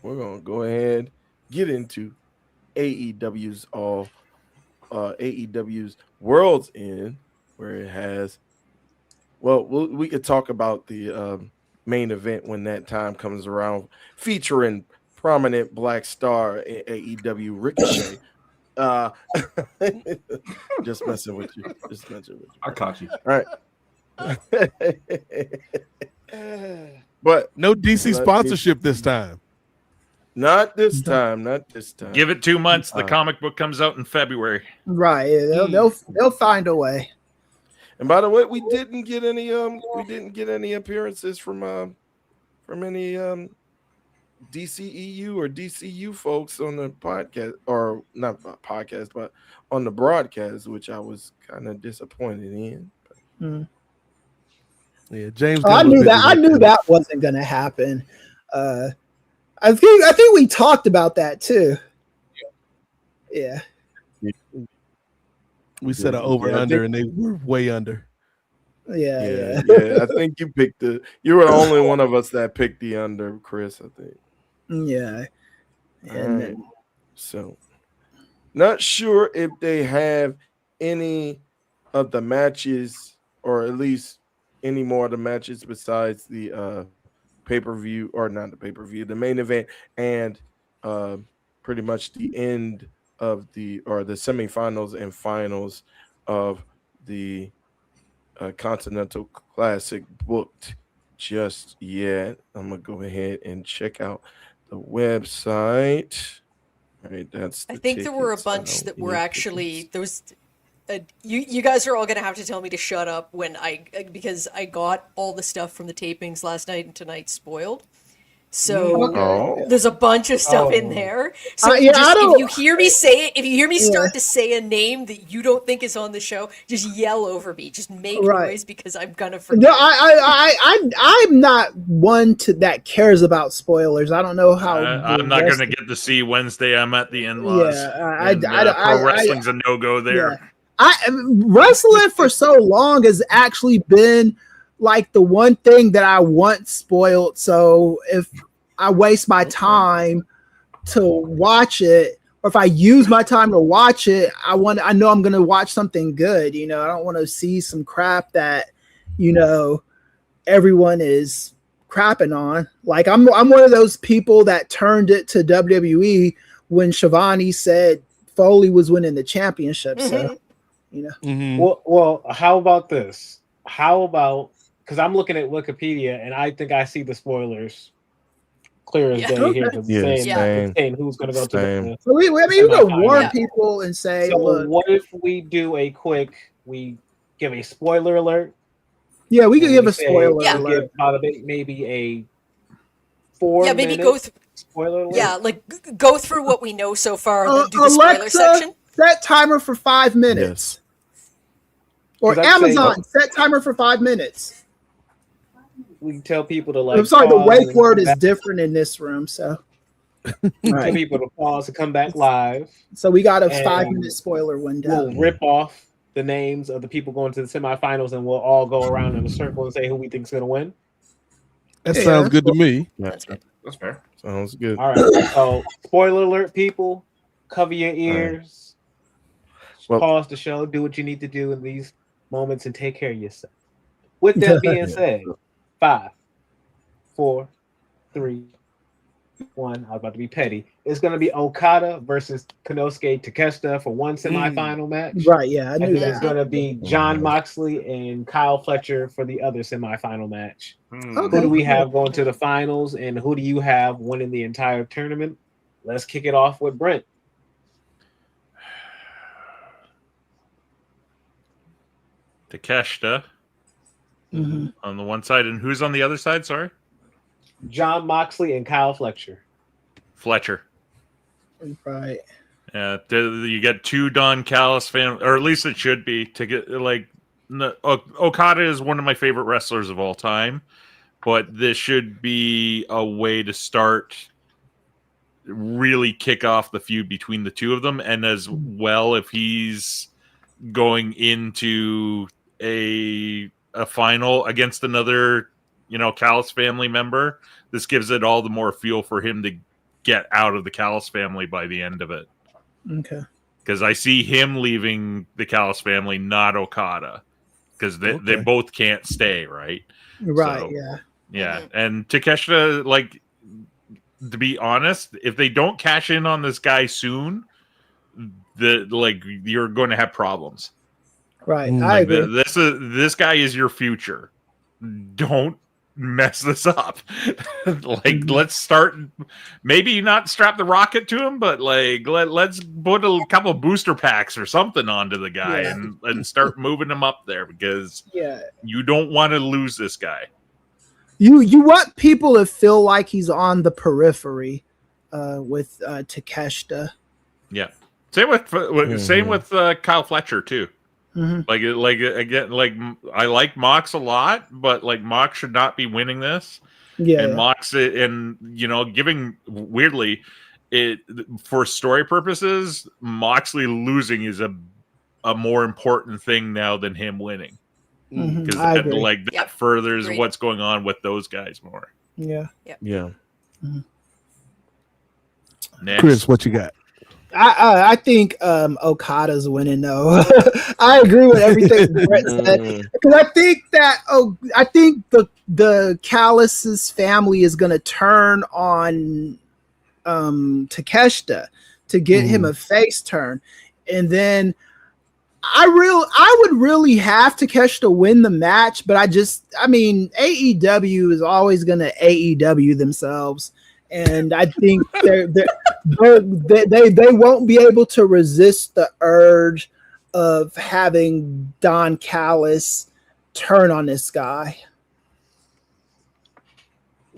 Speaker 7: we're gonna go ahead get into AEW's AEW's World's End, where it has. Well, we could talk about the main event when that time comes around, featuring prominent black star in AEW Ricochet. Just messing with you.
Speaker 6: I caught you.
Speaker 7: All right. But
Speaker 1: no DC sponsorship this time.
Speaker 7: Not this time.
Speaker 8: Give it 2 months. The comic book comes out in February.
Speaker 5: Right. Yeah, they'll find a way.
Speaker 7: And by the way, we didn't get any appearances from any DCEU or DCU folks on the podcast, or not podcast, but on the broadcast, which I was kind of disappointed in.
Speaker 1: Yeah, James.
Speaker 5: I knew that wasn't going to happen. I think we talked about that too. Yeah.
Speaker 1: We set an over under, and they were way under.
Speaker 5: Yeah.
Speaker 7: I think you picked you were the only one of us that picked the under, Chris, I think.
Speaker 5: Yeah. And then,
Speaker 7: so not sure if they have any of the matches, or at least any more of the matches besides the pay-per-view, or not the pay-per-view, the main event, and pretty much the end of the semifinals and finals of the Continental Classic booked just yet. I'm gonna go ahead and check out the website. All right,
Speaker 11: I think there were a bunch that were actually those. You guys are all gonna have to tell me to shut up because I got all the stuff from the tapings last night and tonight spoiled. So there's a bunch of stuff in there. So if you hear me start to say a name that you don't think is on the show, just yell over me. Just make noise, because I'm gonna forget.
Speaker 5: No, I'm not one that cares about spoilers. I don't know how.
Speaker 8: I'm not gonna get to see Wednesday. I'm at the in-laws.
Speaker 5: Yeah,
Speaker 8: pro wrestling's a no-go there.
Speaker 5: Yeah. Wrestling for so long has actually been like the one thing that I want spoiled. So if I waste my time to watch it, or if I use my time to watch it, I know I'm going to watch something good. I don't want to see some crap that, everyone is crapping on. Like I'm one of those people that turned it to WWE when Shivani said Foley was winning the championship. So, you know.
Speaker 10: Well, how about this? How about, because I'm looking at Wikipedia and I think I see the spoilers clear as day here. It's saying who's going to go to the.
Speaker 5: So we can warn people and say,
Speaker 10: so
Speaker 5: look.
Speaker 10: What if we do we give a spoiler alert?
Speaker 5: Yeah, we could give a spoiler alert.
Speaker 10: Give about maybe a 4
Speaker 11: Yeah, maybe go through.
Speaker 10: Spoiler alert.
Speaker 11: Yeah, like go through what we know so far. And then do the spoiler section.
Speaker 5: Set timer for 5 minutes. Or Amazon, set timer for 5 minutes.
Speaker 10: We tell people to like.
Speaker 5: I'm sorry, the wake word is different in this room, so.
Speaker 10: Tell people to pause to come back live.
Speaker 5: So we got a 5-minute spoiler window.
Speaker 10: We'll rip off the names of the people going to the semifinals, and we'll all go around in a circle and say who we think is going to win.
Speaker 1: That sounds good to me.
Speaker 8: That's fair.
Speaker 1: Sounds good.
Speaker 10: All right. So, spoiler alert, people. Cover your ears. Pause the show. Do what you need to do in these moments and take care of yourself. With that being said, 5, 4, 3, 1. I was about to be petty. It's going to be Okada versus Konosuke Takeshita for one semifinal match.
Speaker 5: Right, yeah, I knew that.
Speaker 10: It's going to be John Moxley and Kyle Fletcher for the other semifinal match. Who do we have going to the finals, and who do you have winning the entire tournament? Let's kick it off with Brent.
Speaker 8: Takeshita on the one side, and who's on the other side? Sorry.
Speaker 10: John Moxley and Kyle Fletcher.
Speaker 8: Fletcher.
Speaker 5: Right.
Speaker 8: Yeah, you get 2 Don Callis fans, or at least it should be. To get like Okada is one of my favorite wrestlers of all time, but this should be a way to start really kick off the feud between the two of them, and as well if he's going into a final against another, Callis family member, this gives it all the more fuel for him to get out of the Callis family by the end of it.
Speaker 5: Okay.
Speaker 8: Because I see him leaving the Callis family, not Okada, because they both can't stay, right?
Speaker 5: Right.
Speaker 8: So,
Speaker 5: yeah.
Speaker 8: Yeah, and Takeshita, like, to be honest, if they don't cash in on this guy soon, you're going to have problems.
Speaker 5: Right. I agree.
Speaker 8: This guy is your future. Don't mess this up. Let's start. Maybe not strap the rocket to him, but let's put a couple booster packs or something onto the guy and start moving him up there, because you don't want to lose this guy.
Speaker 5: You want people to feel like he's on the periphery with Takeshita.
Speaker 8: Yeah. Same with Kyle Fletcher too.
Speaker 5: Mm-hmm.
Speaker 8: I like Mox a lot, but Mox should not be winning this.
Speaker 5: Yeah.
Speaker 8: And Mox, and giving weirdly it for story purposes, Moxley losing is a more important thing now than him winning. Because that furthers what's going on with those guys more.
Speaker 5: Yeah.
Speaker 1: Yeah.
Speaker 5: Mm-hmm.
Speaker 8: Next.
Speaker 1: Chris, what you got?
Speaker 5: I think Okada's winning though. I agree with everything Brett said, because I think the Callis's family is going to turn on Takeshita to get him a face turn, and then I would really have Takeshita win the match, but AEW is always going to AEW themselves. And I think they won't be able to resist the urge of having Don Callis turn on this guy.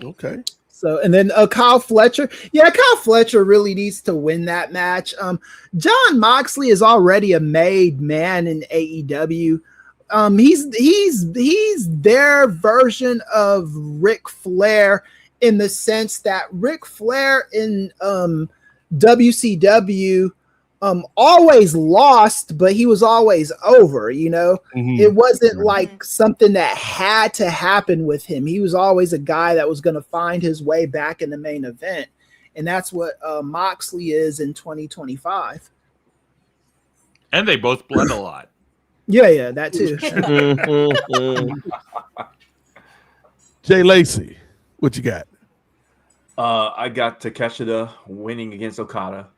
Speaker 1: Okay.
Speaker 5: So, and then Kyle Fletcher. Yeah, Kyle Fletcher really needs to win that match. John Moxley is already a made man in AEW. He's their version of Ric Flair, in the sense that Ric Flair in WCW always lost, but he was always over, It wasn't like something that had to happen with him. He was always a guy that was going to find his way back in the main event. And that's what Moxley is in 2025.
Speaker 8: And they both bled a lot.
Speaker 5: Yeah, that too.
Speaker 1: Jay Lacey. What you got?
Speaker 6: I got Takeshita winning against Okada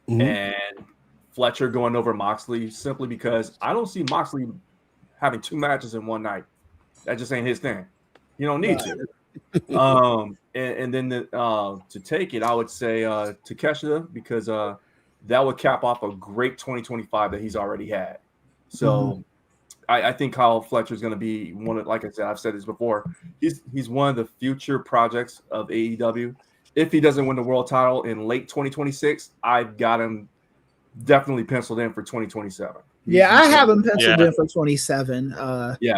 Speaker 6: and Fletcher going over Moxley simply because I don't see Moxley having 2 matches in one night. That just ain't his thing. You don't need to. And then to take it, I would say Takeshita because that would cap off a great 2025 that he's already had. So I think Kyle Fletcher is going to be one of, like I said, I've said this before. He's one of the future projects of AEW. If he doesn't win the world title in late 2026, I've got him definitely penciled in for 2027.
Speaker 5: I have him penciled in for 27.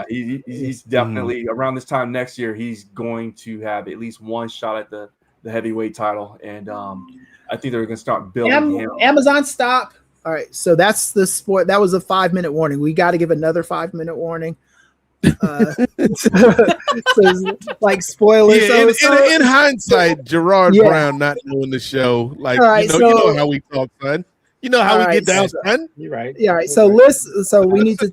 Speaker 6: He's definitely around this time next year. He's going to have at least one shot at the heavyweight title, and I think they're going to start building him.
Speaker 5: Amazon, stop. All right, so that's the sport. That was a 5-minute warning. We got to give another 5-minute warning. So like spoilers.
Speaker 1: In hindsight, Girard Brown not knowing the show, like you know how we talk, son. You know how we get down, son.
Speaker 10: You're right.
Speaker 5: Yeah, all right. So so we need to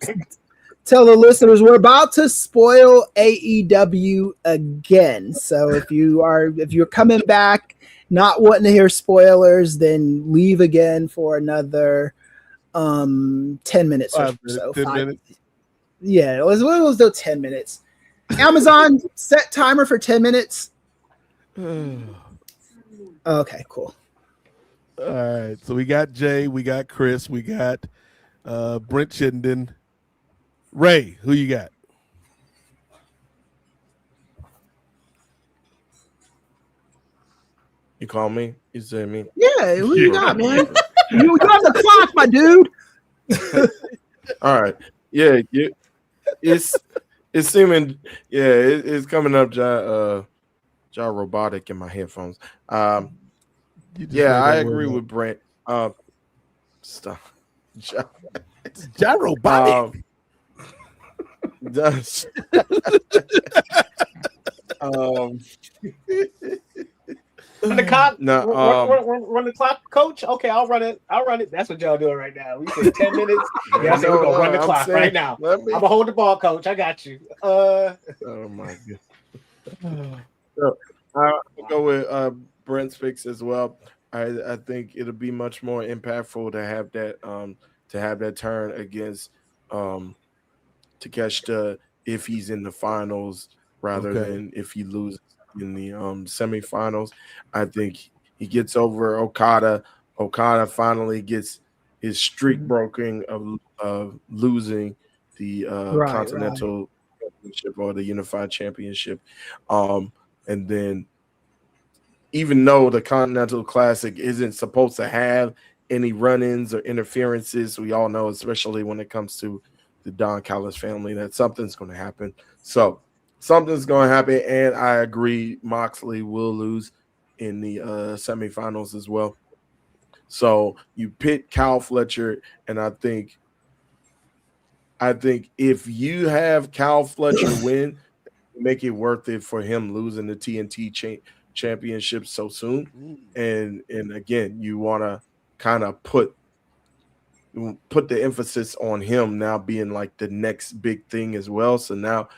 Speaker 5: tell the listeners we're about to spoil AEW again. So if you're coming back not wanting to hear spoilers, then leave again for another 10 minutes or so.
Speaker 1: 10 minutes.
Speaker 5: Yeah, let's do 10 minutes. Amazon, set timer for 10 minutes. Okay, cool.
Speaker 1: All right, so we got Jay, we got Kris, we got Brent Chittenden. Ray, who you got?
Speaker 7: You call me? You say me?
Speaker 5: Yeah, who you got, man? You got the clock, my dude.
Speaker 7: All right. Yeah, it's seeming. Yeah, it's coming up. Ja robotic in my headphones. Yeah, I agree with Brent. Stop.
Speaker 1: Ja robotic.
Speaker 10: Run the clock.
Speaker 7: No,
Speaker 10: run the clock, coach. Okay, I'll run it. That's what y'all doing right now. We said 10 minutes. Yeah, we're gonna run the clock right now. I'm gonna hold the ball, coach. I got you.
Speaker 7: Oh my god. So I'll go with Brent's picks as well. I think it'll be much more impactful to have that turn against Takeshita if he's in the finals rather than if he loses in the semifinals. I think he gets over Okada. Okada finally gets his streak broken of losing the Continental Championship or the Unified Championship. And then even though the Continental Classic isn't supposed to have any run-ins or interferences, we all know, especially when it comes to the Don Callis family, that something's going to happen. So something's going to happen, and I agree Moxley will lose in the semifinals as well. So you pit Kyle Fletcher, and I think if you have Kyle Fletcher win, make it worth it for him losing the TNT championship so soon. And again, you want to kind of put the emphasis on him now being like the next big thing as well. So now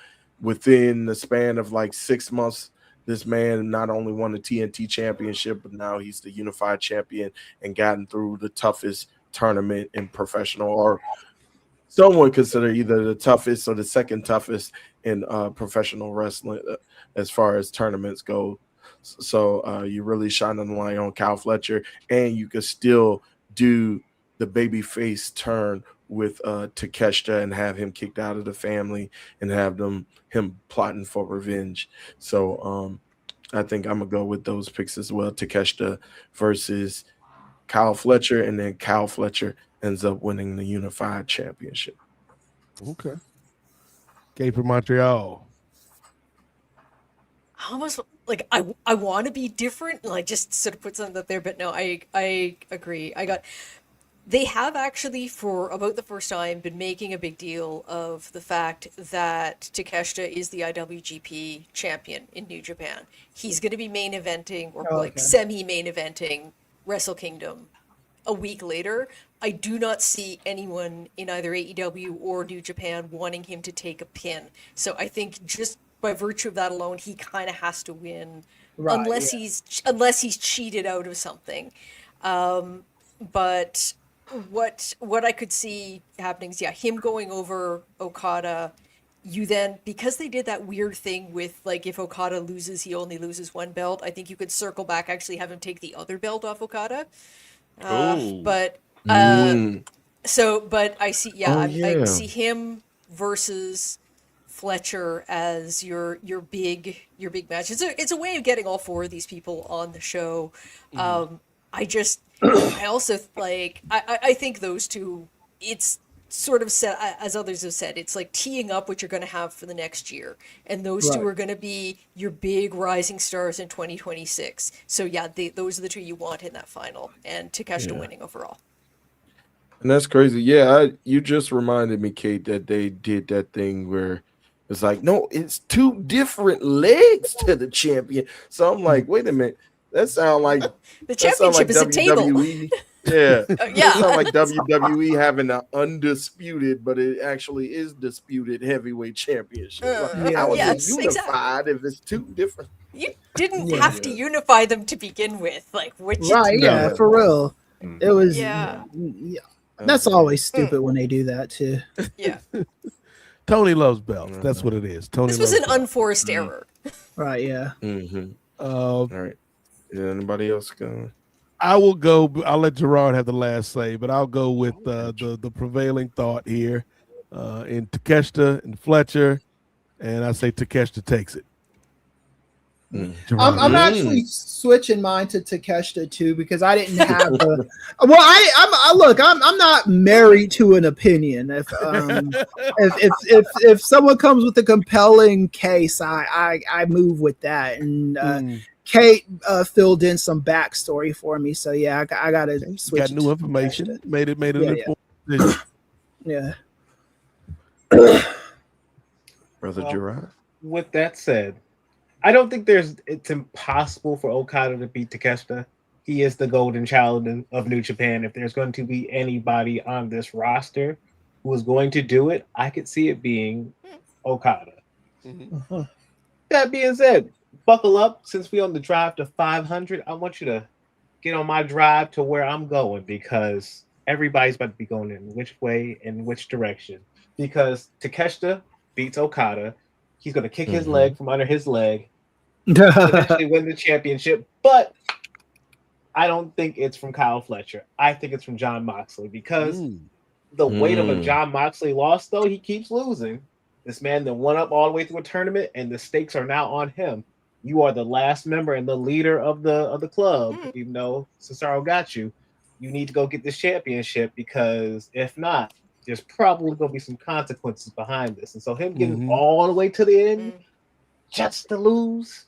Speaker 7: within the span of like 6 months, this man not only won the TNT championship, but now he's the unified champion and gotten through the toughest tournament in professional, or someone consider either the toughest or the second toughest in professional wrestling as far as tournaments go. So you really shine the light on Kyle Fletcher, and you could still do the babyface turn with Takeshita and have him kicked out of the family and have him plotting for revenge. So I think I'm gonna go with those picks as well. Takeshita versus Kyle Fletcher, and then Kyle Fletcher ends up winning the unified championship.
Speaker 1: Okay. Cape for Montreal.
Speaker 11: I almost like I want to be different and like just sort of put something up there, but no, I agree. They have actually, for about the first time, been making a big deal of the fact that Takeshita is the IWGP champion in New Japan. He's going to be main eventing or semi-main eventing Wrestle Kingdom a week later. I do not see anyone in either AEW or New Japan wanting him to take a pin. So I think just by virtue of that alone, he kind of has to win,
Speaker 5: Right,
Speaker 11: unless he's cheated out of something. But what I could see happening is, him going over Okada. You then, because they did that weird thing with, like, if Okada loses, he only loses one belt. I think you could circle back, actually have him take the other belt off Okada. But I see, I see him versus Fletcher as your big match. It's a way of getting all four of these people on the show. I also like, I think those two, it's sort of set, as others have said, it's like teeing up what you're going to have for the next year, and those two are going to be your big rising stars in 2026. So those are the two you want in that final, and Takeshita winning overall.
Speaker 7: And that's crazy. Yeah, you just reminded me, Kate, that they did that thing where it's like, no, it's two different legs to the champion. So I'm like, wait a minute, that sounds like
Speaker 11: the championship is
Speaker 7: WWE.
Speaker 11: A table.
Speaker 7: Yeah, it sounds like WWE having an undisputed, but it actually is disputed heavyweight championship. How is it unified if it's two different?
Speaker 11: You didn't have to unify them to begin with, like which
Speaker 5: for real. It was That's always stupid when they do that too.
Speaker 11: Yeah.
Speaker 1: Tony loves belts. That's what it is.
Speaker 11: This was an unforced error.
Speaker 5: Right. Yeah.
Speaker 7: All right. Is anybody else going?
Speaker 1: I will go. I'll let Girard have the last say, but I'll go with the prevailing thought here in Takeshita and Fletcher, and I say Takeshita takes it.
Speaker 5: I'm actually switching mine to Takeshita too, because I didn't have the. Well, I'm not married to an opinion. If someone comes with a compelling case, I move with that. And Kate filled in some backstory for me, so I gotta switch.
Speaker 1: Got new information. Made it an informed decision.
Speaker 5: Yeah.
Speaker 7: Brother Girard.
Speaker 10: With that said, I don't think it's impossible for Okada to beat Takeshita. He is the golden child of New Japan. If there's going to be anybody on this roster who is going to do it, I could see it being Okada. That being said, buckle up. Since we're on the drive to 500, I want you to get on my drive to where I'm going, because everybody's about to be going in which way and which direction. Because Takeshita beats Okada. He's going to kick his leg from under his leg, eventually win the championship. But I don't think it's from Kyle Fletcher. I think it's from Jon Moxley, because the weight of a Jon Moxley loss, though, he keeps losing. This man then won up all the way through a tournament, and the stakes are now on him. You are the last member and the leader of the club. Even though Cesaro got you, you need to go get this championship, because if not, there's probably going to be some consequences behind this. And so him getting all the way to the end just to lose,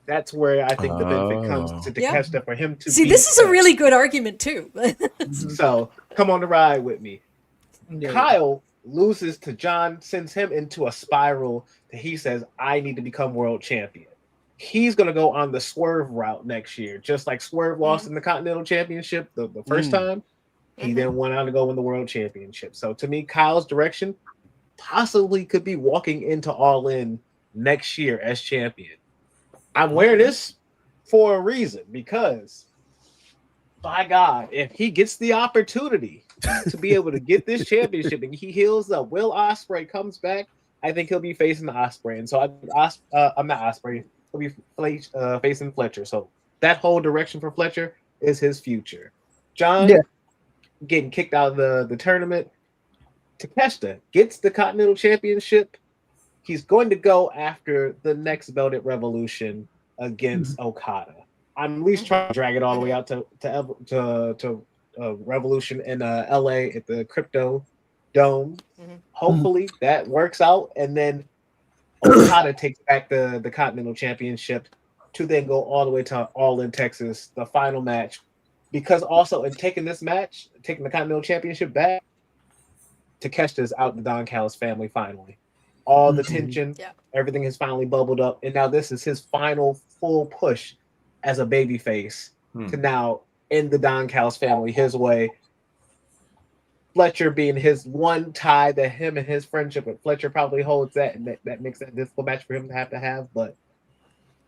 Speaker 10: that's where I think the benefit comes to Takeshita for him to
Speaker 11: see. This is a really good argument too.
Speaker 10: So come on the ride with me. Kyle loses to John, sends him into a spiral that he says, I need to become world champion. He's going to go on the Swerve route next year, just like Swerve lost in the Continental Championship the first time. He then went on to go win the World Championship. So to me, Kyle's direction possibly could be walking into All In next year as champion. I'm wearing this for a reason, because by God, if he gets the opportunity to be able to get this championship and he heals up, Will Ospreay comes back, I think he'll be facing the Ospreay. And so I'm not Ospreay. He'll be facing Fletcher. So that whole direction for Fletcher is his future. John getting kicked out of the tournament. Takeshita gets the Continental Championship. He's going to go after the next belt at Revolution against Okada. I'm at least trying to drag it all the way out to Revolution in LA at the Crypto Dome. Hopefully that works out, and then Okada takes back the Continental Championship to then go all the way to All in Texas, the final match. Because also in taking this match, taking the Continental Championship back, Takeshita's out the Don Callis family finally. All the tension, everything has finally bubbled up, and now this is his final full push as a babyface to now end the Don Callis family his way. Fletcher being his one tie that him and his friendship with Fletcher probably holds that, and that makes that a difficult match for him to have. But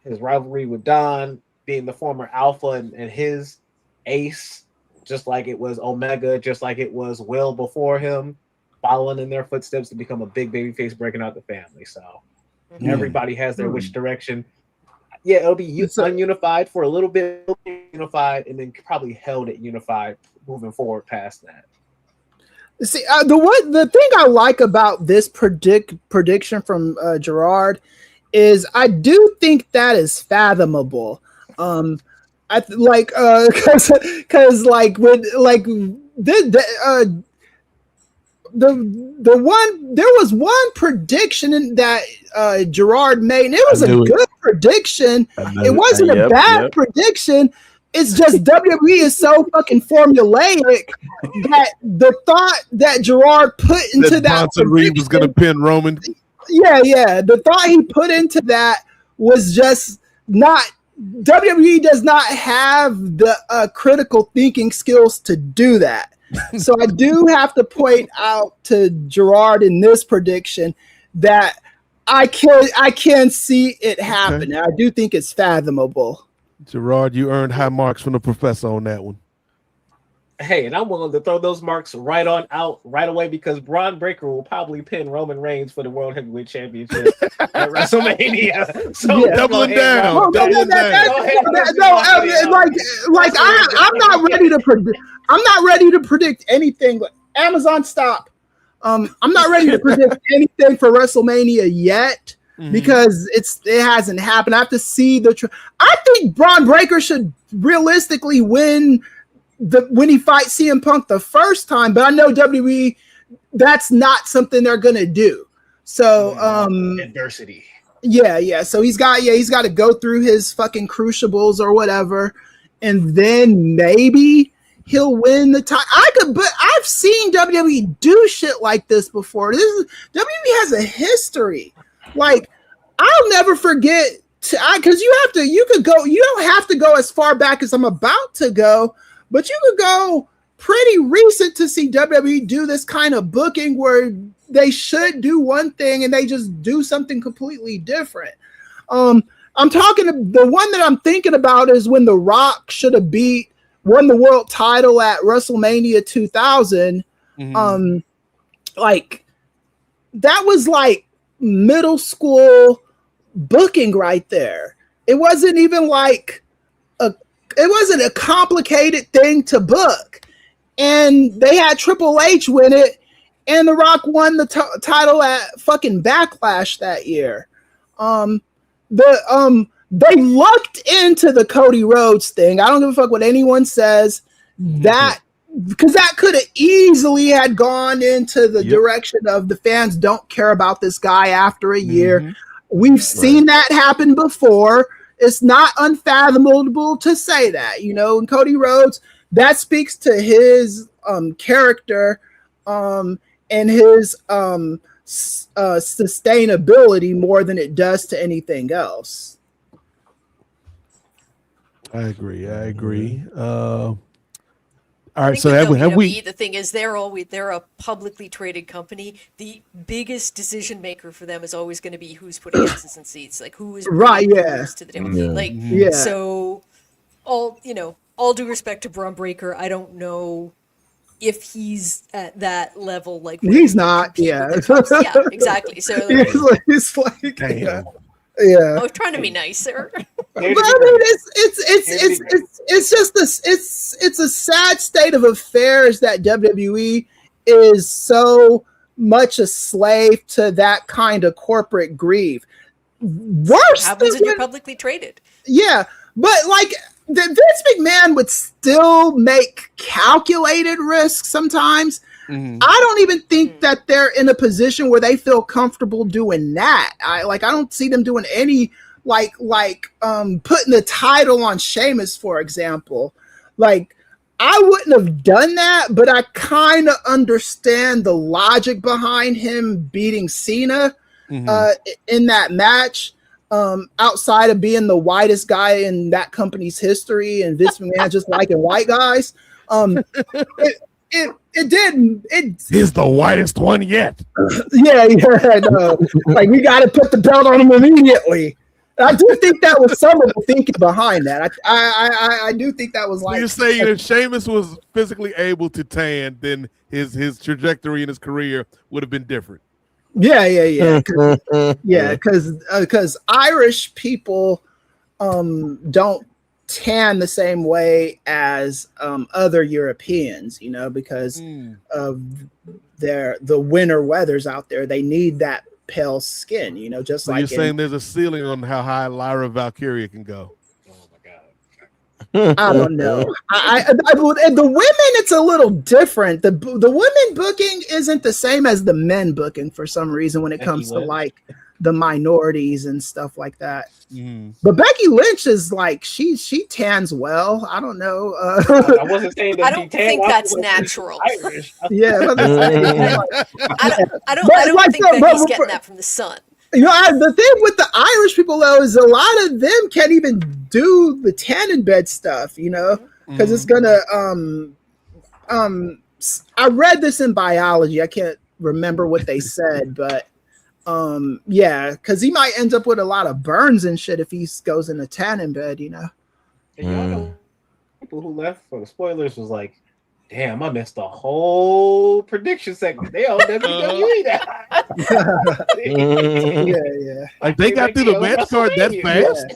Speaker 10: his rivalry with Don being the former alpha and his ace, just like it was Omega, just like it was Will before him, following in their footsteps to become a big babyface breaking out the family. So everybody has their which direction. Yeah, it'll be ununified for a little bit, unified, and then probably held at unified moving forward past that.
Speaker 5: See, the thing I like about this prediction from Girard is I do think that is fathomable. Because like when like the one, there was one prediction that Girard made, and it was a good prediction. It wasn't a bad prediction. It's just WWE is so fucking formulaic that the thought that Girard put into that
Speaker 1: Reed was going to pin Roman.
Speaker 5: Yeah. The thought he put into that was just not. WWE does not have the critical thinking skills to do that. So I do have to point out to Girard in this prediction that I can see it happen. Okay. I do think it's fathomable.
Speaker 1: Girard, you earned high marks from the professor on that one.
Speaker 10: Hey, and I'm willing to throw those marks right on out right away because Braun Breaker will probably pin Roman Reigns for the World Heavyweight Championship at WrestleMania. So
Speaker 1: doubling down.
Speaker 5: I'm not ready to predict. I'm not ready to predict anything. Amazon, stop. I'm not ready to predict anything for WrestleMania yet. Because it hasn't happened. I have to see I think Braun Breaker should realistically win when he fights CM Punk the first time, but I know WWE, that's not something they're gonna do. So
Speaker 10: adversity.
Speaker 5: Yeah. So he's got to go through his fucking crucibles or whatever, and then maybe he'll win the title. But I've seen WWE do shit like this before. WWE has a history. Like, I'll never forget because you don't have to go as far back as I'm about to go, but you could go pretty recent to see WWE do this kind of booking where they should do one thing and they just do something completely different. I'm talking the one that I'm thinking about is when The Rock should have won the world title at WrestleMania 2000. Like that was like middle school booking right there. It wasn't even like it wasn't a complicated thing to book, and they had Triple H win it, and The Rock won the title at fucking Backlash that year. They looked into the Cody Rhodes thing. I don't give a fuck what anyone says. That because that could have easily had gone into the direction of the fans don't care about this guy after a year. We've seen that happen before. It's not unfathomable to say that, and Cody Rhodes, that speaks to his character and his sustainability more than it does to anything else.
Speaker 1: I agree. All right, so have we?
Speaker 11: The thing is, they're a publicly traded company. The biggest decision maker for them is always going to be who's putting asses in seats, like who is
Speaker 5: right,
Speaker 11: to the table. So all due respect to Braun Breaker, I don't know if he's at that level. Like
Speaker 5: he's not. Yeah,
Speaker 11: exactly. So
Speaker 5: he's like,
Speaker 11: I was trying to be nicer.
Speaker 5: But I mean, it's just this. It's a sad state of affairs that WWE is so much a slave to that kind of corporate greed. Worse
Speaker 11: happens when you're publicly traded.
Speaker 5: Yeah, but like Vince McMahon would still make calculated risks sometimes. I don't even think that they're in a position where they feel comfortable doing that. I don't see them doing any like putting the title on Sheamus, for example. Like, I wouldn't have done that, but I kind of understand the logic behind him beating Cena in that match. Outside of being the whitest guy in that company's history and Vince McMahon just liking white guys. it didn't.
Speaker 1: He's the whitest one yet.
Speaker 5: Yeah, I know. Like we got to put the belt on him immediately. I do think that was some of the thinking behind that. I do think that was like.
Speaker 1: You're saying if Sheamus was physically able to tan, then his trajectory in his career would have been different.
Speaker 5: Yeah, because Irish people don't tan the same way as other Europeans, because of the winter weathers out there. They need that pale skin, just
Speaker 1: so
Speaker 5: like
Speaker 1: you're saying there's a ceiling on how high Lyra Valkyria can go.
Speaker 5: I don't know. The women, it's a little different. The women booking isn't the same as the men booking for some reason when it comes to like the minorities and stuff like that. But Becky Lynch is like she tans well. I don't know.
Speaker 10: I wasn't saying that.
Speaker 11: I don't think that's natural.
Speaker 5: Yeah,
Speaker 11: I don't think Becky's getting that from the sun.
Speaker 5: The thing with the Irish people though is a lot of them can't even do the tanning bed stuff, because it's gonna. I read this in biology. I can't remember what they said, but because he might end up with a lot of burns and shit if he goes in a tanning bed,
Speaker 10: And y'all know people who left for the spoilers was like, damn, I missed the whole prediction segment. They all WWE now.
Speaker 5: Yeah.
Speaker 1: Like they got through the match card that fast.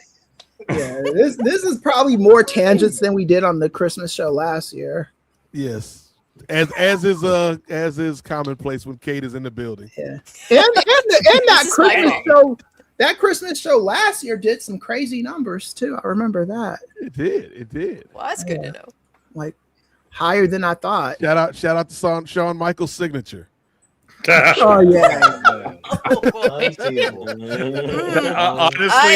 Speaker 5: Yeah, this is probably more tangents than we did on the Christmas show last year.
Speaker 1: Yes, as is commonplace when Kate is in the building.
Speaker 5: Yeah, and that Christmas show. That Christmas show last year did some crazy numbers too. I remember that.
Speaker 1: It did.
Speaker 11: Well, that's good to know.
Speaker 5: Like higher than I thought.
Speaker 1: Shout out to Shawn Michaels' signature.
Speaker 5: Oh yeah.
Speaker 8: Honestly,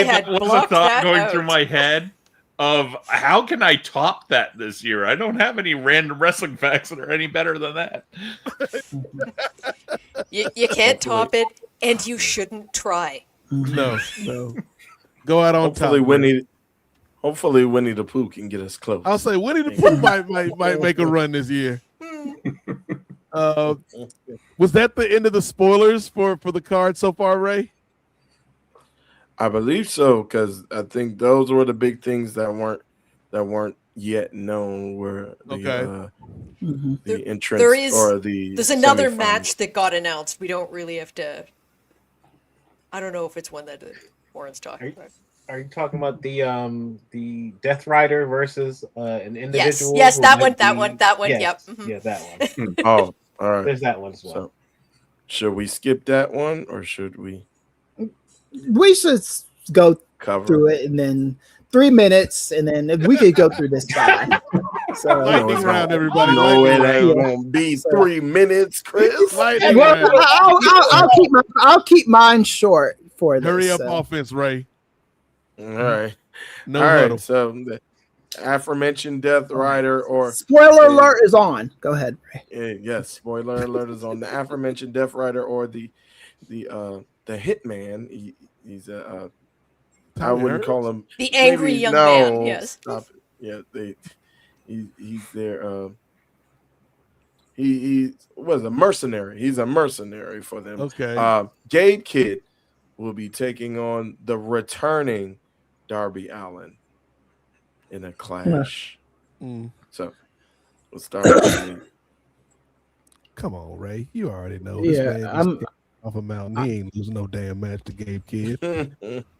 Speaker 8: that was a thought going through my head of how can I top that this year? I don't have any random wrestling facts that are any better than that.
Speaker 11: You can't top it, and you shouldn't try.
Speaker 1: No. Go out on top.
Speaker 7: Hopefully Winnie the Pooh can get us close.
Speaker 1: I'll say Winnie the Pooh might make a run this year. Was that the end of the spoilers for the card so far, Ray?
Speaker 7: I believe so, because I think those were the big things that weren't yet known. Were the entrance
Speaker 11: there's another match that got announced. We don't really have to. I don't know if it's one that Warren's talking about.
Speaker 10: Are you talking about the Death Rider versus an individual?
Speaker 11: Yes, that one.
Speaker 10: Yes,
Speaker 11: yep. Mm-hmm.
Speaker 10: Yeah, that one.
Speaker 7: Oh, all right.
Speaker 10: There's that one as well.
Speaker 7: So, should we skip that one or should we?
Speaker 5: We should go
Speaker 7: cover
Speaker 5: through it and then 3 minutes, and then we could go through this guy. So
Speaker 1: lightning round, everybody.
Speaker 7: No, it ain't gonna be 3 minutes, Chris.
Speaker 5: I'll keep mine short for this.
Speaker 1: Hurry up, offense, Ray.
Speaker 7: All right.
Speaker 1: No
Speaker 7: all
Speaker 1: huddle.
Speaker 7: right. So the aforementioned Death Rider or
Speaker 5: spoiler alert is on. Go ahead, Ray.
Speaker 7: Yes, spoiler alert is on. The aforementioned Death Rider or the Hitman. He's a I wouldn't call him
Speaker 11: the angry young man. Yes.
Speaker 7: Stop it. Yeah, he's there. He was a mercenary. He's a mercenary for them.
Speaker 1: Okay.
Speaker 7: Gabe Kidd will be taking on the returning Darby Allin in a clash. So we'll start with
Speaker 1: Come on, Ray. You already know.
Speaker 5: Yeah,
Speaker 1: this man off a mountain. He ain't losing no damn match to Gabe Kidd.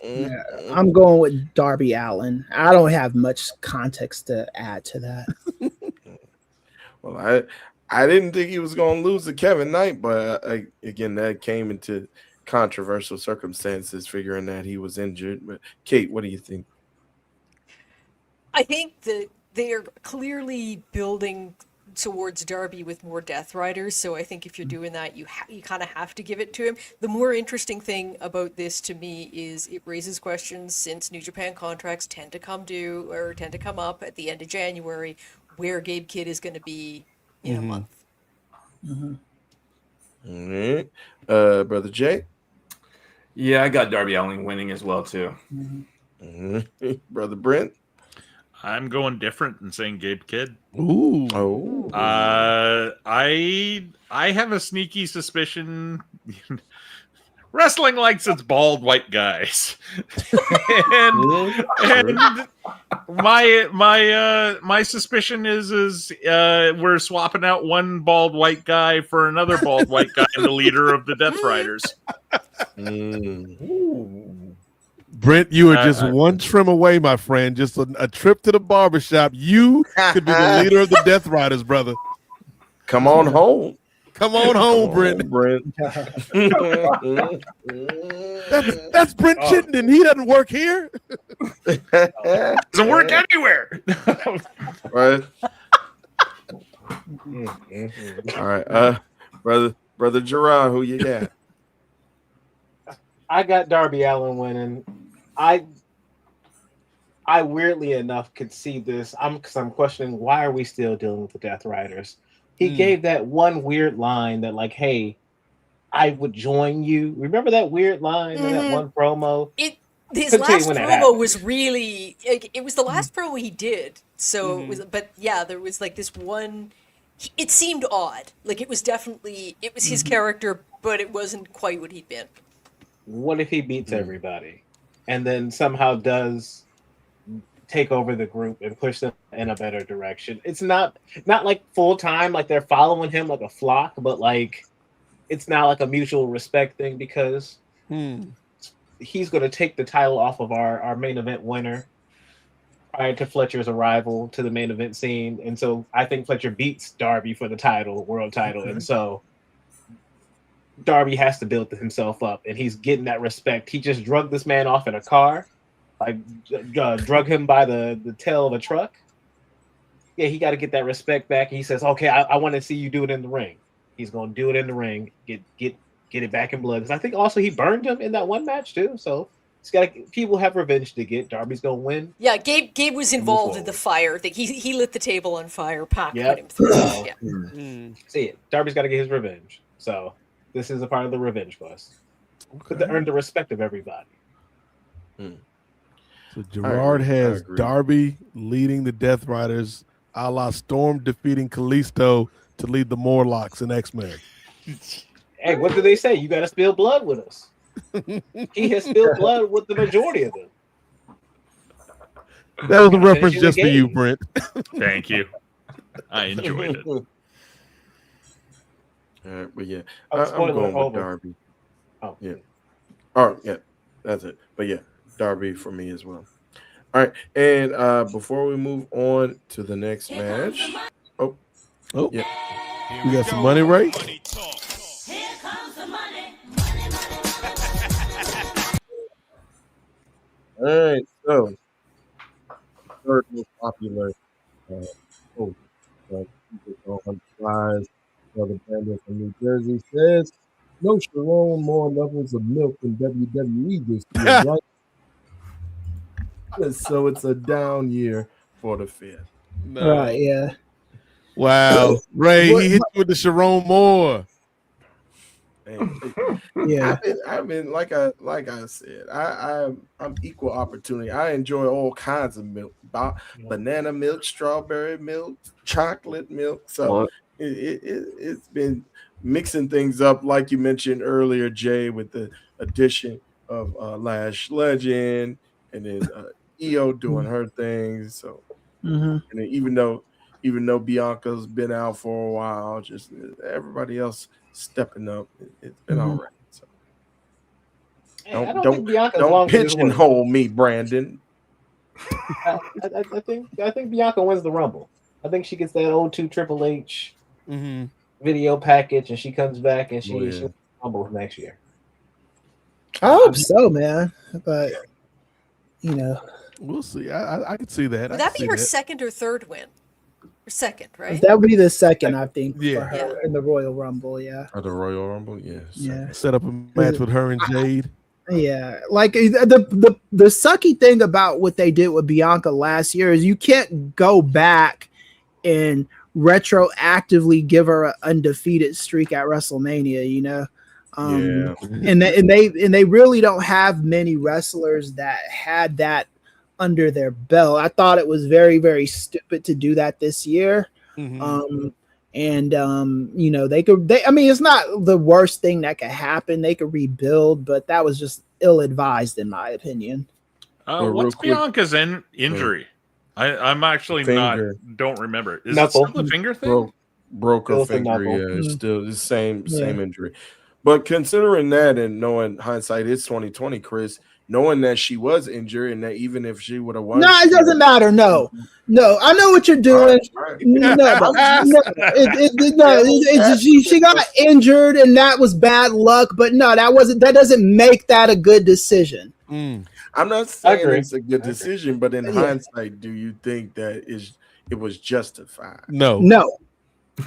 Speaker 5: Yeah, I'm going with Darby Allin. I don't have much context to add to that.
Speaker 7: Well, I didn't think he was going to lose to Kevin Knight, but again, that came into controversial circumstances, figuring that he was injured. But Kate, what do you think?
Speaker 11: I think that they are clearly building towards Darby with more Death Riders, so I think if you're doing that, you kind of have to give it to him. The more interesting thing about this to me is it raises questions, since New Japan contracts tend to come up at the end of January, where Gabe Kidd is going to be in a month.
Speaker 7: All right. Brother Jay?
Speaker 13: Yeah, I got Darby Allin winning as well, too.
Speaker 7: Brother Brent?
Speaker 8: I'm going different and saying Gabe Kidd.
Speaker 1: Ooh.
Speaker 7: Oh.
Speaker 8: I have a sneaky suspicion wrestling likes its bald white guys. and my suspicion is we're swapping out one bald white guy for another bald white guy, the leader of the Death Riders.
Speaker 1: Brent, you are just one trim away, my friend. Just a trip to the barbershop. You could be the leader of the Death Riders, brother.
Speaker 7: Come on home.
Speaker 1: Come on home, Brent. That's Brent Chittenden. He doesn't work here.
Speaker 8: Doesn't work anywhere.
Speaker 7: Right. All right. Brother Girard, who you got?
Speaker 10: I got Darby Allin winning. I weirdly enough could see this. I'm questioning, why are we still dealing with the Death Riders? He gave that one weird line that, like, hey, I would join you. Remember that weird line in that one promo?
Speaker 11: His last promo was really, it was the last promo he did. So it was, but yeah, there was like this one, it seemed odd. Like it was definitely, it was his character, but it wasn't quite what he'd been.
Speaker 10: What if he beats everybody and then somehow does take over the group and push them in a better direction? It's not like full time, like they're following him like a flock, but like it's now like a mutual respect thing because he's going to take the title off of our main event winner prior to Fletcher's arrival to the main event scene. And so I think Fletcher beats Darby for the title, world title. And so Darby has to build himself up, and he's getting that respect. He just drugged this man off in a car, like drug him by the tail of a truck. Yeah, he got to get that respect back. And he says, okay, I want to see you do it in the ring. He's going to do it in the ring, get it back in blood. Because I think also he burned him in that one match too. So it's got people have revenge to get. Darby's going to win.
Speaker 11: Yeah, Gabe was involved in the fire thing. He lit the table on fire. Pac put him through.
Speaker 10: See it. Darby's got to get his revenge. So this is a part of the revenge quest. But to earn the respect of everybody.
Speaker 1: So Girard has Darby leading the Death Riders, a la Storm defeating Kalisto to lead the Morlocks and X-Men.
Speaker 10: Hey, what do they say? You got to spill blood with us. He has spilled blood with the majority of them.
Speaker 1: That was a reference just for you, Brent.
Speaker 8: Thank you. I enjoyed it.
Speaker 7: But yeah, I'm going with Darby.
Speaker 10: Oh
Speaker 7: yeah. Oh yeah, that's it. But yeah, Darby for me as well. All right, and before we move on to the next match, oh yeah,
Speaker 1: we got some money, right?
Speaker 13: Here comes the money.
Speaker 7: All right, so third most popular the band from New Jersey says no Sharon more levels of milk than WWE this year, right? So it's a down year for the Fed.
Speaker 5: Right, yeah.
Speaker 1: Wow. Ray, he hit you with the Sharon Moore.
Speaker 5: Yeah.
Speaker 7: I mean, like I said, I'm equal opportunity. I enjoy all kinds of milk, banana milk, strawberry milk, chocolate milk. So it's been mixing things up, like you mentioned earlier, Jay, with the addition of Lash Legend, and then EO doing her things. So, and then even though Bianca's been out for a while, just everybody else stepping up. It's been all right. So don't pigeonhole me, Brandon.
Speaker 10: I think Bianca wins the Rumble. I think she gets that old 2 Triple H video package, and she comes back and she Rumble next year.
Speaker 5: I hope so, man. But
Speaker 1: we'll see. I could see that.
Speaker 11: Would that be her second or third win? Or second, right?
Speaker 5: That would be the second, I think, for her in the Royal Rumble. Yeah.
Speaker 7: Or the Royal Rumble, yes.
Speaker 5: Yeah.
Speaker 1: Set up a match with her and Jade.
Speaker 5: Yeah, like the sucky thing about what they did with Bianca last year is you can't go back and retroactively give her an undefeated streak at WrestleMania, and they really don't have many wrestlers that had that under their belt. I thought it was very, very stupid to do that this year. You know, I mean, it's not the worst thing that could happen. They could rebuild, but that was just ill-advised in my opinion.
Speaker 8: What's Bianca's injury? I'm actually don't remember. Is it still the finger thing?
Speaker 7: Broke her finger. Yeah, it's still the same injury. But considering that and knowing hindsight is 2020, Chris, knowing that she was injured and that even if she would have won,
Speaker 5: no, it doesn't matter. No, I know what you're doing. She got injured and that was bad luck. But no, that doesn't make that a good decision.
Speaker 7: I'm not saying it's a good decision, but in hindsight, do you think that it was justified?
Speaker 12: No.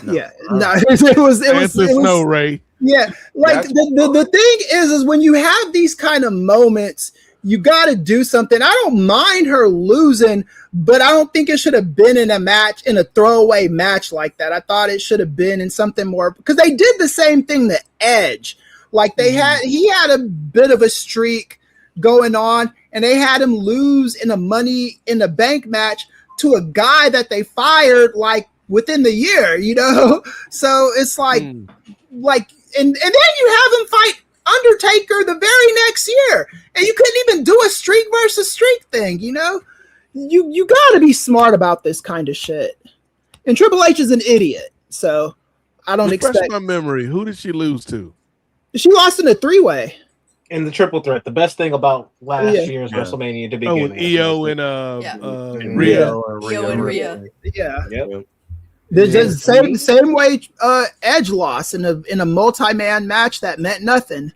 Speaker 5: Yeah, no. It was
Speaker 12: no, Ray.
Speaker 5: Yeah, like the thing is when you have these kind of moments, you got to do something. I don't mind her losing, but I don't think it should have been in a throwaway match like that. I thought it should have been in something more, because they did the same thing to Edge. Like he had a bit of a streak going on, and they had him lose in a Money in the Bank match to a guy that they fired like within the year, you know? So it's like, and then you have him fight Undertaker the very next year, and you couldn't even do a streak versus streak thing, you know? You got to be smart about this kind of shit. And Triple H is an idiot, so I don't expect.
Speaker 12: my memory. Who did she lose to?
Speaker 5: She lost in a 3-way.
Speaker 10: In the triple threat. The best thing about last year's WrestleMania to begin
Speaker 12: with EO and
Speaker 5: Rhea.
Speaker 11: EO and Rhea.
Speaker 5: Yeah.
Speaker 10: Yep.
Speaker 5: The same way Edge lost in a multi-man match that meant nothing.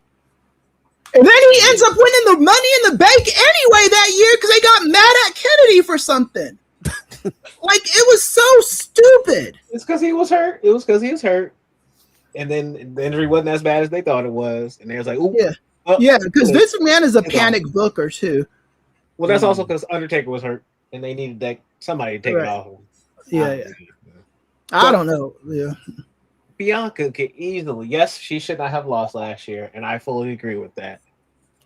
Speaker 5: And then he ends up winning the Money in the Bank anyway that year because they got mad at Kennedy for something. Like, it was so stupid.
Speaker 10: It's because he was hurt. It was because he was hurt. And then the injury wasn't as bad as they thought it was. And they was like, ooh.
Speaker 5: Yeah, because Vince McMahon is a panic booker too.
Speaker 10: Well, that's also because Undertaker was hurt, and they needed somebody to take it off him.
Speaker 5: Yeah. I don't know. Yeah.
Speaker 10: Bianca could easily, yes, she should not have lost last year, and I fully agree with that.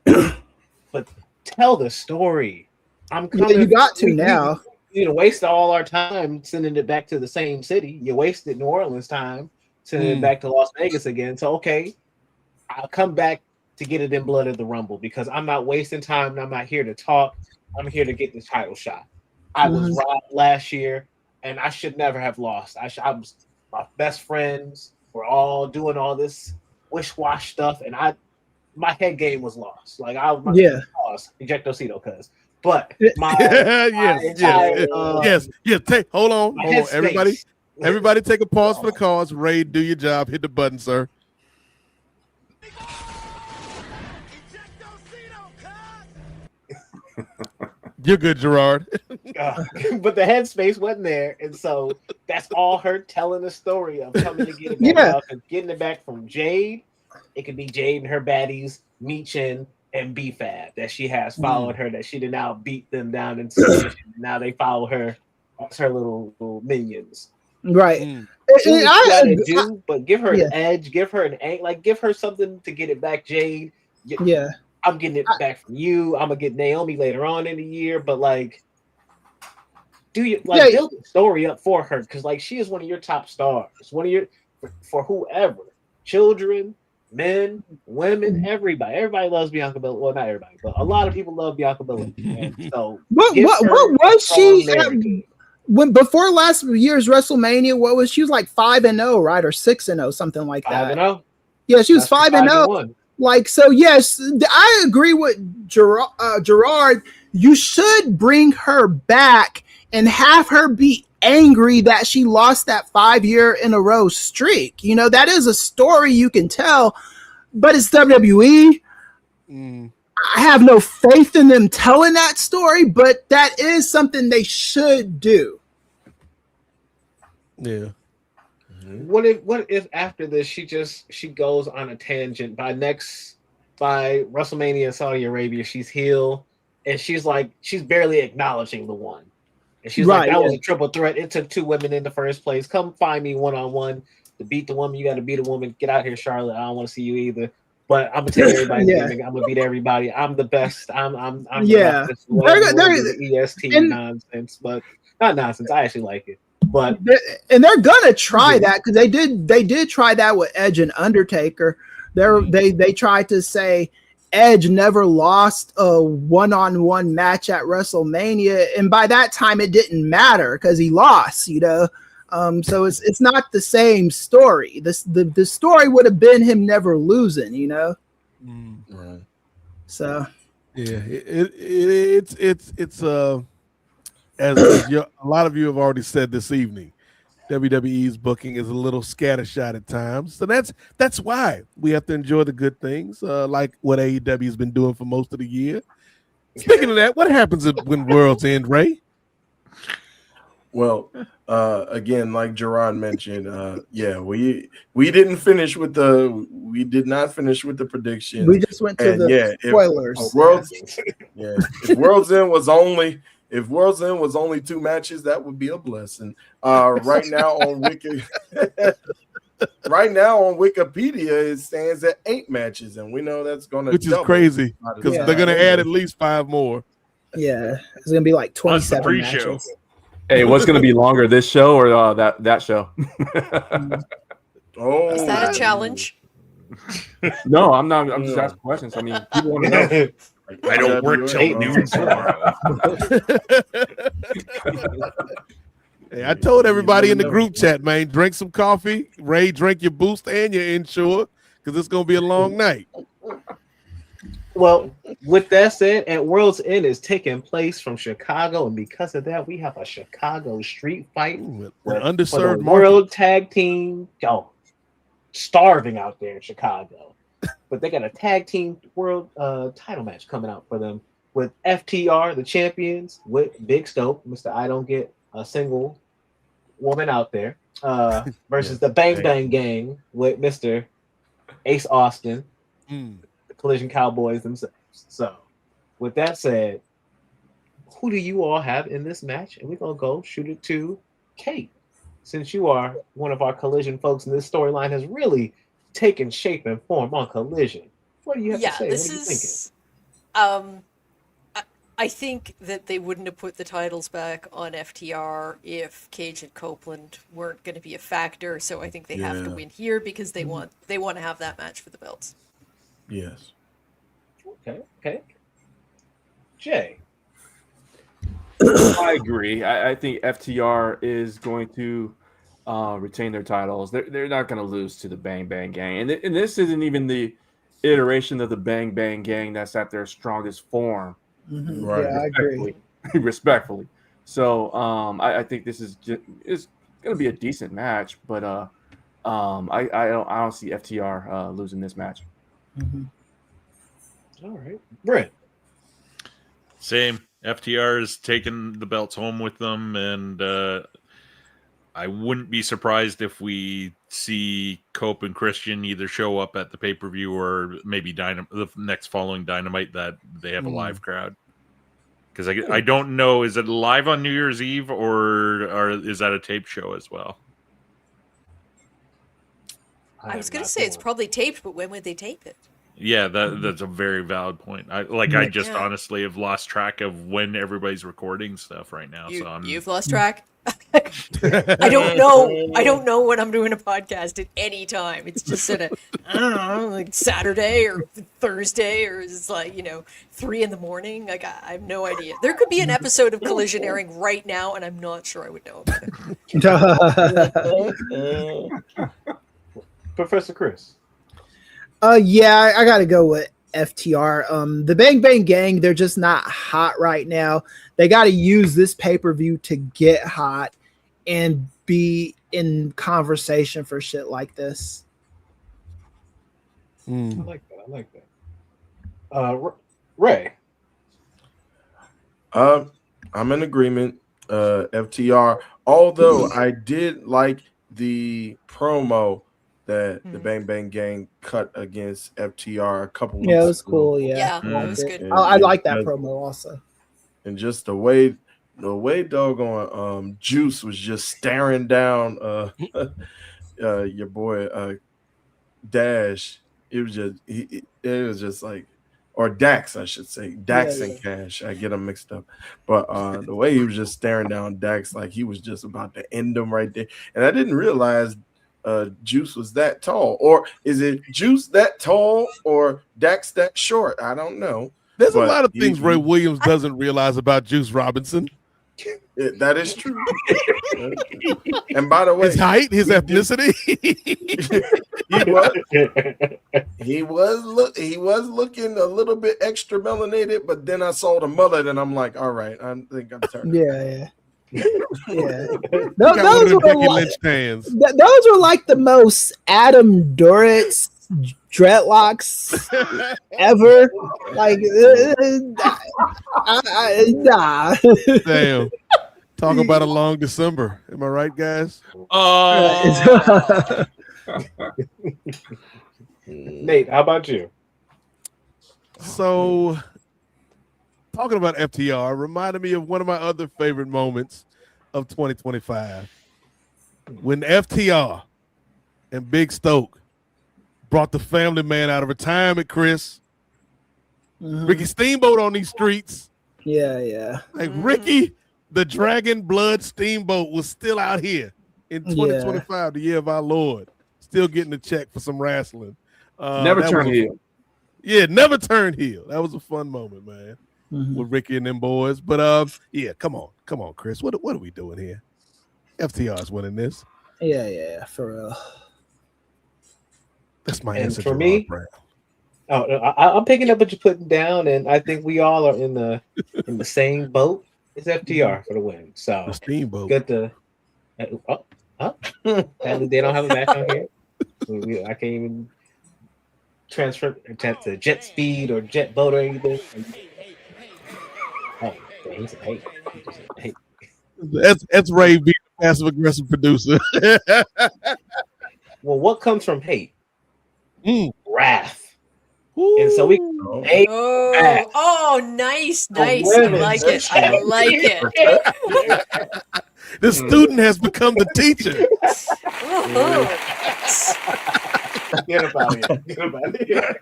Speaker 10: But tell the story.
Speaker 5: You got to now.
Speaker 10: You waste all our time sending it back to the same city. You wasted New Orleans time sending it back to Las Vegas again. So okay, I'll come back to get it in Blood of the Rumble, because I'm not wasting time and I'm not here to talk. I'm here to get the title shot. I was robbed last year, and I should never have lost. My best friends were all doing all this wish-wash stuff, and my head game was lost. Like lost. Ejectocito, cuz. But my
Speaker 12: yes. Hold on, everybody, take a pause for the cause. Ray, do your job. Hit the button, sir. You're good, Girard.
Speaker 10: But the headspace wasn't there, and so that's all her telling the story of coming to get it back out and getting it back from Jade. It could be Jade and her baddies, Michin and B-Fab, that she has followed her, that she did now beat them down in submission. Now they follow her as her little minions.
Speaker 5: Right.
Speaker 10: But give her an edge, give her an angle, like give her something to get it back, Jade.
Speaker 5: Yeah.
Speaker 10: I'm getting it back from you. I'm gonna get Naomi later on in the year, but build the story up for her, because she is one of your top stars. One of your for whoever, children, men, women, everybody. Everybody loves Bianca Belair. Well, not everybody, but a lot of people love Bianca Belair. And so,
Speaker 5: what was she before last year's WrestleMania? What was she was like 5-0, right, or 6-0, something like that?
Speaker 10: 5-0.
Speaker 5: Yeah, she was 5-0. Like, so yes, I agree with Girard. You should bring her back and have her be angry that she lost that 5-year in a row streak. You know, that is a story you can tell, but it's WWE. I have no faith in them telling that story, but that is something they should do.
Speaker 12: Yeah.
Speaker 10: What if after this she goes on a tangent by WrestleMania in Saudi Arabia, she's heel and she's barely acknowledging the one. And she's like, that was a triple threat. It took 2 women in the first place. Come find me one-on-one to beat the woman. You got to beat a woman. Get out here, Charlotte. I don't want to see you either. But I'm gonna take everybody's
Speaker 5: Yeah.
Speaker 10: gimmick. I'm gonna beat everybody. I'm the best. I'm
Speaker 5: Yeah.
Speaker 10: the best.
Speaker 5: They're-
Speaker 10: EST
Speaker 5: and-
Speaker 10: nonsense, but not nonsense. I actually like it. But
Speaker 5: they're gonna try that because they did try that with Edge and Undertaker. They tried to say Edge never lost a one-on-one match at WrestleMania, and by that time it didn't matter because he lost, you know. So it's not the same story. The story would have been him never losing, you know.
Speaker 7: Right.
Speaker 5: So
Speaker 1: yeah, it's as a lot of you have already said this evening, WWE's booking is a little scattershot at times. So that's why we have to enjoy the good things, like what AEW has been doing for most of the year. Speaking of that, what happens when Worlds End, Ray?
Speaker 7: Well, again, like Girard mentioned, we did not finish with the prediction.
Speaker 5: we just went to the spoilers.
Speaker 7: If World's End was only 2 matches, that would be a blessing. Right now on Wikipedia, it stands at 8 matches, and we know that's going to,
Speaker 1: which is crazy because they're going to add at least 5 more.
Speaker 5: Yeah, it's going to be like 27 matches.
Speaker 6: Hey, what's going to be longer, this show or that show?
Speaker 11: Is that a challenge?
Speaker 6: No, I'm not. I'm just asking questions. I mean, people want to know.
Speaker 8: I don't work till noon tomorrow.
Speaker 1: Hey, I told everybody in the group chat, man, drink some coffee. Ray, drink your Boost and your Ensure because it's going to be a long night.
Speaker 10: well, with that said, at World's End is taking place from Chicago, and because of that, we have a Chicago street fight
Speaker 1: An
Speaker 10: for
Speaker 1: underserved
Speaker 10: the
Speaker 1: market.
Speaker 10: World Tag Team. Starving out there in Chicago, but they got a tag team world title match coming out for them with FTR, the champions, with Big Scope, Mr. I Don't Get a Single Woman Out There, versus the Bang Bang Gang with Mr. Ace Austin, the Collision Cowboys themselves. So, with that said, who do you all have in this match? And we're gonna go shoot it to Kate. Since you are one of our Collision folks, and this storyline has really taken shape and form on Collision, what do you have to say?
Speaker 11: This
Speaker 10: what are you
Speaker 11: is. I think that they wouldn't have put the titles back on FTR if Cage and Copeland weren't going to be a factor. So I think they have to win here because they want to have that match for the belts.
Speaker 7: Yes.
Speaker 10: Okay. Jay.
Speaker 6: I agree. I think FTR is going to retain their titles. They're not going to lose to the Bang Bang Gang, and this isn't even the iteration of the Bang Bang Gang that's at their strongest form.
Speaker 5: Mm-hmm.
Speaker 7: Right.
Speaker 5: Yeah, I agree.
Speaker 6: Respectfully. So I think this is going to be a decent match, but I don't see FTR losing this match.
Speaker 5: Mm-hmm.
Speaker 10: All right, Brent.
Speaker 8: Same. FTR is taking the belts home with them, and I wouldn't be surprised if we see Cope and Christian either show up at the pay-per-view or maybe the next following Dynamite that they have a live crowd. Because I don't know, is it live on New Year's Eve or is that a tape show as well?
Speaker 11: I was going to say it's probably taped, but when would they tape it?
Speaker 8: Yeah, that's a very valid point. I just honestly have lost track of when everybody's recording stuff right now.
Speaker 11: You've lost track? I don't know. I don't know when I'm doing a podcast at any time. It's just sort of, I don't know, like Saturday or Thursday, or it's like, 3 a.m. Like, I have no idea. There could be an episode of Collision airing right now, and I'm not sure I would know about it.
Speaker 10: Professor Kris.
Speaker 5: Yeah, I got to go with FTR. The Bang Bang Gang, they're just not hot right now. They got to use this pay-per-view to get hot and be in conversation for shit like this.
Speaker 10: I like that. Ray.
Speaker 7: I'm in agreement. FTR. Although I did like the promo that the Bang Bang Gang cut against FTR a couple weeks
Speaker 5: ago. It was
Speaker 7: ago.
Speaker 5: cool. Yeah,
Speaker 11: it was good.
Speaker 5: I like that promo also.
Speaker 7: And just the way doggone Juice was just staring down your boy Dash It was just like, or Dax, I should say, Dax and Cash. I get them mixed up, but the way he was just staring down Dax like he was just about to end him right there, and I didn't realize Juice was that tall, or is it Juice that tall, or Dax that short? I don't know.
Speaker 1: There's a lot of things Ray Williams doesn't realize about Juice Robinson.
Speaker 7: That is true. And by the way,
Speaker 1: his height, his ethnicity.
Speaker 7: he was looking a little bit extra melanated, but then I saw the mullet and I'm like, all right, I think I'm turning.
Speaker 5: Yeah.
Speaker 1: Those
Speaker 5: were like the most Adam Duritz dreadlocks ever. Like, nah.
Speaker 1: Damn. Talk about a long December. Am I right, guys?
Speaker 10: Nate, how about you?
Speaker 1: So, talking about FTR reminded me of one of my other favorite moments of 2025 when FTR and Big Stoke brought the family man out of retirement, Kris. Ricky Steamboat on these streets.
Speaker 5: Yeah.
Speaker 1: Like Ricky, the Dragon Blood Steamboat, was still out here in 2025, the year of our Lord, still getting a check for some wrestling.
Speaker 6: Never turned heel.
Speaker 1: Yeah, never turned heel. That was a fun moment, man, with Ricky and them boys. But yeah, come on, Kris. What are we doing here? FTR's winning this.
Speaker 5: Yeah, for real.
Speaker 1: That's my
Speaker 10: And
Speaker 1: answer
Speaker 10: for
Speaker 1: Gerard
Speaker 10: me,
Speaker 1: Brown.
Speaker 10: I'm picking up what you're putting down, and I think we all are in the same boat. It's FTR for the win. So
Speaker 1: The Steamboat.
Speaker 10: good to. Apparently they don't have a match on here. I can't even transfer to jet speed or jet boat or anything. Oh, he said, hey.
Speaker 1: That's Ray being a passive aggressive producer.
Speaker 10: Well, what comes from hate? Wrath. And so we hate back.
Speaker 11: Nice. I like it.
Speaker 1: The student has become the teacher.
Speaker 10: Get about here.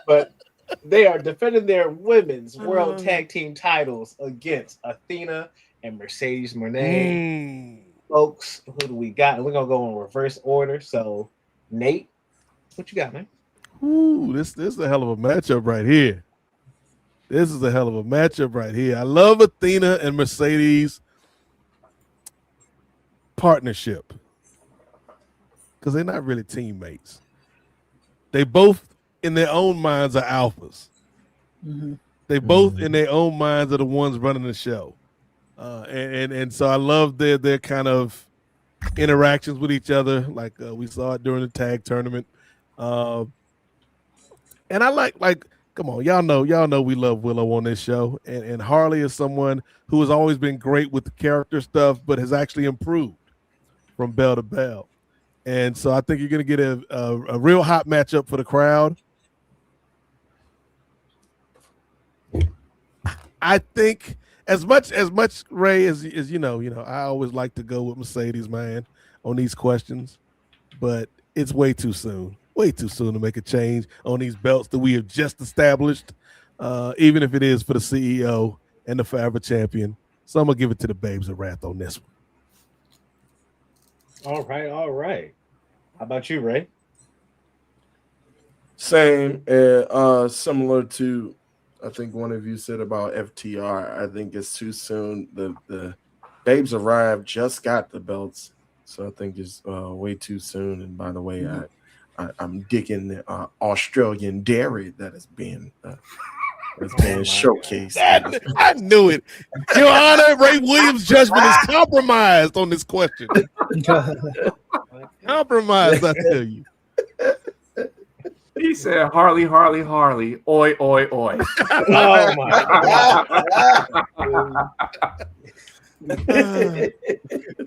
Speaker 10: But they are defending their women's world tag team titles against Athena and Mercedes Moné. Folks, who do we got? And we're gonna go in reverse order. So, Nate, what you got, man?
Speaker 1: Ooh, this is a hell of a matchup right here. I love Athena and Mercedes partnership because they're not really teammates. They both, in their own minds, are alphas. They both, in their own minds, are the ones running the show. And so I love their kind of interactions with each other, like we saw it during the tag tournament. And I like, come on, y'all know we love Willow on this show. And Harley is someone who has always been great with the character stuff, but has actually improved from bell to bell. And so I think you're going to get a real hot matchup for the crowd. I think as much Ray as you know, I always like to go with Mercedes, man, on these questions, but it's way too soon to make a change on these belts that we have just established, even if it is for the CEO and the forever champion. So I'm gonna give it to the Babes of Wrath on this one.
Speaker 10: All right. How about you, Ray?
Speaker 7: Same, similar to, I think one of you said about FTR. I think it's too soon. The Babes arrived, just got the belts, so I think it's way too soon. And by the way, I'm digging the Australian dairy that is being showcased.
Speaker 1: I knew it. Your Honor, Ray Williams' judgment is compromised on this question. Compromised, I tell you.
Speaker 6: He said, Harley, oi, oi, oi.
Speaker 10: Oh, my God.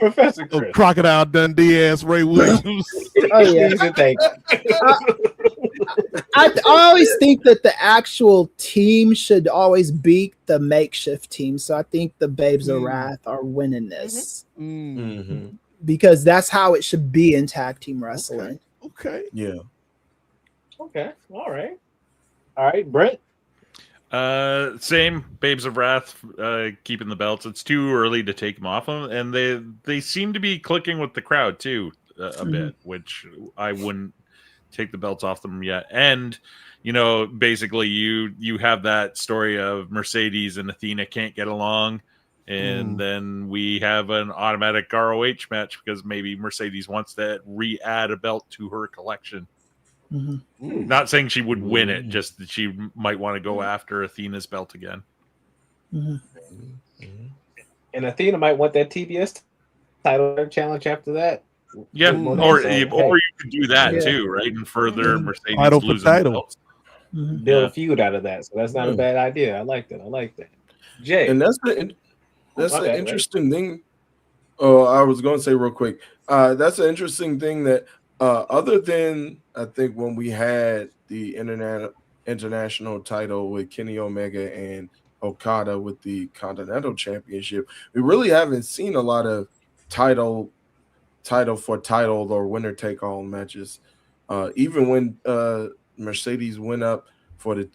Speaker 10: Professor Kris.
Speaker 1: Crocodile Dundee ass Ray Williams.
Speaker 5: Oh, yeah. I always think that the actual team should always beat the makeshift team. So I think the Babes of Wrath are winning this. Because that's how it should be in tag team wrestling.
Speaker 1: Okay.
Speaker 7: Yeah.
Speaker 10: Okay. All right, Brent.
Speaker 8: Same. Babes of Wrath keeping the belts. It's too early to take them off them, and they seem to be clicking with the crowd too a bit, which I wouldn't take the belts off them yet. And basically you have that story of Mercedes and Athena can't get along, and then we have an automatic ROH match because maybe Mercedes wants to re-add a belt to her collection. Not saying she would win it, just that she might want to go after Athena's belt again.
Speaker 10: And Athena might want that TBS title challenge after that.
Speaker 8: Yeah, or you could do that too, right? And further Mercedes
Speaker 12: Title for
Speaker 8: losing
Speaker 12: title.
Speaker 8: belts.
Speaker 10: Build a feud out of that. So that's not a bad idea. I like that. Jay.
Speaker 7: And that's the interesting thing. Oh, I was going to say real quick. That's an interesting thing that other than I think when we had the international title with Kenny Omega and Okada with the Continental Championship, we really haven't seen a lot of title for title or winner take all matches. Even when Mercedes went up for the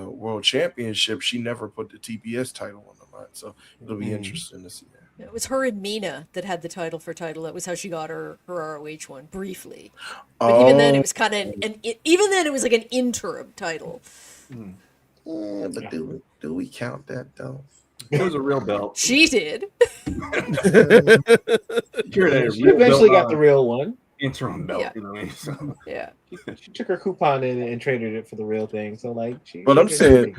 Speaker 7: World Championship, she never put the TBS title on the line. So it'll be interesting to see that.
Speaker 11: It was her and Mina that had the title for title. That was how she got her ROH one briefly. But even then, it was kind of even then it was like an interim title.
Speaker 7: Yeah, but do we count that though?
Speaker 6: It was a real belt.
Speaker 11: She did.
Speaker 10: She eventually got the real one.
Speaker 6: Interim belt,
Speaker 11: Yeah.
Speaker 6: you know what I mean? So,
Speaker 11: Yeah.
Speaker 10: She took her coupon in and traded it for the real thing. So
Speaker 7: But I'm saying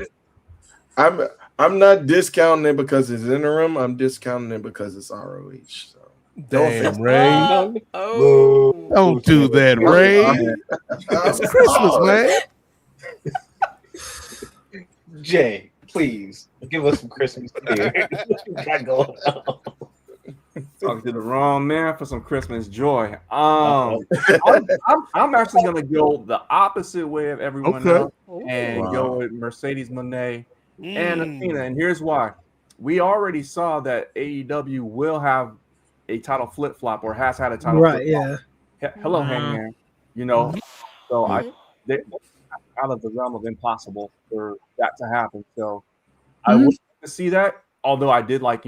Speaker 7: I'm not discounting it because it's interim. I'm discounting it because it's ROH. So
Speaker 12: Damn, Ray.
Speaker 11: Oh.
Speaker 12: Don't do that, Ray. It's Christmas, man.
Speaker 10: Jay, please give us some Christmas here. What you got going on?
Speaker 6: talking to the wrong man for some Christmas joy. I'm actually gonna go the opposite way of everyone else and go with Mercedes Moné and Athena. And here's why: we already saw that AEW will have a title flip flop or has had a title flip flop. Hello, Hangman. So they're out of the realm of impossible for that to happen. So I would like to see that. Although I did like,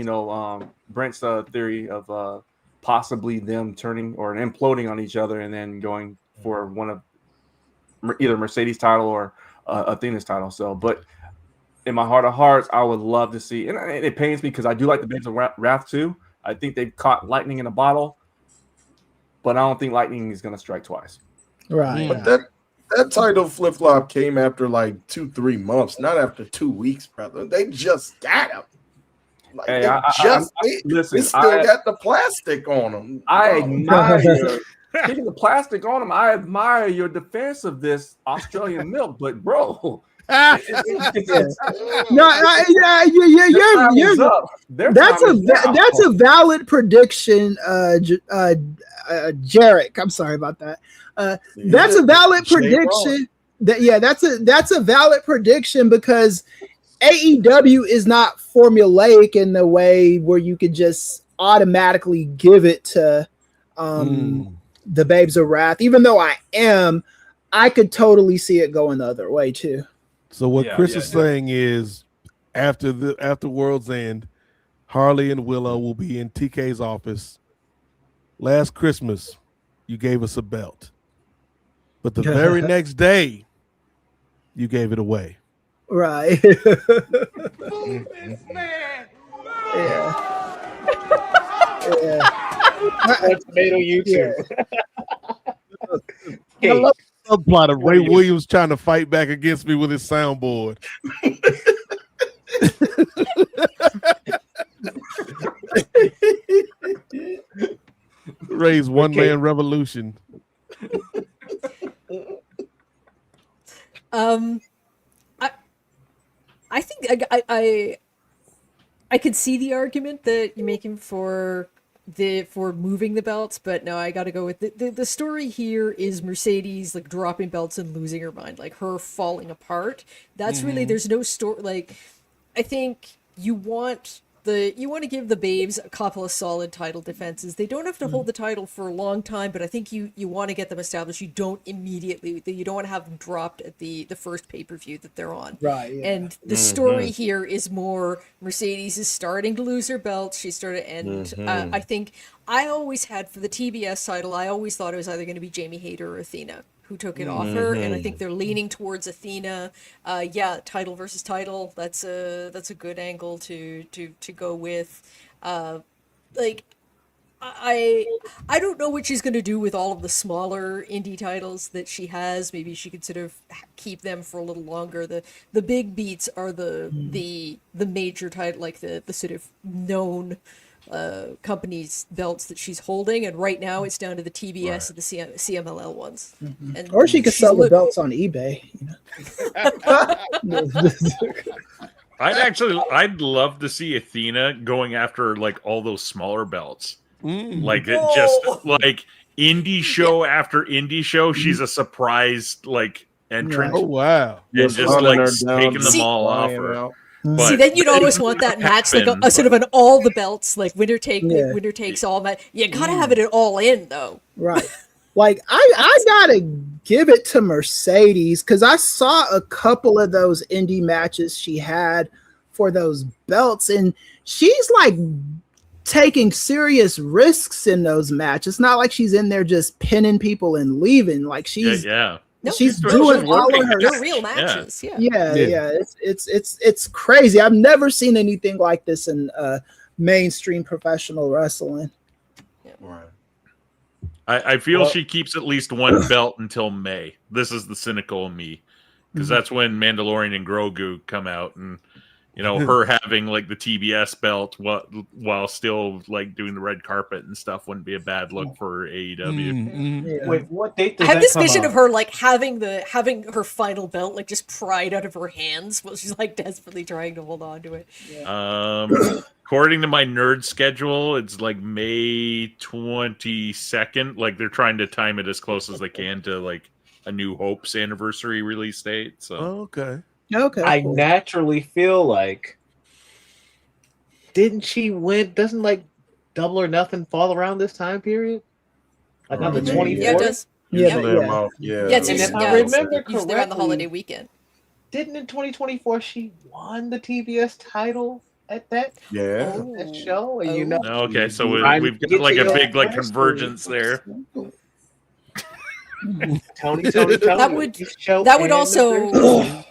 Speaker 6: Brent's theory of possibly them turning or imploding on each other and then going for one of either Mercedes title or Athena's title. So, but in my heart of hearts, I would love to see, and it pains me because I do like the Babes of Wrath too. I think they've caught lightning in a bottle, but I don't think lightning is going to strike twice.
Speaker 5: Right.
Speaker 7: But that title flip flop came after like 2-3 months, not after 2 weeks, brother. They just got him. Like
Speaker 6: Hey,
Speaker 7: they still got the plastic on them.
Speaker 6: I admire taking the plastic on them. I admire your defense of this Australian milk, but bro,
Speaker 5: That's a valid prediction, Jarek. I'm sorry about that. That's a valid prediction. That's a valid prediction because AEW is not formulaic in the way where you could just automatically give it to the Babes of Wrath. Even though I could totally see it going the other way too.
Speaker 12: So what Chris is saying is after World's End, Harley and Willow will be in TK's office. Last Christmas, you gave us a belt. But the very next day, you gave it away.
Speaker 5: Right.
Speaker 10: Tomato YouTube.
Speaker 12: I love the subplot of Ray Williams trying to fight back against me with his soundboard. Ray's one-man revolution.
Speaker 11: I think I could see the argument that you're making for moving the belts, but no, I got to go with the story here is Mercedes like dropping belts and losing her mind, like her falling apart. That's really there's no story. Like I think you want the babes a couple of solid title defenses. They don't have to hold the title for a long time, but I think you want to get them established. You don't want to have them dropped at the first pay-per-view that they're on.
Speaker 5: Right. Yeah.
Speaker 11: And the story here is more Mercedes is starting to lose her belt. She started, and I think I always had for the TBS title, I always thought it was either going to be Jamie Hayter or Athena who took it off her, and I think they're leaning towards Athena. Title versus title. That's a good angle to go with. I don't know what she's going to do with all of the smaller indie titles that she has. Maybe she could sort of keep them for a little longer. The big beats are the major title, like the sort of known companies' belts that she's holding, and right now it's down to the TBS and the CMLL ones. And
Speaker 5: or she could sell the belts on eBay.
Speaker 8: I'd love to see Athena going after like all those smaller belts. Like it just like indie show after indie show, she's a surprise like entrant.
Speaker 12: Oh wow!
Speaker 8: And just like taking them all off her. But
Speaker 11: see, then you'd almost want that match, like a sort of an all the belts, like winner takes all match. You gotta have it all in though,
Speaker 5: right? Like I gotta give it to Mercedes because I saw a couple of those indie matches she had for those belts, and she's like taking serious risks in those matches. It's not like she's in there just pinning people and leaving. Like she's she's doing all of her
Speaker 11: real matches.
Speaker 5: It's crazy. I've never seen anything like this in mainstream professional wrestling.
Speaker 7: Right.
Speaker 8: I feel she keeps at least one belt until May. This is the cynical in me, because that's when Mandalorian and Grogu come out, and her having like the TBS belt while still like doing the red carpet and stuff wouldn't be a bad look for AEW.
Speaker 10: Wait, what date does
Speaker 11: I have
Speaker 10: that
Speaker 11: this
Speaker 10: come
Speaker 11: vision
Speaker 10: out?
Speaker 11: of her like having her final belt like just pried out of her hands while she's like desperately trying to hold on to it.
Speaker 8: According to my nerd schedule, it's like May 22nd. Like they're trying to time it as close as they can to like A New Hope's anniversary release date. So
Speaker 12: okay.
Speaker 10: I naturally feel like, didn't she win? Doesn't like Double or Nothing fall around this time period? Like on the 24th?
Speaker 11: Yeah, it does.
Speaker 10: And if I remember
Speaker 11: usually around the holiday
Speaker 10: correctly,
Speaker 11: weekend.
Speaker 10: didn't in 2024 she won the TBS title at that show? And
Speaker 8: okay, so we've got like a big like convergence there.
Speaker 10: Tony,
Speaker 11: that would also,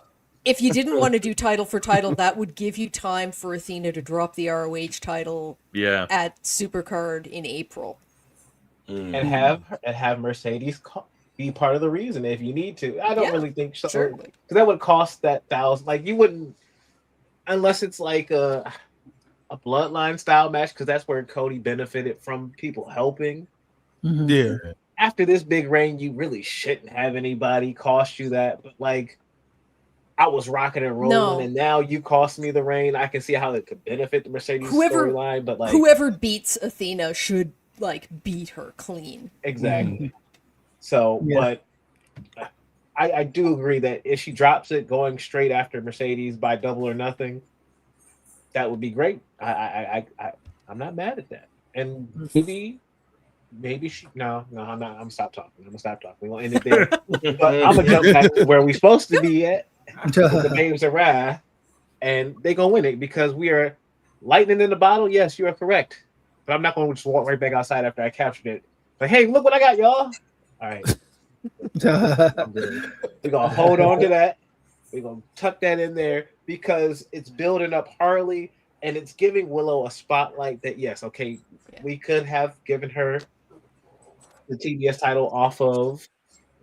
Speaker 11: if you didn't want to do title for title, that would give you time for Athena to drop the ROH title at Supercard in April.
Speaker 10: And have Mercedes be part of the reason if you need to. I don't really think so. Because that would cost that $1,000. Like you wouldn't, unless it's like a bloodline style match, because that's where Cody benefited from people helping.
Speaker 12: Yeah.
Speaker 10: After this big reign, you really shouldn't have anybody cost you that. But like, I was rocking and rolling, and now you cost me the reign. I can see how it could benefit the Mercedes storyline. But like,
Speaker 11: whoever beats Athena should like beat her clean.
Speaker 10: Exactly. So, but I do agree that if she drops it going straight after Mercedes by Double or Nothing, that would be great. I'm not mad at that. And maybe she I'm not. I'm stop talking. I'm gonna stop talking. We're gonna end it there. But I'm gonna jump back to where we're supposed to be at. The babes arrive, and they gonna win it because we are lightning in the bottle. Yes, you are correct. But I'm not gonna just walk right back outside after I captured it. But hey, look what I got, y'all. All right. We're gonna hold on to that. We're gonna tuck that in there because it's building up Harley and it's giving Willow a spotlight that we could have given her the TBS title off of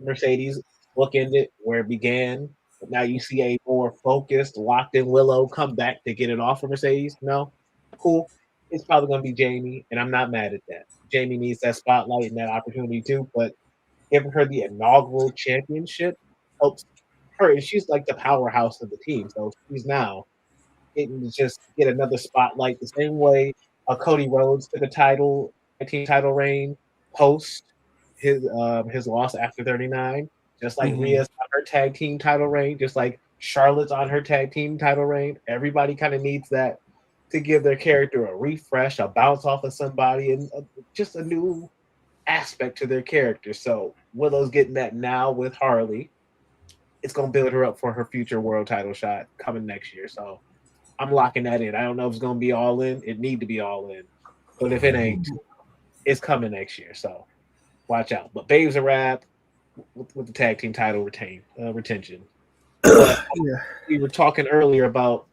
Speaker 10: Mercedes, bookended where it began. But now you see a more focused, locked-in Willow come back to get it off of Mercedes. No, cool. It's probably going to be Jamie, and I'm not mad at that. Jamie needs that spotlight and that opportunity too, but giving her the inaugural championship helps her. And she's like the powerhouse of the team, so she's now getting to just get another spotlight the same way Cody Rhodes took a team title reign post his loss after 39, just like Rhea's on her tag team title reign, just like Charlotte's on her tag team title reign. Everybody kind of needs that to give their character a refresh, a bounce off of somebody, and just a new aspect to their character. So Willow's getting that now with Harley. It's going to build her up for her future world title shot coming next year. So I'm locking that in. I don't know if it's going to be all in. It need to be all in. But if it ain't, it's coming next year. So watch out. But Babe's a wrap with the tag team title retention. But we were talking earlier about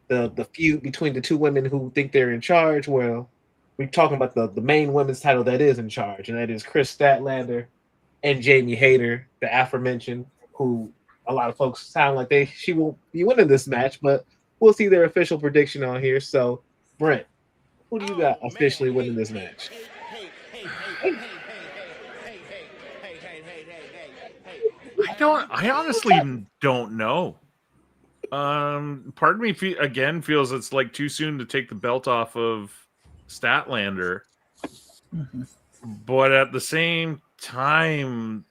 Speaker 10: the feud between the two women who think they're in charge. Well, we're talking about the main women's title that is in charge, and that is Kris Statlander and Jamie Hayter, the aforementioned, who a lot of folks sound like she won't be winning this match, but we'll see their official prediction on here. So, Brent, who do you got officially winning this match?
Speaker 8: I honestly don't know. Part of me feels it's like too soon to take the belt off of Statlander, but at the same time,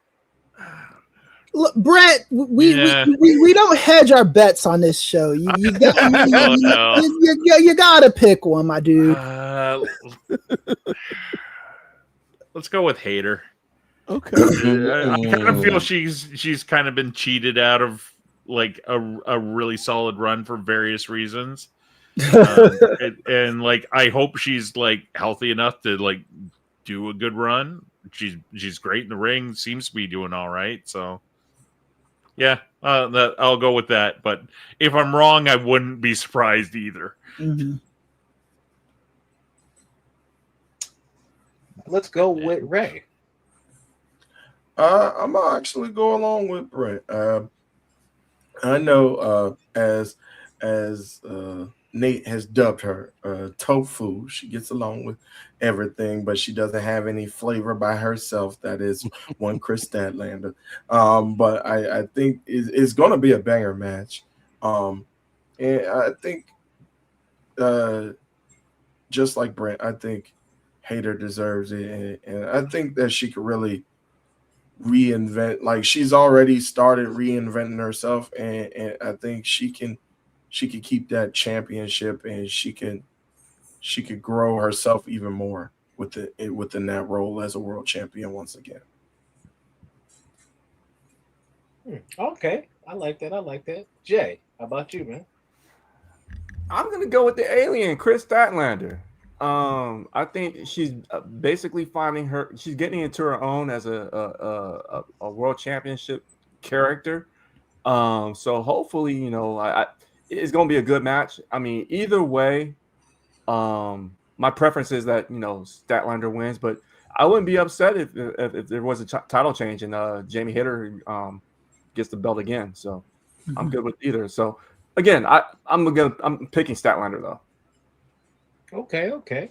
Speaker 5: look, Brett, we don't hedge our bets on this show. You gotta pick one, my dude.
Speaker 8: Let's go with Hayter.
Speaker 12: Okay.
Speaker 8: I kind of feel she's kind of been cheated out of like a really solid run for various reasons. And like I hope she's like healthy enough to like do a good run. She's great in the ring, seems to be doing all right. So yeah, I'll go with that. But if I'm wrong, I wouldn't be surprised either.
Speaker 5: Mm-hmm.
Speaker 10: Let's go with Ray.
Speaker 7: I'm gonna actually go along with Brett. I know as Nate has dubbed her tofu. She gets along with everything, but she doesn't have any flavor by herself. That is one Kris Statlander. But I think it's going to be a banger match. And I think, just like Brent, I think Hayter deserves it. And I think that she could really reinvent. Like, she's already started reinventing herself. And I think she could keep that championship, and she could grow herself even more within that role as a world champion once again.
Speaker 10: Okay, I like that. Jay, how about you, man?
Speaker 6: I'm gonna go with the alien, Kris Statlander. I think she's basically she's getting into her own as a world championship character. So hopefully, it's going to be a good match. I mean, either way, my preference is that, Statlander wins, but I wouldn't be upset if there was a title change and Jamie Hayter gets the belt again. So I'm good with either. So again, I'm picking Statlander though.
Speaker 10: Okay.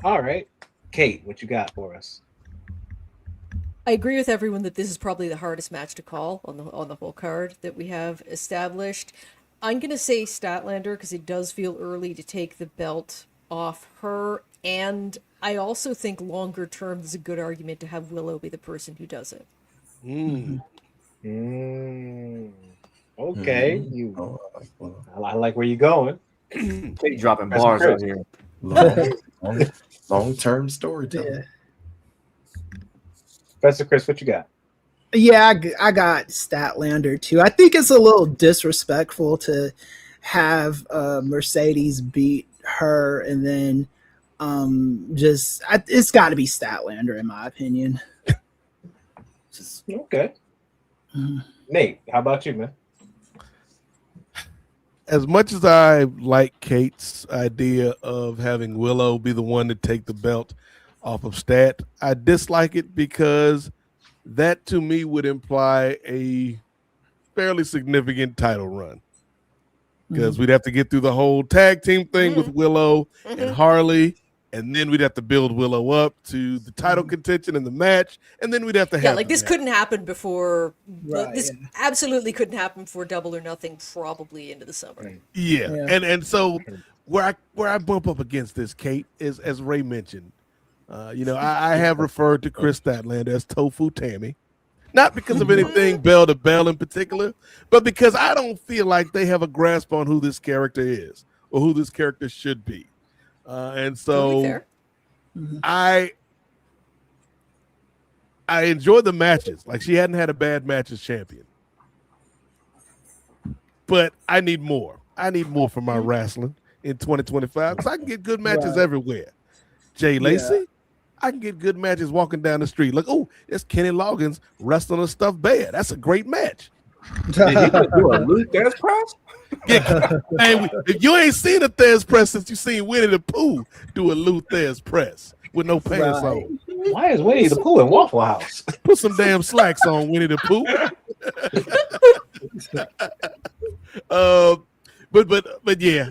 Speaker 10: All right. Kate, what you got for us?
Speaker 11: I agree with everyone that this is probably the hardest match to call on the whole card that we have established. I'm going to say Statlander because it does feel early to take the belt off her. And I also think longer term, there's a good argument to have Willow be the person who does it.
Speaker 10: Okay. I like where you're going.
Speaker 6: Kate dropping bars out here.
Speaker 7: Long-term storytelling.
Speaker 5: Yeah.
Speaker 10: Professor Kris, what you got?
Speaker 5: Yeah, I got Statlander too. I think it's a little disrespectful to have Mercedes beat her and then it's got to be Statlander in my opinion.
Speaker 10: Okay. Nate, how about you, man?
Speaker 12: As much as I like Kate's idea of having Willow be the one to take the belt off of Stat, I dislike it because that to me would imply a fairly significant title run. Because we'd have to get through the whole tag team thing with Willow and Harley, and then we'd have to build Willow up to the title contention in the match, and then we'd have to have
Speaker 11: this couldn't happen before.
Speaker 5: Right,
Speaker 11: this absolutely couldn't happen for Double or Nothing, probably into the summer.
Speaker 12: Yeah. And so where I bump up against this, Kate, is as Ray mentioned. I have referred to Kris Statlander as Tofu Tammy, not because of anything bell to bell in particular, but because I don't feel like they have a grasp on who this character is.
Speaker 1: or who this character should be. And
Speaker 11: Totally
Speaker 1: so
Speaker 11: fair.
Speaker 1: I enjoy the matches. Like, she hadn't had a bad match as champion. But I need more. I need more from my wrestling in 2025 because I can get good matches everywhere. Jay Lacey, I can get good matches walking down the street. Like, oh, it's Kenny Loggins wrestling a stuffed bear. That's a great match.
Speaker 6: Did he just do a Luke Dance press?
Speaker 1: Yeah, hey, if you ain't seen a Thez press since you seen Winnie the Pooh do a Lou Thez press with no pants on.
Speaker 10: Why is Winnie the Pooh in Waffle House?
Speaker 1: Put some damn slacks on, Winnie the Pooh. But yeah,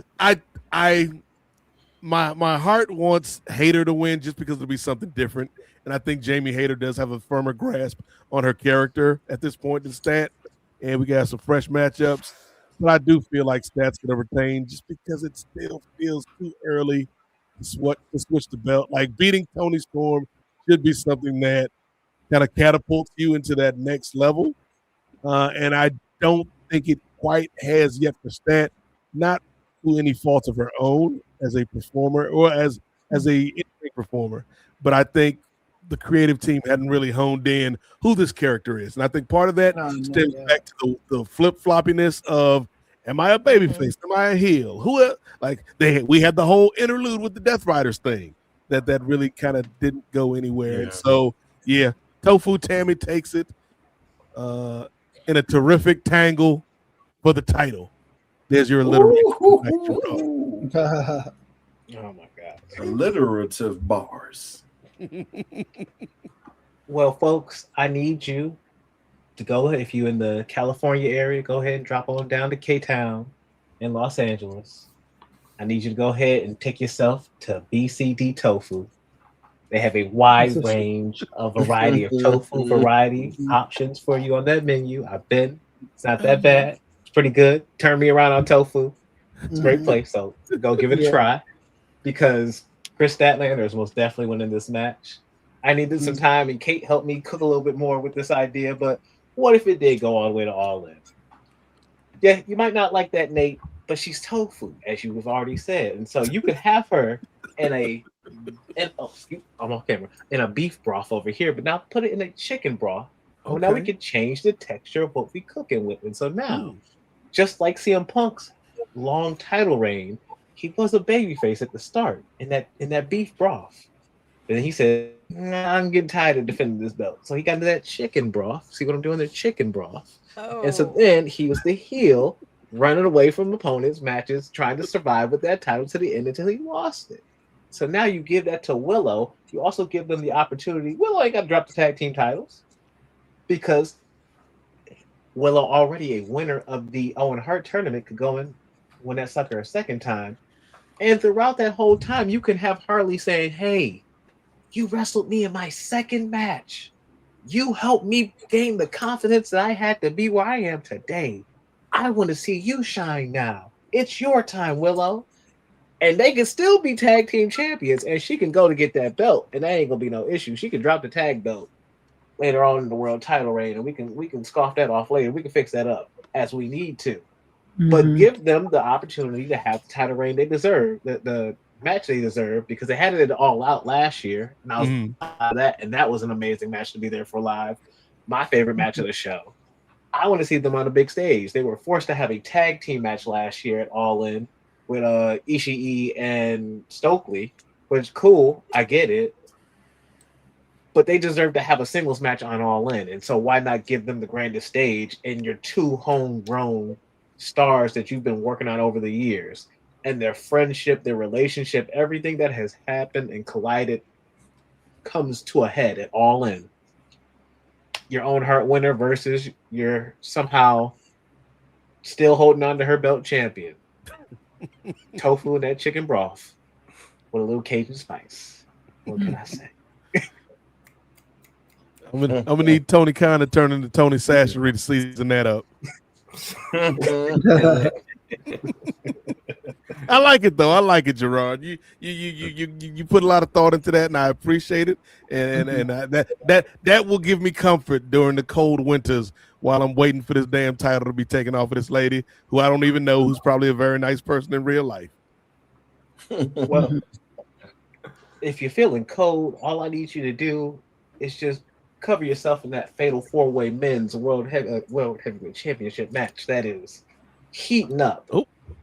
Speaker 1: my heart wants Hayter to win just because it'll be something different, and I think Jamie Hayter does have a firmer grasp on her character at this point in Stat, and we got some fresh matchups. But I do feel like Stat's gonna retain just because it still feels too early to switch the belt. Like, beating Tony Storm should be something that kind of catapults you into that next level, and I don't think it quite has yet for Stat, not through any fault of her own as a performer or as a in-ring performer, but I think the creative team hadn't really honed in who this character is, and I think part of that stems back to the flip-floppiness of, am I a babyface? Am I a heel? We had the whole interlude with the Death Riders thing that really kind of didn't go anywhere, and so yeah, Tofu Tammy takes it in a terrific tangle for the title. There's your alliteration.
Speaker 10: Oh my God.
Speaker 7: Alliterative bars.
Speaker 10: Well, folks, I need you to go ahead. If you're in the California area, go ahead and drop on down to K-Town in Los Angeles. I need you to go ahead and take yourself to BCD Tofu. They have a wide range of variety of tofu variety options for you on that menu. I've been. It's not that bad. It's pretty good. Turn me around on tofu. It's a great place. So go give it a try, because Kris Statlander is most definitely winning this match. I needed some time, and Kate helped me cook a little bit more with this idea, but what if it did go all the way to All In? Yeah, you might not like that, Nate, but she's tofu, as you have already said. And so you could have her in I'm on camera, in a beef broth over here, but now put it in a chicken broth. Okay. Well, now we can change the texture of what we cooking with. And so now, just like CM Punk's long title reign, he was a babyface at the start in that beef broth. And then he said, I'm getting tired of defending this belt. So he got into that chicken broth. See what I'm doing? The chicken broth. Oh. And so then he was the heel, running away from opponents' matches, trying to survive with that title to the end until he lost it. So now you give that to Willow. You also give them the opportunity. Willow ain't got to drop the tag team titles, because Willow, already a winner of the Owen Hart tournament, could go and win that sucker a second time. And throughout that whole time, you can have Harley saying, hey, you wrestled me in my second match. You helped me gain the confidence that I had to be where I am today. I want to see you shine now. It's your time, Willow. And they can still be tag team champions, and she can go to get that belt, and that ain't gonna be no issue. She can drop the tag belt later on in the world title reign, and we can scoff that off later. We can fix that up as we need to. But give them the opportunity to have the title reign they deserve, the match they deserve, because they had it all out last year, and I was that was an amazing match to be there for live. My favorite match of the show. I want to see them on a big stage. They were forced to have a tag team match last year at All In with Ishii and Stokely, which is cool. I get it. But they deserve to have a singles match on All In. And so why not give them the grandest stage and your two homegrown stars that you've been working on over the years, and their friendship, their relationship, everything that has happened and collided comes to a head at All In. Your Own Heart winner versus your somehow still holding on to her belt champion. Tofu and that chicken broth with a little Cajun spice. What can I say?
Speaker 1: I'm gonna need Tony Khan to turn into Tony Sashery to season that up. I like it though. I like it, Girard. You put a lot of thought into that, and I appreciate it. And that will give me comfort during the cold winters while I'm waiting for this damn title to be taken off of this lady who I don't even know, who's probably a very nice person in real life.
Speaker 10: Well, if you're feeling cold, all I need you to do is just cover yourself in that fatal four-way men's world heavyweight championship match that is heating up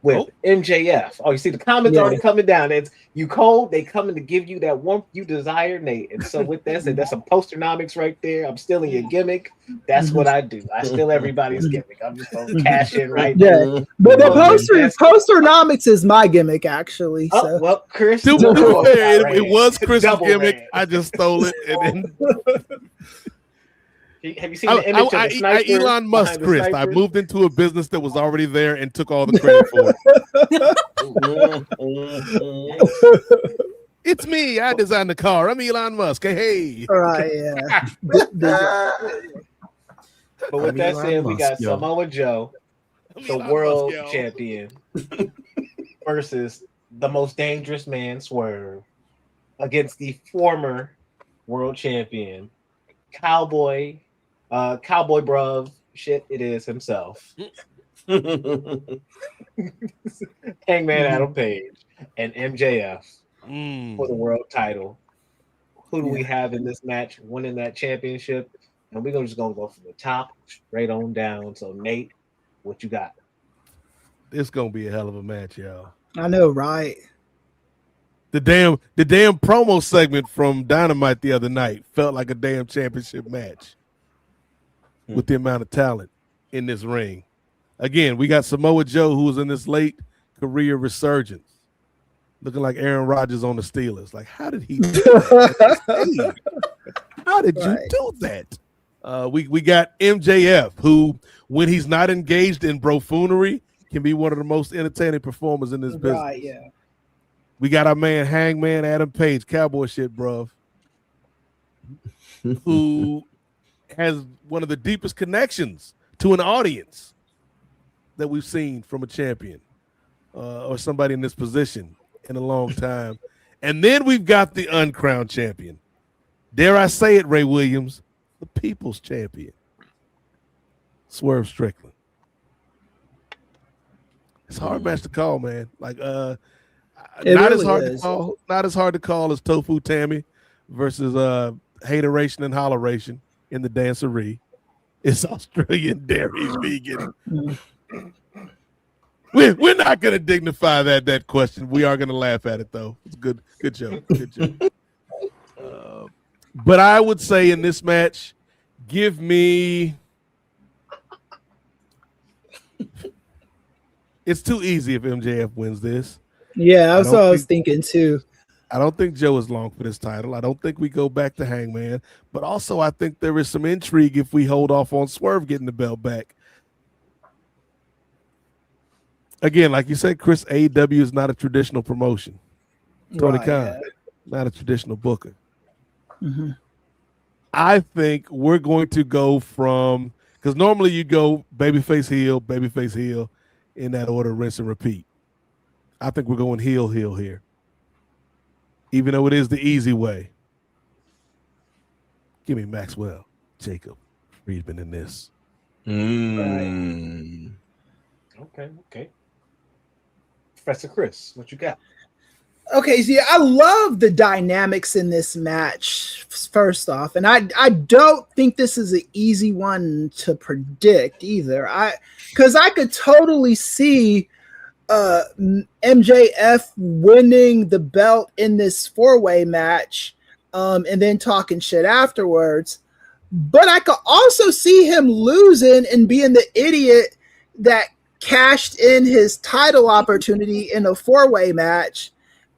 Speaker 10: with MJF. Oh, you see the comments already coming down. It's you cold, they coming to give you that warmth you desire, Nate. And so with that said, that's some posternomics right there. I'm stealing your gimmick. That's what I do. I steal everybody's gimmick. I'm just gonna cash in right there.
Speaker 5: But the posternomics is my gimmick, actually. So.
Speaker 10: Well, Chris,
Speaker 1: to be fair, it was Chris's gimmick. I just stole it. And then
Speaker 10: have you seen the image of the sniper?
Speaker 1: I Elon Musk, Chris. I moved into a business that was already there and took all the credit for it. It's me. I designed the car. I'm Elon Musk. Hey.
Speaker 5: All right, yeah.
Speaker 10: But with that said, we got Samoa Joe, the world champion, versus the most dangerous man, Swerve, against the former world champion, Cowboy bruv, shit, it is himself. Hangman Adam Page and MJF for the world title. Who do we have in this match winning that championship? And we're just gonna go from the top straight on down. So Nate, what you got?
Speaker 1: It's gonna be a hell of a match, y'all.
Speaker 5: I know, right?
Speaker 1: The damn promo segment from Dynamite the other night felt like a damn championship match. With the amount of talent in this ring. Again, we got Samoa Joe, who was in this late career resurgence, looking like Aaron Rodgers on the Steelers. Like, how did he do that? How did you do that? We got MJF, who, when he's not engaged in brofoonery, can be one of the most entertaining performers in this business.
Speaker 5: Right, yeah.
Speaker 1: We got our man Hangman Adam Page, cowboy shit, bruv, who has one of the deepest connections to an audience that we've seen from a champion or somebody in this position in a long time. And then we've got the uncrowned champion. Dare I say it, Ray Williams, the people's champion, Swerve Strickland. It's a hard match to call, man. Like not as hard to call as Tofu Tammy versus Hateration and Holleration in the dancery. It's Australian dairy vegan. We're not going to dignify that question. We are going to laugh at it, though. It's good joke. Good joke. But I would say in this match, give me. It's too easy if MJF wins this.
Speaker 5: Yeah, that's what I was thinking too.
Speaker 1: I don't think Joe is long for this title. I don't think we go back to Hangman. But also, I think there is some intrigue if we hold off on Swerve getting the belt back. Again, like you said, Chris, AEW is not a traditional promotion. Tony Khan, not a traditional booker.
Speaker 5: Mm-hmm.
Speaker 1: I think we're going to go from, because normally you go babyface, heel, in that order, rinse and repeat. I think we're going heel here. Even though it is the easy way. Give me Maxwell, Jacob, Friedman in this.
Speaker 10: Okay. Professor Chris, what you got?
Speaker 5: Okay, see, I love the dynamics in this match, first off. And I don't think this is an easy one to predict either. Because I could totally see MJF winning the belt in this four-way match and then talking shit afterwards. But I could also see him losing and being the idiot that cashed in his title opportunity in a four-way match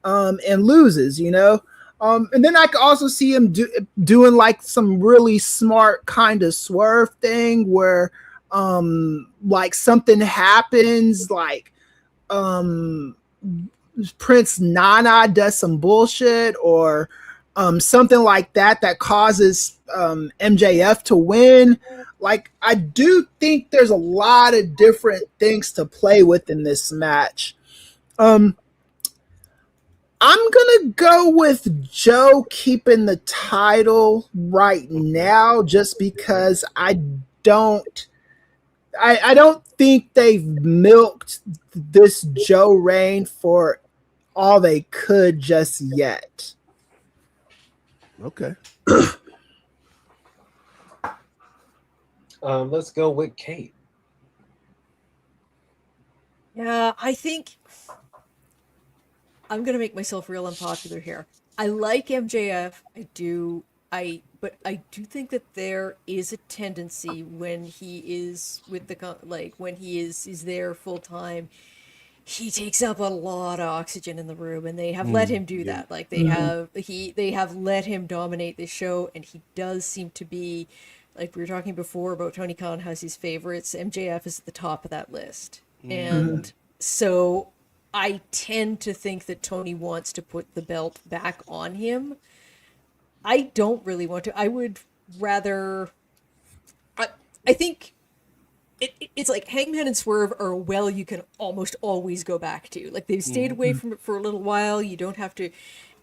Speaker 5: and loses, you know? And then I could also see him doing like some really smart kind of Swerve thing where like something happens, like Prince Nana does some bullshit or something like that causes MJF to win. Like, I do think there's a lot of different things to play with in this match. I'm going to go with Joe keeping the title right now just because I don't think they've milked this Joe reign for all they could just yet.
Speaker 12: Okay.
Speaker 10: Let's go with Kate.
Speaker 11: Yeah, I think I'm gonna make myself real unpopular here. I like MJF, but I do think that there is a tendency when he is with when he is there full time, he takes up a lot of oxygen in the room, and they have let him do that. Like they have let him dominate the show, and he does seem to be, like we were talking before about Tony Khan has his favorites. MJF is at the top of that list, and so I tend to think that Tony wants to put the belt back on him. I don't really want to. I would rather. I think it's like Hangman and Swerve are a well you can almost always go back to. Like they've stayed away from it for a little while. You don't have to,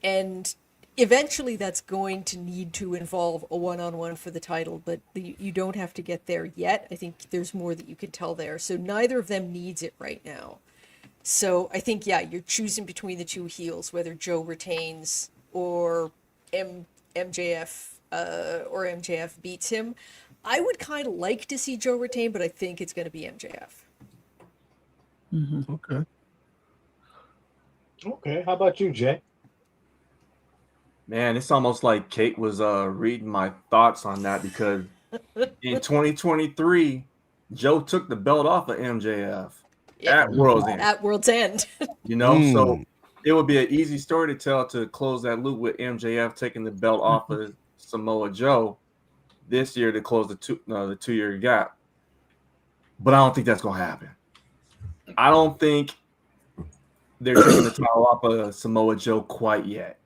Speaker 11: and eventually that's going to need to involve a one-on-one for the title. But you don't have to get there yet. I think there's more that you can tell there. So neither of them needs it right now. So I think you're choosing between the two heels, whether Joe retains or MJF beats him. I would kind of like to see Joe retain, but I think it's going to be MJF.
Speaker 12: Okay.
Speaker 10: Okay, how about you, Jay?
Speaker 6: Man, it's almost like Kate was reading my thoughts on that, because in 2023, Joe took the belt off of MJF at World's End.
Speaker 11: At World's End.
Speaker 6: So it would be an easy story to tell to close that loop with MJF taking the belt off of Samoa Joe this year to close the 2-year gap. But I don't think that's going to happen. I don't think they're taking the title off of Samoa Joe quite yet.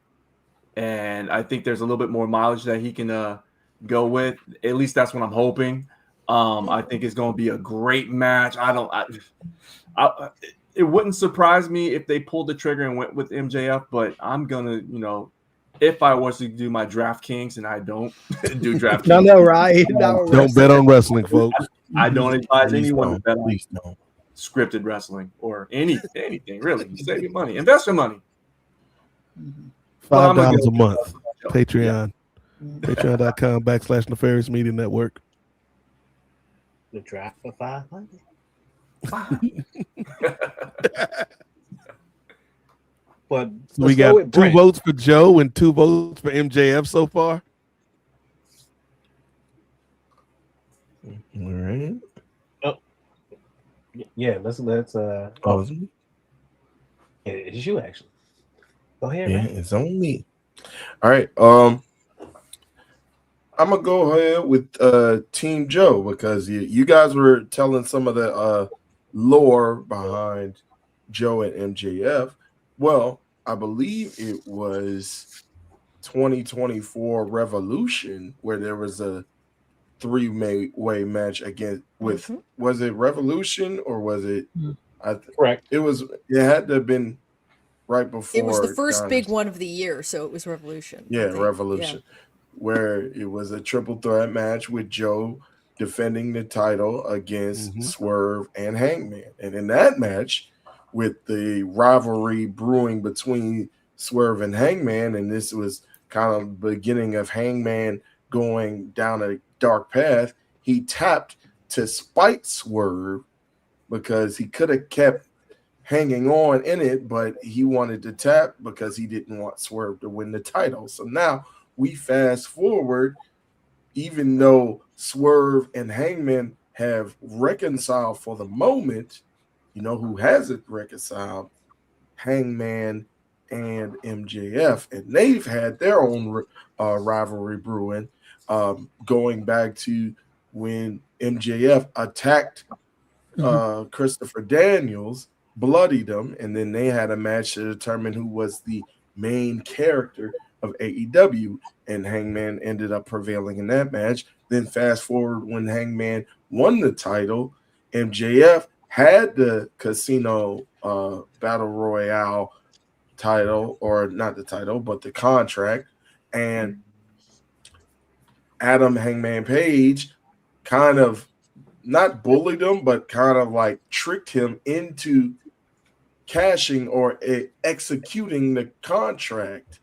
Speaker 6: And I think there's a little bit more mileage that he can go with. At least that's what I'm hoping. I think it's going to be a great match. It wouldn't surprise me if they pulled the trigger and went with MJF, but I'm going to, if I was to do my DraftKings, and I don't do DraftKings.
Speaker 5: No, right?
Speaker 12: Don't bet on wrestling, folks.
Speaker 6: I don't advise anyone to bet on scripted wrestling or anything, really. Save your money. Invest your money.
Speaker 12: $5 a month. Patreon. Patreon.com/Nefarious Media Network.
Speaker 10: The draft for 500. But
Speaker 12: so we got 2 votes for Joe and 2 votes for MJF so far. All right.
Speaker 10: Oh, yeah. Let's. It's you actually. Go ahead.
Speaker 7: Yeah, it's on me. All right. I'm gonna go ahead with Team Joe, because you guys were telling some of the lore behind Joe and MJF. Well, I believe it was 2024 Revolution where there was a 3-way match with was it Revolution or was it
Speaker 10: correct?
Speaker 7: It had to have been right before.
Speaker 11: It was the first big one of the year, so it was Revolution.
Speaker 7: Yeah, Revolution. Yeah. Where it was a triple threat match with Joe defending the title against Swerve and Hangman. And in that match, with the rivalry brewing between Swerve and Hangman, and this was kind of the beginning of Hangman going down a dark path, he tapped to spite Swerve because he could have kept hanging on in it, but he wanted to tap because he didn't want Swerve to win the title. So now we fast forward, even though Swerve and Hangman have reconciled for the moment, who hasn't reconciled? Hangman and MJF, and they've had their own rivalry brewing, going back to when MJF attacked Christopher Daniels, bloodied him, and then they had a match to determine who was the main character of AEW, and Hangman ended up prevailing in that match. Then fast forward when Hangman won the title, MJF had the Casino Battle Royale title, or not the title, but the contract, and Adam Hangman Page kind of not bullied him, but kind of like tricked him into cashing or executing the contract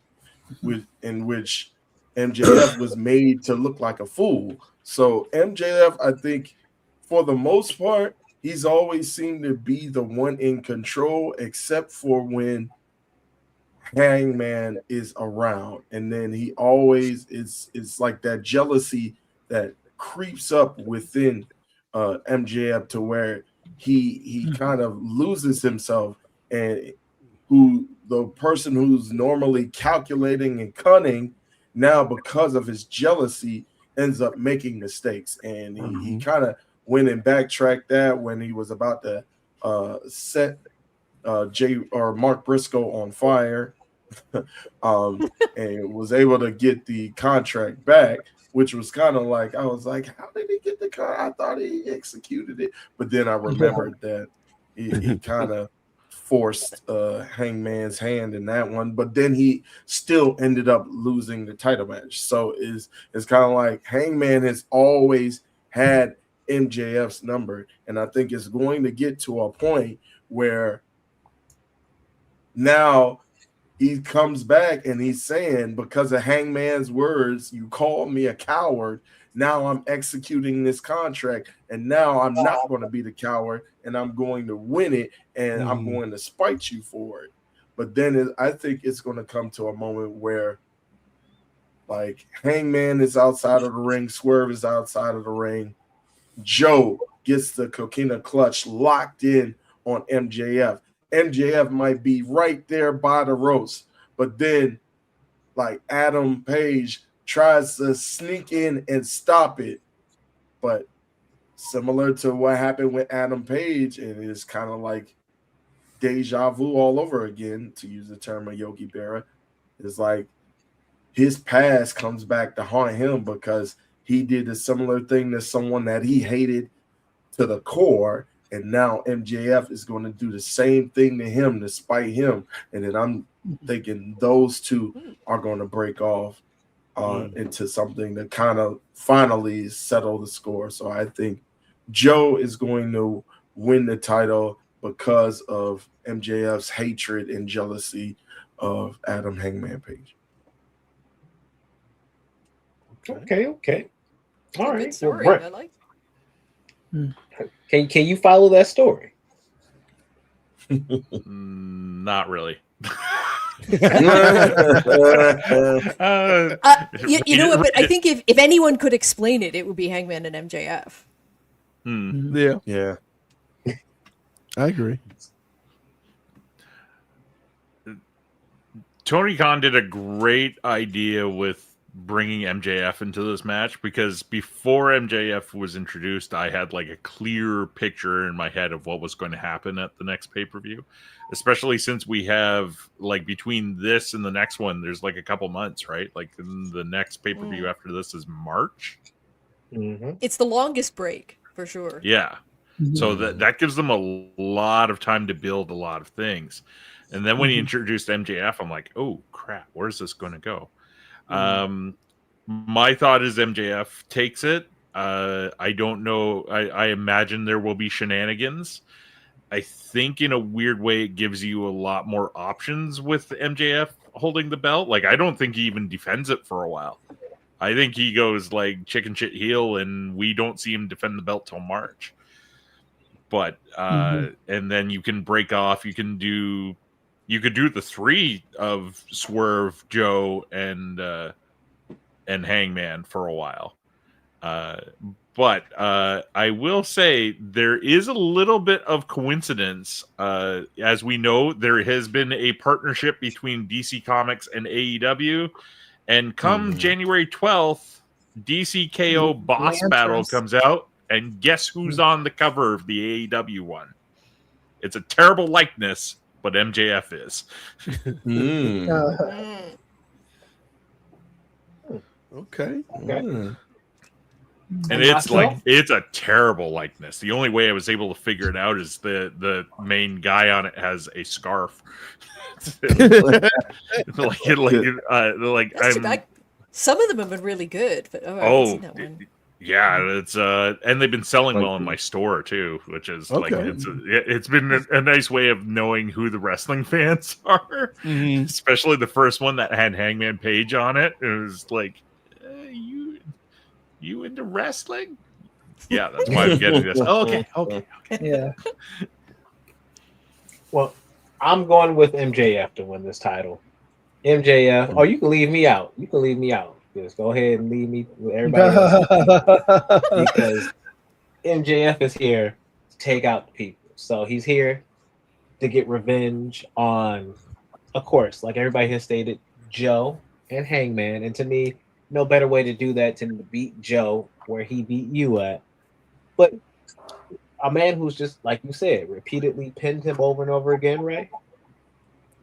Speaker 7: in which MJF was made to look like a fool. So MJF, I think, for the most part, he's always seemed to be the one in control, except for when Hangman is around, and then he always it's like that jealousy that creeps up within MJF to where he kind of loses himself, and who the person who's normally calculating and cunning now, because of his jealousy, ends up making mistakes. And he kind of went and backtracked that when he was about to set Mark Briscoe on fire, and was able to get the contract back, which was kind of like, I was like, how did he get the contract? I thought he executed it, but then I remembered that he kind of forced Hangman's hand in that one, but then he still ended up losing the title match. So it's kind of like Hangman has always had MJF's number, and I think it's going to get to a point where now he comes back and he's saying, because of Hangman's words, you called me a coward. Now I'm executing this contract, and now I'm not going to be the coward, and I'm going to win it, and I'm going to spite you for it. But then I think it's going to come to a moment where, like, Hangman is outside of the ring, Swerve is outside of the ring, Joe gets the coquina clutch locked in on MJF. MJF might be right there by the ropes, but then, like, Adam Page tries to sneak in and stop it. But similar to what happened with Adam Page, and it's kind of like deja vu all over again, to use the term of Yogi Berra. It's like his past comes back to haunt him because he did a similar thing to someone that he hated to the core. And now MJF is going to do the same thing to him to spite him. And then I'm thinking those two are going to break off into something to kind of finally settle the score. So I think Joe is going to win the title because of MJF's hatred and jealousy of Adam Hangman Page.
Speaker 10: Okay. All right.
Speaker 11: Story. I like.
Speaker 10: Can you follow that story?
Speaker 8: Not really.
Speaker 11: You know what? But I think if anyone could explain it, it would be Hangman and MJF.
Speaker 12: Yeah. I agree.
Speaker 8: Tony Khan did a great idea with bringing MJF into this match, because before MJF was introduced, I had like a clear picture in my head of what was going to happen at the next pay-per-view, especially since we have, like, between this and the next one, there's like a couple months, right? Like the next pay-per-view after this is March.
Speaker 11: It's the longest break for sure.
Speaker 8: Yeah. So that gives them a lot of time to build a lot of things. And then when he introduced MJF, I'm like, oh crap, where's this going to go? My thought is MJF takes it. I don't know. I imagine there will be shenanigans. I think in a weird way, it gives you a lot more options with MJF holding the belt. Like, I don't think he even defends it for a while. I think he goes like chicken shit heel, and we don't see him defend the belt till March. But and then you can break off. You could do the three of Swerve, Joe, and Hangman for a while. But I will say there is a little bit of coincidence. As we know, there has been a partnership between DC Comics and AEW. And come January 12th, DCKO Boss Battle comes out. And guess who's on the cover of the AEW one? It's a terrible likeness, but MJF is.
Speaker 12: Okay.
Speaker 8: And it's a terrible likeness. The only way I was able to figure it out is the main guy on it has a scarf. Like
Speaker 11: some of them have been really good, but I've seen that one.
Speaker 8: Yeah, it's and they've been selling well in my store too, which is like it's been a nice way of knowing who the wrestling fans are. Especially the first one that had Hangman Page on it. It was like, you into wrestling? Yeah, that's why I'm getting this. Okay.
Speaker 5: Yeah.
Speaker 10: Well, I'm going with MJF to win this title. MJF. Oh, you can leave me out. You can leave me out. Just go ahead and leave me with everybody else. Because MJF is here to take out the people. So he's here to get revenge on, of course, like everybody has stated, Joe and Hangman. And to me, no better way to do that than to beat Joe where he beat you at. But a man who's just, like you said, repeatedly pinned him over and over again, Ray.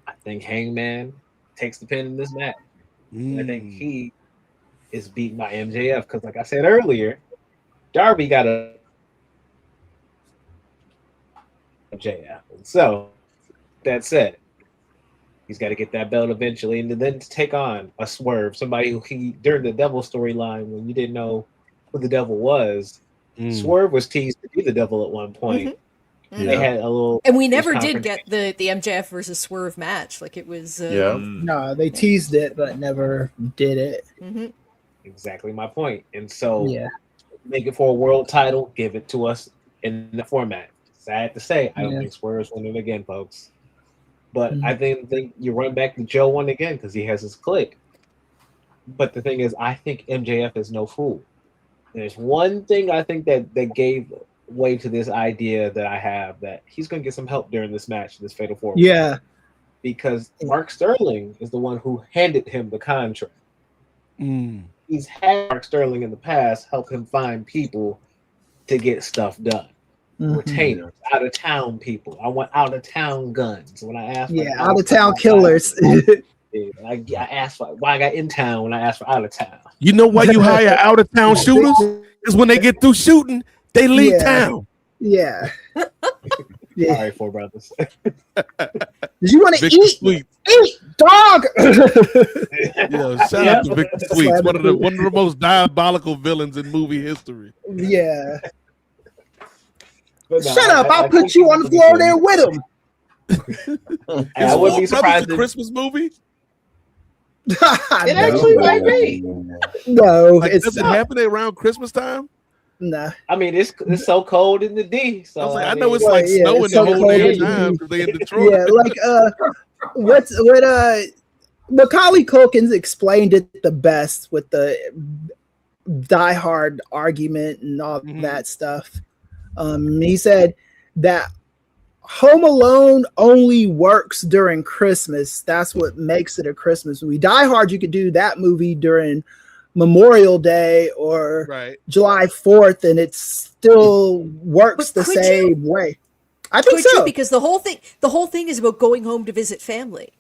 Speaker 10: I think Hangman takes the pin in this match. I think he is beaten by MJF because, like I said earlier, Darby got a MJF. And so, that said, he's got to get that belt eventually, and then to take on a Swerve, somebody who during the Devil storyline when you didn't know who the Devil was, Swerve was teased to be the Devil at one point. They had a little,
Speaker 11: and we never did get the MJF versus Swerve match. Like it was,
Speaker 5: no, they teased it but never did it.
Speaker 10: Exactly my point. And so, make it for a world title, give it to us in the format. Sad to say, I don't think Swerve's winning again, folks. But I think you run back to Joe one again because he has his click. But the thing is, I think MJF is no fool. There's one thing I think that gave way to this idea that I have that he's going to get some help during this match, this Fatal 4-Way.
Speaker 5: Yeah.
Speaker 10: Because Mark Sterling is the one who handed him the contract. He's had Mark Sterling in the past help him find people to get stuff done. Retainers, out of town people. I want out of town guns. When I asked,
Speaker 5: out of town killers.
Speaker 10: I asked for why I got in town when I asked for out of town.
Speaker 12: You know why you hire out of town shooters? Because when they get through shooting, they leave town.
Speaker 5: Yeah.
Speaker 10: All right, Four Brothers.
Speaker 5: Did you want to
Speaker 12: Victor
Speaker 5: eat?
Speaker 12: Sweet.
Speaker 5: Eat, dog.
Speaker 12: Shout out to Victor Sweet, one of the most diabolical villains in movie history.
Speaker 5: Yeah.
Speaker 10: No,
Speaker 5: Shut up! I'll put you on the floor there with him.
Speaker 10: I wouldn't be surprised.
Speaker 12: The Christmas movie.
Speaker 10: It actually might be.
Speaker 5: No,
Speaker 12: does it happen around Christmas time?
Speaker 5: Nah.
Speaker 10: I mean, it's so cold in the D. So
Speaker 12: I was like, I know it's like snowing the whole damn time because they in Detroit.
Speaker 5: Yeah, like Macaulay Culkin's explained it the best with the Die Hard argument and all that stuff. He said that Home Alone only works during Christmas. That's what makes it a Christmas movie. Die Hard, you could do that movie during Memorial Day or July 4th, and it still works the same way. I think so,
Speaker 11: because the whole thing is about going home to visit family.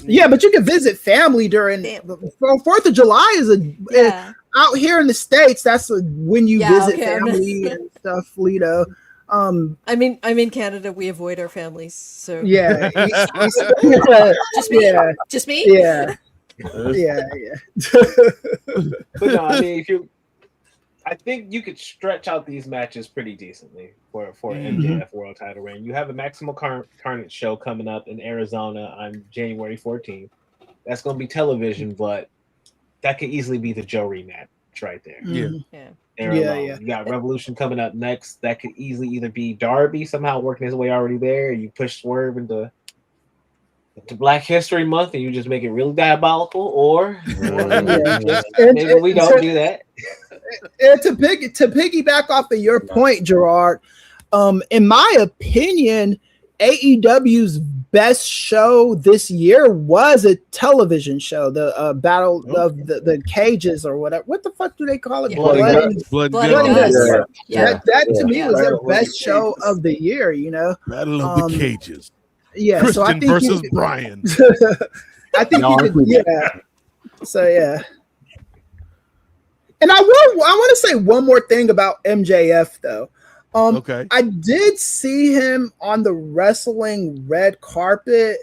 Speaker 5: Yeah, but you can visit family during 4th of July is out here in the States. That's when you visit family and stuff, Lido. I'm
Speaker 11: in Canada. We avoid our families. So
Speaker 5: yeah,
Speaker 11: just me.
Speaker 5: Yeah.
Speaker 11: Just me.
Speaker 5: Yeah, yeah.
Speaker 10: But no, I mean, I think you could stretch out these matches pretty decently for MJF World Title reign. You have a Maximum Carnage show coming up in Arizona on January 14th. That's going to be television, but that could easily be the Joe rematch right there. You got Revolution coming up next. That could easily either be Darby somehow working his way already there. You push Swerve into Black History Month and you just make it really diabolical, or maybe we don't do that.
Speaker 5: And to piggyback off of your point, Girard, in my opinion, AEW's best show this year was a television show, the Battle of the Cages or whatever. What the fuck do they call it?
Speaker 12: Blood
Speaker 5: Guts.
Speaker 11: Yeah.
Speaker 5: That to me was their best show of the year. You know,
Speaker 12: Battle of the Cages.
Speaker 5: Yeah,
Speaker 12: Christian
Speaker 5: so I think
Speaker 12: versus Brian.
Speaker 5: I think you could. Yeah. So yeah. And I want to say one more thing about MJF though. I did see him on the wrestling red carpet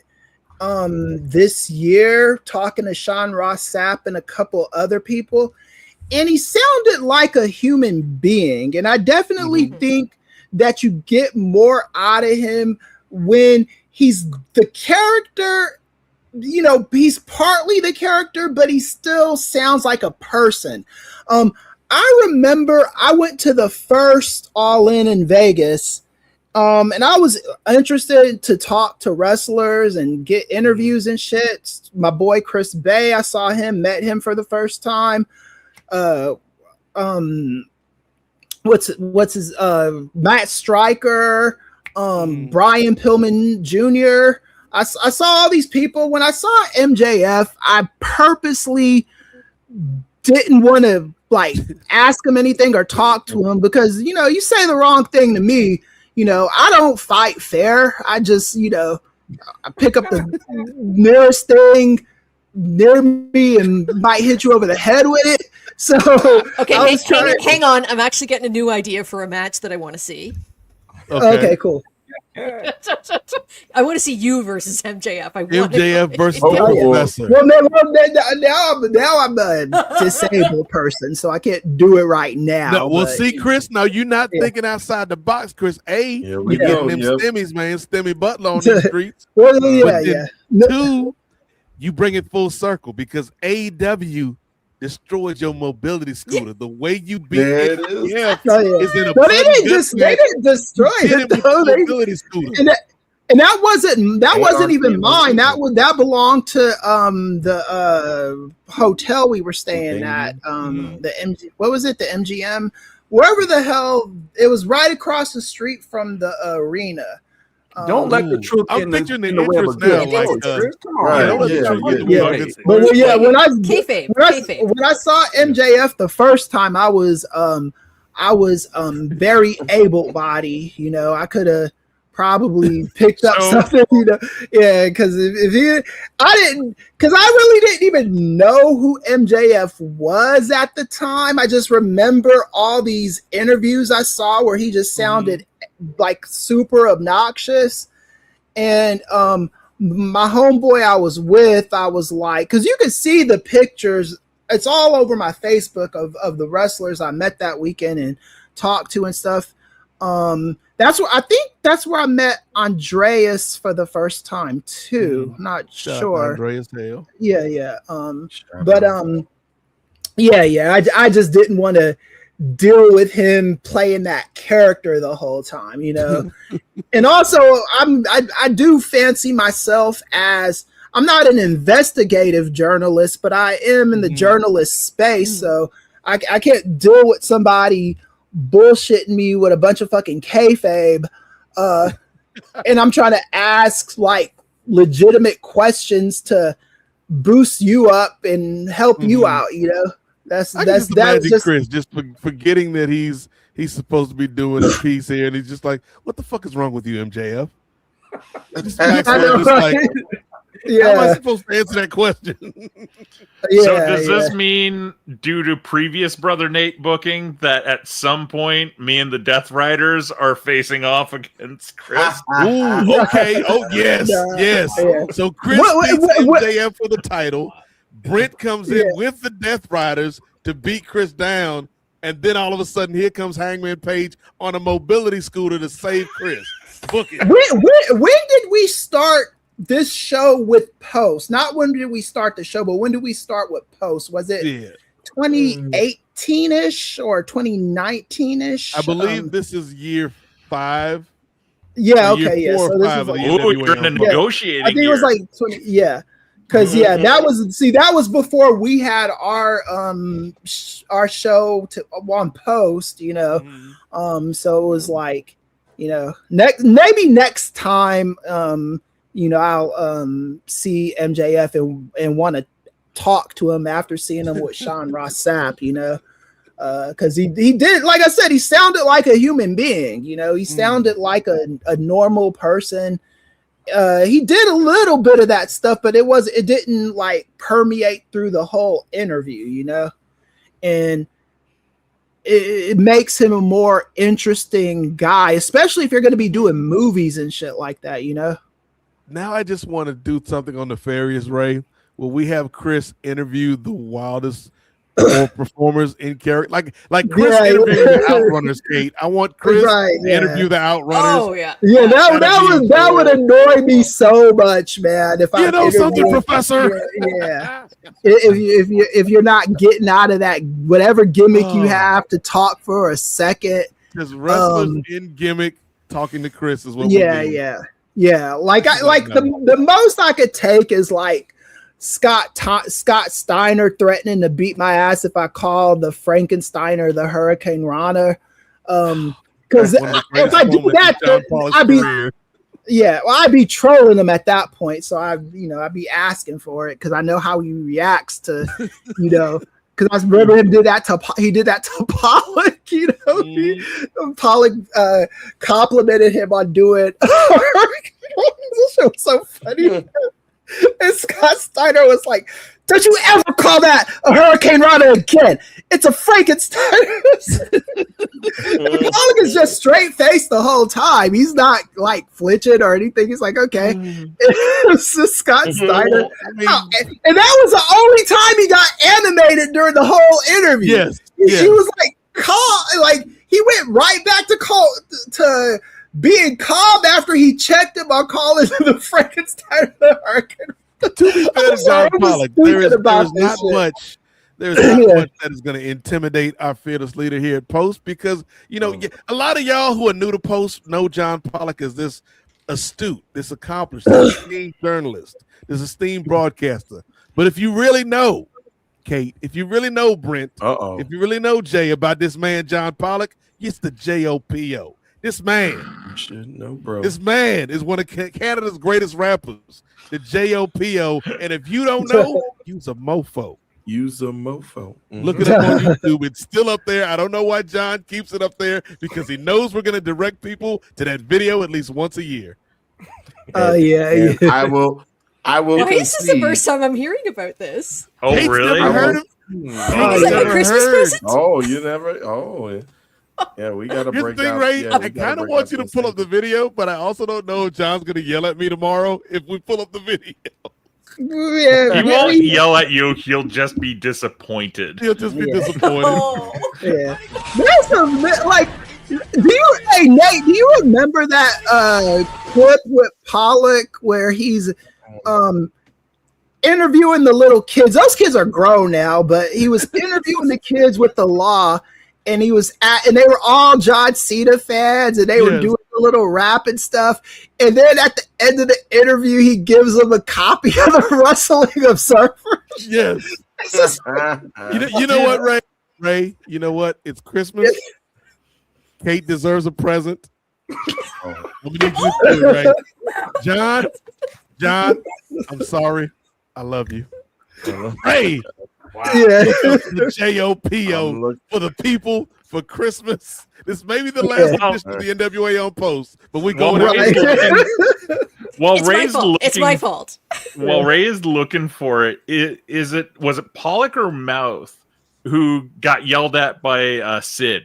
Speaker 5: this year talking to Sean Ross Sapp and a couple other people. and he sounded like a human being. And I definitely think that you get more out of him when he's the character. You know, he's partly the character, but he still sounds like a person. I remember I went to the first All In Vegas, and I was interested to talk to wrestlers and get interviews and shit. My boy Chris Bay, I saw him, met him for the first time. What's his Matt Stryker, Brian Pillman Jr. I saw all these people. When I saw MJF, I purposely didn't want to like ask him anything or talk to him because, you know, you say the wrong thing to me, you know, I don't fight fair. I just, you know, I pick up the nearest thing near me and might hit you over the head with it. So
Speaker 11: okay, hang on. I'm actually getting a new idea for a match that I want to see.
Speaker 5: Okay, cool.
Speaker 11: I want to see you versus MJF.
Speaker 12: MJF versus the Professor.
Speaker 5: Well, now I'm a disabled person, so I can't do it right now.
Speaker 12: No, well, see, Chris, now you're not thinking outside the box, Chris. You're getting them stimmies, man, Stimmy Butler on the streets.
Speaker 5: Well,
Speaker 12: Two, you bring it full circle because AEW destroyed your mobility scooter. The way you beat it, is in a
Speaker 5: they didn't destroy it though.
Speaker 12: Mobility scooter.
Speaker 5: And that wasn't even mine. That belonged to the hotel we were staying at. The MGM, wherever the hell it was, right across the street from the arena.
Speaker 6: Don't let the truth
Speaker 12: I'm picturing the
Speaker 6: way of
Speaker 12: interest now.
Speaker 5: When I saw MJF the first time, I was very able-bodied. You know, I could have probably picked up something. You know, because I really didn't even know who MJF was at the time. I just remember all these interviews I saw where he just sounded like super obnoxious. And my homeboy I was with, I was like, because you can see the pictures, it's all over my Facebook of the wrestlers I met that weekend and talked to and stuff. That's where I met Andreas for the first time too. I'm not sure.
Speaker 12: Andreas Hale.
Speaker 5: Yeah. I just didn't want to deal with him playing that character the whole time, you know. And also I do fancy myself as, I'm not an investigative journalist, but I am in the journalist space, so I can't deal with somebody bullshitting me with a bunch of fucking kayfabe, and I'm trying to ask like legitimate questions to boost you up and help you out, you know. That's just
Speaker 12: Chris just forgetting that he's supposed to be doing a piece here, and he's just like, what the fuck is wrong with you, MJF?
Speaker 1: How am I supposed to answer that question?
Speaker 8: So does this mean, due to previous Brother Nate booking, that at some point me and the Death Riders are facing off against Chris?
Speaker 12: Ooh, okay. Oh, yes. Yes. So Chris beats MJF for the title. Brent comes in with the Death Riders to beat Chris down, and then all of a sudden here comes Hangman Page on a mobility scooter to save Chris. Book it.
Speaker 5: When did we start this show with post? Not when did we start the show, but when did we start with post? Was it 2018-ish or 2019-ish?
Speaker 12: I believe this is year 5.
Speaker 5: Yeah, okay, yeah. So this is
Speaker 8: you're in a negotiating.
Speaker 5: I think it was like 20. Yeah, because that was before we had our show on post. You know, so it was like, you know, maybe next time. You know, I'll see MJF and want to talk to him after seeing him with Sean Ross Sapp, you know, because he did, like I said, he sounded like a human being, you know, he sounded like a normal person. He did a little bit of that stuff, but it didn't like permeate through the whole interview, you know, and it makes him a more interesting guy, especially if you're going to be doing movies and shit like that, you know.
Speaker 12: Now I just want to do something on Nefarious Ray where we have Chris interview the wildest
Speaker 1: more performers in character, like Chris interviewing the Outrunners. Kate, I want Chris to interview the Outrunners.
Speaker 11: Oh yeah,
Speaker 5: that would annoy me so much, man. If I
Speaker 1: something, Professor.
Speaker 5: Yeah. if you're not getting out of that whatever gimmick you have to talk for a second,
Speaker 1: just wrestlers in gimmick talking to Chris is what.
Speaker 5: Yeah. Like the most I could take is like Scott Steiner threatening to beat my ass if I call the Frankensteiner the Hurricane Rana. Because if I do that, I'd be trolling him at that point. So I'd be asking for it because I know how he reacts to, because I remember he did that to Pollock. Pollock complimented him on doing. This shit was so funny. And Scott Steiner was like, "Don't you ever call that a Hurricane Rana again? It's a Frankenstein." Pollock is just straight faced the whole time. He's not like flinching or anything. He's like, "Okay." It's just Scott Steiner, and that was the only time he got animated during the whole interview.
Speaker 1: Yes,
Speaker 5: he was like, he went right back to being calm after he checked him on calling the Frankenstein the Hurricane.
Speaker 1: To be fair to John Pollock, there's not much that is going to intimidate our fearless leader here at Post, because a lot of y'all who are new to Post know John Pollock as this astute, this accomplished, this esteemed journalist, this esteemed broadcaster. But if you really know, Kate, if you really know Brent, if you really know Jay about this man John Pollock, it's the JoPo. This man, this man is one of Canada's greatest rappers, the JoPo. And if you don't know, use a mofo. Look it up on YouTube. It's still up there. I don't know why John keeps it up there, because he knows we're going to direct people to that video at least once a year.
Speaker 7: I will.
Speaker 11: This is the first time I'm hearing about this.
Speaker 8: Oh,
Speaker 1: Kate's
Speaker 8: really?
Speaker 1: Never heard of
Speaker 11: Is that a Christmas present?
Speaker 7: Oh, you never. Oh, yeah. We got to break down.
Speaker 1: Ray, I kind of want you to pull up the video, but I also don't know if John's going to yell at me tomorrow if we pull up the video.
Speaker 8: He won't yell at you. He'll just be disappointed.
Speaker 1: He'll just be disappointed.
Speaker 5: Yeah. There's some, like, Nate, do you remember that clip with Pollock where he's interviewing the little kids? Those kids are grown now, but he was interviewing the kids with the law, and he was and they were all John Cena fans, and they were doing a little rap and stuff. And then at the end of the interview, he gives them a copy of the Wrestling Observer.
Speaker 1: Yes. You know what, Ray? You know what? It's Christmas. Kate deserves a present. Let me need you to do it, Ray. John, I'm sorry. I love you. Ray.
Speaker 5: Wow.
Speaker 1: The JoPo for the people for Christmas. This may be the last edition of the NWA on Post, but we going
Speaker 11: it's my fault.
Speaker 8: While Ray is looking for it, was it Pollock or Mouth who got yelled at by Sid?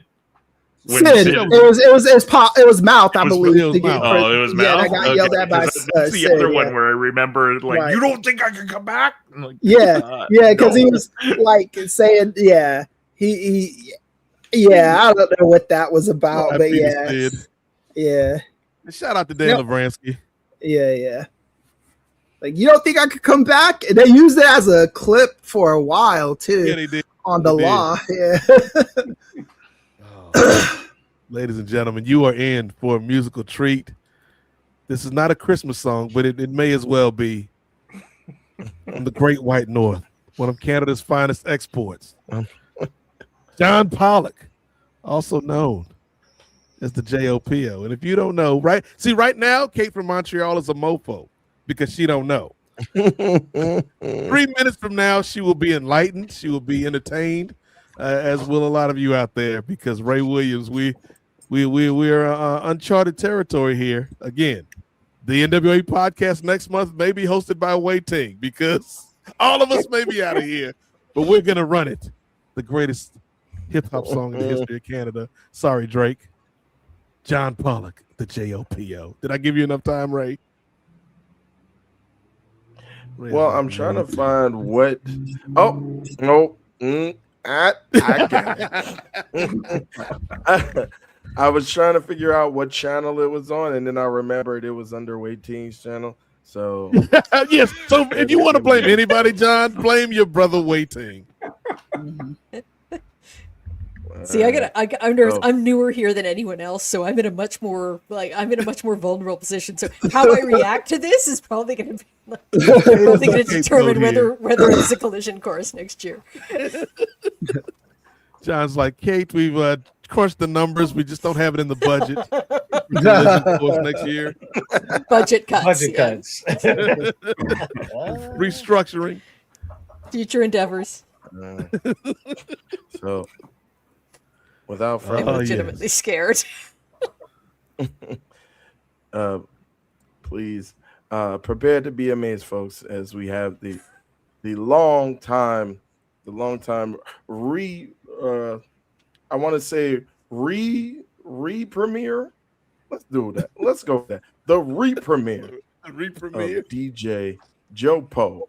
Speaker 5: It was Mouth, I believe.
Speaker 8: It was Mouth.
Speaker 5: I got yelled at by
Speaker 8: That's the other one where I remember, you don't think I can come back? Like,
Speaker 5: because he was like saying, I don't know what that was about, but
Speaker 1: Shout out to Dan Lavransky.
Speaker 5: Yeah. Like, you don't think I could come back? And they used it as a clip for a while too.
Speaker 1: Yeah, they did.
Speaker 5: On the law.
Speaker 1: Ladies and gentlemen, you are in for a musical treat. This is not a Christmas song, but it may as well be. From the Great White North, one of Canada's finest exports. John Pollock, also known as the JoPo. And if you don't know, right now, Kate from Montreal is a mofo because she don't know. 3 minutes from now, she will be enlightened. She will be entertained, as will a lot of you out there, because Ray Williams, we're uncharted territory here. Again, the NWA podcast next month may be hosted by Wei Ting, because all of us may be out of here, but we're going to run it. The greatest hip-hop song in the history of Canada. Sorry, Drake. John Pollock, the JoPo. Did I give you enough time, Ray?
Speaker 7: Well, I'm trying to find what. Oh, no. I get it. I was trying to figure out what channel it was on, and then I remembered it was Underweight Teens channel. So
Speaker 1: yes. So if you want to blame anybody, John, blame your brother Waiting.
Speaker 11: See, I'm newer here than anyone else, so I'm in a much more vulnerable position. So how I react to this is probably going to be determine whether it's a collision course next year.
Speaker 1: John's like, Kate, we've crushed the numbers. We just don't have it in the budget. Collision course next year.
Speaker 11: Budget cuts.
Speaker 10: Budget cuts.
Speaker 1: Restructuring.
Speaker 11: Future endeavors.
Speaker 7: So, without
Speaker 11: I'm
Speaker 7: further,
Speaker 11: legitimately scared.
Speaker 7: Please prepare to be amazed, folks, as we have the long time I want to say re-premiere. Let's do that. Let's go with that. The re-premiere of DJ JoPo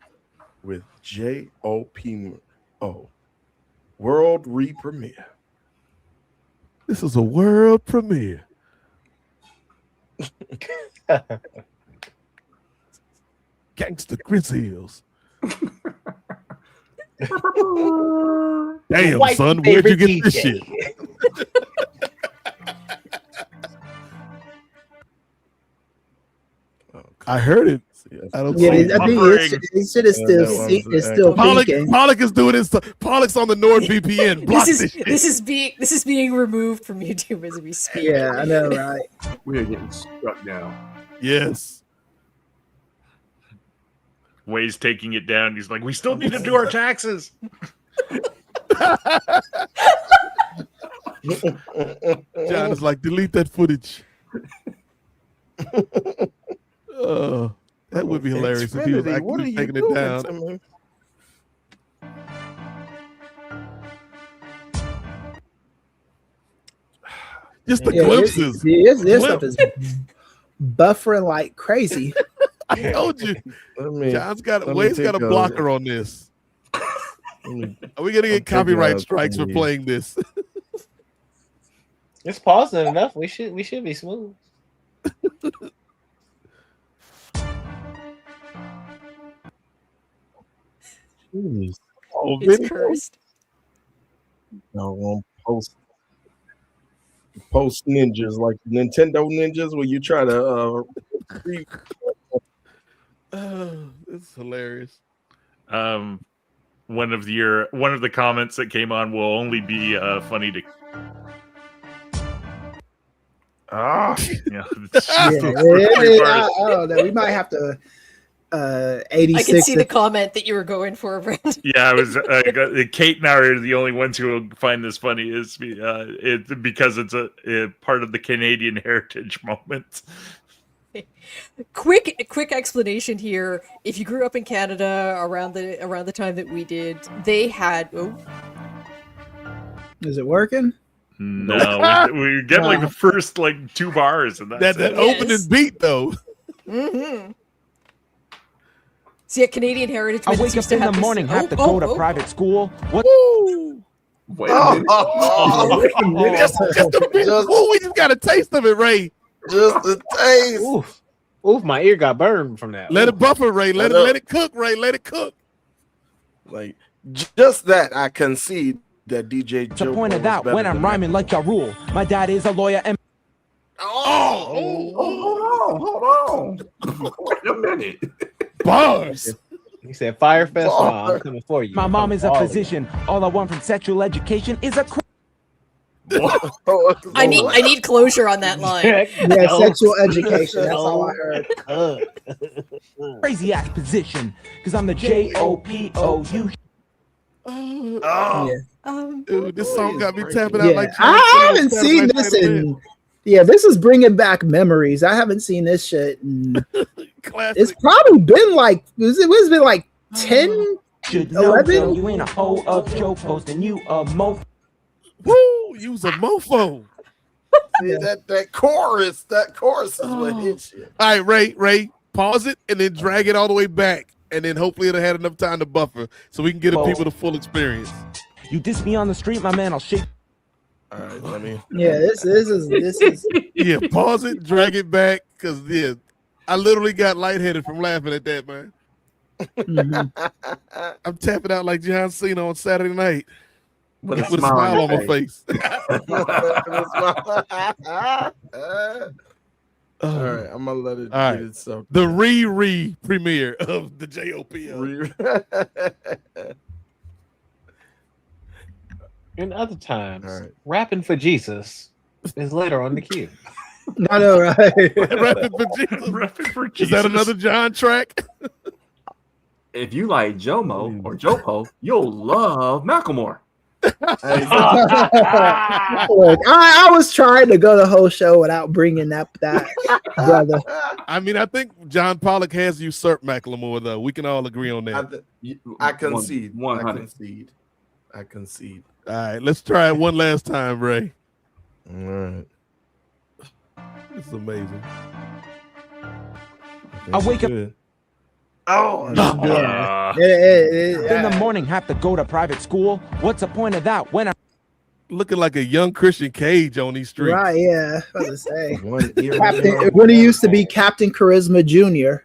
Speaker 7: with JoPo. World re-premiere.
Speaker 1: This is a world premiere. Gangsta Chris Hills. Damn, son, where'd you get this shit? I heard it. I don't see it.
Speaker 5: I think this shit is still peaking.
Speaker 1: Pollock is doing this. Pollock's on the NordVPN.
Speaker 11: This is being removed from YouTube as we speak.
Speaker 5: Yeah, I know, right?
Speaker 6: We're getting struck down.
Speaker 1: Yes.
Speaker 8: Way's taking it down. He's like, we still need to do our taxes.
Speaker 1: John is like, delete that footage. That would be hilarious if he was actually taking it down. Just the glimpses.
Speaker 5: This stuff is buffering like crazy.
Speaker 1: I told you. Wade's got a blocker on this. Are we gonna get copyright strikes for playing this?
Speaker 10: It's pausing enough. We should be smooth.
Speaker 7: Jeez.
Speaker 11: It's cursed.
Speaker 7: No, post ninjas like Nintendo ninjas where you try to
Speaker 1: it's hilarious.
Speaker 8: One of the comments that came on will only be funny to
Speaker 5: I don't know. We might have to 86.
Speaker 11: I can see the comment that you were going for, Brent.
Speaker 8: Yeah, I was. Kate and I are the only ones who will find this funny. Is because it's a part of the Canadian heritage moment.
Speaker 11: Quick explanation here. If you grew up in Canada around the time that we did, they had. Oh,
Speaker 5: is it working?
Speaker 8: No, we get like the first like 2 bars, and
Speaker 1: that opening beat though.
Speaker 11: Mm-hmm. See, at Canadian Heritage,
Speaker 14: I wake up in the morning, have to go to private school. What?
Speaker 1: Wait a minute. Just a bit. We just got a taste of it, Ray.
Speaker 7: Just a taste.
Speaker 10: Oof, my ear got burned from that.
Speaker 1: Let it buffer, Ray. Let it cook, Ray. Let it cook.
Speaker 7: Like just that, I concede that DJ JoPo
Speaker 14: to point it out when I'm rhyming like your rule. My dad is a lawyer and.
Speaker 7: Hold on. Wait a minute.
Speaker 1: Bars.
Speaker 10: He said, Firefest, I'm coming for you.
Speaker 14: My mom is a physician. All I want from sexual education is a.
Speaker 11: I need closure on that line.
Speaker 5: Yeah, sexual education. That's all I heard.
Speaker 14: Crazy ass position, because I'm the JoPo.
Speaker 1: Dude, this song got me tapping out like.
Speaker 5: I haven't seen this in. Yeah, this is bringing back memories. I haven't seen this shit. It's probably been like it's been like 10, 11.
Speaker 14: You ain't a hoe of JoPos, and you a mofo.
Speaker 1: Woo! You was a mofo.
Speaker 7: See, that chorus is what hits you.
Speaker 1: All right, Ray, pause it and then drag it all the way back, and then hopefully it'll have enough time to buffer so we can get the people the full experience.
Speaker 14: You diss me on the street, my man, I'll shake.
Speaker 7: All right, let me.
Speaker 5: Yeah, this is.
Speaker 12: Yeah, pause it, drag it back, because I literally got lightheaded from laughing at that, man. I'm tapping out like John Cena on Saturday night with a smile on my face.
Speaker 7: All right, I'm gonna let it.
Speaker 12: All right.
Speaker 7: Itself.
Speaker 12: The re premiere of the JoPo.
Speaker 10: In other times, rapping for Jesus is later on the queue.
Speaker 5: I know, right?
Speaker 12: Rapping for Jesus.
Speaker 8: Rapping for
Speaker 12: Is that another John track?
Speaker 9: If you like Jomo or JoPo, you'll love Macklemore.
Speaker 5: Look, I was trying to go the whole show without bringing up that brother.
Speaker 12: I mean, I think John Pollock has usurped Macklemore, though. We can all agree on that.
Speaker 7: I concede.
Speaker 9: 100.
Speaker 7: I concede.
Speaker 12: All right, let's try it one last time, Ray.
Speaker 7: All right.
Speaker 12: It's amazing.
Speaker 14: I wake up.
Speaker 7: Oh,
Speaker 5: yeah.
Speaker 14: In the morning, have to go to private school. What's the point of that? When I
Speaker 12: looking like a young Christian Cage on these streets.
Speaker 5: Right, yeah. I was gonna say. When he used to be Captain Charisma Jr.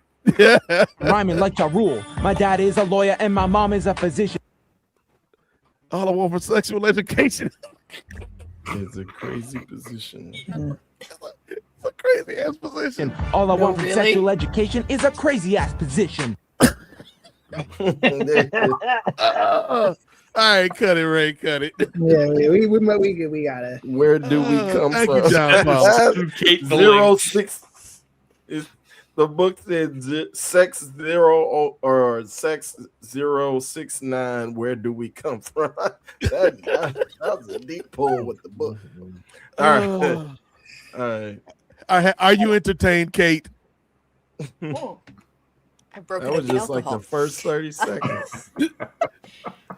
Speaker 14: rhyming like Ja Rule. My dad is a lawyer and my mom is a physician.
Speaker 12: All I want for sexual education.
Speaker 7: It's a crazy position.
Speaker 12: It's a crazy ass position.
Speaker 14: All I want from sexual education is a crazy ass position.
Speaker 12: All right, cut it, Ray. Cut it.
Speaker 5: Yeah, we gotta.
Speaker 7: Where do we come
Speaker 12: thank
Speaker 7: from?
Speaker 12: you, John Paul.
Speaker 7: 06. The book said sex 0 or sex 069. Where do we come from? that was a deep pull with the book. All right. All right.
Speaker 12: Are you entertained, Kate?
Speaker 11: I've broken
Speaker 7: That was
Speaker 11: up
Speaker 7: just
Speaker 11: the
Speaker 7: like the
Speaker 11: alcohol.
Speaker 7: first 30 seconds.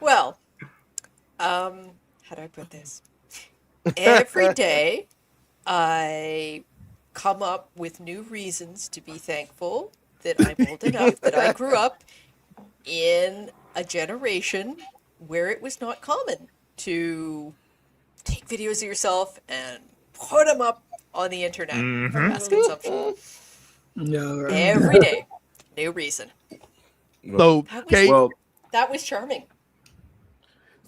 Speaker 11: Well, how do I put this? Every day, I come up with new reasons to be thankful that I'm old enough that I grew up in a generation where it was not common to take videos of yourself and put them up on the internet for mass consumption.
Speaker 5: No, right.
Speaker 11: Every day, new reason.
Speaker 12: So, Kate,
Speaker 11: That was charming.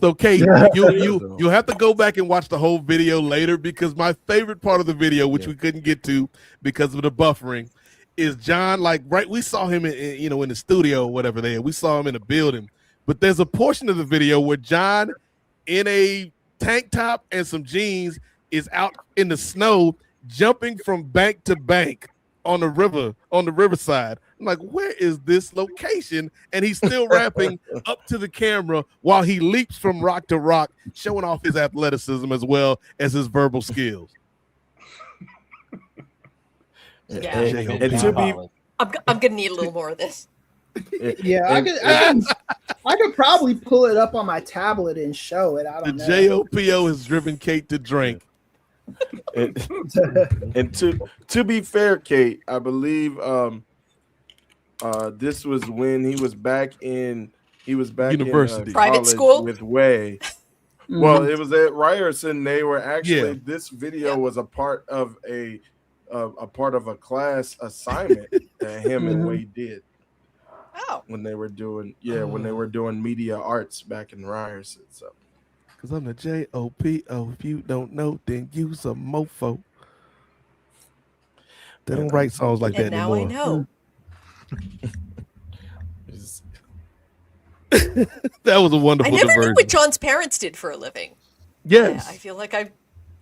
Speaker 12: So, Kate, you have to go back and watch the whole video later, because my favorite part of the video, which we couldn't get to because of the buffering, is John. Like, right, we saw him in the studio or whatever. We saw him in the building, but there's a portion of the video where John, in a tank top and some jeans, is out in the snow jumping from bank to bank on the riverside. I'm like, where is this location? And he's still rapping up to the camera while he leaps from rock to rock, showing off his athleticism as well as his verbal skills.
Speaker 11: Yeah.
Speaker 7: And to be,
Speaker 11: I'm gonna need a little more of this.
Speaker 5: Yeah, I could probably pull it up on my tablet and show it. I don't know.
Speaker 12: JoPo has driven Kate to drink.
Speaker 7: and to be fair, Kate, I believe this was when he was back in
Speaker 12: university,
Speaker 7: in,
Speaker 11: private school
Speaker 7: with Way. Well, it was at Ryerson. They were actually this video was a part of a class assignment that him and Way did.
Speaker 11: Oh.
Speaker 7: When they were doing media arts back in Ryerson. So
Speaker 12: because I'm the JoPo. If you don't know, then you's a mofo. They don't write songs like that
Speaker 11: now
Speaker 12: anymore.
Speaker 11: I know.
Speaker 12: That was a wonderful
Speaker 11: I never
Speaker 12: diversion.
Speaker 11: knew what John's parents did for a living.
Speaker 12: Yes.
Speaker 11: I feel like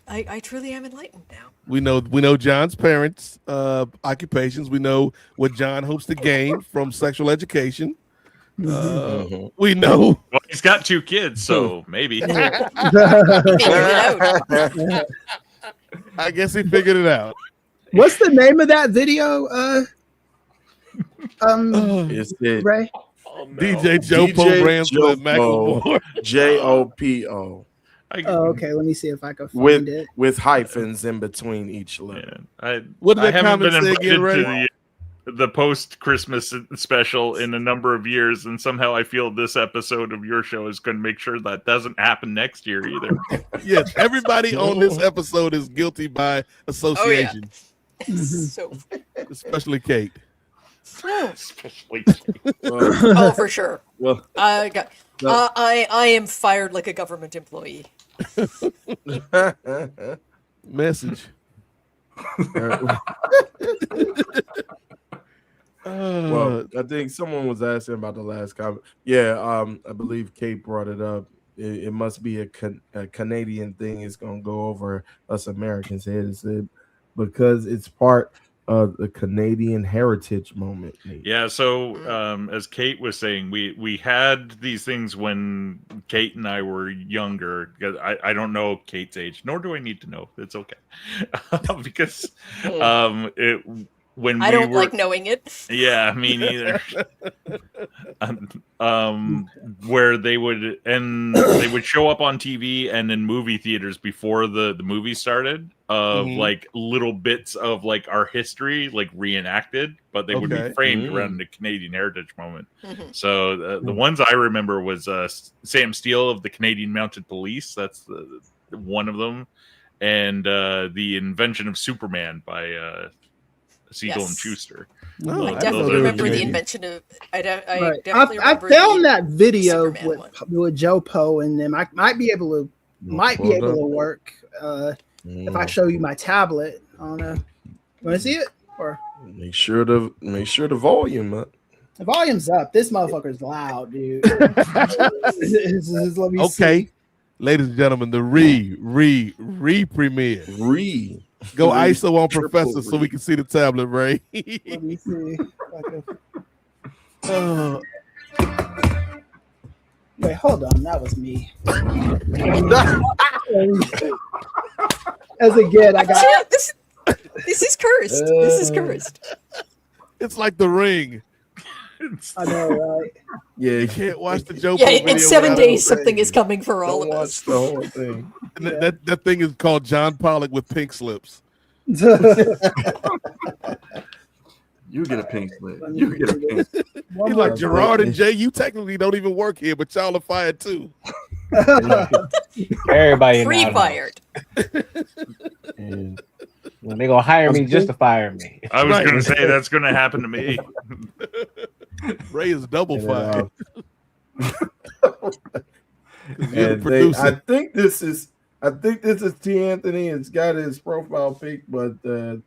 Speaker 11: I truly am enlightened now.
Speaker 12: We know John's parents' occupations. We know what John hopes to gain from sexual education. We know.
Speaker 8: Well, he's got 2 kids, so maybe.
Speaker 12: I guess he figured it out.
Speaker 5: What's the name of that video?
Speaker 7: Is it
Speaker 5: Ray?
Speaker 12: DJ JoPo Rams with Macklemore.
Speaker 7: JoPo.
Speaker 5: Oh, okay. Let me see if I can find it.
Speaker 7: With hyphens in between each letter.
Speaker 8: I
Speaker 12: What did that
Speaker 8: haven't
Speaker 12: comment
Speaker 8: been
Speaker 12: say
Speaker 8: invited
Speaker 12: again, Ray?
Speaker 8: to the post Christmas special in a number of years, and somehow I feel this episode of your show is going to make sure that doesn't happen next year either.
Speaker 12: Yes, everybody on this episode is guilty by association.
Speaker 11: So,
Speaker 12: especially Kate.
Speaker 8: Especially
Speaker 11: oh, for sure.
Speaker 7: Well,
Speaker 11: I am fired like a government employee.
Speaker 12: Message.
Speaker 7: Well, I think someone was asking about the last comment. Yeah, I believe Kate brought it up. It must be a Canadian thing. It's gonna go over us Americans' heads because it's part of the Canadian heritage moment.
Speaker 8: Yeah, so as Kate was saying, we had these things when Kate and I were younger. I don't know Kate's age, nor do I need to know. It's okay. Because when
Speaker 11: I don't like knowing it.
Speaker 8: Yeah, me neither. Where they would show up on TV and in movie theaters before the movie started of like little bits of like our history like reenacted, but they would be framed around the Canadian Heritage moment. So the ones I remember was Sam Steele of the Canadian Mounted Police. That's one of them, and the invention of Superman by Siegel and Schuster.
Speaker 11: No, I definitely remember the invention of. I definitely
Speaker 5: I
Speaker 11: remember
Speaker 5: found that video
Speaker 11: Superman
Speaker 5: with JoPo and them. I might be able to work if I show you my tablet. I don't know. Want to see it? Or
Speaker 7: make sure the volume up.
Speaker 5: The volume's up. This motherfucker's loud, dude. Let me see.
Speaker 12: Ladies and gentlemen, the premiere. Go ISO on Professor so we can see the tablet, Ray.
Speaker 5: Let me see. Wait, hold on. That was me. As again, I got
Speaker 11: this is cursed. This is cursed.
Speaker 12: It's like The Ring.
Speaker 5: I know, right?
Speaker 7: Yeah,
Speaker 12: you can't watch the JoPo
Speaker 11: video.
Speaker 12: In
Speaker 11: 7 days, something is coming for all of us.
Speaker 7: The whole thing.
Speaker 12: That thing is called John Pollock with pink slips.
Speaker 6: You get a pink slip. You get a pink slip.
Speaker 12: He's like Girard and Jay. You technically don't even work here, but y'all are fired too.
Speaker 10: Everybody
Speaker 11: Pre-fired.
Speaker 10: When they gonna hire me just to fire me.
Speaker 8: I was gonna say that's gonna happen to me.
Speaker 12: Ray is double fired.
Speaker 7: I think this is T. Anthony. It's got his profile pic, but the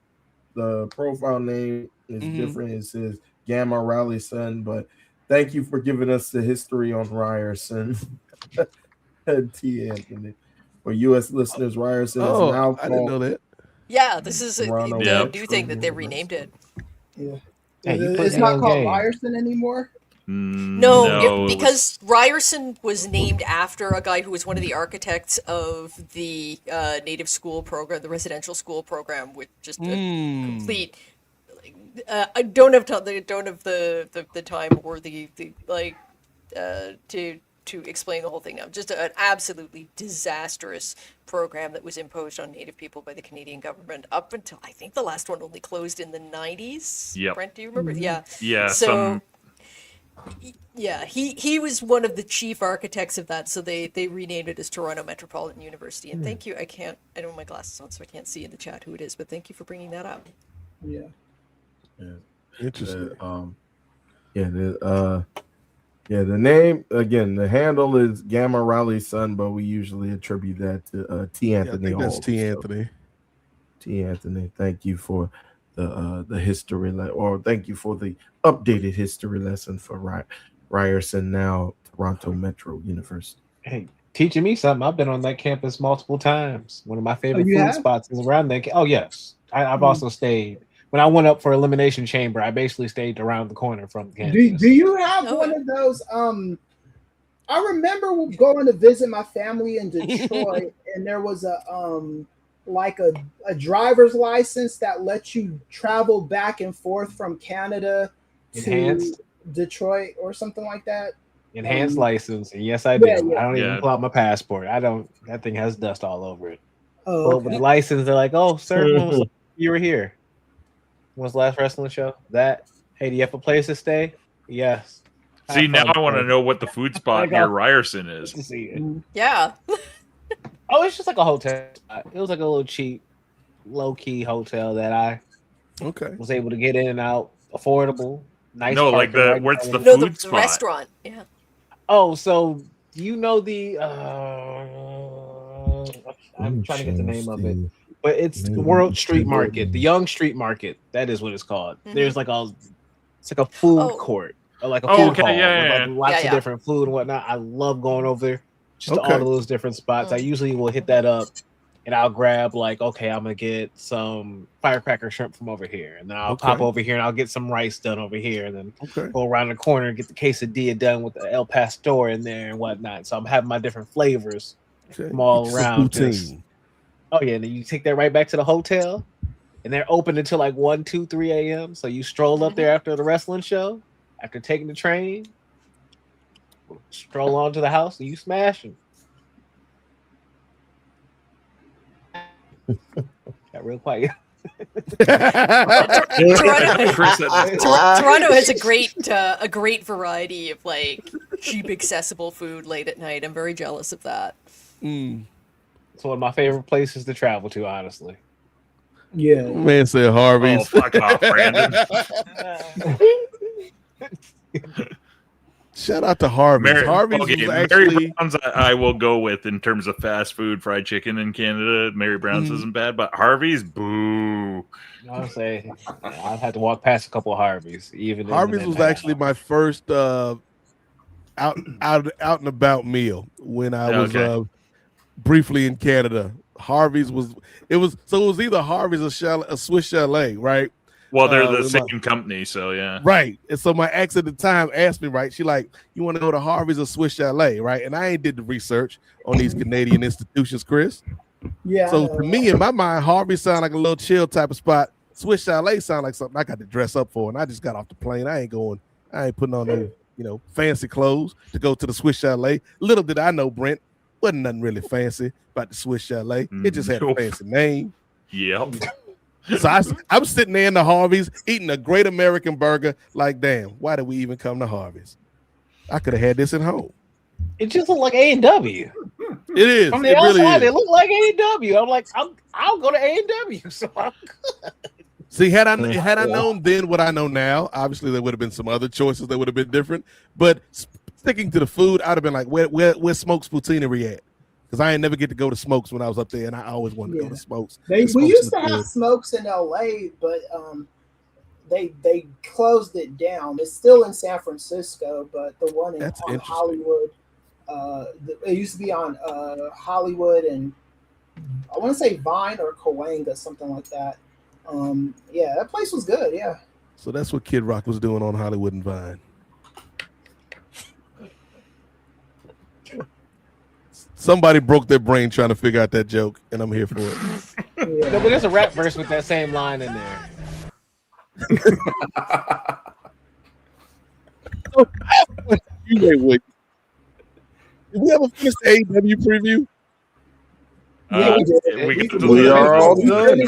Speaker 7: profile name is different. It says Gamma Raleigh Son. But thank you for giving us the history on Ryerson. T. Anthony. For U.S. listeners, Ryerson is now called.
Speaker 12: I didn't know that.
Speaker 11: Yeah, this is a new thing that they renamed it.
Speaker 5: Yeah. It's not called Ryerson anymore?
Speaker 11: No, because Ryerson was named after a guy who was one of the architects of the native school program, the residential school program, with just a complete. I don't have the time or the to explain the whole thing now. Just an absolutely disastrous program that was imposed on Native people by the Canadian government up until I think the last one only closed in the 90s.
Speaker 8: Yep.
Speaker 11: Brent, do you remember? Yeah.
Speaker 8: Yeah.
Speaker 11: So. Yeah, he was one of the chief architects of that, so they renamed it as Toronto Metropolitan University. And thank you. I don't have my glasses on, so I can't see in the chat who it is, but thank you for bringing that up.
Speaker 5: Yeah.
Speaker 12: Interesting.
Speaker 7: The name again. The handle is Gamma Raleigh Son, but we usually attribute that to T. Anthony.
Speaker 12: I think that's T. Anthony.
Speaker 7: T. Anthony. Thank you for the history, or thank you for the updated history lesson for Ryerson, now Toronto Metro University.
Speaker 10: Hey, teaching me something. I've been on that campus multiple times. One of my favorite food spots is around there. Oh yes, I've also stayed. When I went up for Elimination Chamber, I basically stayed around the corner from the campus.
Speaker 5: Do you have one of those? I remember going to visit my family in Detroit, and there was a driver's license that lets you travel back and forth from Canada to Detroit or something like that.
Speaker 10: Enhanced license. And yes, I do.
Speaker 5: Yeah.
Speaker 10: I don't even pull out my passport. That thing has dust all over it. Oh, okay. With the license, they're like, "Oh, sir, you were here." When's the last wrestling show? That. Hey, do you have a place to stay? Yes.
Speaker 8: See, now I want to know what the food spot near Ryerson is.
Speaker 11: Yeah.
Speaker 10: Oh, it's just like a hotel spot. It was like a little cheap, low-key hotel that I was able to get in and out, affordable, nice.
Speaker 8: No, like what's the
Speaker 11: No,
Speaker 8: food
Speaker 11: the
Speaker 8: spot?
Speaker 11: restaurant. Yeah.
Speaker 10: Oh, so you know the I'm trying to get the name of it, but it's the World Street Market, the Young Street Market. That is what it's called. There's like it's like a food court, or like a food hall with like lots of different food and whatnot. I love going over there just to all of those different spots. I usually will hit that up, and I'll grab like, okay, I'm gonna get some firecracker shrimp from over here, and then I'll pop over here and I'll get some rice done over here, and then go around the corner and get the quesadilla done with the El Pastor in there and whatnot. So I'm having my different flavors from all around. Oh yeah, and then you take that right back to the hotel, and they're open until like 1, 2, 3 a.m. So you stroll up there after the wrestling show, after taking the train, stroll on to the house, and you smashing. Got real quiet.
Speaker 11: Toronto has a great variety of like cheap, accessible food late at night. I'm very jealous of that.
Speaker 10: It's one of my favorite places to travel to, honestly.
Speaker 5: Yeah,
Speaker 12: man said Harvey's.
Speaker 8: Oh, fuck off, Brandon.
Speaker 12: Shout out to Harvey's. Harvey's was actually
Speaker 8: Mary Brown's I will go with in terms of fast food, fried chicken in Canada. Mary Brown's isn't bad, but Harvey's, boo.
Speaker 10: I'll say I've had to walk past a couple of Harvey's.
Speaker 12: Harvey's was actually my first out and about meal when I was briefly in Canada. Harvey's was either Harvey's or a Swiss Chalet, right?
Speaker 8: Well, they're the same company, so yeah.
Speaker 12: Right. And so my ex at the time asked me, right? She like, you want to go to Harvey's or Swiss Chalet, right? And I ain't did the research on these Canadian institutions, Chris.
Speaker 5: Yeah.
Speaker 12: So to me, in my mind, Harvey's sound like a little chill type of spot. Swiss Chalet sound like something I got to dress up for. And I just got off the plane. I ain't putting on no, fancy clothes to go to the Swiss Chalet. Little did I know, Brent, wasn't nothing really fancy about the Swiss Chalet. It just had a fancy name.
Speaker 8: Yep.
Speaker 12: So I'm sitting there in the Harvey's eating a great American burger. Like, damn, why did we even come to Harvey's? I could have had this at home.
Speaker 10: It just looked like A&W.
Speaker 12: It is.
Speaker 10: From the outside, it looked like A&W. I'm like, I'll go to A&W. So I'm good.
Speaker 12: See, had I known then what I know now, obviously there would have been some other choices that would have been different. But sticking to the food, I'd have been like, where's Smokes Poutineery at? Because I ain't never get to go to Smokes when I was up there, and I always wanted to go to Smokes.
Speaker 5: We used to have Smokes in LA, but they closed it down. It's still in San Francisco, but the one on Hollywood, it used to be on Hollywood and I want to say Vine or Cahuenga, something like that. Yeah, that place was good. Yeah.
Speaker 12: So that's what Kid Rock was doing on Hollywood and Vine. Somebody broke their brain trying to figure out that joke, and I'm here for it.
Speaker 10: No, but there's a rap verse with that same line in there.
Speaker 12: Did we ever finish the AEW preview?
Speaker 7: We are all done.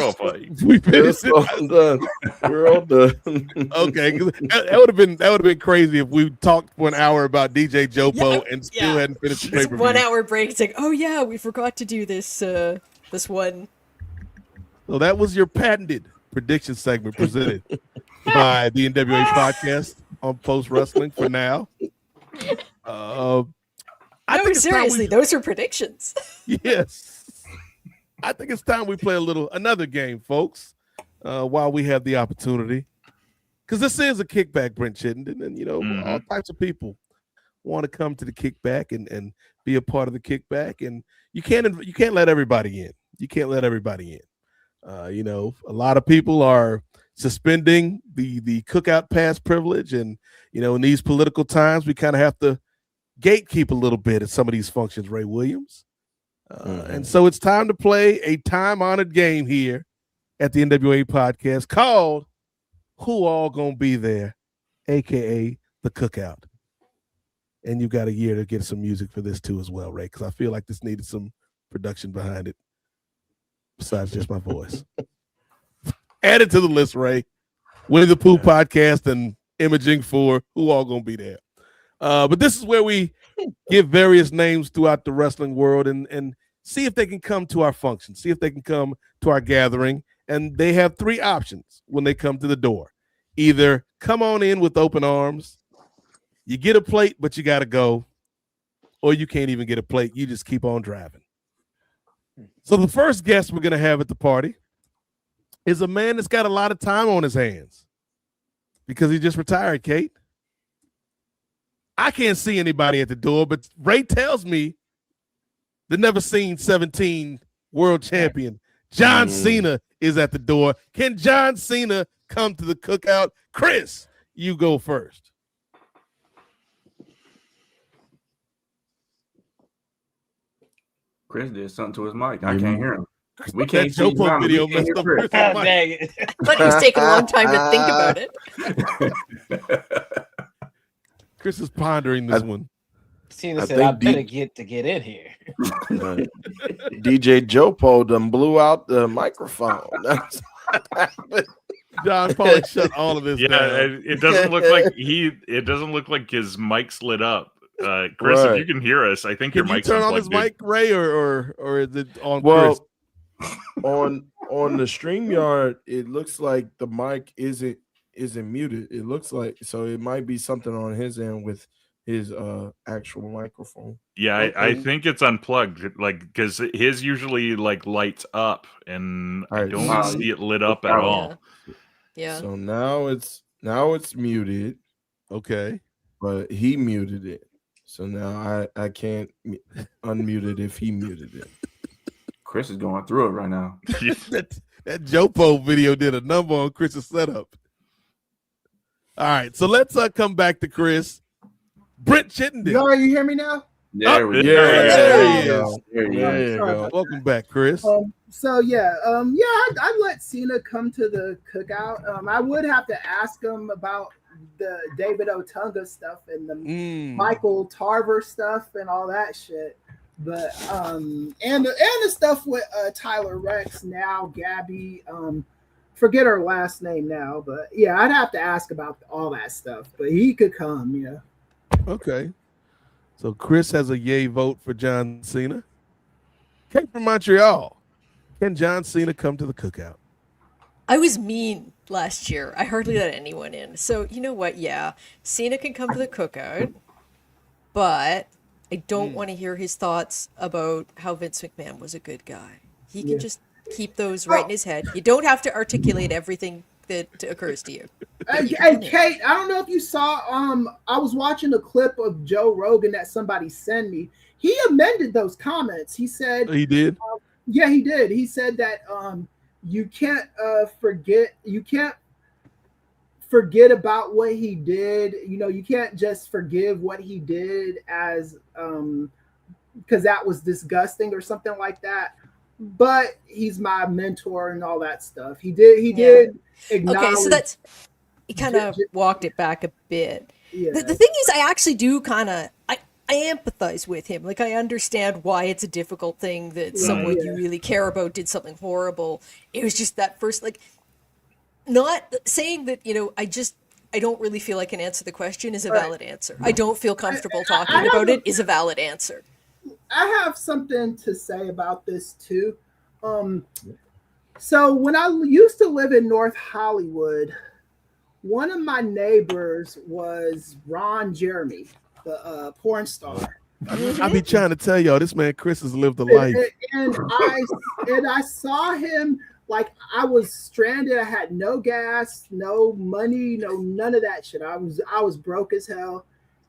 Speaker 12: We finished
Speaker 7: all done. We're all done.
Speaker 12: Okay, that would have been crazy if we talked for an hour about DJ JoPo and still hadn't finished the pay-per-view.
Speaker 11: 1 hour break. It's like, oh yeah, we forgot to do this this one.
Speaker 12: So that was your patented prediction segment presented by the NWA podcast on Post Wrestling for now.
Speaker 11: No, seriously, those are predictions.
Speaker 12: Yes. I think it's time we play another game, folks, while we have the opportunity. Because this is a kickback, Brent Chittenden, and all types of people want to come to the kickback and be a part of the kickback. And you can't let everybody in. You can't let everybody in. A lot of people are suspending the cookout pass privilege, and in these political times, we kind of have to gatekeep a little bit at some of these functions, Ray Williams. And so it's time to play a time-honored game here at the NWA podcast called Who All Gon Be There, a.k.a. the Cookout. And you've got a year to get some music for this too as well, Ray, because I feel like this needed some production behind it besides just my voice. Add it to the list, Ray. Winnie the Pooh podcast and imaging for Who All Gonna Be There. But this is where we give various names throughout the wrestling world and see if they can come to our function, see if they can come to our gathering. And they have three options when they come to the door. Either come on in with open arms, you get a plate, but you got to go, or you can't even get a plate. You just keep on driving. So the first guest we're going to have at the party is a man that's got a lot of time on his hands because he just retired, Kate. I can't see anybody at the door, but Ray tells me the never seen 17 world champion John Cena is at the door. Can John Cena come to the cookout? Kris, you go first.
Speaker 9: Chris did something to his mic. I can't hear him. We
Speaker 12: That
Speaker 9: can't see
Speaker 12: JoPo
Speaker 9: John.
Speaker 12: video
Speaker 9: We can't
Speaker 12: messed
Speaker 9: hear
Speaker 12: up
Speaker 9: Chris.
Speaker 12: Chris's
Speaker 10: Dang
Speaker 12: mic.
Speaker 10: it.
Speaker 11: I thought he was taking a long time to think about it.
Speaker 12: Chris is pondering this one.
Speaker 10: Cena
Speaker 7: I
Speaker 10: said,
Speaker 7: think
Speaker 10: "I better get in here."
Speaker 7: DJ JoPo done blew out the microphone. That's what happened.
Speaker 12: John probably shut all of this
Speaker 8: Yeah,
Speaker 12: down.
Speaker 8: it doesn't look like it doesn't look like his mic's lit up. Chris,
Speaker 7: Right.
Speaker 8: if you can hear us, I think
Speaker 12: Can
Speaker 8: your
Speaker 12: you
Speaker 8: mic's
Speaker 12: turn on
Speaker 8: unplugged,
Speaker 12: his
Speaker 8: dude.
Speaker 12: mic, Ray, or is it on
Speaker 7: Well,
Speaker 12: Chris?
Speaker 7: on the StreamYard, it looks like the mic isn't muted. It looks like, so it might be something on his end with his actual microphone.
Speaker 8: Yeah, I think it's unplugged, like because his usually like lights up, and I
Speaker 7: Alright,
Speaker 8: don't see it lit up at all.
Speaker 11: Yeah.
Speaker 7: So now it's muted.
Speaker 12: Okay.
Speaker 7: But he muted it. So now I can't unmute it if he muted it.
Speaker 9: Chris is going through it right now.
Speaker 12: that JoPo video did a number on Chris's setup. All right, so let's come back to Chris. Brent Chittenden.
Speaker 5: You hear me now?
Speaker 9: There we go.
Speaker 12: There he
Speaker 7: go.
Speaker 12: is.
Speaker 9: There you
Speaker 7: There you
Speaker 5: Sorry
Speaker 7: go.
Speaker 5: about
Speaker 12: Welcome back, Chris.
Speaker 5: I'd let Cena come to the cookout. I would have to ask him about the David Otunga stuff and the Michael Tarver stuff and all that shit. But and the stuff with Tyler Rex now, Gabby, forget her last name now, but yeah, I'd have to ask about all that stuff. But he could come, yeah.
Speaker 12: Okay. So Chris has a yay vote for John Cena. Kate from Montreal. Can John Cena come to the cookout?
Speaker 11: I was mean last year. I hardly let anyone in. So you know what? Yeah, Cena can come to the cookout, but I don't want to hear his thoughts about how Vince McMahon was a good guy. He can just keep those right in his head. You don't have to articulate everything that occurs to you.
Speaker 5: Hey, Kate, I don't know if you saw. I was watching a clip of Joe Rogan that somebody sent me. He amended those comments. He said
Speaker 12: He did.
Speaker 5: yeah, he did. He said that you can't forget. You can't forget about what he did. You know, you can't just forgive what he did as because that was disgusting or something like that. But he's my mentor and all that stuff. He did acknowledge.
Speaker 11: Okay, so that's he kind of walked it back a bit.
Speaker 5: Yeah.
Speaker 11: The thing is, I actually do kind of I empathize with him. Like, I understand why it's a difficult thing that someone you really care about did something horrible. It was just that first, like, not saying that, you know, I don't really feel I can answer the question is a valid answer. I don't feel comfortable talking about it is a valid answer.
Speaker 5: I have something to say about this too. So when I used to live in North Hollywood, one of my neighbors was Ron Jeremy, the porn star.
Speaker 12: I be trying to tell y'all, this man Chris has lived a life.
Speaker 5: And I saw him, like, I was stranded. I had no gas, no money, none of that shit. I was broke as hell.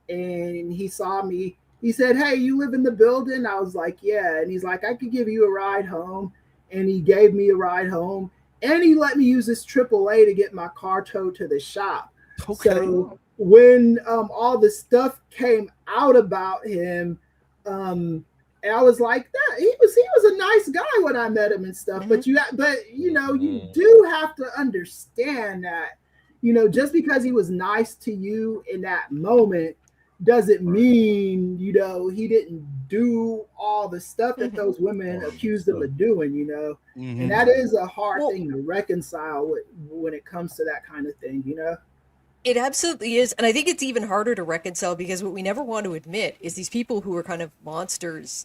Speaker 5: And he saw me. He said, "Hey, you live in the building?" I was like, "Yeah." And he's like, "I could give you a ride home." And he gave me a ride home. And he let me use this AAA to get my car towed to the shop.
Speaker 12: Okay.
Speaker 5: So when all the stuff came out about him, and I was like, that he was a nice guy when I met him and stuff. But you do have to understand that, you know, just because he was nice to you in that moment doesn't mean, you know, he didn't do all the stuff that those women accused him of doing, you know. And that is a hard thing to reconcile with when it comes to that kind of thing, you know.
Speaker 11: It absolutely is. And I think it's even harder to reconcile because what we never want to admit is these people who are kind of monsters,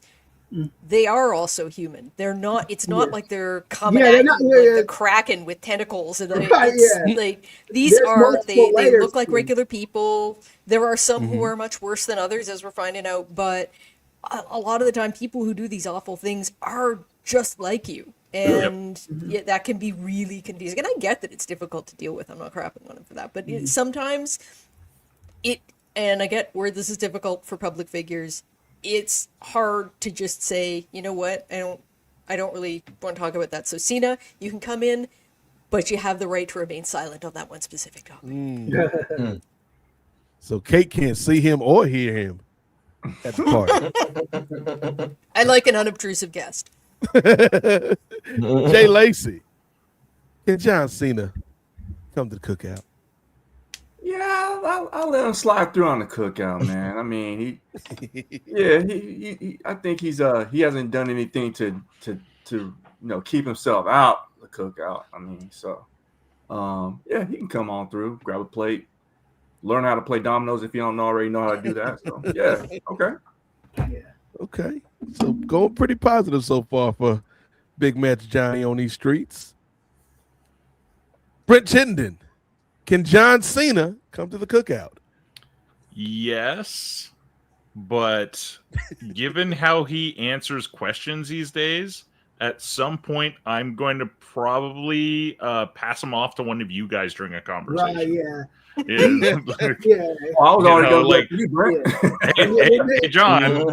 Speaker 11: they are also human. They're not, it's not like they're coming at you like the Kraken with tentacles. And like, like these they look like regular people. There are some who are much worse than others, as we're finding out. But a lot of the time, people who do these awful things are just like you. And yeah, that can be really confusing. And I get that it's difficult to deal with. I'm not crapping on him for that. But sometimes and I get where this is difficult for public figures. It's hard to just say, you know what, I don't really want to talk about that. So Cena, you can come in, but you have the right to remain silent on that one specific topic.
Speaker 12: So Kate can't see him or hear him at the party.
Speaker 11: I like an unobtrusive guest.
Speaker 12: Jay Lacey, can John Cena come to the cookout?
Speaker 6: Yeah, I'll let him slide through on the cookout, man. I mean, I think he hasn't done anything to keep himself out the cookout. I mean, so yeah, he can come on through, grab a plate, learn how to play dominoes if you don't already know how to do that. So yeah, okay.
Speaker 12: Okay, so going pretty positive so far for Big Match Johnny on these streets. Brent Chittenden, can John Cena come to the cookout?
Speaker 8: Yes, but given how he answers questions these days, at some point I'm going to probably pass him off to one of you guys during a conversation.
Speaker 5: Right, yeah.
Speaker 8: Yeah.
Speaker 6: I was already
Speaker 8: like, hey, John,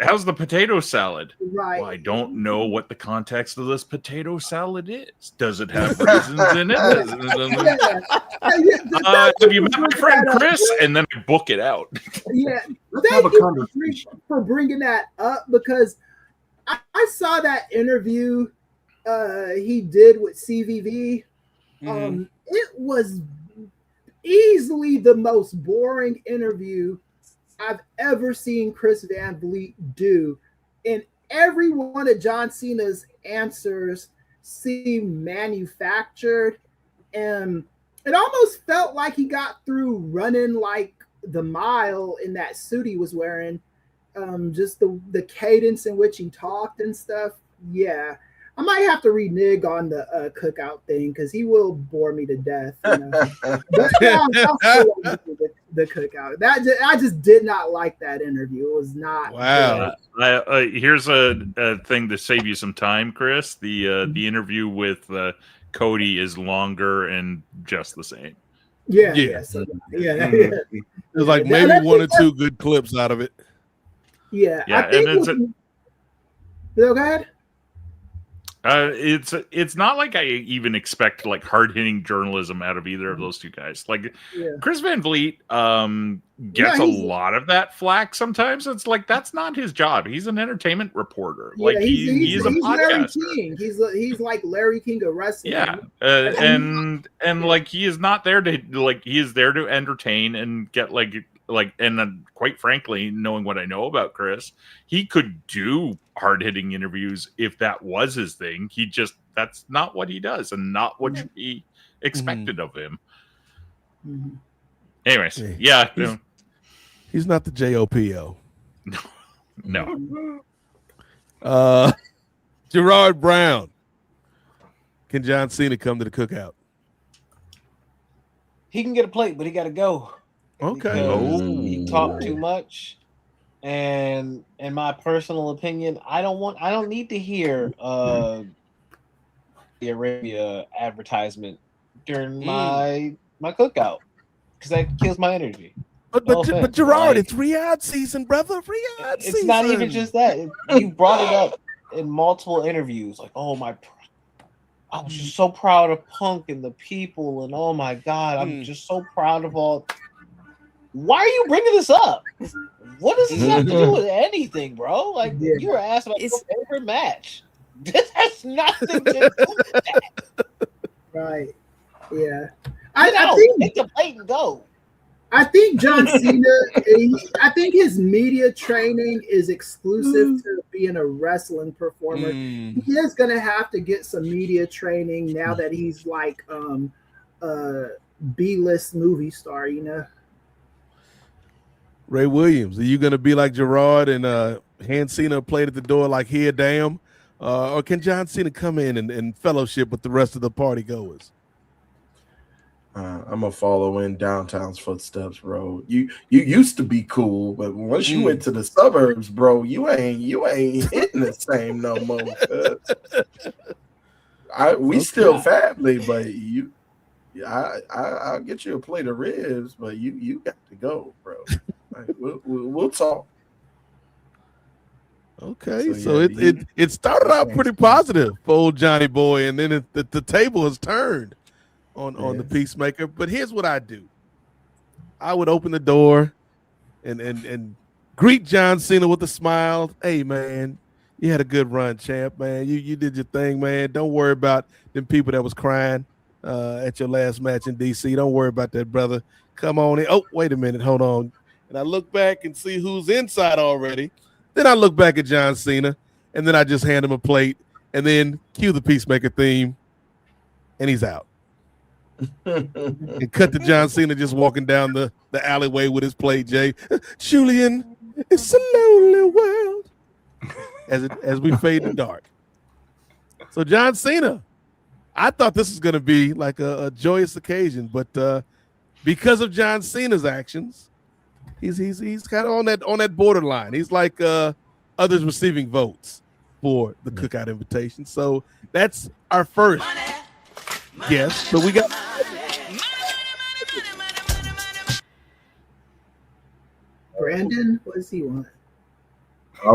Speaker 8: how's the potato salad?
Speaker 5: Right.
Speaker 8: Well, I don't know what the context of this potato salad is. Does it have raisins in it? Have you met my friend Kris? And then I book it out.
Speaker 5: Yeah, thank you for bringing that up, because I saw that interview he did with CVV. It was easily the most boring interview I've ever seen Chris Van Vliet do. And every one of John Cena's answers seemed manufactured. And it almost felt like he got through running like the mile in that suit he was wearing. Just the cadence in which he talked and stuff. Yeah. I might have to renege on the cookout thing because he will bore me to death. You know? But the cookout. I just did not like that interview. It was not.
Speaker 12: Wow.
Speaker 8: Here's a thing to save you some time, Kris. The interview with Cody is longer and just the same.
Speaker 5: Yeah.
Speaker 12: There's like maybe one or two good clips out of it.
Speaker 5: Yeah.
Speaker 8: Yeah,
Speaker 5: I think go ahead.
Speaker 8: It's not like I even expect like hard hitting journalism out of either of those two guys. Like Chris Van Vliet gets a lot of that flack sometimes. It's like that's not his job. He's an entertainment reporter.
Speaker 5: Yeah,
Speaker 8: like he's a podcaster.
Speaker 5: Larry King. He's like Larry King of wrestling.
Speaker 8: Yeah, and like he is not there to he is there to entertain and get and then quite frankly, knowing what I know about Chris, he could do hard-hitting interviews if that was his thing. That's not what he does and not what should be expected of him. Anyways,
Speaker 12: he's not the JoPo.
Speaker 8: No.
Speaker 12: Girard Brown, can John Cena come to the cookout?
Speaker 10: He can get a plate, but he got to go.
Speaker 12: Okay.
Speaker 10: He talked too much, and in my personal opinion, I don't need to hear the Arabia advertisement during my cookout because that kills my energy.
Speaker 12: But Girard, it's Riyadh season, brother. Riyadh season.
Speaker 10: It's not even just that. You brought it up in multiple interviews, like, I was just so proud of Punk and the people, and oh my God, I'm just so proud of all. Why are you bringing this up? What does this have to do with anything, bro? Like, you were asked about your favorite match. This has nothing to do with that.
Speaker 5: Right. Yeah.
Speaker 10: I think take the plate and go.
Speaker 5: I think John Cena. I think his media training is exclusive to being a wrestling performer. He is gonna have to get some media training now that he's like B-list movie star. You know.
Speaker 12: Ray Williams, are you gonna be like Girard and hand Cena played at the door like here, damn, or can John Cena come in and fellowship with the rest of the party goers?
Speaker 7: I'm gonna follow in Downtown's footsteps, bro. You used to be cool, but once you went to the suburbs, bro, you ain't hitting the same no more. We still family, but I'll get you a plate of ribs, but you got to go, bro. Like, we'll talk.
Speaker 12: Okay, so it started out pretty positive for old Johnny Boy, and then the table has turned on the Peacemaker. But here's what I do: I would open the door and greet John Cena with a smile. Hey man, you had a good run, champ. Man, you did your thing, man. Don't worry about them people that was crying at your last match in DC. Don't worry about that, brother. Come on in. Oh, wait a minute, hold on. And I look back and see who's inside already. Then I look back at John Cena, and then I just hand him a plate, and then cue the Peacemaker theme, and he's out. And cut to John Cena just walking down the alleyway with his plate, Jay. Julian, it's a lonely world. As we fade to dark. So John Cena, I thought this was going to be like a joyous occasion, but because of John Cena's actions, he's kind of on that borderline. He's like others receiving votes for the Cookout invitation. So that's our first guest. But we got
Speaker 5: Brandon. What does he want?
Speaker 7: We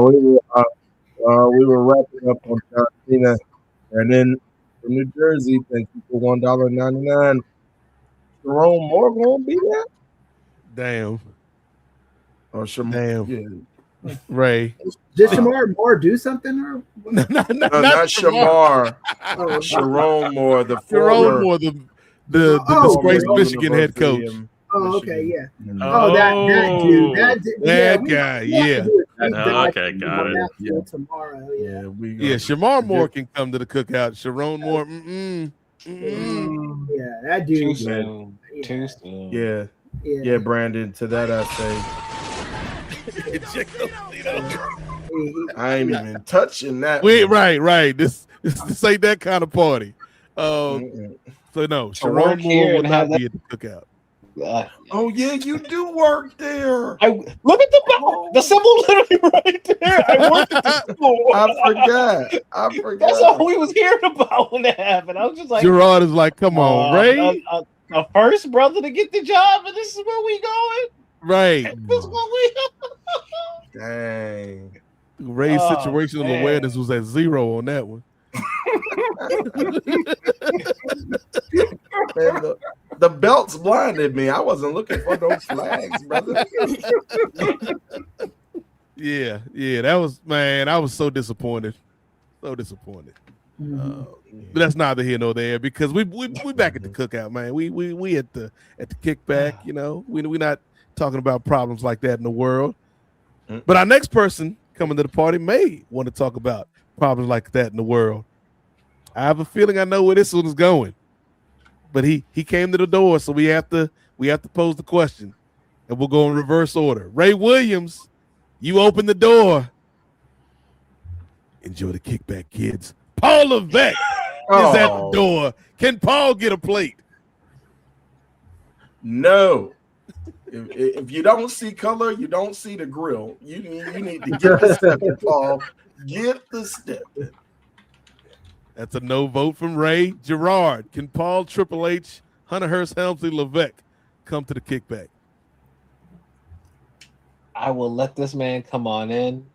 Speaker 7: were wrapping up on John Cena, and then from New Jersey, thank you for $1.99. Jerome Moore gonna be there?
Speaker 12: Damn.
Speaker 7: Oh,
Speaker 12: damn. Yeah. Ray.
Speaker 5: Did Shamar Moore do something? Or
Speaker 7: no, not Shamar. Sharon Moore, the
Speaker 12: Sharon Moore, the disgraced Michigan head coach.
Speaker 5: Oh, okay, yeah. Oh, that dude,
Speaker 12: that guy, yeah.
Speaker 8: Okay, got it.
Speaker 5: Yeah. Tomorrow, yeah.
Speaker 12: Shamar Moore can come to the Cookout. Sharon Moore,
Speaker 5: yeah, that dude.
Speaker 10: Too soon.
Speaker 7: Yeah, Brandon. To that I say, I ain't even touching that.
Speaker 12: Right. This ain't that kind of party. So no, Sharon Moore will not be at the Cookout.
Speaker 7: Oh yeah, you do work there.
Speaker 10: Look at the symbol literally right there. I worked at the school.
Speaker 7: I forgot.
Speaker 10: That's all we was hearing about when that happened. I was just like,
Speaker 12: Gerard is like, come on, Ray.
Speaker 10: The first brother to get the job, and this is where we going.
Speaker 12: Right.
Speaker 10: This is where we.
Speaker 7: Dang.
Speaker 12: Ray's situational awareness was at 0 on that one.
Speaker 7: Man, the belts blinded me. I wasn't looking for those flags, brother.
Speaker 12: Yeah, that was, man. I was so disappointed. But that's neither here nor there because we back at the Cookout, man. We at the kickback. You know, we're not talking about problems like that in the world. But our next person coming to the party may want to talk about problems like that in the world. I have a feeling I know where this one is going. But he came to the door, so we have to pose the question, and we'll go in reverse order. Ray Williams, you open the door. Enjoy the kickback, kids. Paul Levesque is at the door. Can Paul get a plate?
Speaker 7: No. If you don't see color, you don't see the grill. You need to get the step in, Paul. Get the step in.
Speaker 12: That's a no vote from Ray. Girard, can Paul, Triple H, Hunter Hearst, Helmsley, Levesque come to the kickback?
Speaker 10: I will let this man come on in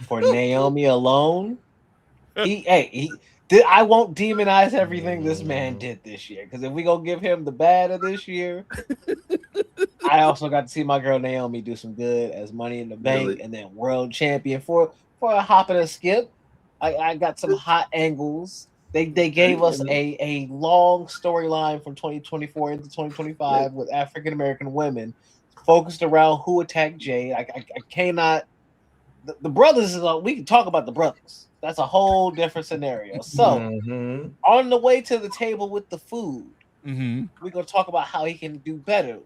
Speaker 10: for Naomi alone. I won't demonize everything this man did this year because if we gonna give him the bad of this year, I also got to see my girl Naomi do some good as Money in the Bank and then world champion for a hop and a skip. I got some hot angles They gave us a long storyline from 2024 into 2025 with African American women focused around who attacked Jay. I cannot. The brothers is we can talk about the brothers. That's a whole different scenario. So on the way to the table with the food, we're gonna talk about how he can do better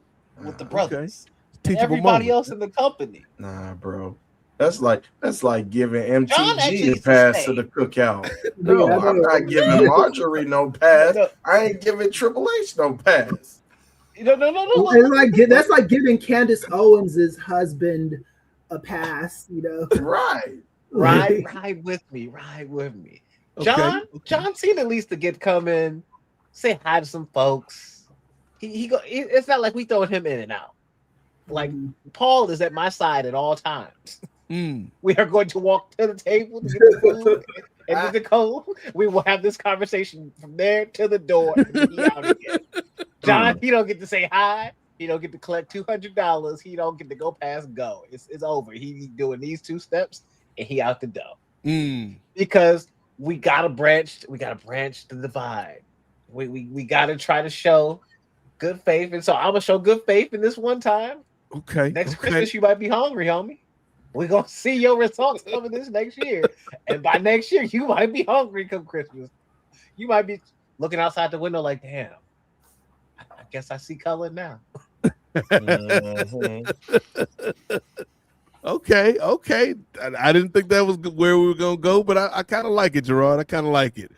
Speaker 10: with the brothers. And everybody else in the company.
Speaker 7: Nah, bro. That's like giving
Speaker 10: John
Speaker 7: MTG
Speaker 10: actually
Speaker 7: a pass to the cookout. No, I'm not giving Marjorie no pass. I ain't giving Triple H no pass.
Speaker 10: No.
Speaker 5: It's like that's like giving Candace Owens' husband a pass, you know.
Speaker 7: Right.
Speaker 10: Ride with me. John Cena at least to come in, say hi to some folks. It's not like we throwing him in and out. Like Paul is at my side at all times. We are going to walk to the table to get the food and get the code. We will have this conversation from there to the door and be out again. John, he don't get to say hi. He don't get to collect $200. He don't get to go past go. It's over. He's doing these 2 steps and he out the door. Because we gotta branch the divide. We gotta try to show good faith, and so I'm gonna show good faith in this one time.
Speaker 12: Okay.
Speaker 10: Next Christmas you might be hungry, homie. We're gonna see your results coming this next year, and by next year you might be hungry come Christmas. You might be looking outside the window like, damn, I guess I see color now.
Speaker 12: Okay. I didn't think that was where we were gonna go, but I kind of like it, Girard. I kind of like it.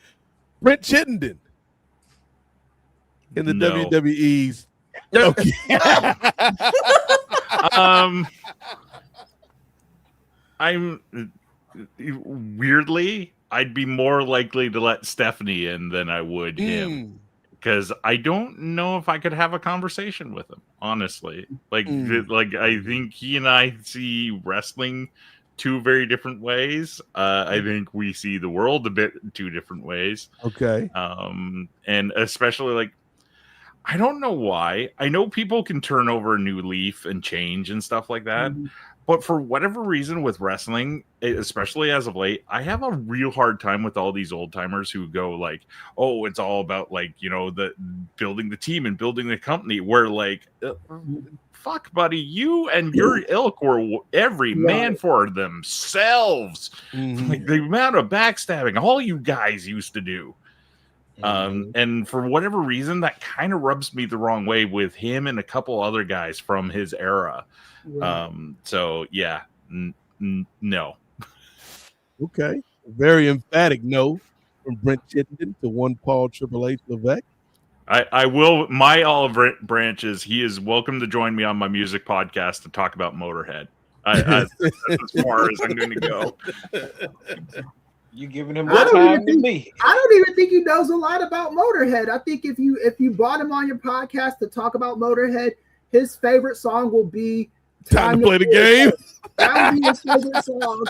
Speaker 12: Brent Chittenden in the WWE's. Okay.
Speaker 8: I'm weirdly, I'd be more likely to let Stephanie in than I would him, because I don't know if I could have a conversation with him, honestly. Like I think he and I see wrestling 2 very different ways. I think we see the world a bit 2 different ways.
Speaker 12: Okay.
Speaker 8: And especially like, I don't know why. I know people can turn over a new leaf and change and stuff like that. But for whatever reason with wrestling, especially as of late, I have a real hard time with all these old timers who go like, oh, it's all about like, you know, the building the team and building the company, where like, fuck, buddy, you and your ilk were every man for themselves. Like, the amount of backstabbing all you guys used to do. And for whatever reason, that kind of rubs me the wrong way with him and a couple other guys from his era. So yeah, no.
Speaker 12: Okay, very emphatic no from Brent Chittenden to one Paul Triple H Levesque.
Speaker 8: I will. My olive branch is he is welcome to join me on my music podcast to talk about Motorhead. That's as far as I'm going to go.
Speaker 10: You giving him more time than me.
Speaker 5: I don't even think he knows a lot about Motorhead. I think if you brought him on your podcast to talk about Motorhead, his favorite song will be
Speaker 12: Time to Play the Game.
Speaker 5: That would be his favorite song.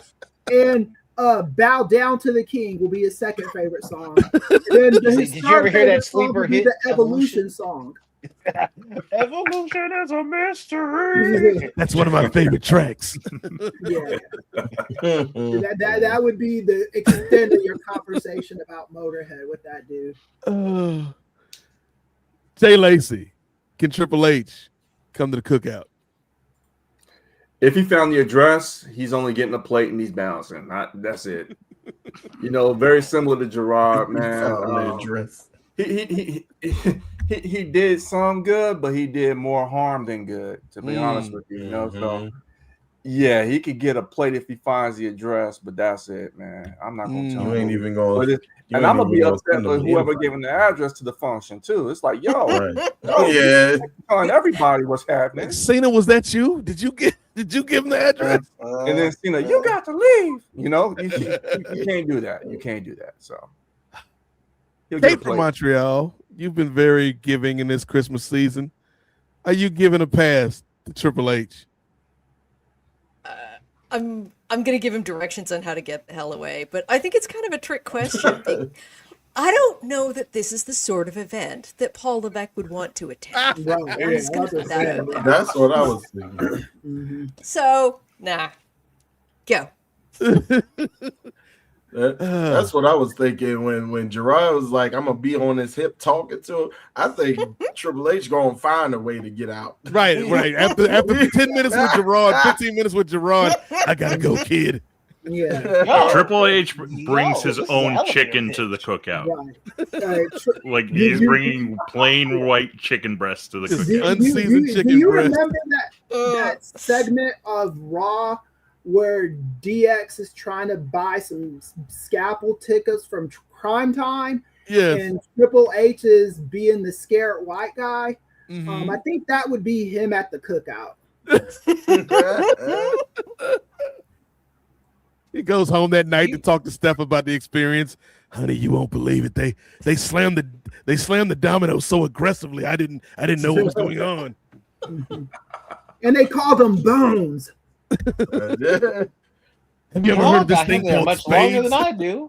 Speaker 5: And Bow Down to the King will be his second favorite song. And then
Speaker 10: did you ever hear that sleeper hit?
Speaker 5: The Evolution song.
Speaker 10: Evolution is a mystery.
Speaker 12: That's one of my favorite tracks.
Speaker 5: Yeah. That would be the extent of your conversation about Motorhead with that dude.
Speaker 12: Jay Lacey, can Triple H come to the cookout?
Speaker 6: If he found the address, he's only getting a plate and he's bouncing. That's it. You know, very similar to Girard, man.
Speaker 7: Address.
Speaker 6: He did some good, but he did more harm than good, to be honest with you. You know, so yeah, he could get a plate if he finds the address, but that's it, man. I'm not gonna tell him.
Speaker 7: You ain't even going.
Speaker 6: And I'm gonna be upset with whoever gave him the address to the function too. It's like, yo,
Speaker 7: yeah,
Speaker 6: telling everybody what's happening.
Speaker 12: Cena, was that you? Did you give him the address?
Speaker 6: And then Cena, you got to leave. You know, you can't do that. You can't do that. So,
Speaker 12: Kate from Montreal, you've been very giving in this Christmas season. Are you giving a pass to Triple H?
Speaker 11: I'm going to give him directions on how to get the hell away, but I think it's kind of a trick question. I don't know that this is the sort of event that Paul Levesque would want to attend. I'm just going to put that out there.
Speaker 7: That's what I was thinking.
Speaker 11: So, nah. Go.
Speaker 7: That's what I was thinking when Girard was like, "I'm gonna be on his hip talking to him." I think Triple H gonna find a way to get out.
Speaker 12: Right. After 10 minutes with Girard, 15 minutes with Girard, I gotta go, kid.
Speaker 5: Yeah.
Speaker 8: Triple H brings his own chicken to the cookout. Like he's bringing plain white chicken breasts to the cookout.
Speaker 12: Unseasoned chicken
Speaker 5: Do you
Speaker 12: breast.
Speaker 5: remember that segment of Raw where DX is trying to buy some scalpel tickets from Crime Time?
Speaker 12: Yes.
Speaker 5: And Triple H is being the scared white guy.
Speaker 12: Mhm.
Speaker 5: I think that would be him at the cookout.
Speaker 12: He goes home that night to talk to Steph about the experience. Honey, you won't believe it. They slammed the domino so aggressively. I didn't know what was going on.
Speaker 5: And they call them bones.
Speaker 12: Have you ever heard of this thing called
Speaker 10: much
Speaker 12: spades?
Speaker 10: longer than I do.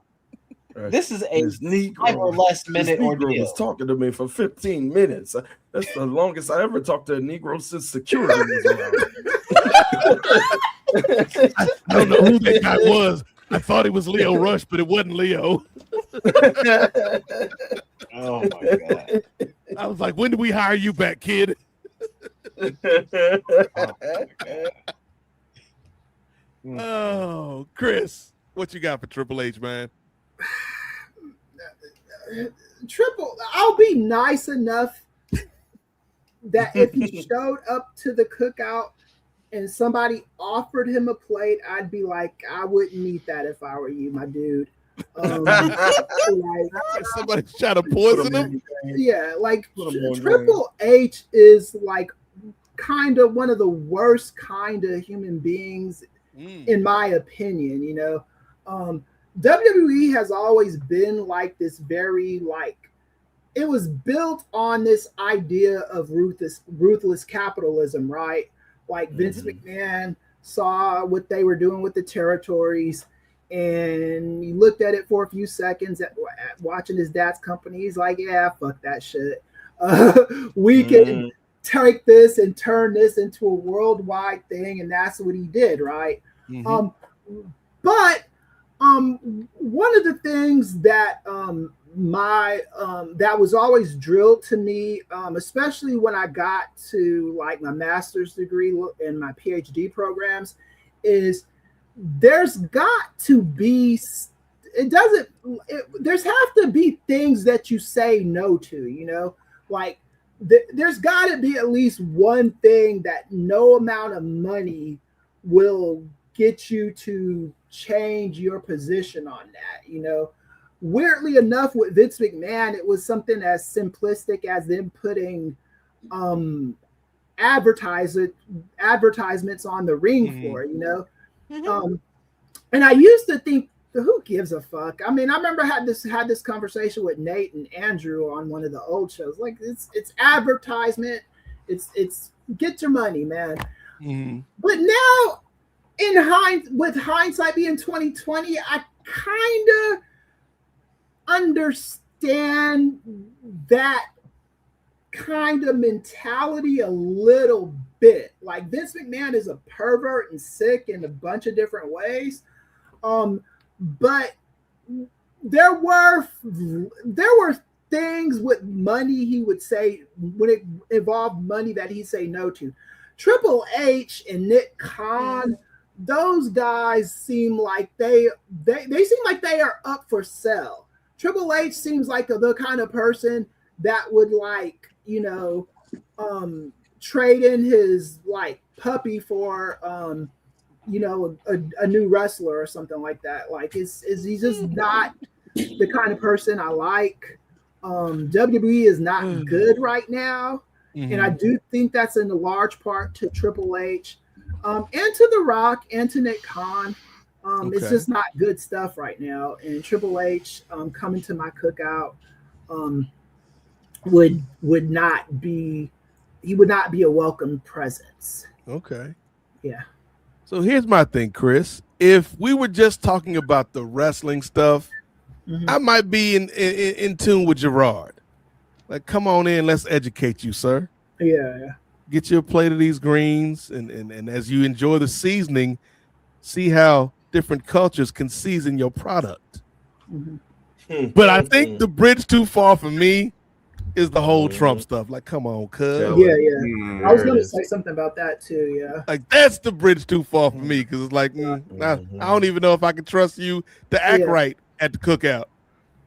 Speaker 10: This is a
Speaker 7: This
Speaker 10: 5 or less minute
Speaker 7: Negro
Speaker 10: ordeal.
Speaker 7: was talking to me for 15 minutes. That's the longest I ever talked to a Negro since security was around.
Speaker 12: I don't know who that guy was. I thought he was Leo Rush, but it wasn't Leo.
Speaker 10: Oh my god!
Speaker 12: I was like, when do we hire you back, kid? Oh, Chris, what you got for Triple H, man?
Speaker 5: I'll be nice enough that if he showed up to the cookout and somebody offered him a plate, I'd be like, I wouldn't eat that if I were you, my dude.
Speaker 12: Somebody try to poison him?
Speaker 5: Yeah, like Triple H is like kind of one of the worst kind of human beings, in my opinion. You know, WWE has always been like this very it was built on this idea of ruthless capitalism, right? Like Vince McMahon saw what they were doing with the territories, and he looked at it for a few seconds at watching his dad's company. He's like, yeah, fuck that shit. We can take this and turn this into a worldwide thing, and that's what he did, right? But one of the things that that was always drilled to me, especially when I got to like my master's degree and my PhD programs, is there's got to be there's have to be things that you say no to, you know, like there's got to be at least one thing that no amount of money will get you to change your position on that, you know. Weirdly enough, with Vince McMahon, it was something as simplistic as them putting advertisements on the ring floor, you know. And I used to think, who gives a fuck? I mean, I remember had this conversation with Nate and Andrew on one of the old shows. Like, it's advertisement, it's get your money, man. But now, with hindsight being 2020, I kind of understand that kind of mentality a little bit. Like, Vince McMahon is a pervert and sick in a bunch of different ways, but there were things with money he would say when it involved money that he'd say no to. Triple H and Nick Khan, those guys seem like they seem like they are up for sale. Triple H seems like the kind of person that would, like, you know, trade in his like puppy for you know, a new wrestler or something like that. Like, he's just not the kind of person I like. WWE is not good right now, and I do think that's in a large part to Triple H, and to The Rock and to Nick Khan. It's just not good stuff right now. And Triple H coming to my cookout would not be a welcome presence.
Speaker 12: Okay.
Speaker 5: Yeah.
Speaker 12: So here's my thing, Chris. If we were just talking about the wrestling stuff, I might be in tune with Girard. Like, come on in, let's educate you, sir.
Speaker 5: Yeah.
Speaker 12: Get you a plate of these greens, and as you enjoy the seasoning, see how different cultures can season your product.
Speaker 1: But I think the bridge too far for me is the whole Trump stuff. Like, come on, cuz.
Speaker 5: I was going to say something about that too. Yeah.
Speaker 1: Like, that's the bridge too far for me because it's like, I don't even know if I can trust you to act right at the cookout.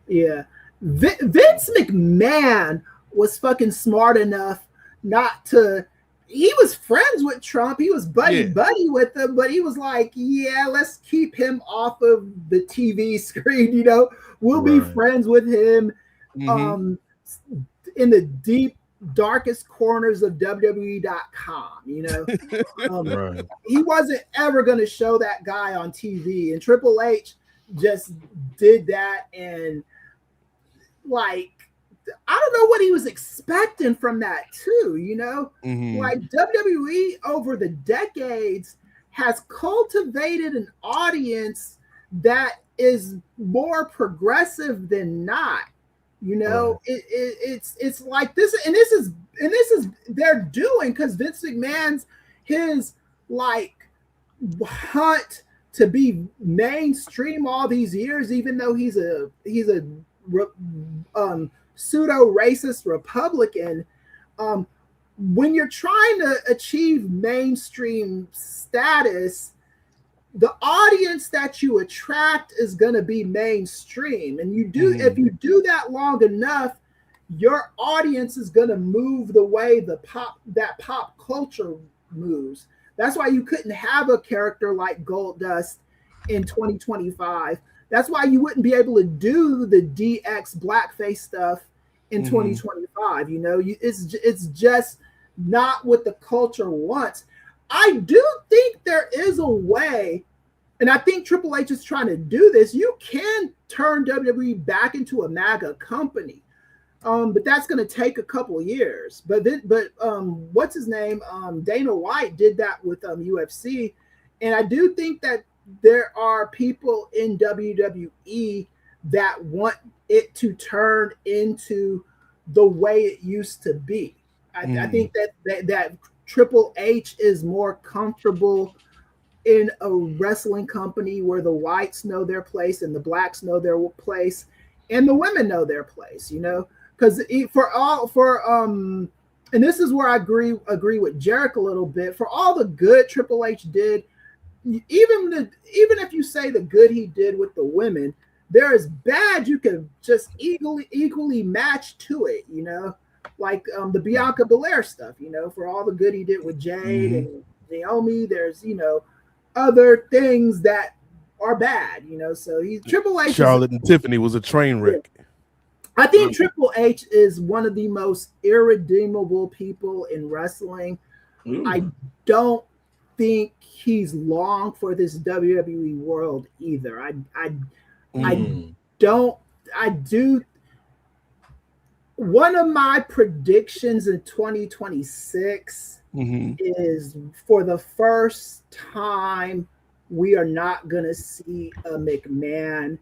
Speaker 5: Yeah. Vince McMahon was fucking smart enough not to. He was friends with Trump. He was buddy with him, but he was like, yeah, let's keep him off of the TV screen. You know, we'll be friends with him in the deep, darkest corners of WWE.com. You know, he wasn't ever going to show that guy on TV, and Triple H just did that. And like, I don't know what he was expecting from that too, you know? Like WWE over the decades has cultivated an audience that is more progressive than not. You know, it's like this, and this is they're doing because Vince McMahon's his like hunt to be mainstream all these years, even though he's a pseudo-racist Republican. When you're trying to achieve mainstream status, the audience that you attract is going to be mainstream, and if you do that long enough, your audience is going to move the way that pop culture moves. That's why you couldn't have a character like Goldust in 2025. That's why you wouldn't be able to do the DX blackface stuff in 2025. You know, it's just not what the culture wants. I do think there is a way, and I think Triple H is trying to do this. You can turn WWE back into a MAGA company, but that's going to take a couple years. But what's his name? Dana White did that with UFC, and I do think that there are people in WWE that want it to turn into the way it used to be. I think that Triple H is more comfortable in a wrestling company where the whites know their place and the blacks know their place and the women know their place, you know, because and this is where I agree with Jarek a little bit. For all the good Triple H did, even if you say the good he did with the women, there is bad you can just equally match to it, you know, like the Bianca Belair stuff, you know, for all the good he did with Jade and Naomi, there's, you know, other things that are bad, you know. So Triple H.
Speaker 1: Charlotte and Tiffany was a train wreck.
Speaker 5: I think Triple H is one of the most irredeemable people in wrestling. I don't think he's long for this WWE world either. One of my predictions in 2026 is for the first time we are not going to see a McMahon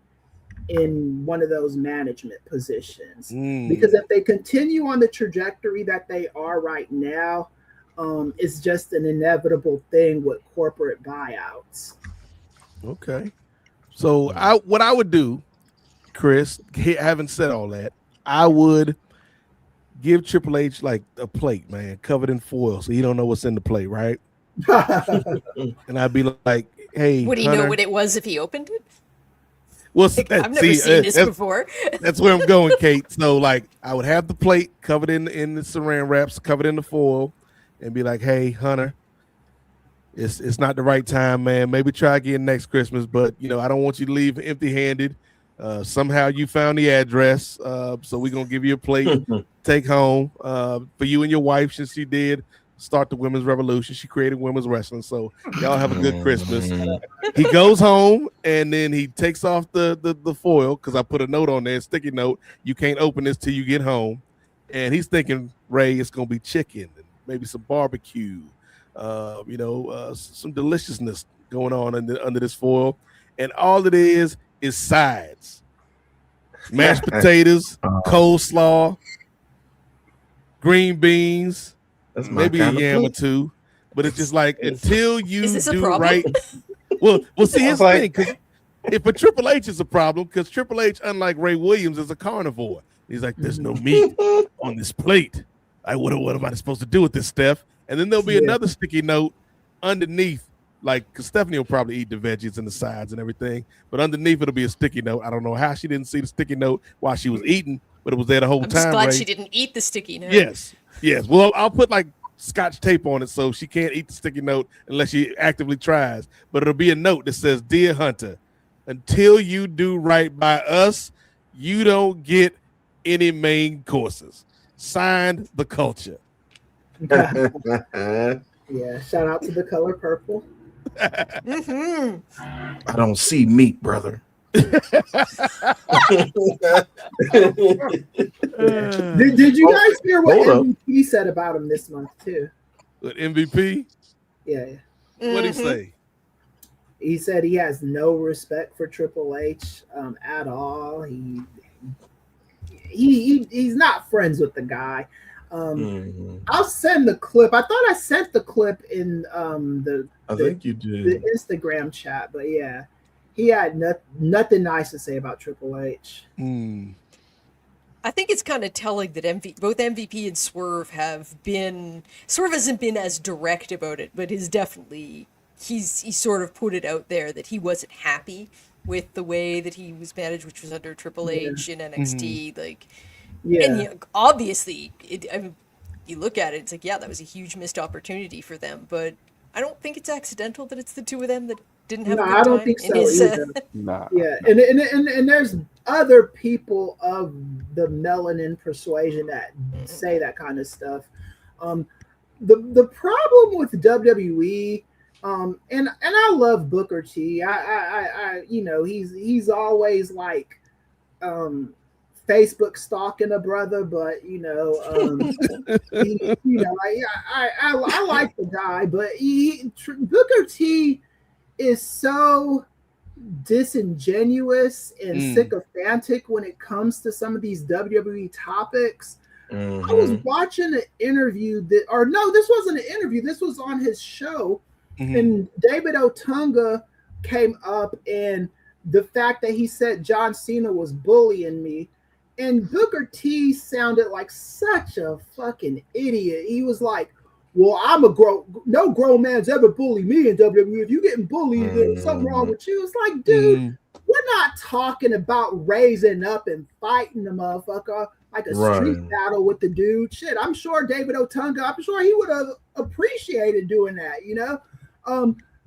Speaker 5: in one of those management positions, because if they continue on the trajectory that they are right now, it's just an inevitable thing with corporate buyouts.
Speaker 1: Okay. So what I would do, Chris, having said all that, I would give Triple H like a plate, man, covered in foil, so he don't know what's in the plate, right? And I'd be like, hey,
Speaker 11: would he
Speaker 1: Hunter,
Speaker 11: know what it was if he opened it?
Speaker 1: Well,
Speaker 11: I've never seen this before.
Speaker 1: That's where I'm going, Kate. So, like, I would have the plate covered in the saran wraps, covered in the foil, and be like, "Hey, Hunter, it's not the right time, man. Maybe try again next Christmas, but you know, I don't want you to leave empty-handed. Somehow you found the address, so we're gonna give you a plate, take home for you and your wife, since she did start the women's revolution. She created women's wrestling, so y'all have a good Christmas." He goes home and then he takes off the foil, because I put a note on there, sticky note, you can't open this till you get home. And he's thinking, Ray, it's gonna be chicken and maybe some barbecue, some deliciousness going on under this foil, and all it is sides, mashed potatoes, coleslaw, green beans, maybe a yam or two, but it's just like, until you do right. Well, see, his thing,
Speaker 12: if a Triple H is a problem, because Triple H, unlike Ray Williams, is a carnivore. He's like, there's no meat on this plate. What am I supposed to do with this, Steph? And then there'll be another sticky note underneath, like, because Stephanie will probably eat the veggies and the sides and everything, but underneath it'll be a sticky note. I don't know how she didn't see the sticky note while she was eating, but it was there the whole
Speaker 11: I'm
Speaker 12: time.
Speaker 11: just glad
Speaker 12: Ray.
Speaker 11: she didn't eat the sticky note.
Speaker 12: Yes. Well, I'll put like Scotch tape on it so she can't eat the sticky note unless she actively tries. But it'll be a note that says, "Dear Hunter, until you do right by us, you don't get any main courses. Signed, The Culture."
Speaker 5: Yeah, shout out to the color purple.
Speaker 11: Mm-hmm.
Speaker 7: I don't see meat, brother.
Speaker 5: Did you guys hear what MVP said about him this month too?
Speaker 12: With MVP?
Speaker 5: Yeah.
Speaker 12: What did he say?
Speaker 5: He said he has no respect for Triple H at all. He's not friends with the guy. I'll send the clip. I thought I sent the clip in
Speaker 7: I think you did.
Speaker 5: The Instagram chat, but yeah, he had nothing nice to say about Triple H.
Speaker 11: I think it's kind of telling that both MVP and Swerve have been. Swerve hasn't been as direct about it, but he's sort of put it out there that he wasn't happy with the way that he was managed, which was under Triple H in NXT. And obviously, you look at it, it's like, yeah, that was a huge missed opportunity for them. But I don't think it's accidental that it's the two of them that didn't have a good time.
Speaker 5: I don't think so either. Yeah, and there's other people of the melanin persuasion that say that kind of stuff. The problem with WWE, and I love Booker T. I he's always like Facebook stalking a brother, but I like the guy, but Booker T is so disingenuous and sycophantic when it comes to some of these WWE topics. I was watching an interview this wasn't an interview, this was on his show, and David Otunga came up, and the fact that he said John Cena was bullying me, and Booker T sounded like such a fucking idiot. He was like, well, no grown man's ever bullied me in WWE. If you're getting bullied, there's something wrong with you. It's like, dude, we're not talking about raising up and fighting the motherfucker like a street battle with the dude. Shit, I'm sure David Otunga, I'm sure he would have appreciated doing that,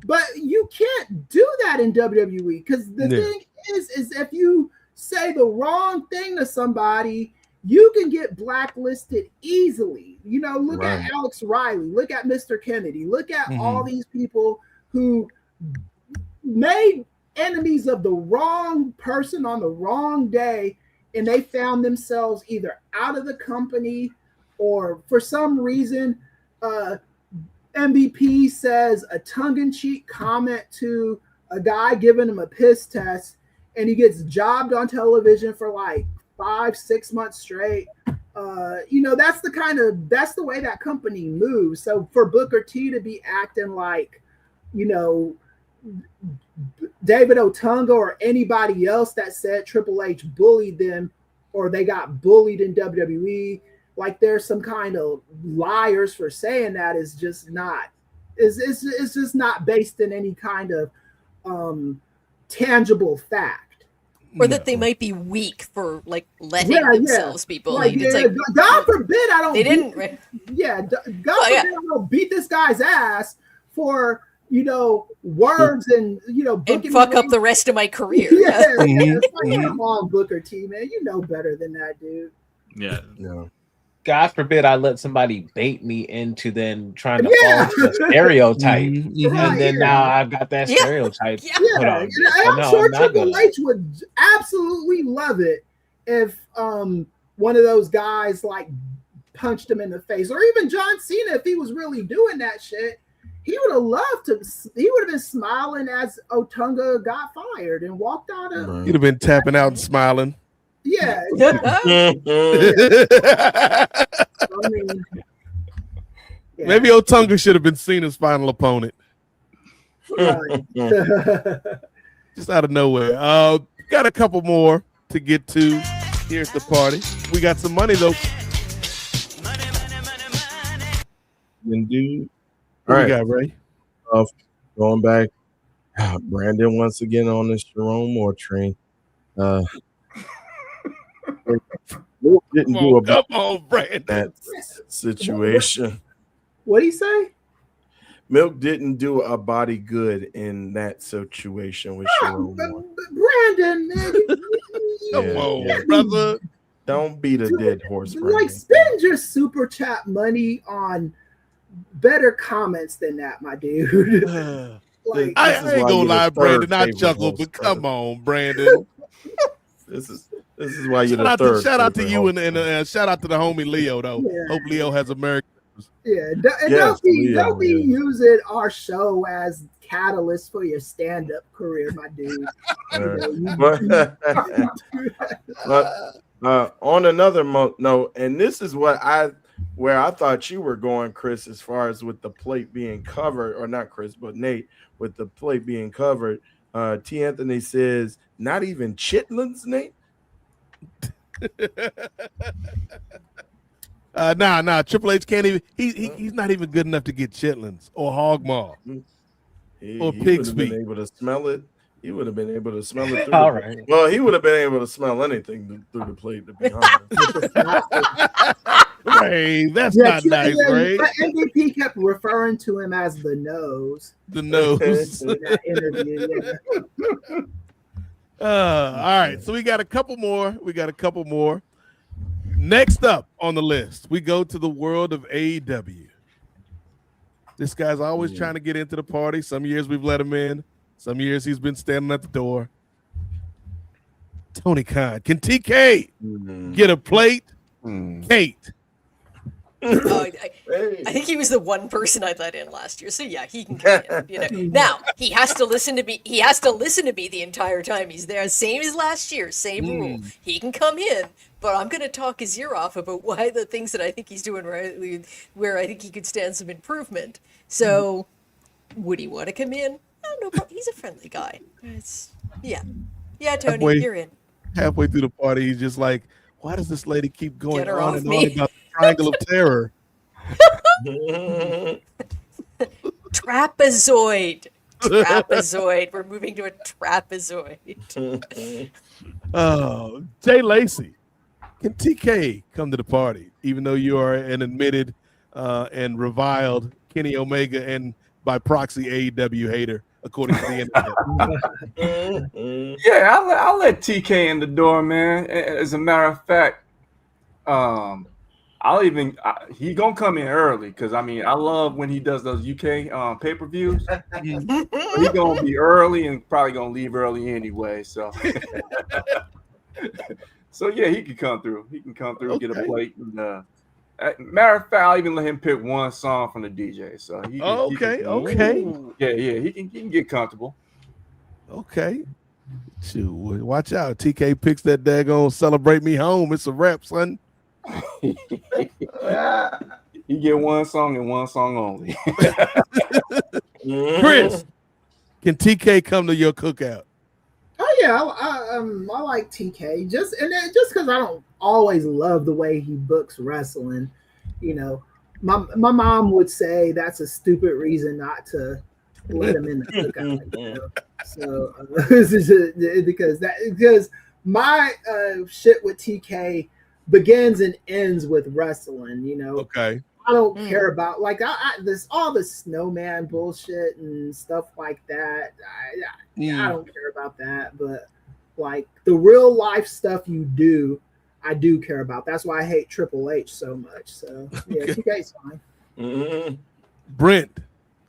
Speaker 5: but you can't do that in WWE, because the thing is if you say the wrong thing to somebody, you can get blacklisted easily. Look at Alex Riley, look at Mr. Kennedy, look at all these people who made enemies of the wrong person on the wrong day, and they found themselves either out of the company or for some reason MVP says a tongue-in-cheek comment to a guy giving him a piss test, and he gets jobbed on television for like 5-6 months straight. That's the way that company moves. So for Booker T to be acting like, David Otunga or anybody else that said Triple H bullied them or they got bullied in WWE, like there's some kind of liars for saying that, is just not. It's just not based in any kind of tangible fact.
Speaker 11: Or that they might be weak for letting themselves be bullied.
Speaker 5: God forbid I don't.
Speaker 11: They didn't.
Speaker 5: God forbid I don't beat this guy's ass for words and
Speaker 11: and fuck up the rest of my career.
Speaker 5: Come on, Booker T, man, you know better than that, dude.
Speaker 8: Yeah.
Speaker 10: God forbid I let somebody bait me into then trying to fall into a stereotype, and then now I've got that stereotype put on me.
Speaker 5: I'm sure Triple H would absolutely love it if one of those guys punched him in the face, or even John Cena, if he was really doing that shit. He would have loved to. He would have been smiling as Otunga got fired and walked out of.
Speaker 12: He'd have been tapping out and smiling.
Speaker 5: Yeah.
Speaker 12: Maybe Otunga should have been Cena's final opponent.
Speaker 5: Right.
Speaker 12: Just out of nowhere. Got a couple more to get to here at the party. We got some money though.
Speaker 7: Indeed.
Speaker 12: What
Speaker 7: All
Speaker 12: we
Speaker 7: right.
Speaker 12: got, Ray?
Speaker 7: Going back, Brandon once again on this Jerome Moore train. Milk didn't do a
Speaker 12: Come on, Brandon.
Speaker 7: that situation.
Speaker 5: What'd he say?
Speaker 7: Milk didn't do a body good in that situation with Jerome Moore.
Speaker 5: Brandon, man.
Speaker 12: Come on, brother.
Speaker 7: Don't beat a dead horse,
Speaker 5: Like,
Speaker 7: Brandon.
Speaker 5: spend your super chat money on better comments than that, my dude. Like,
Speaker 12: I ain't gonna lie, Brandon. I chuckle, but come on, Brandon.
Speaker 7: This is why you're the third.
Speaker 12: Shout out to you and shout out to the homie Leo though.
Speaker 5: Yeah.
Speaker 12: Hope Leo has American.
Speaker 5: yeah, don't be using our show as catalyst for your stand-up career, my dude.
Speaker 7: But on another note, and this is where I thought you were going, Chris, as far as with the plate being covered, or not Chris, but Nate, with the plate being covered. T. Anthony says, not even chitlins, Nate.
Speaker 12: Nah. Triple H can't even. He's not even good enough to get chitlins or hog maw or pig's feet.
Speaker 7: Able to smell it. He would have been able to smell it.
Speaker 6: All right.
Speaker 7: Well, he would have been able to smell anything through the plate. To be honest.
Speaker 12: Ray, that's not nice, Ray.
Speaker 5: MVP kept referring to him as the nose.
Speaker 12: The nose.
Speaker 5: In that interview,
Speaker 12: All right, so we got a couple more. Next up on the list, we go to the world of AEW. This guy's always trying to get into the party. Some years we've let him in. Some years he's been standing at the door. Tony Khan. Can TK get a plate? Kate.
Speaker 11: I think he was the one person I let in last year, so yeah, he can come in. You know, now he has to listen to me. He has to listen to me the entire time he's there. Same as last year, same rule. He can come in, but I'm going to talk his ear off about why the things that I think he's doing right, where I think he could stand some improvement. So, would he want to come in? I don't know. He's a friendly guy. Yeah, Tony, you're in.
Speaker 12: Halfway through the party, he's just like, "Why does this lady keep going
Speaker 11: her
Speaker 12: on
Speaker 11: off
Speaker 12: and
Speaker 11: me.
Speaker 12: on about the triangle of terror?"
Speaker 11: Trapezoid. We're moving to a trapezoid.
Speaker 12: Oh, Jay Lacey. Can TK come to the party, even though you are an admitted and reviled Kenny Omega and by proxy AEW hater, according to the internet?
Speaker 6: Yeah, I'll let TK in the door, man. As a matter of fact, he gonna come in early because I love when he does those UK pay-per-views. He gonna be early and probably gonna leave early anyway. So, yeah, he can come through. He can come through and get a plate. And, matter of fact, I'll even let him pick one song from the DJ. So he can get comfortable.
Speaker 12: Okay. Shoot, watch out. TK picks that daggone Celebrate Me Home. It's a wrap, son.
Speaker 6: You get one song and one song only.
Speaker 12: Chris, can TK come to your cookout?
Speaker 5: Oh yeah, I like TK just because I don't always love the way he books wrestling. You know, my mom would say that's a stupid reason not to let him in the cookout. You know? So because my shit with TK begins and ends with wrestling. You know,
Speaker 12: okay.
Speaker 5: I don't care about this all the snowman bullshit and stuff like that. I don't care about that, but like the real life stuff I do care about. That's why I hate Triple H so much. So yeah, TK's fine.
Speaker 12: Brent,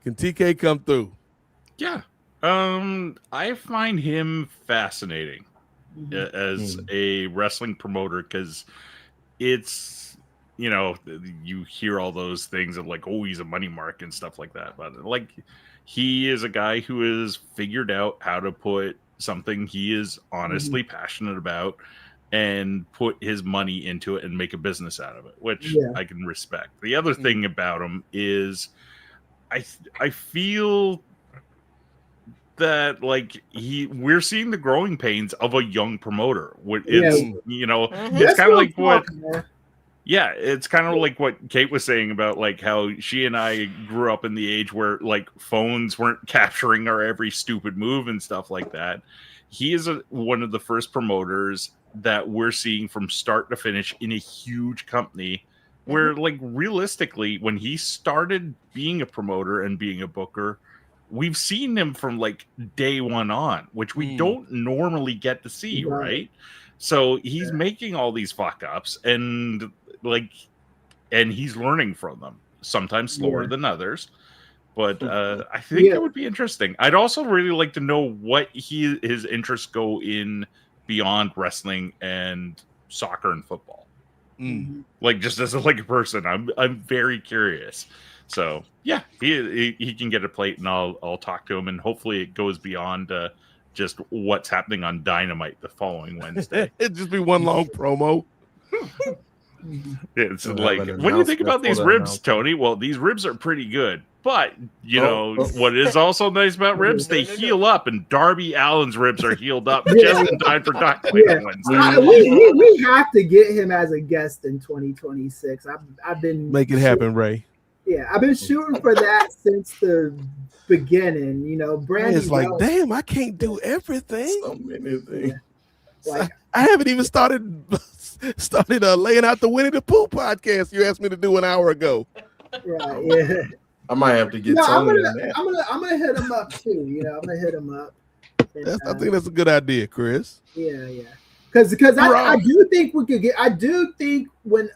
Speaker 12: can TK come through?
Speaker 8: Yeah. I find him fascinating as a wrestling promoter because it's, you hear all those things of like, oh, he's a money mark and stuff like that. But like, he is a guy who has figured out how to put something he is honestly passionate about and put his money into it and make a business out of it, which I can respect. The other thing about him is I feel that like we're seeing the growing pains of a young promoter. It's it's kind of like what. Yeah, it's kind of like what Kate was saying about like how she and I grew up in the age where like phones weren't capturing our every stupid move and stuff like that. He is one of the first promoters that we're seeing from start to finish in a huge company where like realistically when he started being a promoter and being a booker, we've seen him from like day one on, which we don't normally get to see, right? So he's making all these fuck ups and he's learning from them, sometimes slower than others. But I think it would be interesting. I'd also really like to know what his interests go in beyond wrestling and soccer and football. Like just as a person, I'm very curious. So yeah, he can get a plate, and I'll talk to him, and hopefully it goes beyond just what's happening on Dynamite the following Wednesday.
Speaker 12: It'd just be one long promo.
Speaker 8: It's like when you think about these ribs, Tony. Well, these ribs are pretty good, but you know what is also nice about ribs? They heal up, and Darby Allin's ribs are healed up just in time for Dynamite on Wednesday.
Speaker 5: We have to get him as a guest in 2026. I've been
Speaker 12: make it happen, Ray.
Speaker 5: Yeah, I've been shooting for that since the beginning. You know, Brandy.
Speaker 12: It's like, damn, I can't do everything.
Speaker 7: So many things.
Speaker 5: Yeah. Like,
Speaker 12: I haven't even started laying out the Winnie the Pooh podcast you asked me to do an hour ago.
Speaker 5: Right. Yeah.
Speaker 7: I might have to get.
Speaker 5: I'm gonna hit him up too. You know, I'm gonna hit him up. And,
Speaker 12: I think that's a good idea, Chris.
Speaker 5: Yeah. Because I do think we could get. I do think when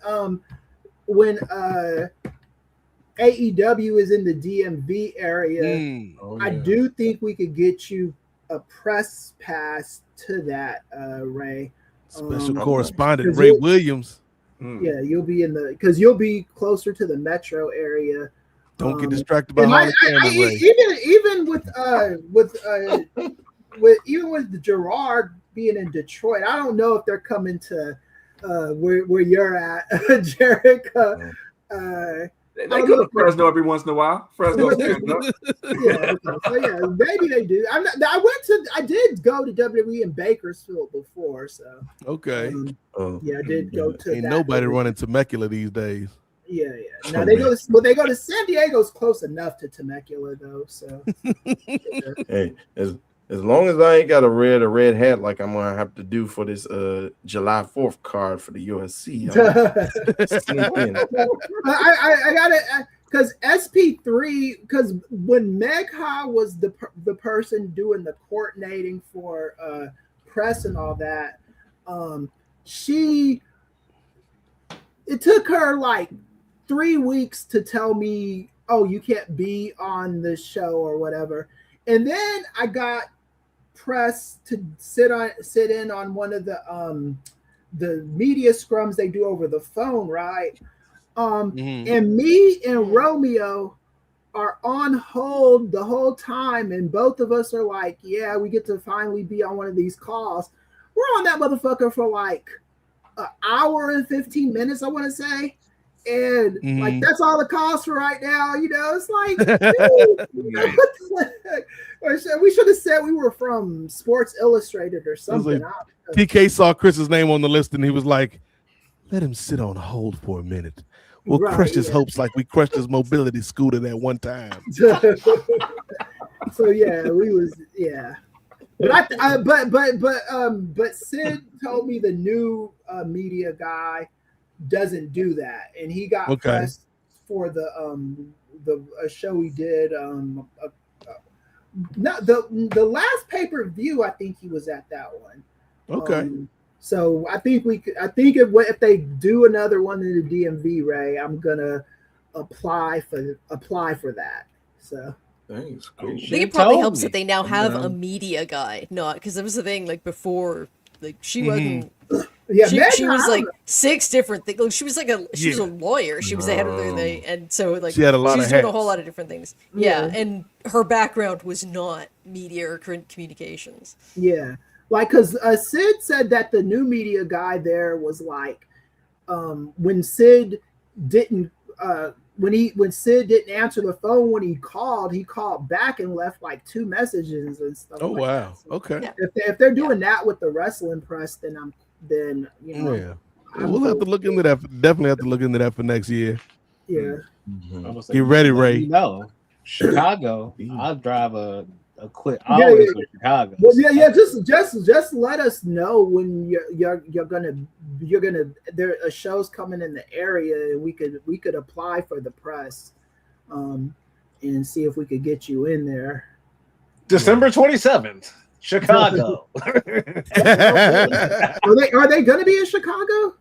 Speaker 5: AEW is in the DMV area, I do think we could get you a press pass to that, Ray.
Speaker 12: Special correspondent Ray Williams.
Speaker 5: Yeah, you'll be because you'll be closer to the metro area.
Speaker 12: Don't get distracted by Ray.
Speaker 5: Even with the Girard being in Detroit, I don't know if they're coming to where you're at, Jarek.
Speaker 6: They go to Fresno every once in a while. Fresno stand up.
Speaker 5: Maybe they do. I did go to WWE in Bakersfield before, so
Speaker 12: okay.
Speaker 5: I did go to.
Speaker 12: Ain't nobody running Temecula these days.
Speaker 5: Yeah. Now they go to San Diego's close enough to Temecula though. So
Speaker 7: hey, as long as I ain't got a red hat like I'm gonna have to do for this July 4th card for the USC.
Speaker 5: I got it because SP3 because when Megha was the person doing the coordinating for press and all that, it took her like 3 weeks to tell me, oh, you can't be on the show or whatever. And then I got pressed to sit in on one of the media scrums they do over the phone, right? And me and Romeo are on hold the whole time, and both of us are like, yeah, we get to finally be on one of these calls. We're on that motherfucker for like an hour and 15 minutes, I want to say. And like that's all the cost for right now, you know. It's like we should have said we were from Sports Illustrated or something.
Speaker 12: TK saw Chris's name on the list and he was like, let him sit on hold for a minute. We'll crush his hopes like we crushed his mobility scooter that one time.
Speaker 5: So yeah, but Sid told me the new media guy doesn't do that, and he got pressed for the show he did. The last pay-per-view, I think he was at that one.
Speaker 12: Okay.
Speaker 5: So I think if they do another one in the DMV, Ray, I'm gonna apply for that. So.
Speaker 7: Thanks. Cool.
Speaker 11: I think it probably helps that they now have a media guy, not because there was the thing like before, like she wasn't.
Speaker 5: Yeah,
Speaker 11: she was like 6 different things. Like, she was a lawyer. She was the head of the thing, and so like
Speaker 12: she had a lot of
Speaker 11: doing a whole lot of different things. Yeah, and her background was not media or communications.
Speaker 5: Yeah, like because Sid said that the new media guy there was like when Sid didn't when Sid didn't answer the phone when he called back and left like 2 messages and stuff.
Speaker 12: Oh
Speaker 5: like
Speaker 12: wow.
Speaker 5: that. So
Speaker 12: Okay.
Speaker 5: if they're doing that with the wrestling press, then
Speaker 12: we'll have to look into that. Definitely have to look into that for next year.
Speaker 5: Yeah.
Speaker 12: Get ready, Ray.
Speaker 10: Chicago. I'll drive a quick. I
Speaker 5: Yeah,
Speaker 10: always go to Chicago.
Speaker 5: Well, yeah. Just let us know when you're gonna there are shows coming in the area, and we could apply for the press, and see if we could get you in there.
Speaker 10: December 27th, Chicago.
Speaker 5: Are they gonna be in Chicago?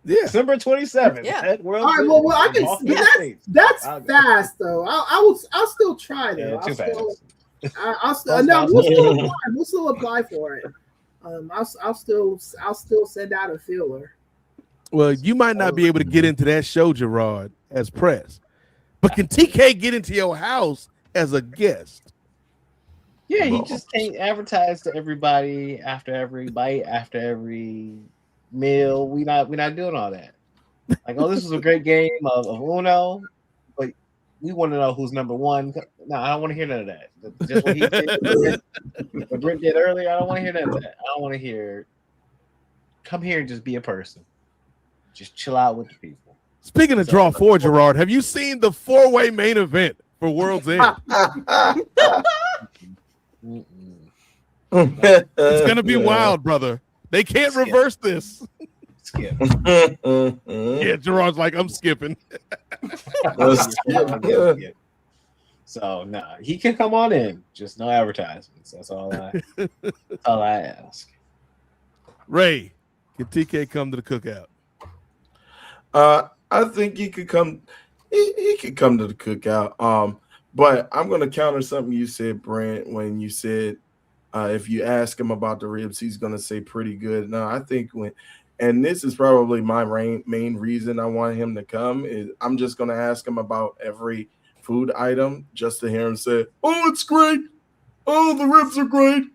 Speaker 12: Yeah,
Speaker 10: December 27th.
Speaker 11: Yeah.
Speaker 10: At World
Speaker 5: All right. Well, I can. That's fast though. I'll still try though. I'll still apply for it. I'll still send out a feeler.
Speaker 12: Well, you might not be able to get into that show, Girard, as press, but can TK get into your house as a guest?
Speaker 10: Yeah, he just can't advertise to everybody after every bite, after every meal. We not doing all that. Like, oh, this was a great game of Uno, but we want to know who's number one. No, I don't want to hear none of that. Just what he did, what Brent did earlier. I don't want to hear none of that. I don't want to hear. Come here and just be a person. Just chill out with the people.
Speaker 12: Speaking of draw 4, Girard, have you seen the 4-way main event for World's End? It's gonna be wild, brother. They can't reverse this.
Speaker 10: Skip.
Speaker 12: Yeah, Gerard's like, I'm skipping.
Speaker 10: So nah, he can come on in. Just no advertisements. That's all I ask.
Speaker 12: Ray, can TK come to the cookout?
Speaker 7: I think he could come. He could come to the cookout. But I'm gonna counter something you said, Brent, when you said if you ask him about the ribs, he's gonna say pretty good. No, I think and this is probably my main reason I want him to come is I'm just gonna ask him about every food item just to hear him say, "Oh, it's great. Oh, the ribs are great.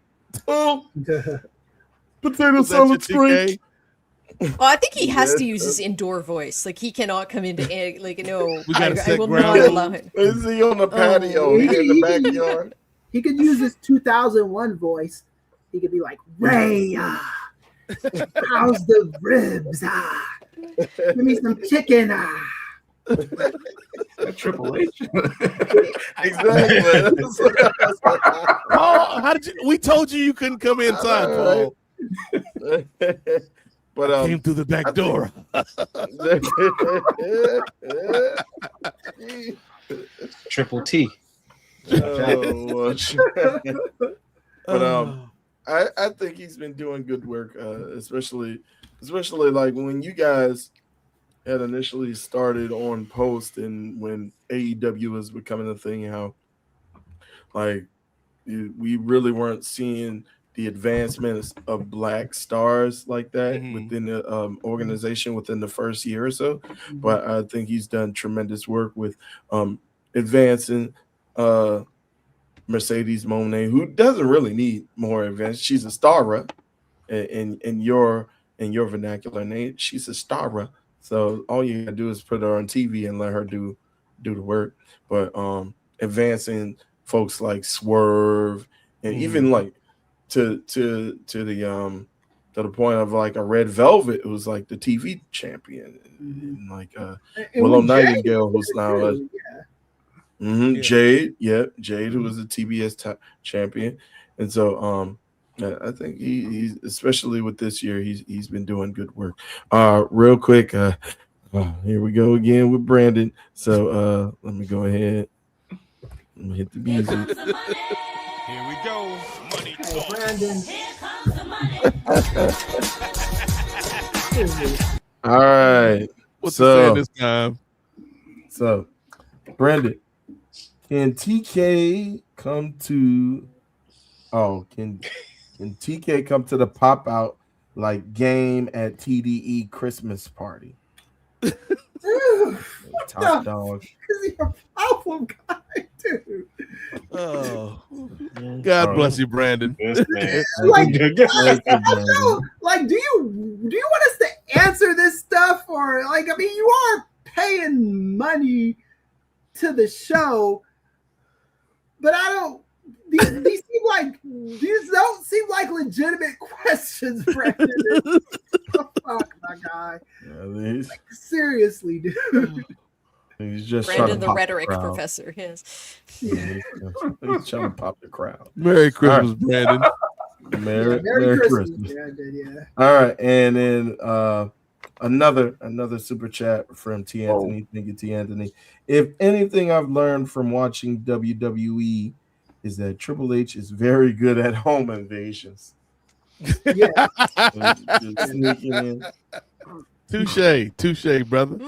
Speaker 7: Oh, potato salad's great."
Speaker 11: Well, I think he has to use his indoor voice. Like, he cannot come into no.
Speaker 12: We gotta
Speaker 11: I
Speaker 12: set
Speaker 11: will
Speaker 12: ground
Speaker 11: not allow him.
Speaker 7: Is he on the patio in the backyard?
Speaker 5: He could use his 2001 voice. He could be like, Ray, how's the ribs? Give me some chicken.
Speaker 6: Triple H.
Speaker 7: Exactly.
Speaker 12: Oh, how did you? We told you couldn't come inside, Paul.
Speaker 7: But
Speaker 12: came through the back door.
Speaker 10: Triple T.
Speaker 7: But I think he's been doing good work, especially like when you guys had initially started on Post and when AEW was becoming a thing, how like we really weren't seeing the advancements of black stars like that within the organization within the first year or so. But I think he's done tremendous work with advancing Mercedes Moné, who doesn't really need more advance. She's a stara in your vernacular name. She's a stara. So all you gotta do is put her on TV and let her do the work. But advancing folks like Swerve and even like to the point of like a Red Velvet, who's like the TV champion, and like Willow Nightingale, who's now Jade, Jade, who was a TBS champion, and so I think he's especially with this year, he's been doing good work. Real quick, here we go again with Brandon. So let me go ahead. Let me hit the music.
Speaker 2: Here we go. Money talk.
Speaker 5: Brandon.
Speaker 7: All right.
Speaker 12: What's the this time?
Speaker 7: So, Brandon, can TK come to? Oh, can TK come to the pop out like game at TDE Christmas party? Top dog.
Speaker 5: Because you're a problem guy, dude.
Speaker 12: Oh, God bless you, Brandon.
Speaker 5: Like, do you want us to answer this stuff, or like? I mean, you are paying money to the show, but I don't. These don't seem like legitimate questions, Brandon. Fuck, my guy. Like, seriously, dude.
Speaker 7: He's just
Speaker 11: Brandon, the rhetoric professor. Yes.
Speaker 7: He's trying to pop the crowd.
Speaker 12: Merry Christmas, Brandon.
Speaker 7: Merry Christmas.
Speaker 5: Brandon, yeah.
Speaker 7: All right, and then another super chat from T. Anthony. Thank you, T. Anthony. If anything I've learned from watching WWE is that Triple H is very good at home invasions.
Speaker 5: Yeah.
Speaker 7: Sneaking in.
Speaker 12: Touche, brother.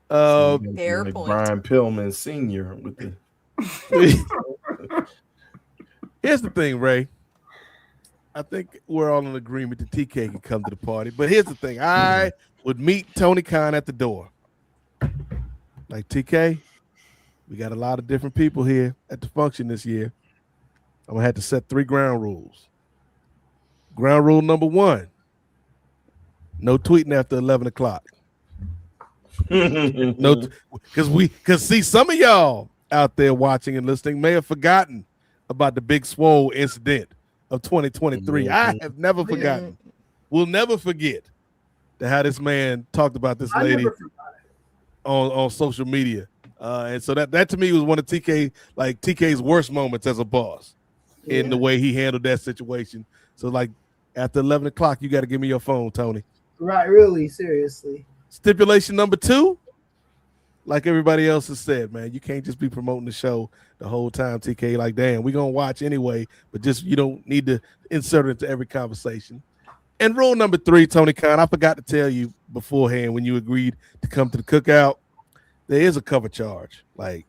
Speaker 11: Fair
Speaker 7: like
Speaker 11: point.
Speaker 7: Brian Pillman Sr. with the.
Speaker 12: Here's the thing, Ray. I think we're all in agreement that TK can come to the party. But here's the thing. I would meet Tony Khan at the door. Like, TK, we got a lot of different people here at the function this year. I'm going to have to set 3 ground rules. Ground rule number 1, no tweeting after 11 o'clock. No, because see, some of y'all out there watching and listening may have forgotten about the Big Swole incident of 2023. I have never forgotten. We'll never forget how this man talked about this lady on social media. And so that to me was one of TK's worst moments as a boss in the way he handled that situation. So like after 11 o'clock, you got to give me your phone, Tony.
Speaker 5: Right, really, seriously.
Speaker 12: Stipulation number 2, like everybody else has said, man, you can't just be promoting the show the whole time, TK. Like, damn, we're going to watch anyway, but just you don't need to insert it into every conversation. And rule number 3, Tony Khan, I forgot to tell you beforehand when you agreed to come to the cookout, there is a cover charge. Like,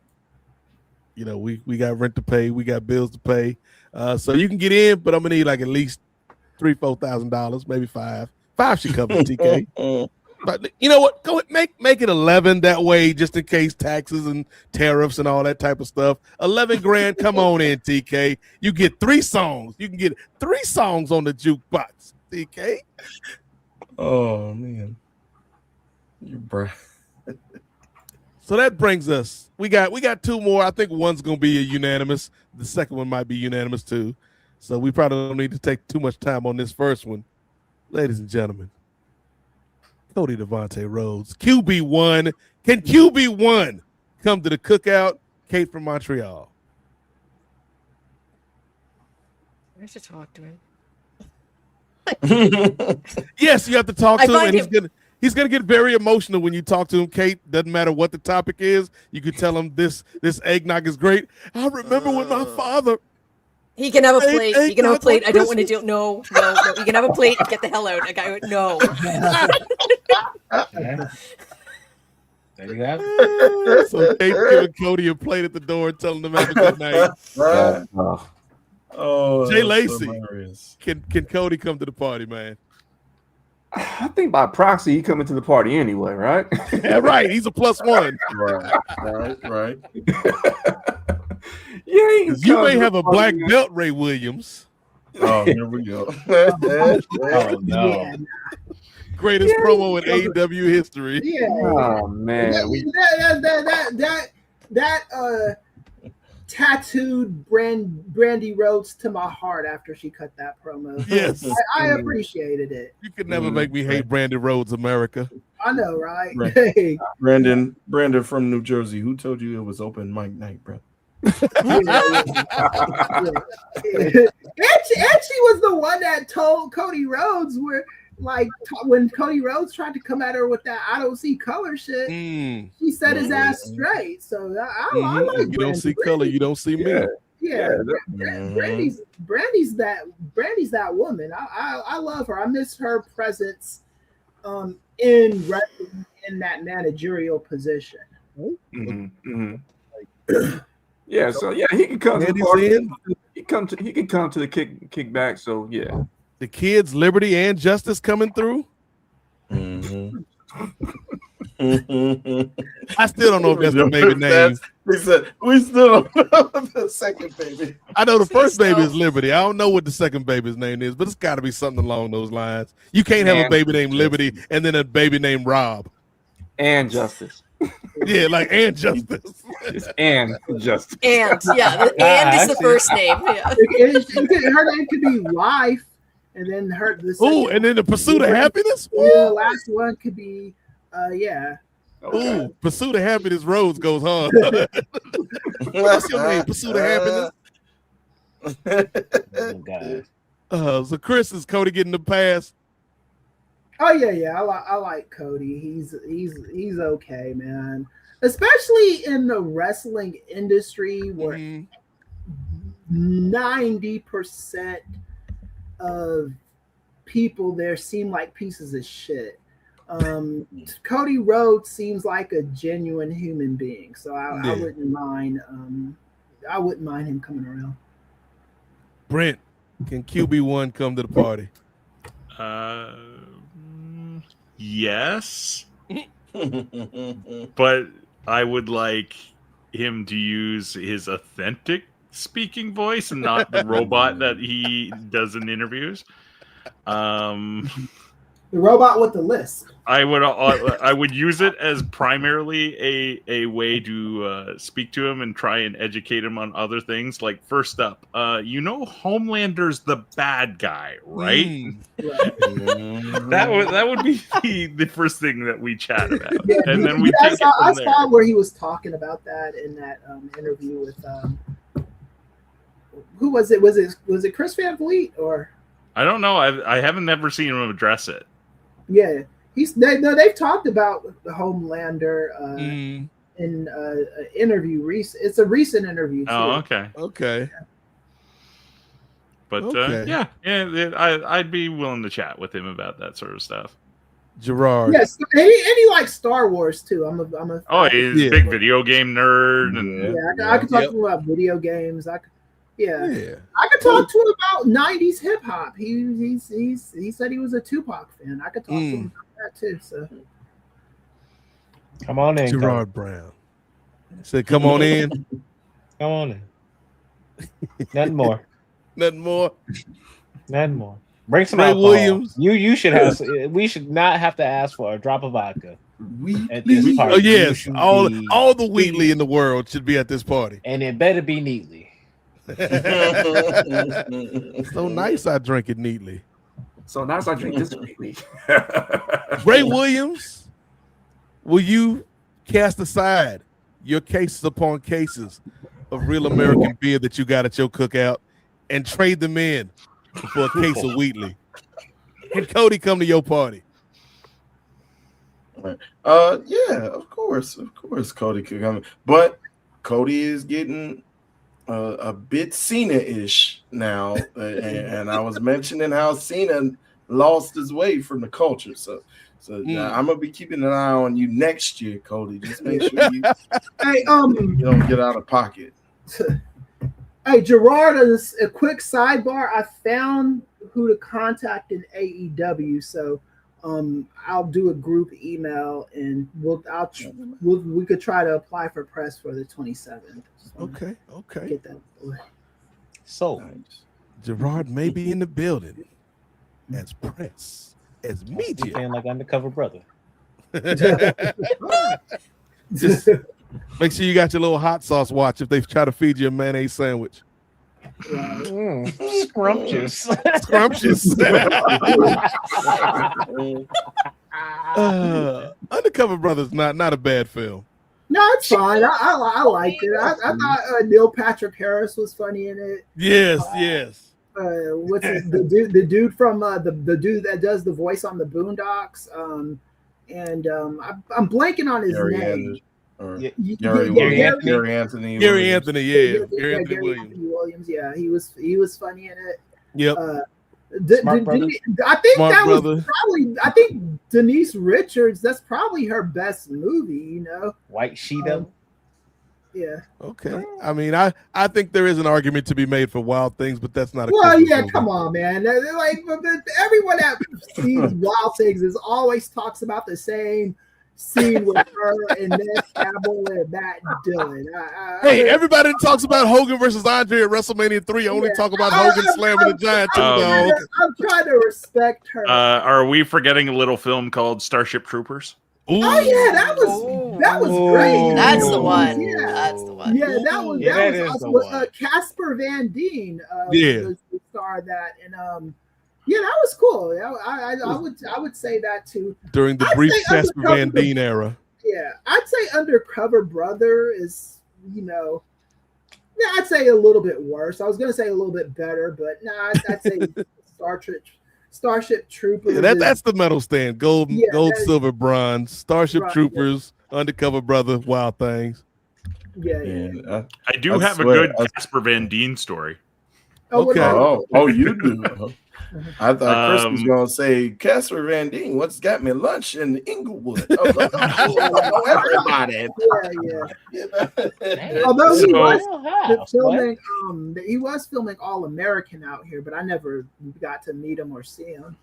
Speaker 12: you know, we got rent to pay, we got bills to pay. So you can get in, but I'm going to need like at least $3,000-$4,000, maybe 5. 5 should cover the TK. But you know what? Go ahead, make it 11 that way, just in case taxes and tariffs and all that type of stuff. 11 grand. Come on in, TK. You get 3 songs. You can get 3 songs on the jukebox, TK.
Speaker 7: Oh man, you bro.
Speaker 12: So that brings us. We got 2 more. I think one's gonna be a unanimous. The second one might be unanimous too. So we probably don't need to take too much time on this first one, ladies and gentlemen. Cody Devontae Rhodes, QB1. Can QB1 come to the cookout? Kate from Montreal.
Speaker 11: I have to talk to him.
Speaker 12: Yes, you have to talk to him, and he's gonna get very emotional when you talk to him, Kate. Doesn't matter what the topic is. You could tell him this eggnog is great. I remember when my father.
Speaker 11: He can have a plate. He can have a plate. I don't want to do. No. You can have a plate. Get the hell out. Like, no.
Speaker 10: There you have it.
Speaker 12: So Kate's giving Cody a plate at the door and telling him have a good night. Jay Lacey, can Cody come to the party, man?
Speaker 6: I think by proxy he coming to the party anyway, right?
Speaker 12: Yeah, right. He's a +1.
Speaker 7: Right.
Speaker 6: Yeah,
Speaker 12: you may have a black belt, Ray Williams.
Speaker 7: Oh, here we go.
Speaker 10: Oh no.
Speaker 12: Greatest promo in AEW history.
Speaker 5: Yeah.
Speaker 6: Oh man.
Speaker 5: That tattooed Brandy Rhodes to my heart after she cut that promo.
Speaker 12: Yes.
Speaker 5: I appreciated it.
Speaker 12: You could never make me hate Brandy Rhodes, America.
Speaker 5: I know, right?
Speaker 7: Brandon from New Jersey. Who told you it was open mic night, bro?
Speaker 5: And she was the one that told Cody Rhodes when Cody Rhodes tried to come at her with that I don't see color shit, she set his ass straight. So I like
Speaker 12: you don't see color, you don't see me.
Speaker 5: Yeah. Brandy's that woman. I love her. I miss her presence in wrestling in that managerial position.
Speaker 6: Yeah, so yeah, he can come to the party. He can come to the kickback. So yeah,
Speaker 12: the kids, liberty and justice coming through. I still don't know if that's the baby name.
Speaker 7: We still don't know the second baby.
Speaker 12: I know the first baby is Liberty. I don't know what the second baby's name is, but it's got to be something along those lines. You can't have a baby named Liberty and then a baby named Rob.
Speaker 6: And Justice.
Speaker 12: Yeah, like and Justice.
Speaker 6: And Justice.
Speaker 11: And and is the first name. Yeah.
Speaker 5: Her name could be Life, and then
Speaker 12: and then the Pursuit of Happiness.
Speaker 5: The last one could be
Speaker 12: Ooh, Pursuit of Happiness Rose goes hard. What's your name? Pursuit of Happiness.
Speaker 10: Oh, God.
Speaker 12: So Kris, is Cody getting the pass?
Speaker 5: Oh yeah. I like Cody. He's okay, man. Especially in the wrestling industry where 90% of people there seem like pieces of shit. Cody Rhodes seems like a genuine human being, so I wouldn't mind. I wouldn't mind him coming around.
Speaker 12: Brent, can QB1 come to the party?
Speaker 8: Yes, but I would like him to use his authentic speaking voice and not the robot that he does in interviews.
Speaker 5: The robot with the lisp.
Speaker 8: I would use it as primarily a way to speak to him and try and educate him on other things. Like, first up, Homelander's the bad guy, right? That would be the first thing that we chat about, and then we take it from
Speaker 5: I
Speaker 8: there.
Speaker 5: saw where he was talking about that in that interview with who was it? Was it Chris Van Vliet or?
Speaker 8: I don't know. I haven't never seen him address it.
Speaker 5: Yeah, they've talked about the Homelander in an interview. It's a recent interview. Too.
Speaker 8: Oh, okay. But I'd be willing to chat with him about that sort of stuff.
Speaker 12: Gerard.
Speaker 5: Yes, and he likes Star Wars too.
Speaker 8: He's a big video game nerd, and
Speaker 5: I could talk to him about video games. I could talk to him about 90s hip hop. He said he was a Tupac fan. I could talk to him about that too. So
Speaker 10: come on in,
Speaker 12: Gerard Brown. Said, "Come on in.
Speaker 10: Come on in. Nothing more.
Speaker 12: Nothing more.
Speaker 10: Nothing more. Bring some
Speaker 12: Ray
Speaker 10: alcohol.
Speaker 12: Williams.
Speaker 10: You should have. We should not have to ask for a drop of vodka. At this
Speaker 12: Oh
Speaker 10: party.
Speaker 12: yes, all the Wheatley in the world should be at this party.
Speaker 10: And it better be neatly.
Speaker 12: So nice, I drink it neatly.
Speaker 6: So nice, I drink this neatly.
Speaker 12: Ray Williams, will you cast aside your cases upon cases of real American beer that you got at your cookout and trade them in for a case of Wheatley? Can Cody come to your party?
Speaker 7: Yeah, of course, Cody could come, but Cody is getting a bit Cena-ish now, and I was mentioning how Cena lost his way from the culture. So I'm gonna be keeping an eye on you next year, Cody. Just make sure you don't get out of pocket.
Speaker 5: Hey, Girard, a quick sidebar. I found who to contact in AEW, so I'll do a group email and we could try to apply for press for the 27th.
Speaker 12: Okay.
Speaker 5: Get that away.
Speaker 10: So
Speaker 12: Girard may be in the building as press, as media.
Speaker 10: Saying like undercover brother.
Speaker 12: Just make sure you got your little hot sauce watch if they try to feed you a mayonnaise sandwich.
Speaker 10: Scrumptious.
Speaker 12: Undercover Brother's not a bad film.
Speaker 5: No, it's fine. I liked it. I thought Neil Patrick Harris was funny in it.
Speaker 12: Yes.
Speaker 5: What's it, the dude from the dude that does the voice on the Boondocks? I'm blanking on his name.
Speaker 7: Gary Anthony.
Speaker 12: Gary Anthony Williams.
Speaker 5: Yeah, he was funny in it.
Speaker 12: Yep.
Speaker 5: I think Denise Richards, that's probably her best movie, you know.
Speaker 10: White Sheeta.
Speaker 5: Yeah.
Speaker 12: Okay. I mean, I think there is an argument to be made for Wild Things, but that's not a
Speaker 5: movie. Come on, man. They're like everyone that sees Wild Things is always talks about the same scene with her and Ned Campbell and Matt Dillon.
Speaker 12: Hey, everybody that talks about Hogan versus Andre at WrestleMania 3 only talk about Hogan slamming the giant.
Speaker 5: I'm trying to respect her.
Speaker 8: Are we forgetting a little film called Starship Troopers?
Speaker 5: Oh yeah, that was great.
Speaker 11: That's the one.
Speaker 5: Yeah.
Speaker 11: That's the one.
Speaker 5: Yeah, that was awesome. Casper Van Dien, was the star of that, and yeah, that was cool. I would say that too.
Speaker 12: During the brief Casper Van Dien era.
Speaker 5: Yeah, I'd say Undercover Brother is, I'd say a little bit worse. I was gonna say a little bit better, but I'd say Starship Troopers.
Speaker 12: Yeah, that's the medal stand: gold, silver, bronze. Starship Troopers, Undercover Brother, Wild Things.
Speaker 5: Yeah.
Speaker 8: I do have a good Casper Van Dien story.
Speaker 7: Okay. Oh, you do. I thought Kris was gonna say Casper Van Dien. What's got me lunch in Inglewood? Everybody.
Speaker 5: Yeah. Although he was filming All American out here, but I never got to meet him or see him.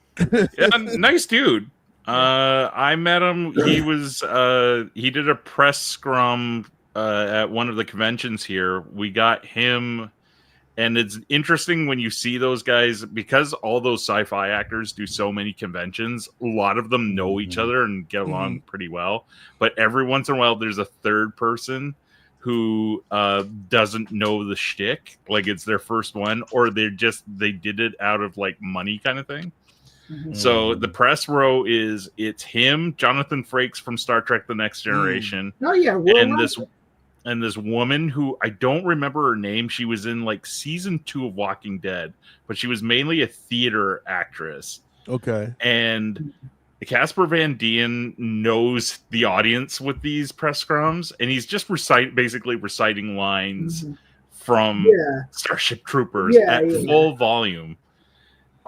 Speaker 8: Yeah, nice dude. I met him. He was he did a press scrum at one of the conventions here. We got him. And it's interesting when you see those guys, because all those sci-fi actors do so many conventions, a lot of them know each other and get along pretty well. But every once in a while, there's a third person who doesn't know the shtick, like it's their first one, or they did it out of like money kind of thing. So the press row it's him, Jonathan Frakes from Star Trek: The Next Generation.
Speaker 5: Oh yeah,
Speaker 8: and this woman who I don't remember her name. She was in like season 2 of Walking Dead, but she was mainly a theater actress.
Speaker 12: Okay.
Speaker 8: And Casper Van Dien knows the audience with these press scrums, and he's just basically reciting lines from Starship Troopers at full volume.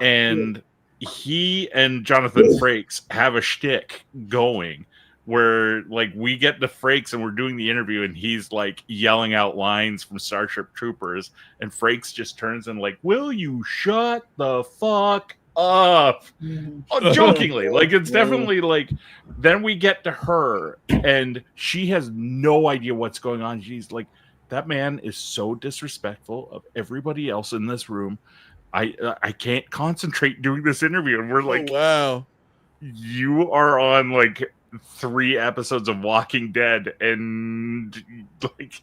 Speaker 8: And he and Jonathan Frakes have a shtick going where like we get the Frakes and we're doing the interview and he's like yelling out lines from Starship Troopers, and Frakes just turns and like, will you shut the fuck up? Jokingly. Like it's definitely like, then we get to her and she has no idea what's going on. She's like, that man is so disrespectful of everybody else in this room. I can't concentrate doing this interview. And we're like,
Speaker 12: wow,
Speaker 8: you are on like 3 episodes of Walking Dead, and like,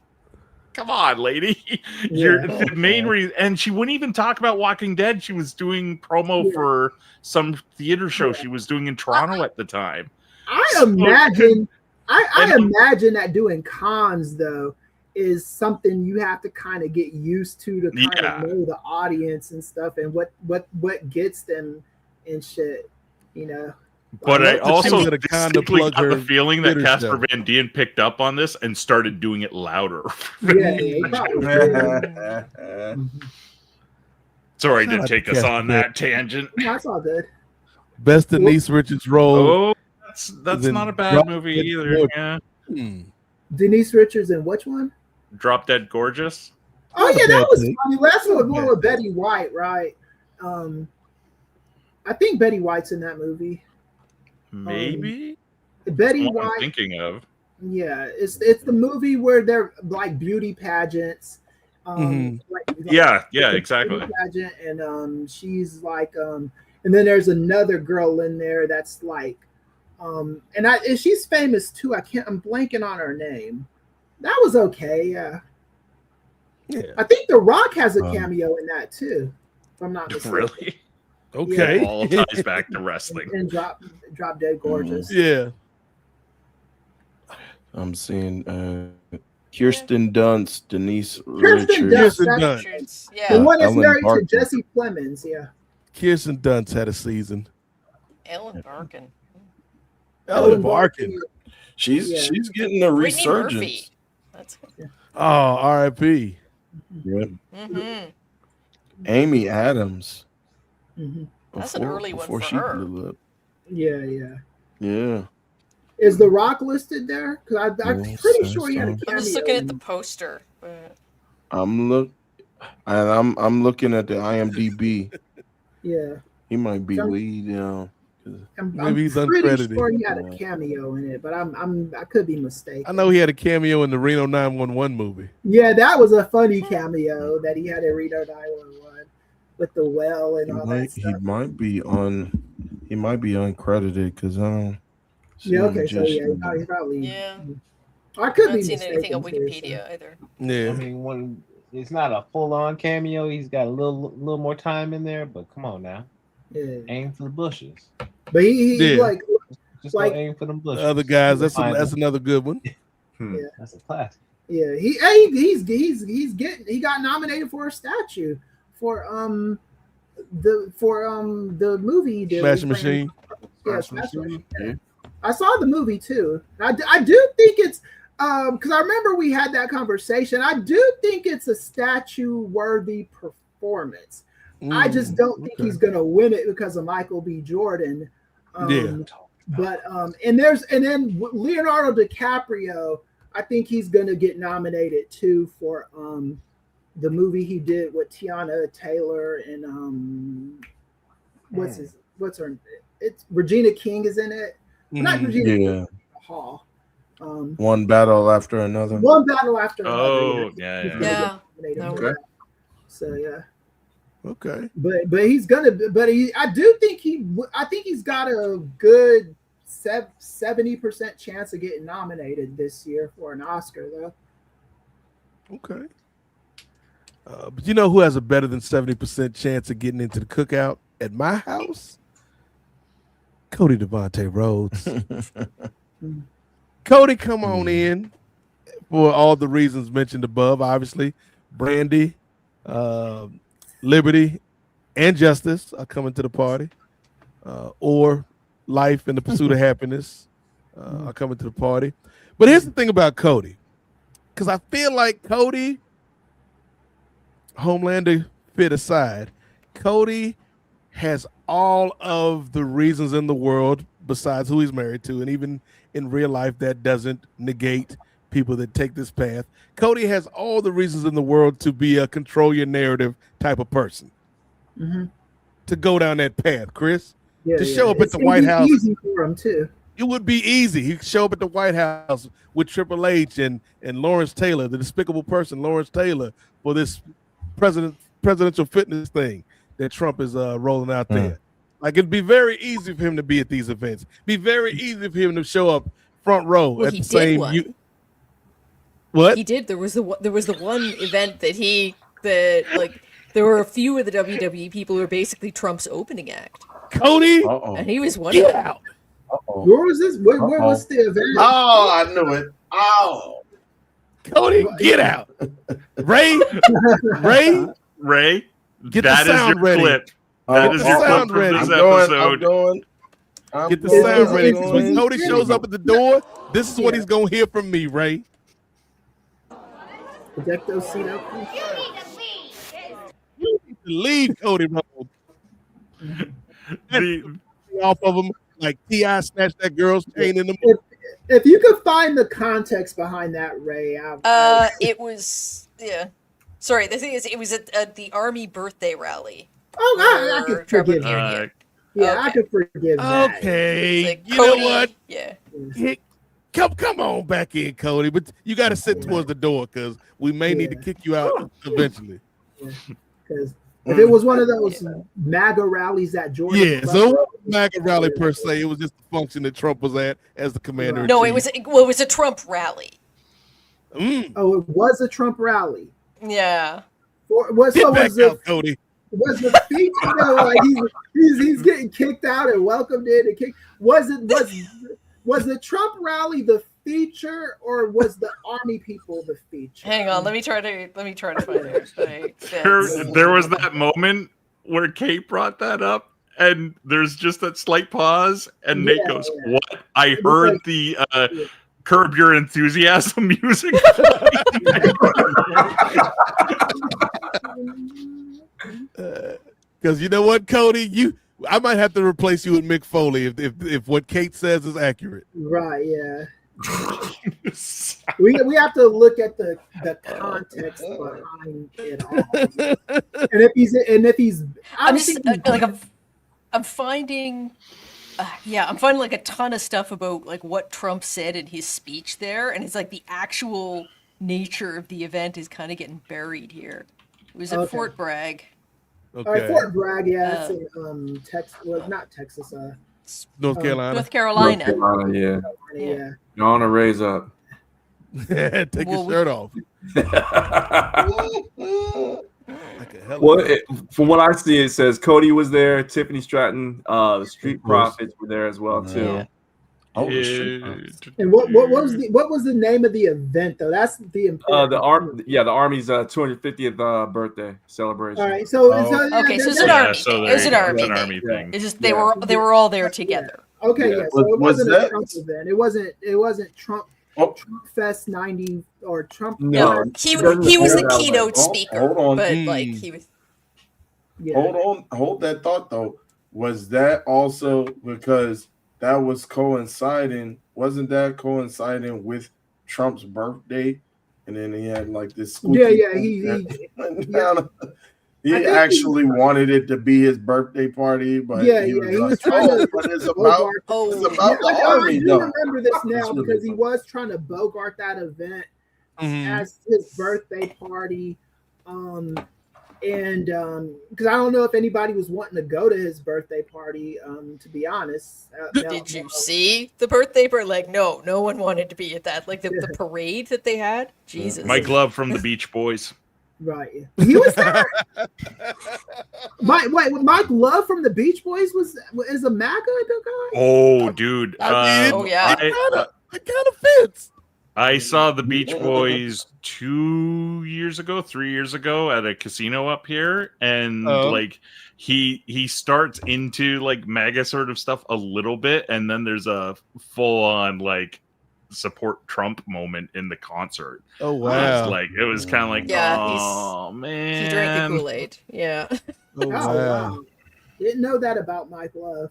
Speaker 8: come on, lady. You're the main reason. And she wouldn't even talk about Walking Dead. She was doing promo for some theater show she was doing in Toronto at the time.
Speaker 5: I imagine that doing cons though is something you have to kind of get used to kind of know the audience and stuff and what gets them and shit,
Speaker 8: But I also distinctly got the feeling that Casper Van Dien picked up on this and started doing it louder. Sorry to take us on that tangent.
Speaker 5: That's all good.
Speaker 12: Best Denise Richards role.
Speaker 8: Oh, that's not a bad movie either. Yeah.
Speaker 5: Denise Richards in which one?
Speaker 8: Drop Dead Gorgeous.
Speaker 5: Oh yeah, that was funny. That's one with Betty White, right? I think Betty White's in that movie.
Speaker 8: Maybe
Speaker 5: Betty
Speaker 8: White.
Speaker 5: I'm
Speaker 8: thinking of.
Speaker 5: Yeah, it's the movie where they're like beauty pageants.
Speaker 8: Exactly.
Speaker 5: Pageant, and she's like, and then there's another girl in there that's like, and she's famous too. I'm blanking on her name. That was okay. Yeah. I think The Rock has a cameo in that too. If I'm not mistaken.
Speaker 8: Really?
Speaker 12: Okay.
Speaker 8: All ties back to wrestling.
Speaker 5: And Drop Dead Gorgeous.
Speaker 12: Yeah.
Speaker 7: I'm seeing Kirsten Dunst, Denise
Speaker 5: Kirsten
Speaker 7: Richards.
Speaker 11: Yeah.
Speaker 5: The one that's
Speaker 7: Ellen
Speaker 5: married
Speaker 7: Barkin.
Speaker 5: to Jesse Plemons. Yeah.
Speaker 12: Kirsten Dunst had a season.
Speaker 11: Ellen Barkin.
Speaker 12: Ellen Barkin.
Speaker 7: She's getting a
Speaker 11: Brittany
Speaker 7: resurgence.
Speaker 11: Murphy. That's
Speaker 12: Oh, R.I.P.
Speaker 7: Yeah. Amy Adams.
Speaker 11: That's an early one for her.
Speaker 7: blew up.
Speaker 5: Yeah. Is The Rock listed there? Because I'm pretty sure he had a cameo.
Speaker 11: I'm just looking at the poster. But...
Speaker 7: I'm looking at the IMDb.
Speaker 5: Yeah.
Speaker 7: He might be lead,
Speaker 5: I'm
Speaker 12: Maybe he's
Speaker 5: pretty
Speaker 12: uncredited.
Speaker 5: sure he had a cameo in it, but I could be mistaken.
Speaker 12: I know he had a cameo in the Reno 911 movie.
Speaker 5: Yeah, that was a funny cameo that he had in Reno 911 with the well and all that stuff.
Speaker 7: He might be uncredited because
Speaker 5: Yeah. Okay. So yeah, he probably.
Speaker 11: Yeah.
Speaker 5: I could
Speaker 11: Not
Speaker 5: be
Speaker 11: seen anything on
Speaker 5: mistaken, too,
Speaker 11: Wikipedia either.
Speaker 12: Yeah.
Speaker 10: I mean, when it's not a full-on cameo, he's got a little more time in there. But come on now, aim for the bushes.
Speaker 5: But he
Speaker 12: Yeah.
Speaker 5: like
Speaker 10: Just go aim for them bushes.
Speaker 12: Other guys,
Speaker 10: You'll
Speaker 12: that's
Speaker 10: find them.
Speaker 12: another good one.
Speaker 5: Yeah.
Speaker 10: That's a classic.
Speaker 5: Yeah, he got nominated for a statue for the movie he did.
Speaker 12: Smashing Machine.
Speaker 5: Yeah, Smashing Machine. Yeah. I saw the movie too. I do think it's because I remember we had that conversation. I do think it's a statue worthy performance. I just don't think he's gonna win it because of Michael B. Jordan. But and then Leonardo DiCaprio, I think he's gonna get nominated too for the movie he did with Tiana Taylor and what's her, it's Regina King is in it. Not Regina King, Hall.
Speaker 7: One battle after another.
Speaker 5: One battle after another.
Speaker 8: Oh, yeah.
Speaker 5: Okay. So yeah.
Speaker 12: Okay.
Speaker 5: But he's gonna. But I think he's got a good 70% chance of getting nominated this year for an Oscar, though.
Speaker 12: Okay. But you know who has a better than 70% chance of getting into the cookout at my house? Cody Devontae Rhodes. Cody, come on in for all the reasons mentioned above. Obviously, Brandy, Liberty, and Justice are coming to the party, or Life and the Pursuit of Happiness are coming to the party. But here's the thing about Cody, because I feel like Cody, Homelander fit aside, Cody has all of the reasons in the world besides who he's married to, and even in real life that doesn't negate people that take this path. Cody has all the reasons in the world to be a control your narrative type of person, to go down that path, Chris. To show up at the White House.
Speaker 5: Easy for him too.
Speaker 12: It would be easy. He'd show up at the White House with Triple H and Lawrence Taylor, the despicable person, Lawrence Taylor, for this presidential fitness thing that Trump is rolling out there. Like, it'd be very easy for him to be at these events. Be very easy for him to show up front row at the same. What
Speaker 11: he did? There was the one event that like there were a few of the WWE people who were basically Trump's opening act.
Speaker 12: Cody,
Speaker 11: and he was one
Speaker 12: get
Speaker 11: of them.
Speaker 12: out.
Speaker 5: Where was this? Where was the event?
Speaker 7: Oh, I knew it. Oh,
Speaker 12: Cody, get out. Ray, get
Speaker 8: that
Speaker 12: the
Speaker 8: is
Speaker 12: sound
Speaker 8: your
Speaker 12: ready.
Speaker 8: clip. That is your clip from this episode.
Speaker 12: Get the sound ready. When Cody shows up at the door, this is what he's gonna hear from me, Ray.
Speaker 5: Deck those seat up.
Speaker 12: You need to leave, Cody Rhodes. Off of him like T.I. snatched that girl's chain in the.
Speaker 5: If you could find the context behind that, Ray.
Speaker 11: It was Sorry, the thing is, it was at the Army birthday rally.
Speaker 5: Oh, I could forgive that. I could forgive that.
Speaker 12: Okay,
Speaker 11: like,
Speaker 12: you
Speaker 11: Cody,
Speaker 12: know what?
Speaker 11: Yeah.
Speaker 12: Come on back in, Cody. But you got to sit towards the door because we may need to kick you out eventually.
Speaker 5: Because if it was one of those MAGA rallies that Jordan,
Speaker 12: so it wasn't a MAGA rally per se. It was just the function that Trump was at as the commander.
Speaker 11: No, it was a Trump rally.
Speaker 5: Oh, it was a Trump rally.
Speaker 11: Yeah.
Speaker 5: Was
Speaker 12: Cody.
Speaker 5: Was the speech like he's getting kicked out and welcomed in and kicked? Was the Trump rally the feature or was the Army people the feature?
Speaker 11: Hang on, let me try to find it.
Speaker 8: There was that moment where Kate brought that up, and there's just that slight pause, and Nate goes, "What? I heard the Curb Your Enthusiasm music."
Speaker 12: Because you know what, Cody, I might have to replace you with Mick Foley if what Kate says is accurate.
Speaker 5: Right? Yeah. we have to look at the context behind it all. And if he's,
Speaker 11: I'm finding like a ton of stuff about like what Trump said in his speech there, and it's like the actual nature of the event is kind of getting buried here. It was at Fort Bragg.
Speaker 5: Okay. All right, Fort Bragg, that's in Texas. Well, not Texas.
Speaker 12: North Carolina.
Speaker 11: North Carolina.
Speaker 15: Yeah.
Speaker 11: Yeah.
Speaker 15: You want to raise up.
Speaker 12: Take your shirt off.
Speaker 15: From what I see, it says Cody was there, Tiffany Stratton, the Street Profits were there as well too.
Speaker 9: Yeah.
Speaker 7: Oh,
Speaker 5: And what was the name of the event though? That's the important.
Speaker 15: The Army's 250th birthday celebration.
Speaker 5: All right, so
Speaker 11: Okay, so it's an army. It's an army thing. It's just they were all there together.
Speaker 5: Okay, yeah. So it wasn't a Trump event. It wasn't Trump. Trump Fest 90 or Trump.
Speaker 11: No, he was the keynote speaker.
Speaker 7: Hold on.
Speaker 11: But like he was.
Speaker 5: Yeah.
Speaker 7: Hold that thought though. Was that also because that was coinciding? Wasn't that coinciding with Trump's birthday? And then he had like this. He actually wanted it to be his birthday party, but
Speaker 5: he was trying to.
Speaker 7: But it's about the army,
Speaker 5: I
Speaker 7: though.
Speaker 5: remember this now because he was trying to bogart that event as his birthday party, and because I don't know if anybody was wanting to go to his birthday party. To be honest,
Speaker 11: Did you see the birthday party? Like, no one wanted to be at that. Like the parade that they had. Jesus,
Speaker 8: Mike Love from the Beach Boys.
Speaker 5: Right, he was there. Mike Love from the Beach Boys is a MAGA guy.
Speaker 8: Oh, dude.
Speaker 12: It kind of fits.
Speaker 8: I saw the Beach Boys 3 years ago at a casino up here, and like he starts into like MAGA sort of stuff a little bit, and then there's a full on like support Trump moment in the concert.
Speaker 12: Oh wow!
Speaker 8: It was kind of like, oh man,
Speaker 11: he drank the Kool-Aid. Yeah.
Speaker 12: Oh wow!
Speaker 5: Didn't know that about Mike Love.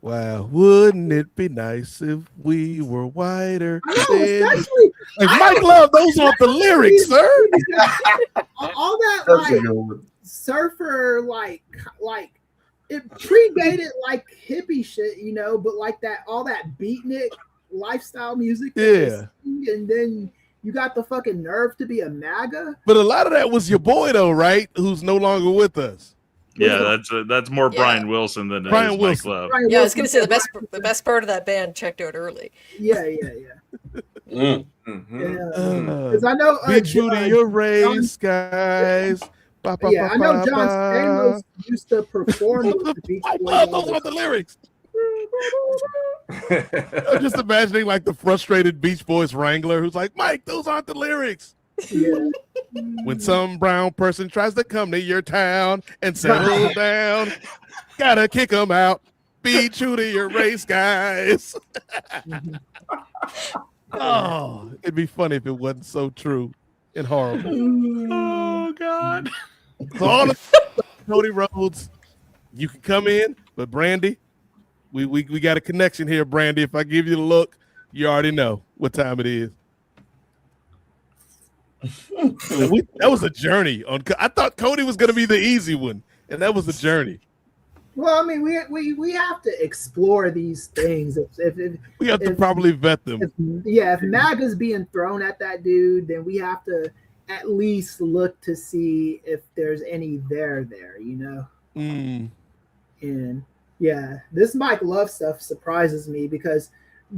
Speaker 12: Wow, wouldn't it be nice if we were whiter?
Speaker 5: Mike
Speaker 12: Love, those aren't the lyrics, sir.
Speaker 5: All that surfer like it predated like hippie shit, but like that all that beatnik lifestyle music.
Speaker 12: Yeah,
Speaker 5: and then you got the fucking nerve to be a MAGA.
Speaker 12: But a lot of that was your boy though, right? Who's no longer with us.
Speaker 8: Yeah, that's more Brian Wilson than
Speaker 12: Brian
Speaker 8: Mike Love.
Speaker 11: Yeah, I was gonna say the best part of that band checked out early.
Speaker 5: Yeah. Because I know
Speaker 12: be true to your race, guys.
Speaker 5: I know John Stamos used to perform with the Beach Boys.
Speaker 12: Those are the lyrics. I'm just imagining like the frustrated Beach Boys wrangler who's like, Mike, those aren't the lyrics.
Speaker 5: Yeah.
Speaker 12: When some brown person tries to come to your town and settle down, gotta kick them out. Be true to your race, guys. Oh, it'd be funny if it wasn't so true and horrible.
Speaker 8: Oh God.
Speaker 12: So all the Cody Rhodes, you can come in, but Brandy, we got a connection here, Brandy. If I give you the look, you already know what time it is. That was a journey. I thought Cody was going to be the easy one, and that was a journey.
Speaker 5: Well, I mean, we have to explore these things.
Speaker 12: We have to probably vet them.
Speaker 5: If MAGA's being thrown at that dude, then we have to at least look to see if there's any there, And yeah, this Mike Love stuff surprises me because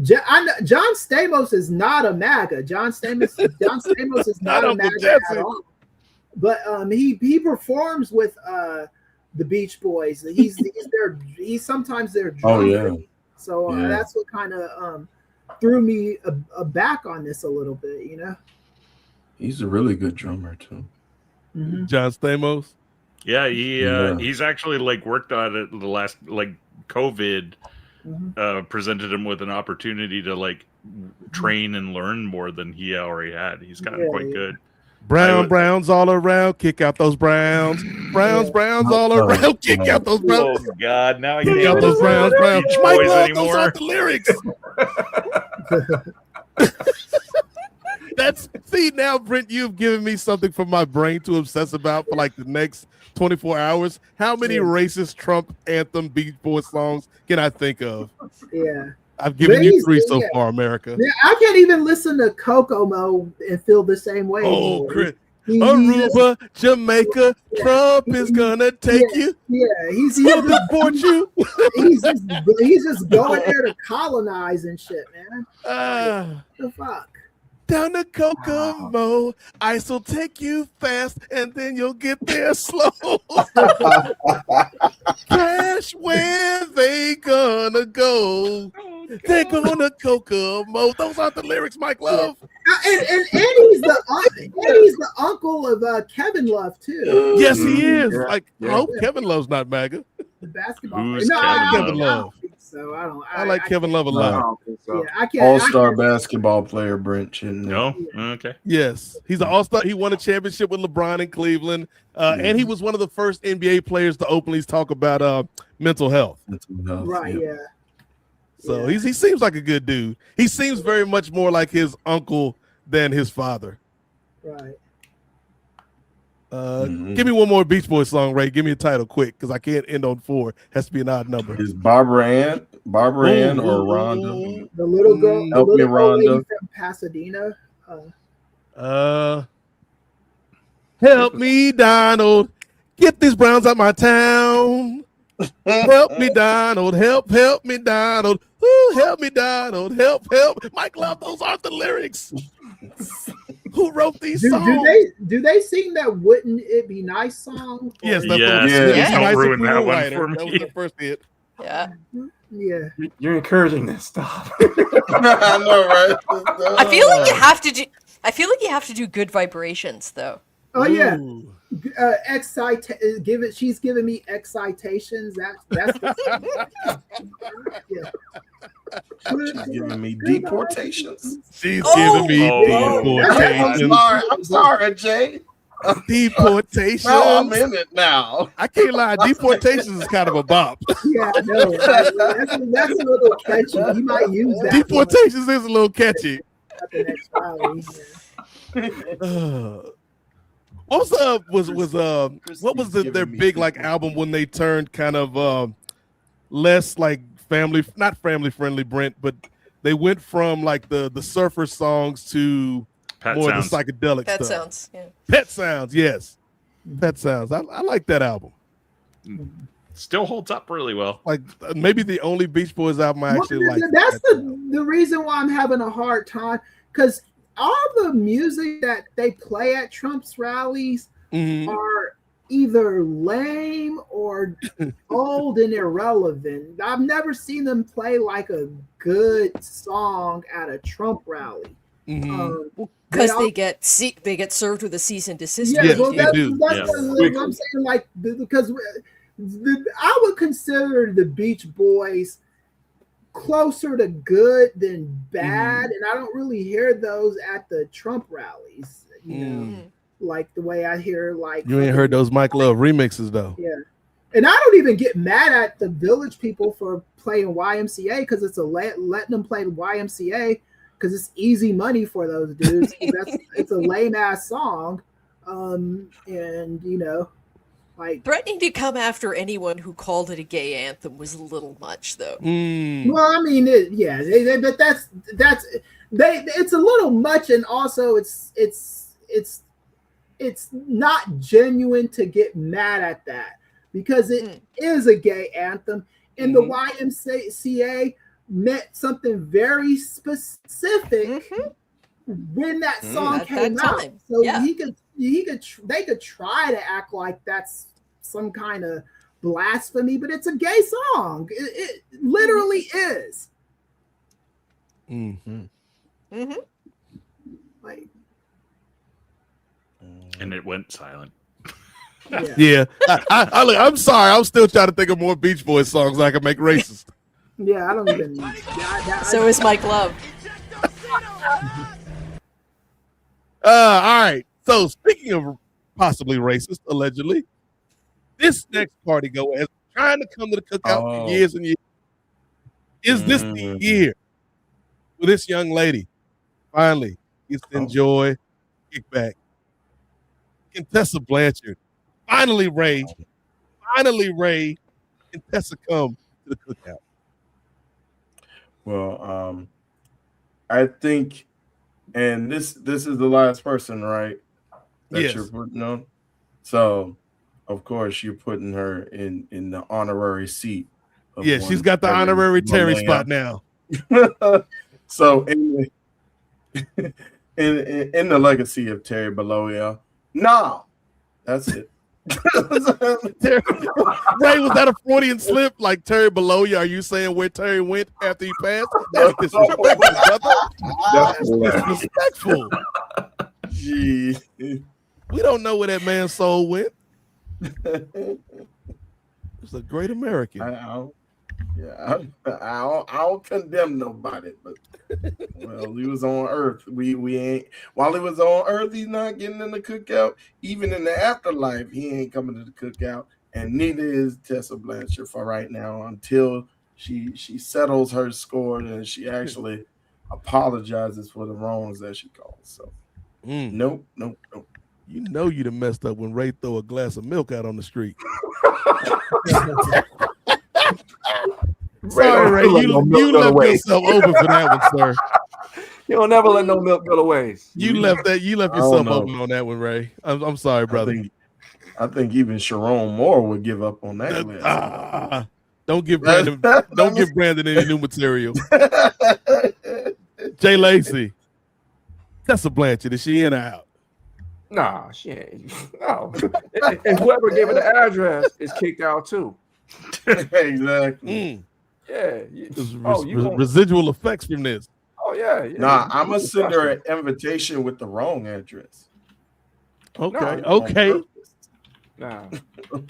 Speaker 5: John Stamos is not a MAGA. John Stamos is not a MAGA at all. But he performs with the Beach Boys. He's sometimes their drummer.
Speaker 7: Oh yeah.
Speaker 5: So that's what kind of threw me back on this a little bit,
Speaker 7: He's a really good drummer too.
Speaker 5: Mm-hmm.
Speaker 12: John Stamos.
Speaker 8: Yeah, he's actually like worked on it the last COVID presented him with an opportunity to like train and learn more than he already had. He's gotten quite good.
Speaker 12: Browns all around, kick out those Browns. Browns all around, kick out those Browns.
Speaker 8: Oh God, now I
Speaker 12: kick out those Browns. Mike Love, those aren't the lyrics. Now, Brent, you've given me something for my brain to obsess about for like the next 24 hours. How many racist Trump anthem Beach Boys songs can I think of?
Speaker 5: Yeah.
Speaker 12: I've given you 3 so far, America.
Speaker 5: Yeah, I can't even listen to Kokomo and feel the same way.
Speaker 12: Oh, Aruba, Jamaica, Trump is gonna take you.
Speaker 5: Yeah, he's
Speaker 12: deport you.
Speaker 5: he's just going there to colonize and shit, man. The fuck.
Speaker 12: Down to Kokomo, ice will take you fast, and then you'll get there slow. Cash, where they gonna go? They're gonna Kokomo. Those aren't the lyrics, Mike Love.
Speaker 5: And he's the uncle of Kevin Love too.
Speaker 12: Yes, he is. I hope Kevin Love's not MAGA.
Speaker 5: The basketball.
Speaker 8: Who's
Speaker 5: No,
Speaker 12: Kevin Love?
Speaker 5: So I don't.
Speaker 12: I like Kevin Love a lot.
Speaker 5: Yeah, I can't.
Speaker 7: All-star basketball player, Brent.
Speaker 8: No, okay.
Speaker 12: Yes, he's an all-star. He won a championship with LeBron in Cleveland, and he was one of the first NBA players to openly talk about mental health.
Speaker 5: Right. Yeah.
Speaker 12: So he seems like a good dude. He seems very much more like his uncle than his father.
Speaker 5: Right.
Speaker 12: Give me one more Beach Boys song, Ray. Give me a title quick, because I can't end on 4. Has to be an odd number.
Speaker 7: Is Barbara Ann or Rhonda?
Speaker 5: The little girl,
Speaker 7: Help me, Rhonda.
Speaker 5: lady from Pasadena.
Speaker 12: Help me, Donald. Get these Browns out my town. Help me, Donald. Help me, Donald. Ooh, help me, Donald. Help. Mike Love, those aren't the lyrics. Who wrote these songs?
Speaker 5: Do they sing that "Wouldn't It Be Nice" song?
Speaker 12: Yes,
Speaker 8: Don't ruin that one for me.
Speaker 12: That was the first hit.
Speaker 11: Yeah.
Speaker 5: Yeah.
Speaker 6: You're encouraging this stuff.
Speaker 7: I know, right?
Speaker 11: I feel like you have to do. I feel like you have to do good vibrations, though.
Speaker 5: Oh yeah. She's giving me excitations. That's yeah.
Speaker 7: She's giving me deportations.
Speaker 12: She's giving me deportations.
Speaker 7: I'm sorry, Jay.
Speaker 12: Deportations.
Speaker 7: Now I'm in it now.
Speaker 12: I can't lie. Deportations is kind of a bop.
Speaker 5: Yeah, no, that's a little catchy. You might use that.
Speaker 12: Deportations is a little catchy.
Speaker 5: At the next rally,
Speaker 12: what was their big like album when they turned kind of less like not family friendly, Brent, but they went from like the surfer songs to more of the psychedelic
Speaker 11: Pet
Speaker 12: stuff.
Speaker 11: Sounds, yeah.
Speaker 12: Pet Sounds, yes. Pet Sounds. I like that album.
Speaker 8: Still holds up really well.
Speaker 12: Like maybe the only Beach Boys album I actually like.
Speaker 5: That's the reason why I'm having a hard time, because all the music that they play at Trump's rallies are either lame or old and irrelevant. I've never seen them play like a good song at a Trump rally.
Speaker 11: Because they get served with a cease and desist.
Speaker 5: Yeah, well,
Speaker 12: they do.
Speaker 5: That's what I'm saying. Like, because I would consider the Beach Boys closer to good than bad, and I don't really hear those at the Trump rallies. You know, like the way I hear like
Speaker 12: you ain't heard those Mike Love remixes though.
Speaker 5: Yeah, and I don't even get mad at the Village People for playing YMCA because it's letting them play YMCA because it's easy money for those dudes. It's a lame ass song, and you know. Like,
Speaker 11: threatening to come after anyone who called it a gay anthem was a little much, though.
Speaker 5: Well, I mean, but it's a little much, and also it's not genuine to get mad at that because it is a gay anthem, and the YMCA meant something very specific when that song came out. So they could try to act like that's some kind of blasphemy, but it's a gay song. It literally is. Like,
Speaker 8: and it went silent.
Speaker 12: Yeah. I'm sorry. I'm still trying to think of more Beach Boys songs I can make racist.
Speaker 5: Yeah, I don't even.
Speaker 11: So is Mike Love.
Speaker 12: All right. So speaking of possibly racist, allegedly, this next party goer has been trying to come to the Cookout for years and years. Is this the year for this young lady? Finally, gets to enjoy Kickback. Contessa Blanchard. Finally, Ray, and Tessa come to the Cookout.
Speaker 7: Well, I think, and this is the last person, right? that you're putting on. So, of course, you're putting her in the honorary seat.
Speaker 12: Yeah, she's got the honorary Terry spot now.
Speaker 7: So, in the legacy of Terry Bollea, no, that's it.
Speaker 12: Ray, was that a Freudian slip? Like Terry Bollea? Are you saying where Terry went after he passed? That's disrespectful, brother. That's disrespectful.
Speaker 7: Gee.
Speaker 12: We don't know where that man's soul went. It's a great American.
Speaker 7: I don't condemn nobody, but well, he was on Earth. We ain't while he was on Earth, he's not getting in the cookout. Even in the afterlife, he ain't coming to the cookout, and neither is Tessa Blanchard for right now until she settles her score and she actually apologizes for the wrongs that she caused. So nope.
Speaker 12: You know you'd have messed up when Ray throw a glass of milk out on the street. Sorry, Ray. You left yourself open for that one, sir.
Speaker 15: You don't never let no milk go to waste.
Speaker 12: You left yourself open on that one, Ray. I'm sorry, brother.
Speaker 7: I think even Sharon Moore would give up on that list.
Speaker 12: Don't give Brandon any new material. Jay Lacey. Tessa Blanchard, is she in or out?
Speaker 15: Nah, she ain't. No. And whoever gave her the address is kicked out too.
Speaker 7: Exactly.
Speaker 15: Yeah.
Speaker 12: Residual effects from this.
Speaker 15: Oh yeah.
Speaker 7: Nah, I'm gonna send her an invitation with the wrong address.
Speaker 12: Okay.
Speaker 15: Nah.
Speaker 7: I'm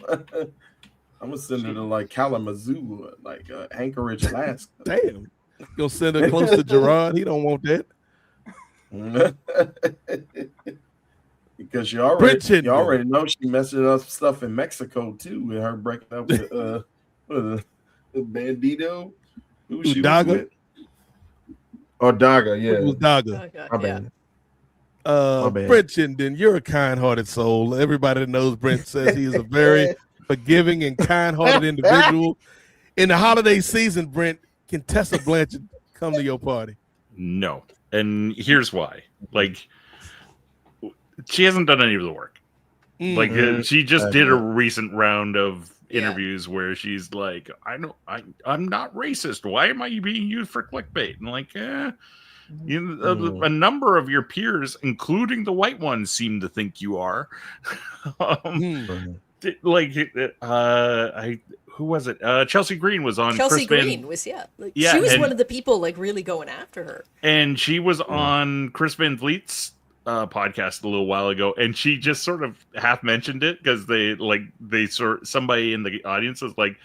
Speaker 7: gonna send her to like Kalamazoo, like Anchorage, Alaska.
Speaker 12: Damn. Gonna send her close to Girard. He don't want that.
Speaker 7: Because you already know she messing up stuff in Mexico too, with her breaking up with Bandito. Who she was with? Or Daga, yeah.
Speaker 12: It was Daga.
Speaker 7: My bad.
Speaker 12: Brent Chinden, you're a kind-hearted soul. Everybody that knows Brent says he is a very forgiving and kind-hearted individual. In the holiday season, Brent, can Tessa Blanchard come to your party?
Speaker 8: No. And here's why. Like, she hasn't done any of the work. Like, she just did a recent round of interviews where she's like, I'm not racist. Why am I being used for clickbait? And like, a number of your peers, including the white ones, seem to think you are. Who was it? Chelsea Green was on.
Speaker 11: Chelsea Green was she was one of the people like really going after her.
Speaker 8: And she was on Chris Van Vliet's podcast a little while ago, and she just sort of half mentioned it because somebody in the audience was like,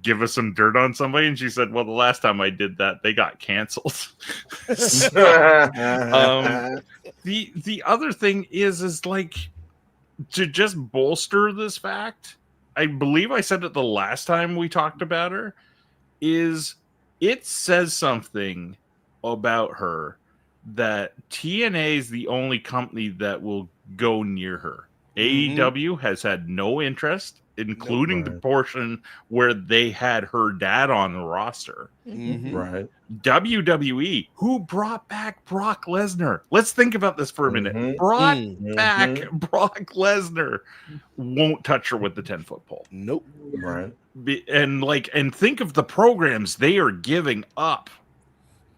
Speaker 8: give us some dirt on somebody, and she said, well, the last time I did that, they got canceled. The other thing is like, to just bolster this fact, I believe I said it the last time we talked about her, is it says something about her that TNA is the only company that will go near her. AEW has had no interest, including the portion where they had her dad on the roster.
Speaker 7: Right.
Speaker 8: WWE, who brought back Brock Lesnar. Let's think about this for a minute. Brought back Brock Lesnar. Won't touch her with the 10-foot pole.
Speaker 12: Nope.
Speaker 7: Right.
Speaker 8: And think of the programs they are giving up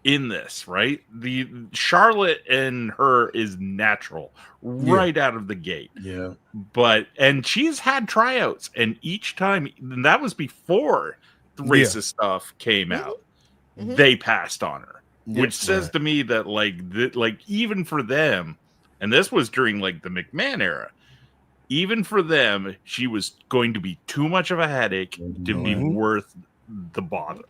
Speaker 8: in this, right? The Charlotte and her is natural right out of the gate.
Speaker 7: Yeah.
Speaker 8: And she's had tryouts, and each time, and that was before the racist stuff came out, they passed on her, which says to me that like even for them, and this was during like the McMahon era, even for them, she was going to be too much of a headache to be worth the bother.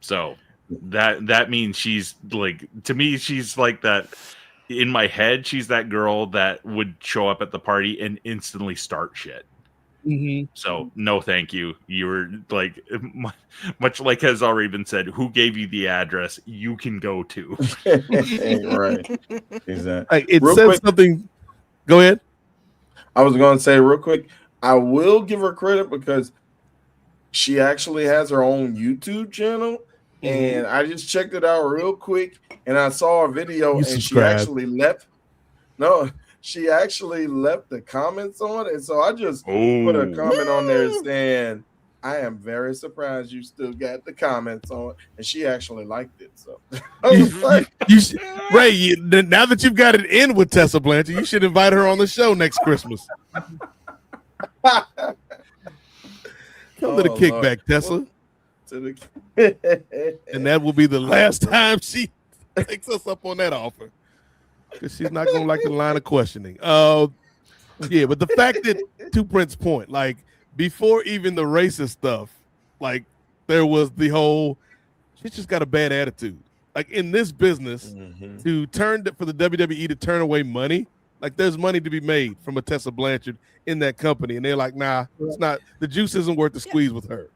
Speaker 8: So that means she's like, to me, she's like that. In my head, she's that girl that would show up at the party and instantly start shit. So no, thank you. You were like, much like has already been said, who gave you the address? You can go to.
Speaker 7: Right. Exactly.
Speaker 12: It says something. Go ahead.
Speaker 7: I was going to say real quick, I will give her credit because she actually has her own YouTube channel. And I just checked it out real quick, and I saw a video, and she actually left. No, she actually left the comments on it. So I just put a comment on there saying, I am very surprised you still got the comments on, and she actually liked it. So I was like,
Speaker 1: Ray, now that you've got it in with Tessa Blanchard, you should invite her on the show next Christmas. Come to the kickback, Tessa. And that will be the last time she takes us up on that offer, because she's not gonna like the line of questioning. Yeah, but the fact that, to Brent's point, like, before even the racist stuff, like, there was the whole, she's just got a bad attitude. Like, in this business, to turn for the WWE to turn away money, like, there's money to be made from a Tessa Blanchard in that company, and they're like, nah, it's not. The juice isn't worth the squeeze with her.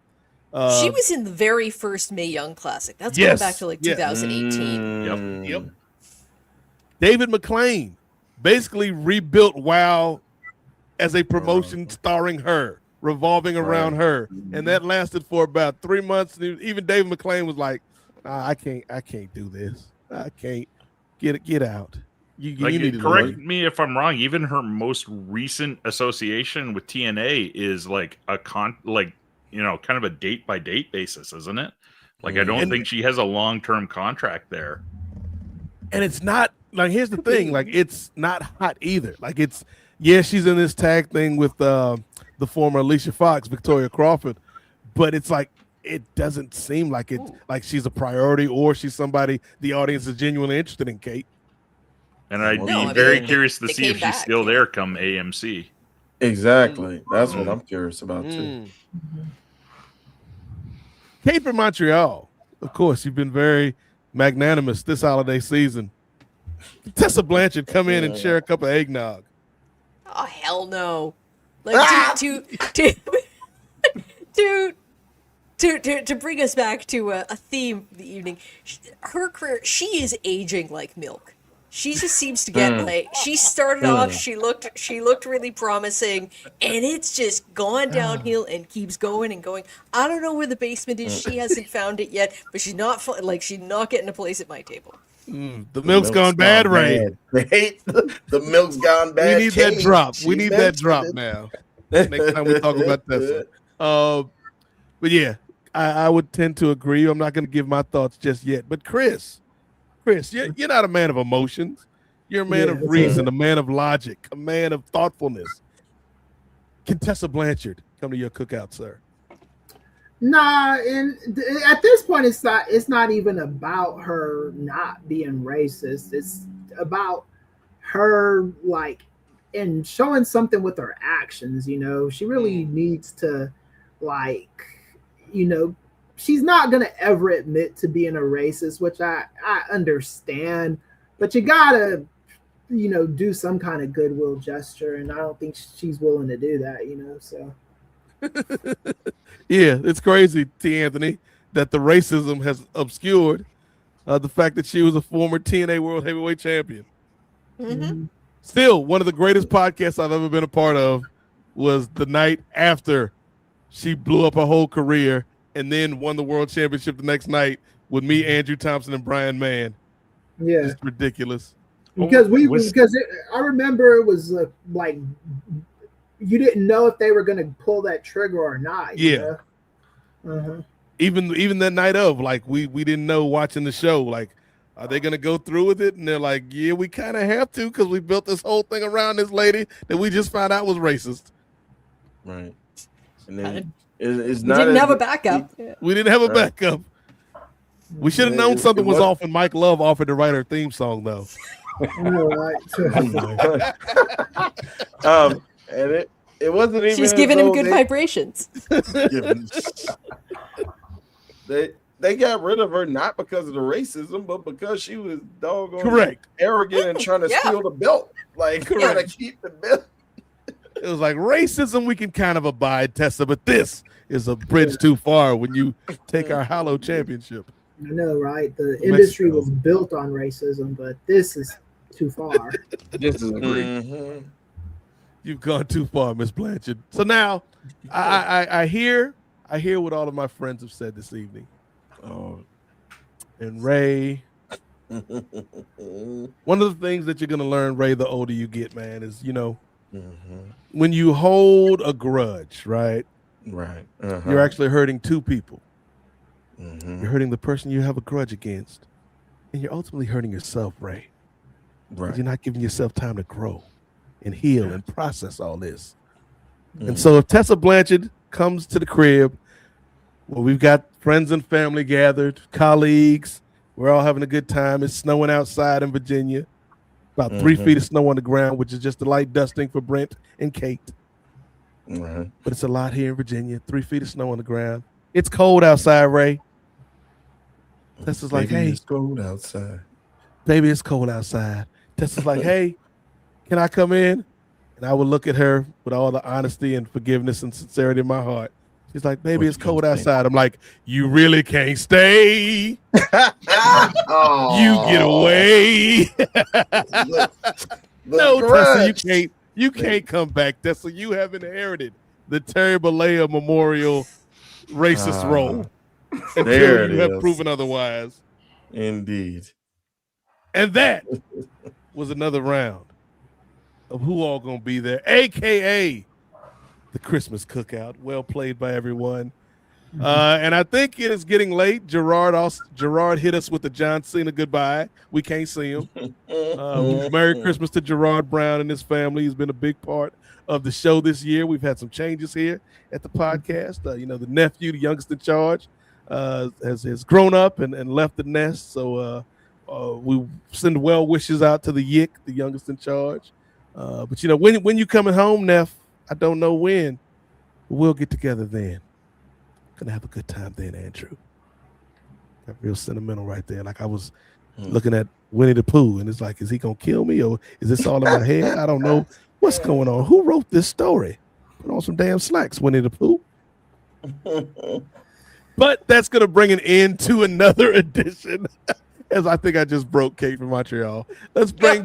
Speaker 11: She was in the very first Mae Young Classic. That's going back to like 2018.
Speaker 1: Yep. David McClain basically rebuilt WoW as a promotion starring her, revolving around her, and that lasted for about 3 months. Even David McClain was like, I can't do this. I can't get out. You need to
Speaker 8: correct me if I'm wrong. Even her most recent association with TNA is like a kind of a date by date basis, isn't it? Like, I don't think she has a long-term contract there.
Speaker 1: And it's not like, here's the thing, like, it's not hot either. Like, it's, she's in this tag thing with the former Alicia Fox, Victoria Crawford, but it's like, it doesn't seem like it, like she's a priority or she's somebody the audience is genuinely interested in, Kate.
Speaker 8: And I'd be very curious to see if she's still there come AMC.
Speaker 7: Exactly. That's what I'm curious about too.
Speaker 1: Kate from Montreal, of course, you've been very magnanimous this holiday season. Tessa Blanchard come in and share a cup of eggnog.
Speaker 11: Oh, hell no! Like, to bring us back to a theme of the evening, her career, she is aging like milk. She just seems to get like, she started off, she looked really promising, and it's just gone downhill and keeps going and going. I don't know where the basement is. She hasn't found it yet, but she's not getting a place at my table.
Speaker 1: The milk's gone bad, Ray.
Speaker 7: The milk's gone bad.
Speaker 1: We need that drop. We need that drop now. Next time we talk about Tessa. But yeah, I would tend to agree. I'm not going to give my thoughts just yet. But Kris, you're not a man of emotions. You're a man of reason, a man of logic, a man of thoughtfulness. Can Tessa Blanchard come to your cookout, sir?
Speaker 5: Nah, and at this point, it's not even about her not being racist. It's about her, like, and showing something with her actions. You know, she really needs to, like, you know, she's not gonna ever admit to being a racist, which I understand, but you gotta, you know, do some kind of goodwill gesture, and I don't think she's willing to do that, you know. So
Speaker 1: yeah, it's crazy, T. Anthony, that the racism has obscured the fact that she was a former TNA World Heavyweight Champion. Still, one of the greatest podcasts I've ever been a part of was the night after she blew up her whole career and then won the world championship the next night with me, Andrew Thompson, and Brian Mann.
Speaker 5: Yeah,
Speaker 1: it's ridiculous.
Speaker 5: Because I remember it was like you didn't know if they were going to pull that trigger or not.
Speaker 1: Yeah. Even that night of, like, we didn't know watching the show, like, are they going to go through with it? And they're like, yeah, we kind of have to, because we built this whole thing around this lady that we just found out was racist.
Speaker 7: Right. And then it's
Speaker 11: We
Speaker 7: not.
Speaker 11: didn't have a backup.
Speaker 1: We didn't have a backup. We should have known something was off when Mike Love offered to write her theme song, though.
Speaker 7: And it wasn't even.
Speaker 11: She's giving him good vibrations.
Speaker 7: They got rid of her not because of the racism, but because she was doggone
Speaker 1: correct,
Speaker 7: arrogant, and trying to steal the belt. Like, trying to keep the belt.
Speaker 1: It was like, racism we can kind of abide, Tessa, but this is a bridge too far when you take our Hollow Championship.
Speaker 5: I know, right? The industry was built on racism, but this is too far.
Speaker 15: This is great.
Speaker 1: You've gone too far, Miss Blanchard. So now I hear what all of my friends have said this evening. And Ray,
Speaker 12: One of the things that you're going to learn, Ray, the older you get, man, is, when you hold a grudge, right?
Speaker 7: Right.
Speaker 12: You're actually hurting two people. You're hurting the person you have a grudge against, and you're ultimately hurting yourself, Ray.
Speaker 7: Right.
Speaker 12: You're not giving yourself time to grow and heal and process all this. And so if Tessa Blanchard comes to the crib, well, we've got friends and family gathered, colleagues. We're all having a good time. It's snowing outside in Virginia. About 3 feet of snow on the ground, which is just a light dusting for Brent and Kate. But it's a lot here in Virginia. 3 feet of snow on the ground. It's cold outside, Ray. Tessa's like, hey.
Speaker 7: It's cold outside.
Speaker 12: Baby, it's cold outside. Tessa's like, hey, can I come in? And I would look at her with all the honesty and forgiveness and sincerity in my heart. She's like, baby, it's cold outside. I'm like, you really can't stay. You get away. No, Tessa, you can't come back, Tessa. You have inherited the Terry Bollea Memorial racist role until you have proven otherwise.
Speaker 7: Indeed.
Speaker 12: And that was another round of Who All Gonna Be There, aka the Christmas Cookout. Well played by everyone. And I think it is getting late. Girard hit us with the John Cena goodbye. We can't see him. Merry Christmas to Girard Brown and his family. He's been a big part of the show this year. We've had some changes here at the podcast. The nephew, the youngest in charge, has grown up and left the nest. So we send well wishes out to the Yick, the youngest in charge. But when you coming home, Neff, I don't know when, but we'll get together then. Gonna have a good time then, Andrew. Got real sentimental right there. Like I was looking at Winnie the Pooh, and it's like, is he gonna kill me, or is this all in my head? I don't know what's going on. Who wrote this story? Put on some damn slacks, Winnie the Pooh. But that's gonna bring an end to another edition. As I think I just broke Kate from Montreal. That's gonna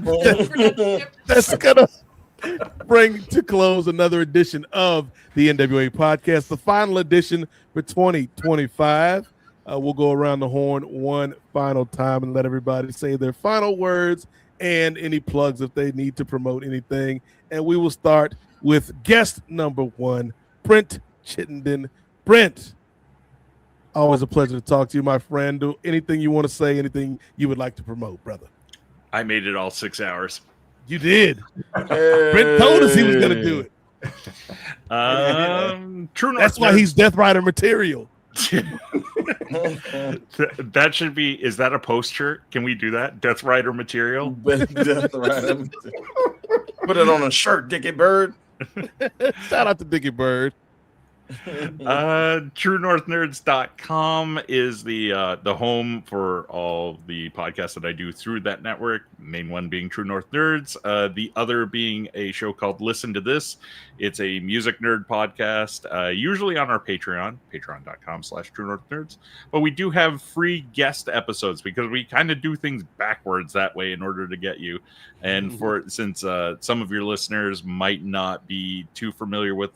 Speaker 12: bring to close another edition of the NWA podcast, the final edition for 2025. We'll go around the horn one final time and let everybody say their final words and any plugs if they need to promote anything. And we will start with guest number one, Brent Chittenden. Brent, always a pleasure to talk to you, my friend. Do anything you want to say, anything you would like to promote, brother.
Speaker 8: I made it all 6 hours.
Speaker 12: You did. Brent told us he was going to do it.
Speaker 8: True.
Speaker 12: That's why he's Death Rider material.
Speaker 8: That should be. Is that a post shirt? Can we do that? Death Rider material.
Speaker 7: Death Rider. Put it on a shirt, Dickie Bird.
Speaker 12: Shout out to Dickie Bird.
Speaker 8: TrueNorthNerds.com is the home for all the podcasts that I do through that network. Main one being True North Nerds, the other being a show called Listen to This. It's a music nerd podcast, usually on our Patreon, patreon.com/TrueNorthNerds. But we do have free guest episodes because we kind of do things backwards that way in order to get you. And since some of your listeners might not be too familiar with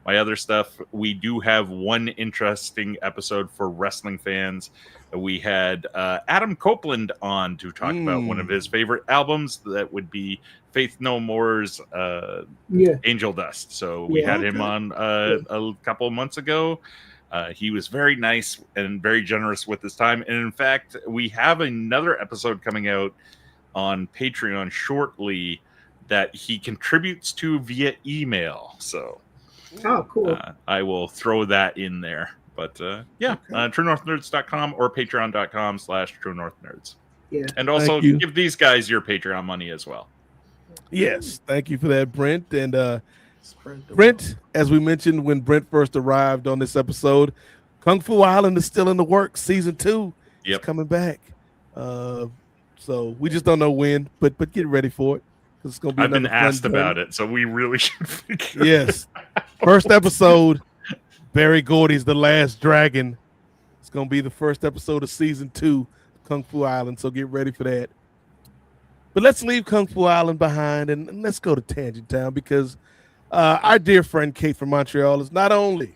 Speaker 8: my other stuff, we do have one interesting episode for wrestling fans. We had Adam Copeland on to talk about one of his favorite albums. That would be Faith No More's Angel Dust. So we had him on a couple of months ago. He was very nice and very generous with his time. And in fact, we have another episode coming out on Patreon shortly that he contributes to via email. So
Speaker 5: cool.
Speaker 8: I will throw that in there. But TrueNorthNerds.com or Patreon.com/TrueNorthNerds.
Speaker 5: Yeah.
Speaker 8: And also give these guys your Patreon money as well.
Speaker 12: Yes. Thank you for that, Brent. And Brent, as we mentioned when Brent first arrived on this episode, Kung Fu Island is still in the works. Season 2 is coming back. So we just don't know when, but get ready for it. It's gonna be
Speaker 8: I've been asked about it, so we really should figure
Speaker 12: Yes. First episode, Barry Gordy's The Last Dragon. It's going to be the first episode of season 2 of Kung Fu Island, so get ready for that. But let's leave Kung Fu Island behind and let's go to Tangent Town because our dear friend Kate from Montreal is not only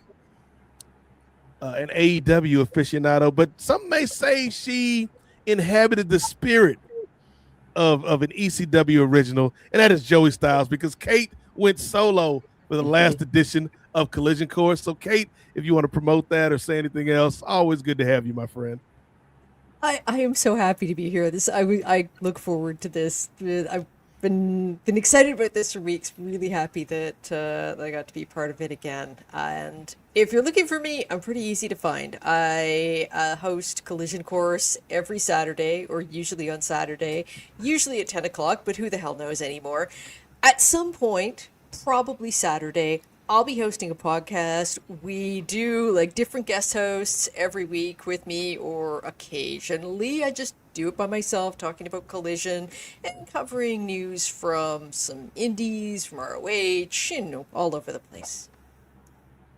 Speaker 12: an AEW aficionado, but some may say she
Speaker 1: inhabited the spirit of an ECW original, and that is Joey Styles, because Kate went solo for the last edition of Collision Course. So, Kate, if you want to promote that or say anything else, always good to have you, my friend.
Speaker 11: I am so happy to be here. I look forward to this. I've been excited about this for weeks. Really happy that I got to be part of it again. And if you're looking for me, I'm pretty easy to find. I host Collision Course every Saturday, or usually on Saturday, usually at 10 o'clock, but who the hell knows anymore. At some point, probably Saturday, I'll be hosting a podcast. We do like different guest hosts every week with me, or occasionally I just do it by myself, talking about Collision and covering news from some indies, from ROH, all over the place.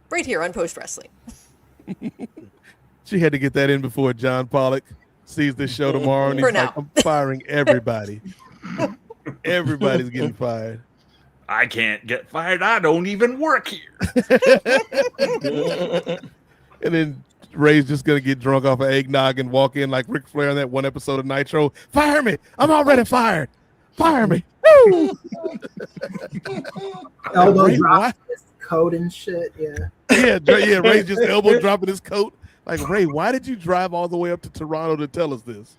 Speaker 11: Right here on Post Wrestling.
Speaker 1: She had to get that in before John Pollock sees this show tomorrow, and he's like, I'm firing everybody. Everybody's getting fired.
Speaker 8: I can't get fired. I don't even work here.
Speaker 1: And then Ray's just going to get drunk off of eggnog and walk in like Ric Flair in that one episode of Nitro. Fire me. I'm already fired. Fire me. Woo!
Speaker 5: Elbow dropping his coat and shit. Yeah.
Speaker 1: Yeah. Ray just elbow dropping his coat. Like, Ray, why did you drive all the way up to Toronto to tell us this?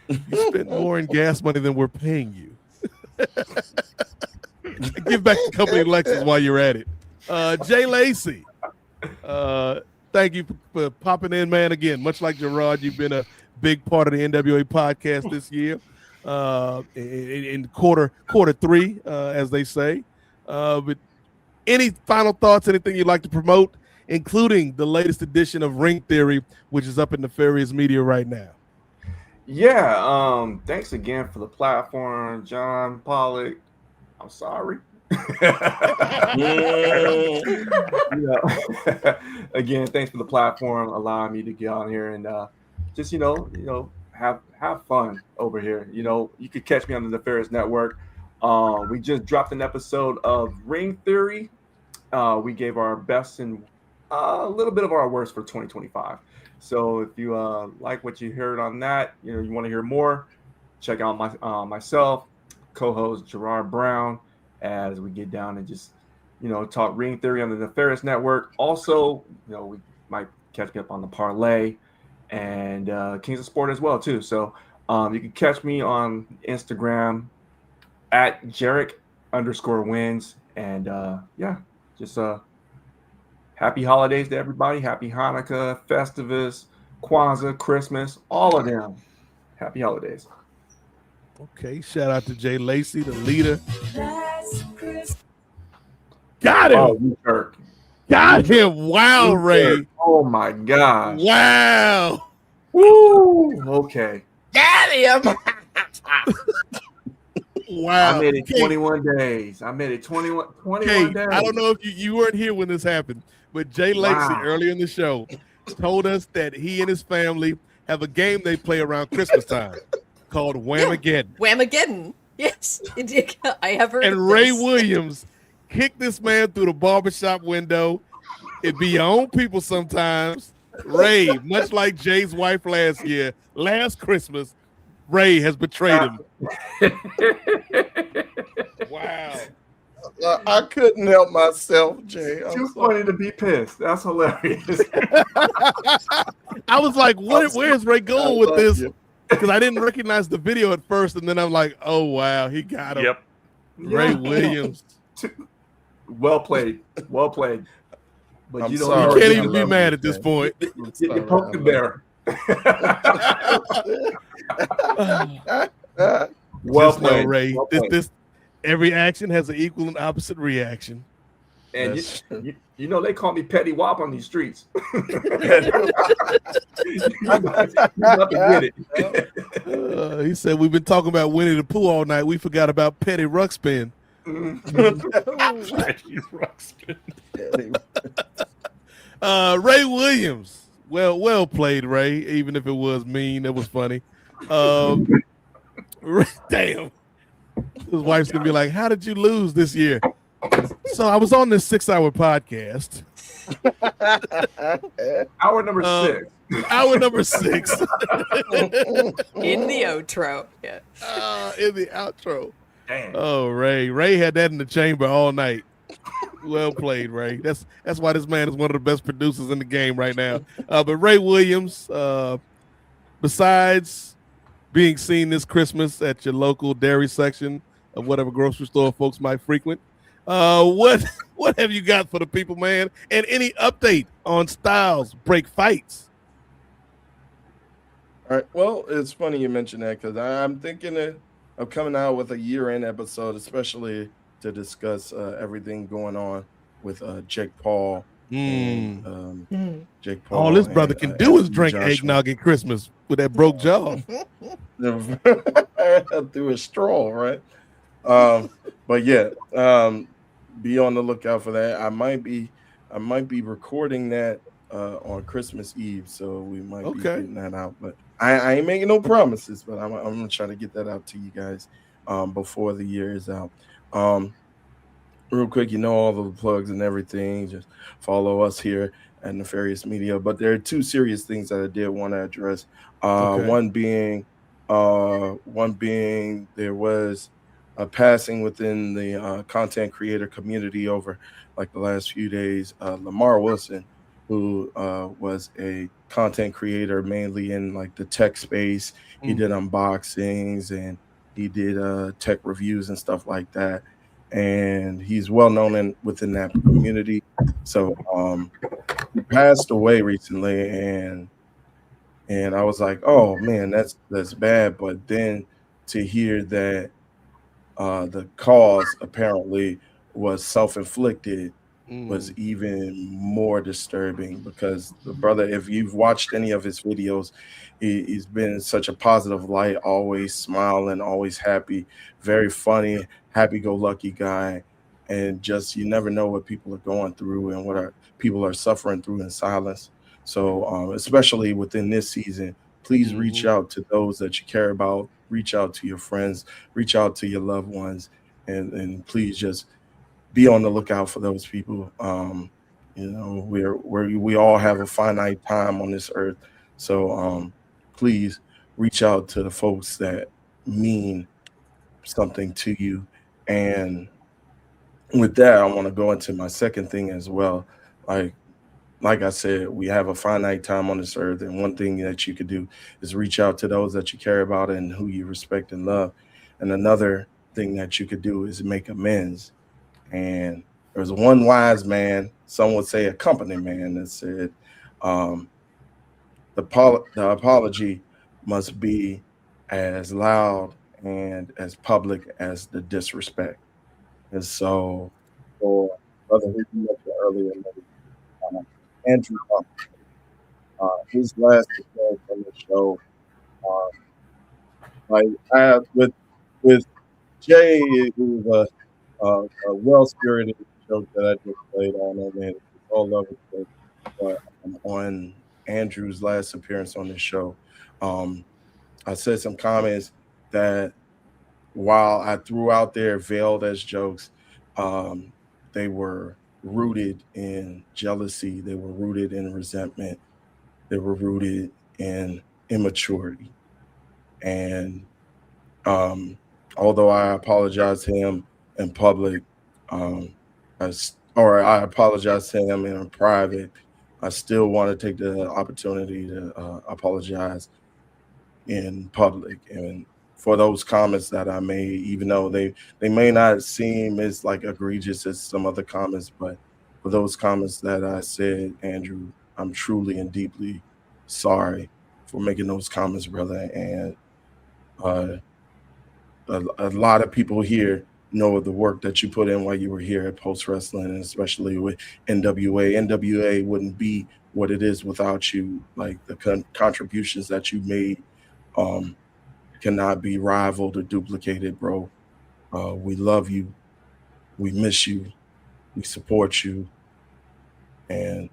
Speaker 1: You spent more in gas money than we're paying you. Give back the company Lexus while you're at it. Jay Lacey, thank you for popping in, man. Again, much like Girard, you've been a big part of the NWA podcast this year, in quarter three, as they say. But any final thoughts, anything you'd like to promote, including the latest edition of Ring Theory, which is up in nefarious media right now?
Speaker 15: Yeah, thanks again for the platform, John Pollock. I'm sorry. Again, thanks for the platform, allowing me to get on here and just have fun over here. You could catch me on the Nefarious Network. We just dropped an episode of Ring Theory. We gave our best and a little bit of our worst for 2025. So if you like what you heard on that, you want to hear more, check out myself, co-host Gerard Brown, as we get down and just talk Ring Theory on the Nefarious Network. Also, we might catch me up on the Parlay and Kings of Sport as well too. So you can catch me on Instagram at Jarek_wins, and just happy holidays to everybody. Happy Hanukkah, Festivus, Kwanzaa, Christmas, all of them. Happy holidays.
Speaker 1: Okay, shout out to Jay Lacey, the leader. Got him.
Speaker 15: Oh, you jerk.
Speaker 1: Got him. Wow, Ray.
Speaker 15: Oh my gosh.
Speaker 1: Wow.
Speaker 15: Woo. Okay.
Speaker 5: Got him.
Speaker 1: Wow.
Speaker 15: I made it 21 days. I made it 21 days.
Speaker 1: I don't know if you weren't here when this happened, but Jay Lacey earlier in the show told us that he and his family have a game they play around Christmas time called Whamageddon.
Speaker 11: Whamageddon. Yes, indeed. I have heard.
Speaker 1: And Ray Williams kicked this man through the barbershop window. It be your own people sometimes. Ray, much like Jay's wife last Christmas, Ray has betrayed him. Wow.
Speaker 7: I couldn't help myself, Jay.
Speaker 15: Too funny to be pissed. That's hilarious.
Speaker 1: I was like, where's Ray going with this? Because I didn't recognize the video at first, and then I'm like, oh, wow, he got him.
Speaker 8: Yep.
Speaker 1: Ray Williams.
Speaker 15: Well played. Well played. But
Speaker 1: you can't even be mad at this point.
Speaker 15: You poked the bear. Well played,
Speaker 1: Ray.
Speaker 15: Well played.
Speaker 1: This every action has an equal and opposite reaction.
Speaker 15: And they call me Petty Wop on these streets. You about to get it.
Speaker 1: He said we've been talking about Winnie the Pooh all night. We forgot about Petty Ruxpin. Ray Williams. Well played, Ray. Even if it was mean, it was funny. Damn. His wife's gonna be like, "How did you lose this year?" So I was on this 6-hour podcast,
Speaker 15: Hour number 6.
Speaker 1: Hour number 6.
Speaker 11: In the outro. Yeah.
Speaker 1: In the outro.
Speaker 15: Damn.
Speaker 1: Oh, Ray had that in the chamber all night. Well played, Ray. That's why this man is one of the best producers in the game right now. But Ray Williams, besides being seen this Christmas at your local dairy section of whatever grocery store folks might frequent, what have you got for the people, man? And any update on Styles break fights?
Speaker 7: All right. Well, it's funny you mentioned that because I'm thinking of coming out with a year-end episode, especially to discuss everything going on with Jake Paul. And, Jake Paul.
Speaker 1: All this brother can do is drink
Speaker 7: Joshua.
Speaker 1: eggnog at Christmas with that broke jaw.
Speaker 7: Through a straw, right? But yeah, be on the lookout for that. I might be recording that on Christmas Eve, so we might be getting that out. But I ain't making no promises, but I'm gonna try to get that out to you guys before the year is out. Real quick, all the plugs and everything. Just follow us here at Nefarious Media. But there are two serious things that I did want to address. One being there was a passing within the content creator community over like the last few days. Lamar Wilson, who was a content creator mainly in like the tech space. He did unboxings and he did tech reviews and stuff like that. And he's well known within that community. So he passed away recently, and I was like, oh man, that's bad. But then to hear that the cause apparently was self-inflicted was even more disturbing, because the brother, if you've watched any of his videos, he's been in such a positive light, always smiling, always happy, very funny, happy-go-lucky guy. And just, you never know what people are going through and what people are suffering through in silence. So especially within this season, please reach out to those that you care about, reach out to your friends, reach out to your loved ones, and please just be on the lookout for those people. We all have a finite time on this earth. So please reach out to the folks that mean something to you. And with that, I want to go into my second thing as well. Like I said, we have a finite time on this earth, and one thing that you could do is reach out to those that you care about and who you respect and love. And another thing that you could do is make amends. And there's one wise man, some would say a company man, that said the apology must be as loud and as public as the disrespect. And so, for brother who you mentioned earlier, Andrew, his last appearance on the show, with Jay, who's a well-spirited joke that I just played on, and all love it. On Andrew's last appearance on the show, I said some comments that, while I threw out there veiled as jokes, they were rooted in jealousy, they were rooted in resentment, they were rooted in immaturity. And although I apologized to him in public, I apologized to him in private, I still want to take the opportunity to apologize in public. And for those comments that I made, even though they may not seem as like egregious as some other comments, but for those comments that I said, Andrew, I'm truly and deeply sorry for making those comments, brother. And a lot of people here know the work that you put in while you were here at Post Wrestling, and especially with NWA. NWA wouldn't be what it is without you. Like, the contributions that you made cannot be rivaled or duplicated, bro. We love you. We miss you. We support you. And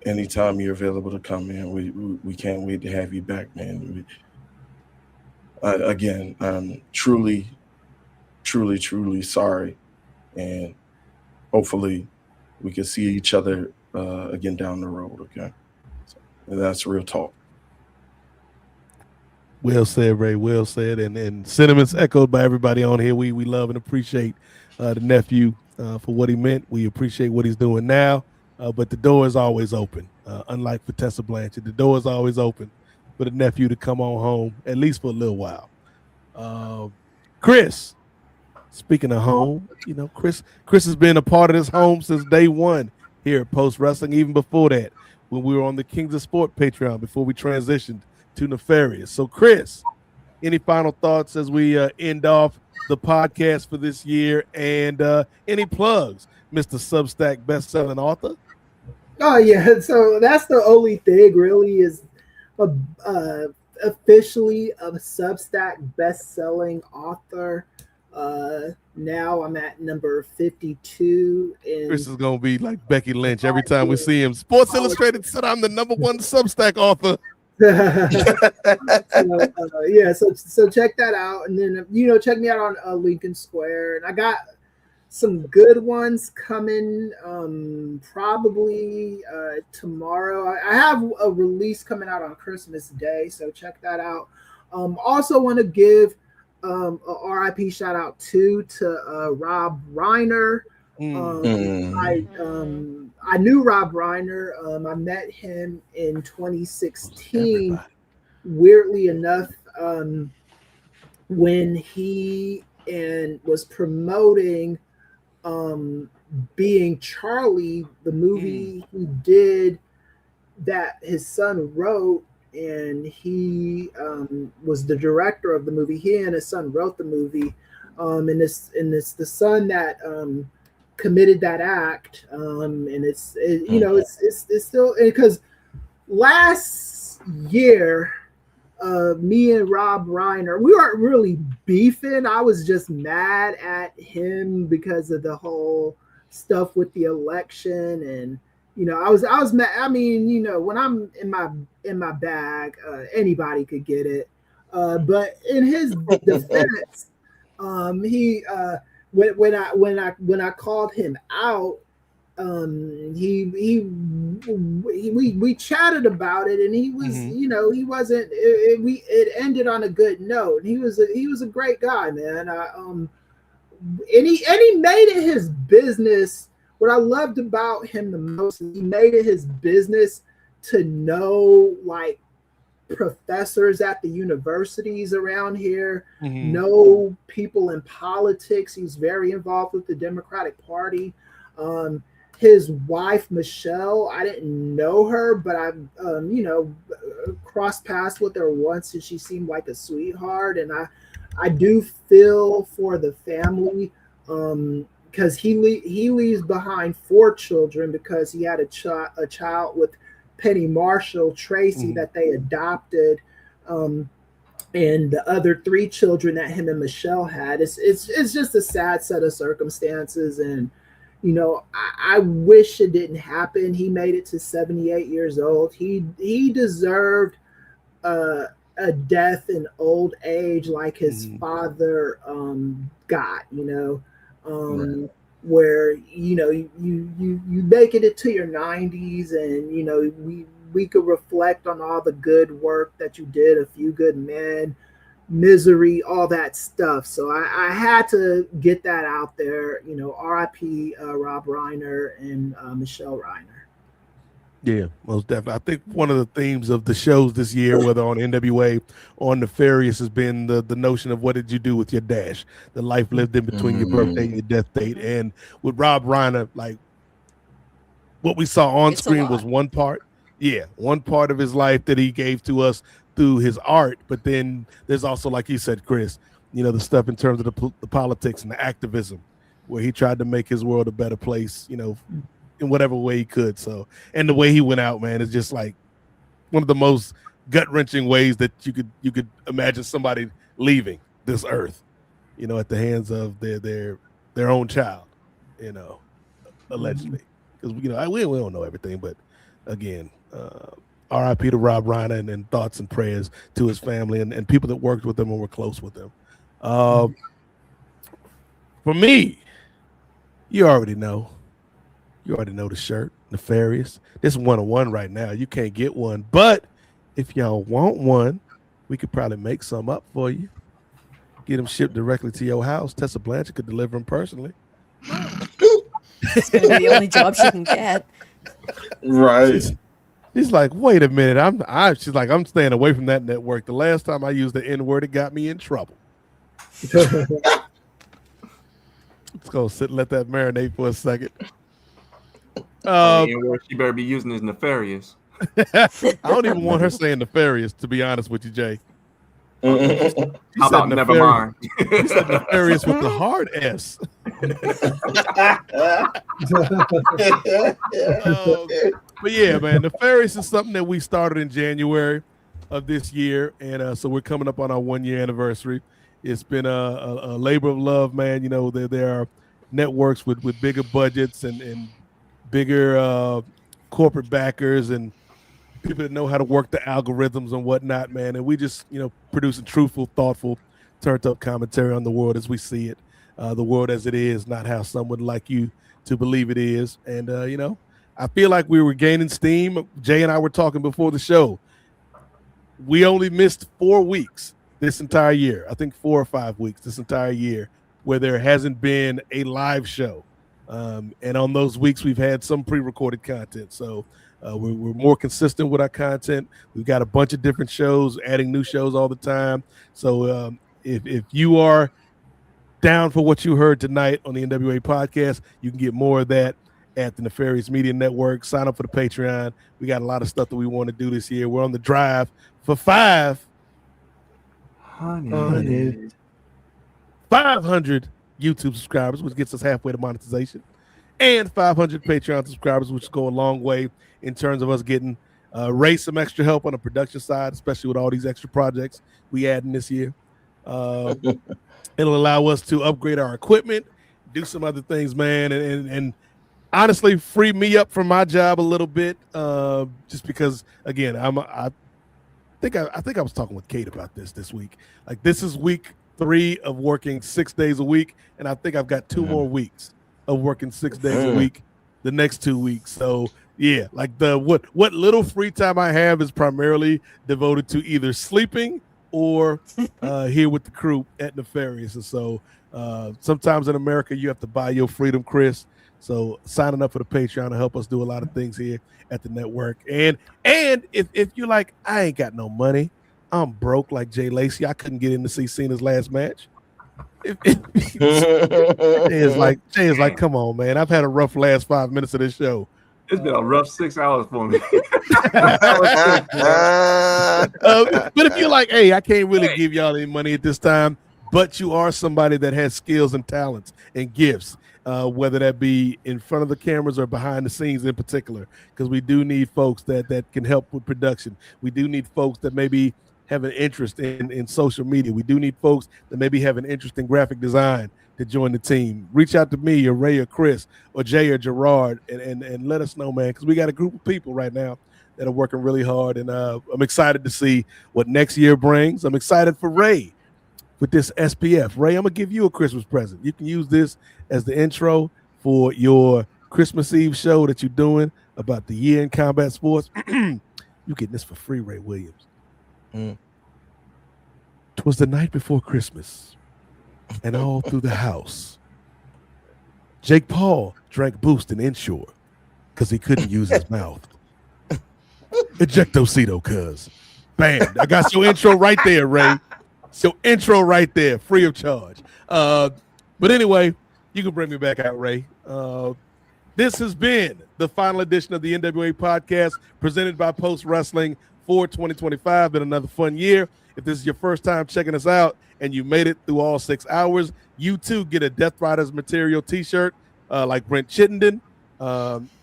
Speaker 7: anytime you're available to come in, we can't wait to have you back, man. Again, I'm truly, truly, truly sorry. And hopefully we can see each other again down the road. Okay, so, and that's real talk.
Speaker 12: Well said, Ray. Well said, and sentiments echoed by everybody on here. We love and appreciate the nephew for what he meant. We appreciate what he's doing now, but the door is always open. Unlike for Tessa Blanchard, the door is always open for the nephew to come on home, at least for a little while. Kris, speaking of home, you know, Kris has been a part of this home since day one here at Post Wrestling, even before that, when we were on the Kings of Sport Patreon, before we transitioned to Nefarious. So, Kris, any final thoughts as we end off the podcast for this year, and any plugs, Mr. Substack best-selling author?
Speaker 5: Oh yeah, so that's the only thing really is officially a Substack best-selling author. Now I'm at number 52. And
Speaker 12: Kris is gonna be like Becky Lynch every time we see him. Sports Illustrated said I'm the number one Substack author.
Speaker 5: So check that out, and then check me out on Lincoln Square, and I got some good ones coming probably tomorrow. I have a release coming out on Christmas Day, so check that out. Also want to give a RIP shout out to Rob Reiner. I knew Rob Reiner. I met him in 2016. Weirdly enough, when he was promoting Being Charlie, the movie he did that his son wrote, and he was the director of the movie. He and his son wrote the movie, and it's the son that committed that act, and it's still, because last year me and Rob Reiner, we weren't really beefing. I was just mad at him because of the whole stuff with the election, and I was mad. I mean, when I'm in my bag, anybody could get it, but in his defense, he when I called him out, we chatted about it, and he was, he wasn't. It ended on a good note. He was a great guy, man. And he made it his business. What I loved about him the most, he made it his business to know, like, professors at the universities around here, know people in politics. He was very involved with the Democratic Party. His wife, Michelle, I didn't know her, but I, crossed paths with her once, and she seemed like a sweetheart. And I do feel for the family, because he leaves behind 4 children, because he had a child with Penny Marshall, Tracy, that they adopted, and the other 3 children that him and Michelle had. It's just a sad set of circumstances, and I wish it didn't happen. He made it to 78 years old. He deserved a death in old age like his father got, where you making it to your 90s, and we could reflect on all the good work that you did, A Few Good Men, Misery, all that stuff. So I had to get that out there. RIP Rob Reiner and Michelle Reiner.
Speaker 12: Yeah, most definitely. I think one of the themes of the shows this year, whether on NWA or on Nefarious, has been the notion of what did you do with your dash, the life lived in between your birthday and your death date. And with Rob Reiner, like, what we saw on screen was one part of his life that he gave to us through his art. But then there's also, like you said, Kris, the stuff in terms of the politics and the activism, where he tried to make his world a better place, in whatever way he could. So, and the way he went out, man, is just like one of the most gut-wrenching ways that you could imagine somebody leaving this earth, at the hands of their own child, allegedly. Because we don't know everything, but again, RIP to Rob Reiner, and thoughts and prayers to his family and people that worked with him and were close with him. For me, you already know. You already know the shirt, Nefarious. This is 101 right now. You can't get one, but if y'all want one, we could probably make some up for you. Get them shipped directly to your house. Tessa Blanchard could deliver them personally.
Speaker 11: It's going to be the only job she can get.
Speaker 7: Right.
Speaker 12: She's like, wait a minute. She's like, I'm staying away from that network. The last time I used the N-word, it got me in trouble. Let's go sit and let that marinate for a second.
Speaker 15: She better be using is nefarious.
Speaker 12: I don't even want her saying nefarious, to be honest with you, Jay.
Speaker 15: How about never mind?
Speaker 12: She said nefarious with the hard S. But yeah, man, Nefarious is something that we started in January of this year, and so we're coming up on our 1-year anniversary. It's been a labor of love, man. You know, there are networks with bigger budgets and bigger corporate backers and people that know how to work the algorithms and whatnot, man. And we just, producing truthful, thoughtful, turned up commentary on the world as we see it, the world as it is, not how some would like you to believe it is. And, I feel like we were gaining steam. Jay and I were talking before the show. We only missed 4 weeks this entire year. I think 4 or 5 weeks this entire year where there hasn't been a live show. And on those weeks, we've had some pre-recorded content. So we're more consistent with our content. We've got a bunch of different shows, adding new shows all the time. So if you are down for what you heard tonight on the NWA podcast, you can get more of that at the Nefarious Media Network. Sign up for the Patreon. We got a lot of stuff that we want to do this year. We're on the drive for 500 YouTube subscribers, which gets us halfway to monetization, and 500 Patreon subscribers, which go a long way in terms of us getting Ray some extra help on the production side, especially with all these extra projects we add in this year. It'll allow us to upgrade our equipment, do some other things, man, and honestly free me up from my job a little bit, just because, again, I think I was talking with Kate about this week. Like, this is week 3 of working 6 days a week, and I think I've got 2 more weeks of working 6 days a week the next 2 weeks. So yeah, like what little free time I have is primarily devoted to either sleeping or here with the crew at Nefarious. And so sometimes in America you have to buy your freedom, Kris. So signing up for the Patreon to help us do a lot of things here at the network. And if you're like, I ain't got no money, I'm broke like Jay Lacey, I couldn't get in to see Cena's last match. Jay is like, come on, man. I've had a rough last 5 minutes of this show.
Speaker 15: It's been a rough 6 hours for me.
Speaker 12: But if you're like, hey, I can't really give y'all any money at this time, but you are somebody that has skills and talents and gifts, whether that be in front of the cameras or behind the scenes in particular, because we do need folks that can help with production. We do need folks that maybe have an interest in social media. We do need folks that maybe have an interest in graphic design to join the team. Reach out to me or Ray or Kris or Jay or Girard and let us know, man, because we got a group of people right now that are working really hard, and I'm excited to see what next year brings. I'm excited for Ray with this SPF. Ray, I'm gonna give you a Christmas present. You can use this as the intro for your Christmas Eve show that you're doing about the year in combat sports. You getting this for free, Ray Williams. 'Twas the night before Christmas, and all through the house, Jake Paul drank Boost and Ensure because he couldn't use his mouth. Ejectocito, cuz. Bam. I got your intro right there, Ray. So intro right there, free of charge. But anyway, you can bring me back out, Ray. This has been the final edition of the NWA podcast presented by Post Wrestling for 2025. Been another fun year. If this is your first time checking us out and you made it through all 6 hours, you too get a Death Riders material t-shirt like Brent Chittenden.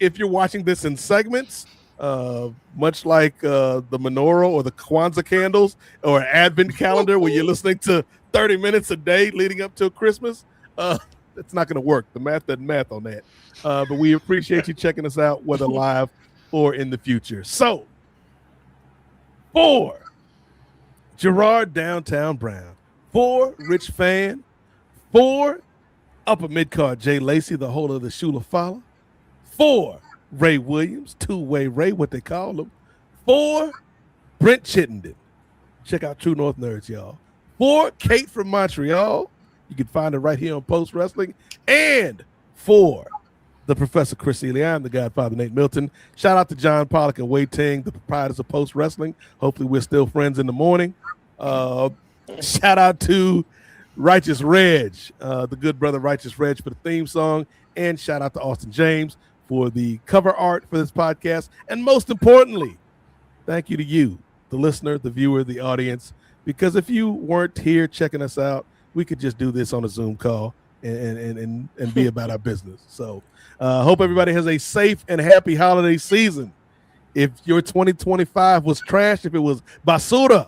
Speaker 12: If you're watching this in segments, much like the menorah or the Kwanzaa candles or Advent calendar where you're listening to 30 minutes a day leading up to Christmas, it's not going to work. The math doesn't math on that. But we appreciate you checking us out, whether live or in the future. So, for Girard Downtown Brown, for Rich Fan, for Upper Midcard Jay Lacey, the holder of the Shula Fala, 4, Ray Williams, two-way Ray, what they call him. 4, Brent Chittenden. Check out True North Nerds, y'all. 4, Kate from Montreal. You can find her right here on Post Wrestling. And 4, the Professor Kris Ely. I'm the Godfather, Nate Milton. Shout out to John Pollock and Wei Ting, the proprietors of Post Wrestling. Hopefully we're still friends in the morning. Shout out to Righteous Reg, the good brother Righteous Reg, for the theme song. And shout out to Austin James for the cover art for this podcast. And most importantly, thank you to you, the listener, the viewer, the audience, because if you weren't here checking us out, we could just do this on a Zoom call and be about our business. So hope everybody has a safe and happy holiday season. If your 2025 was trash, if it was basura,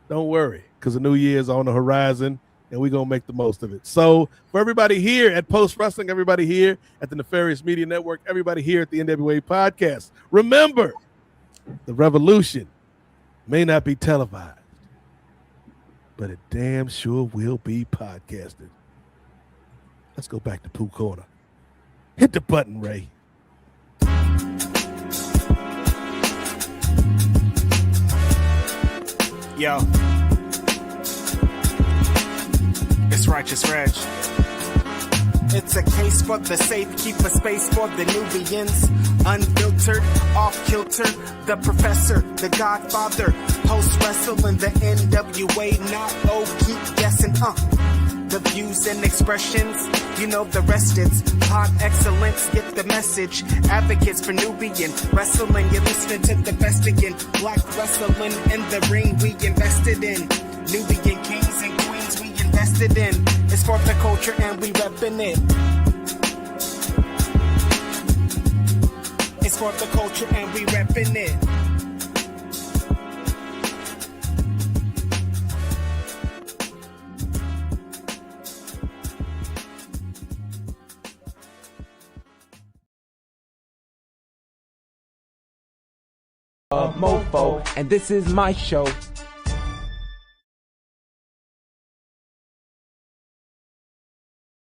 Speaker 12: don't worry, because the new year is on the horizon and we're going to make the most of it. So for everybody here at Post Wrestling, everybody here at the Nefarious Media Network, everybody here at the NWA Podcast, remember, the revolution may not be televised, but it damn sure will be podcasted. Let's go back to Pooh Corner. Hit the button, Ray.
Speaker 4: Yo, it's Righteous Reg. It's a case for the safe, keep a space for the Nubians. Unfiltered, off kilter, the professor, the godfather, post wrestling, the NWA, not keep guessing, The views and expressions, you know the rest, it's pod excellence, get the message. Advocates for Nubian wrestling, you're listening to the best again. Black wrestling in the ring, we invested in. Nubian kings and queens, we invested in. It's for the culture and we reppin' it. It's for the culture and we reppin' it.
Speaker 14: Mofo, and this is my show.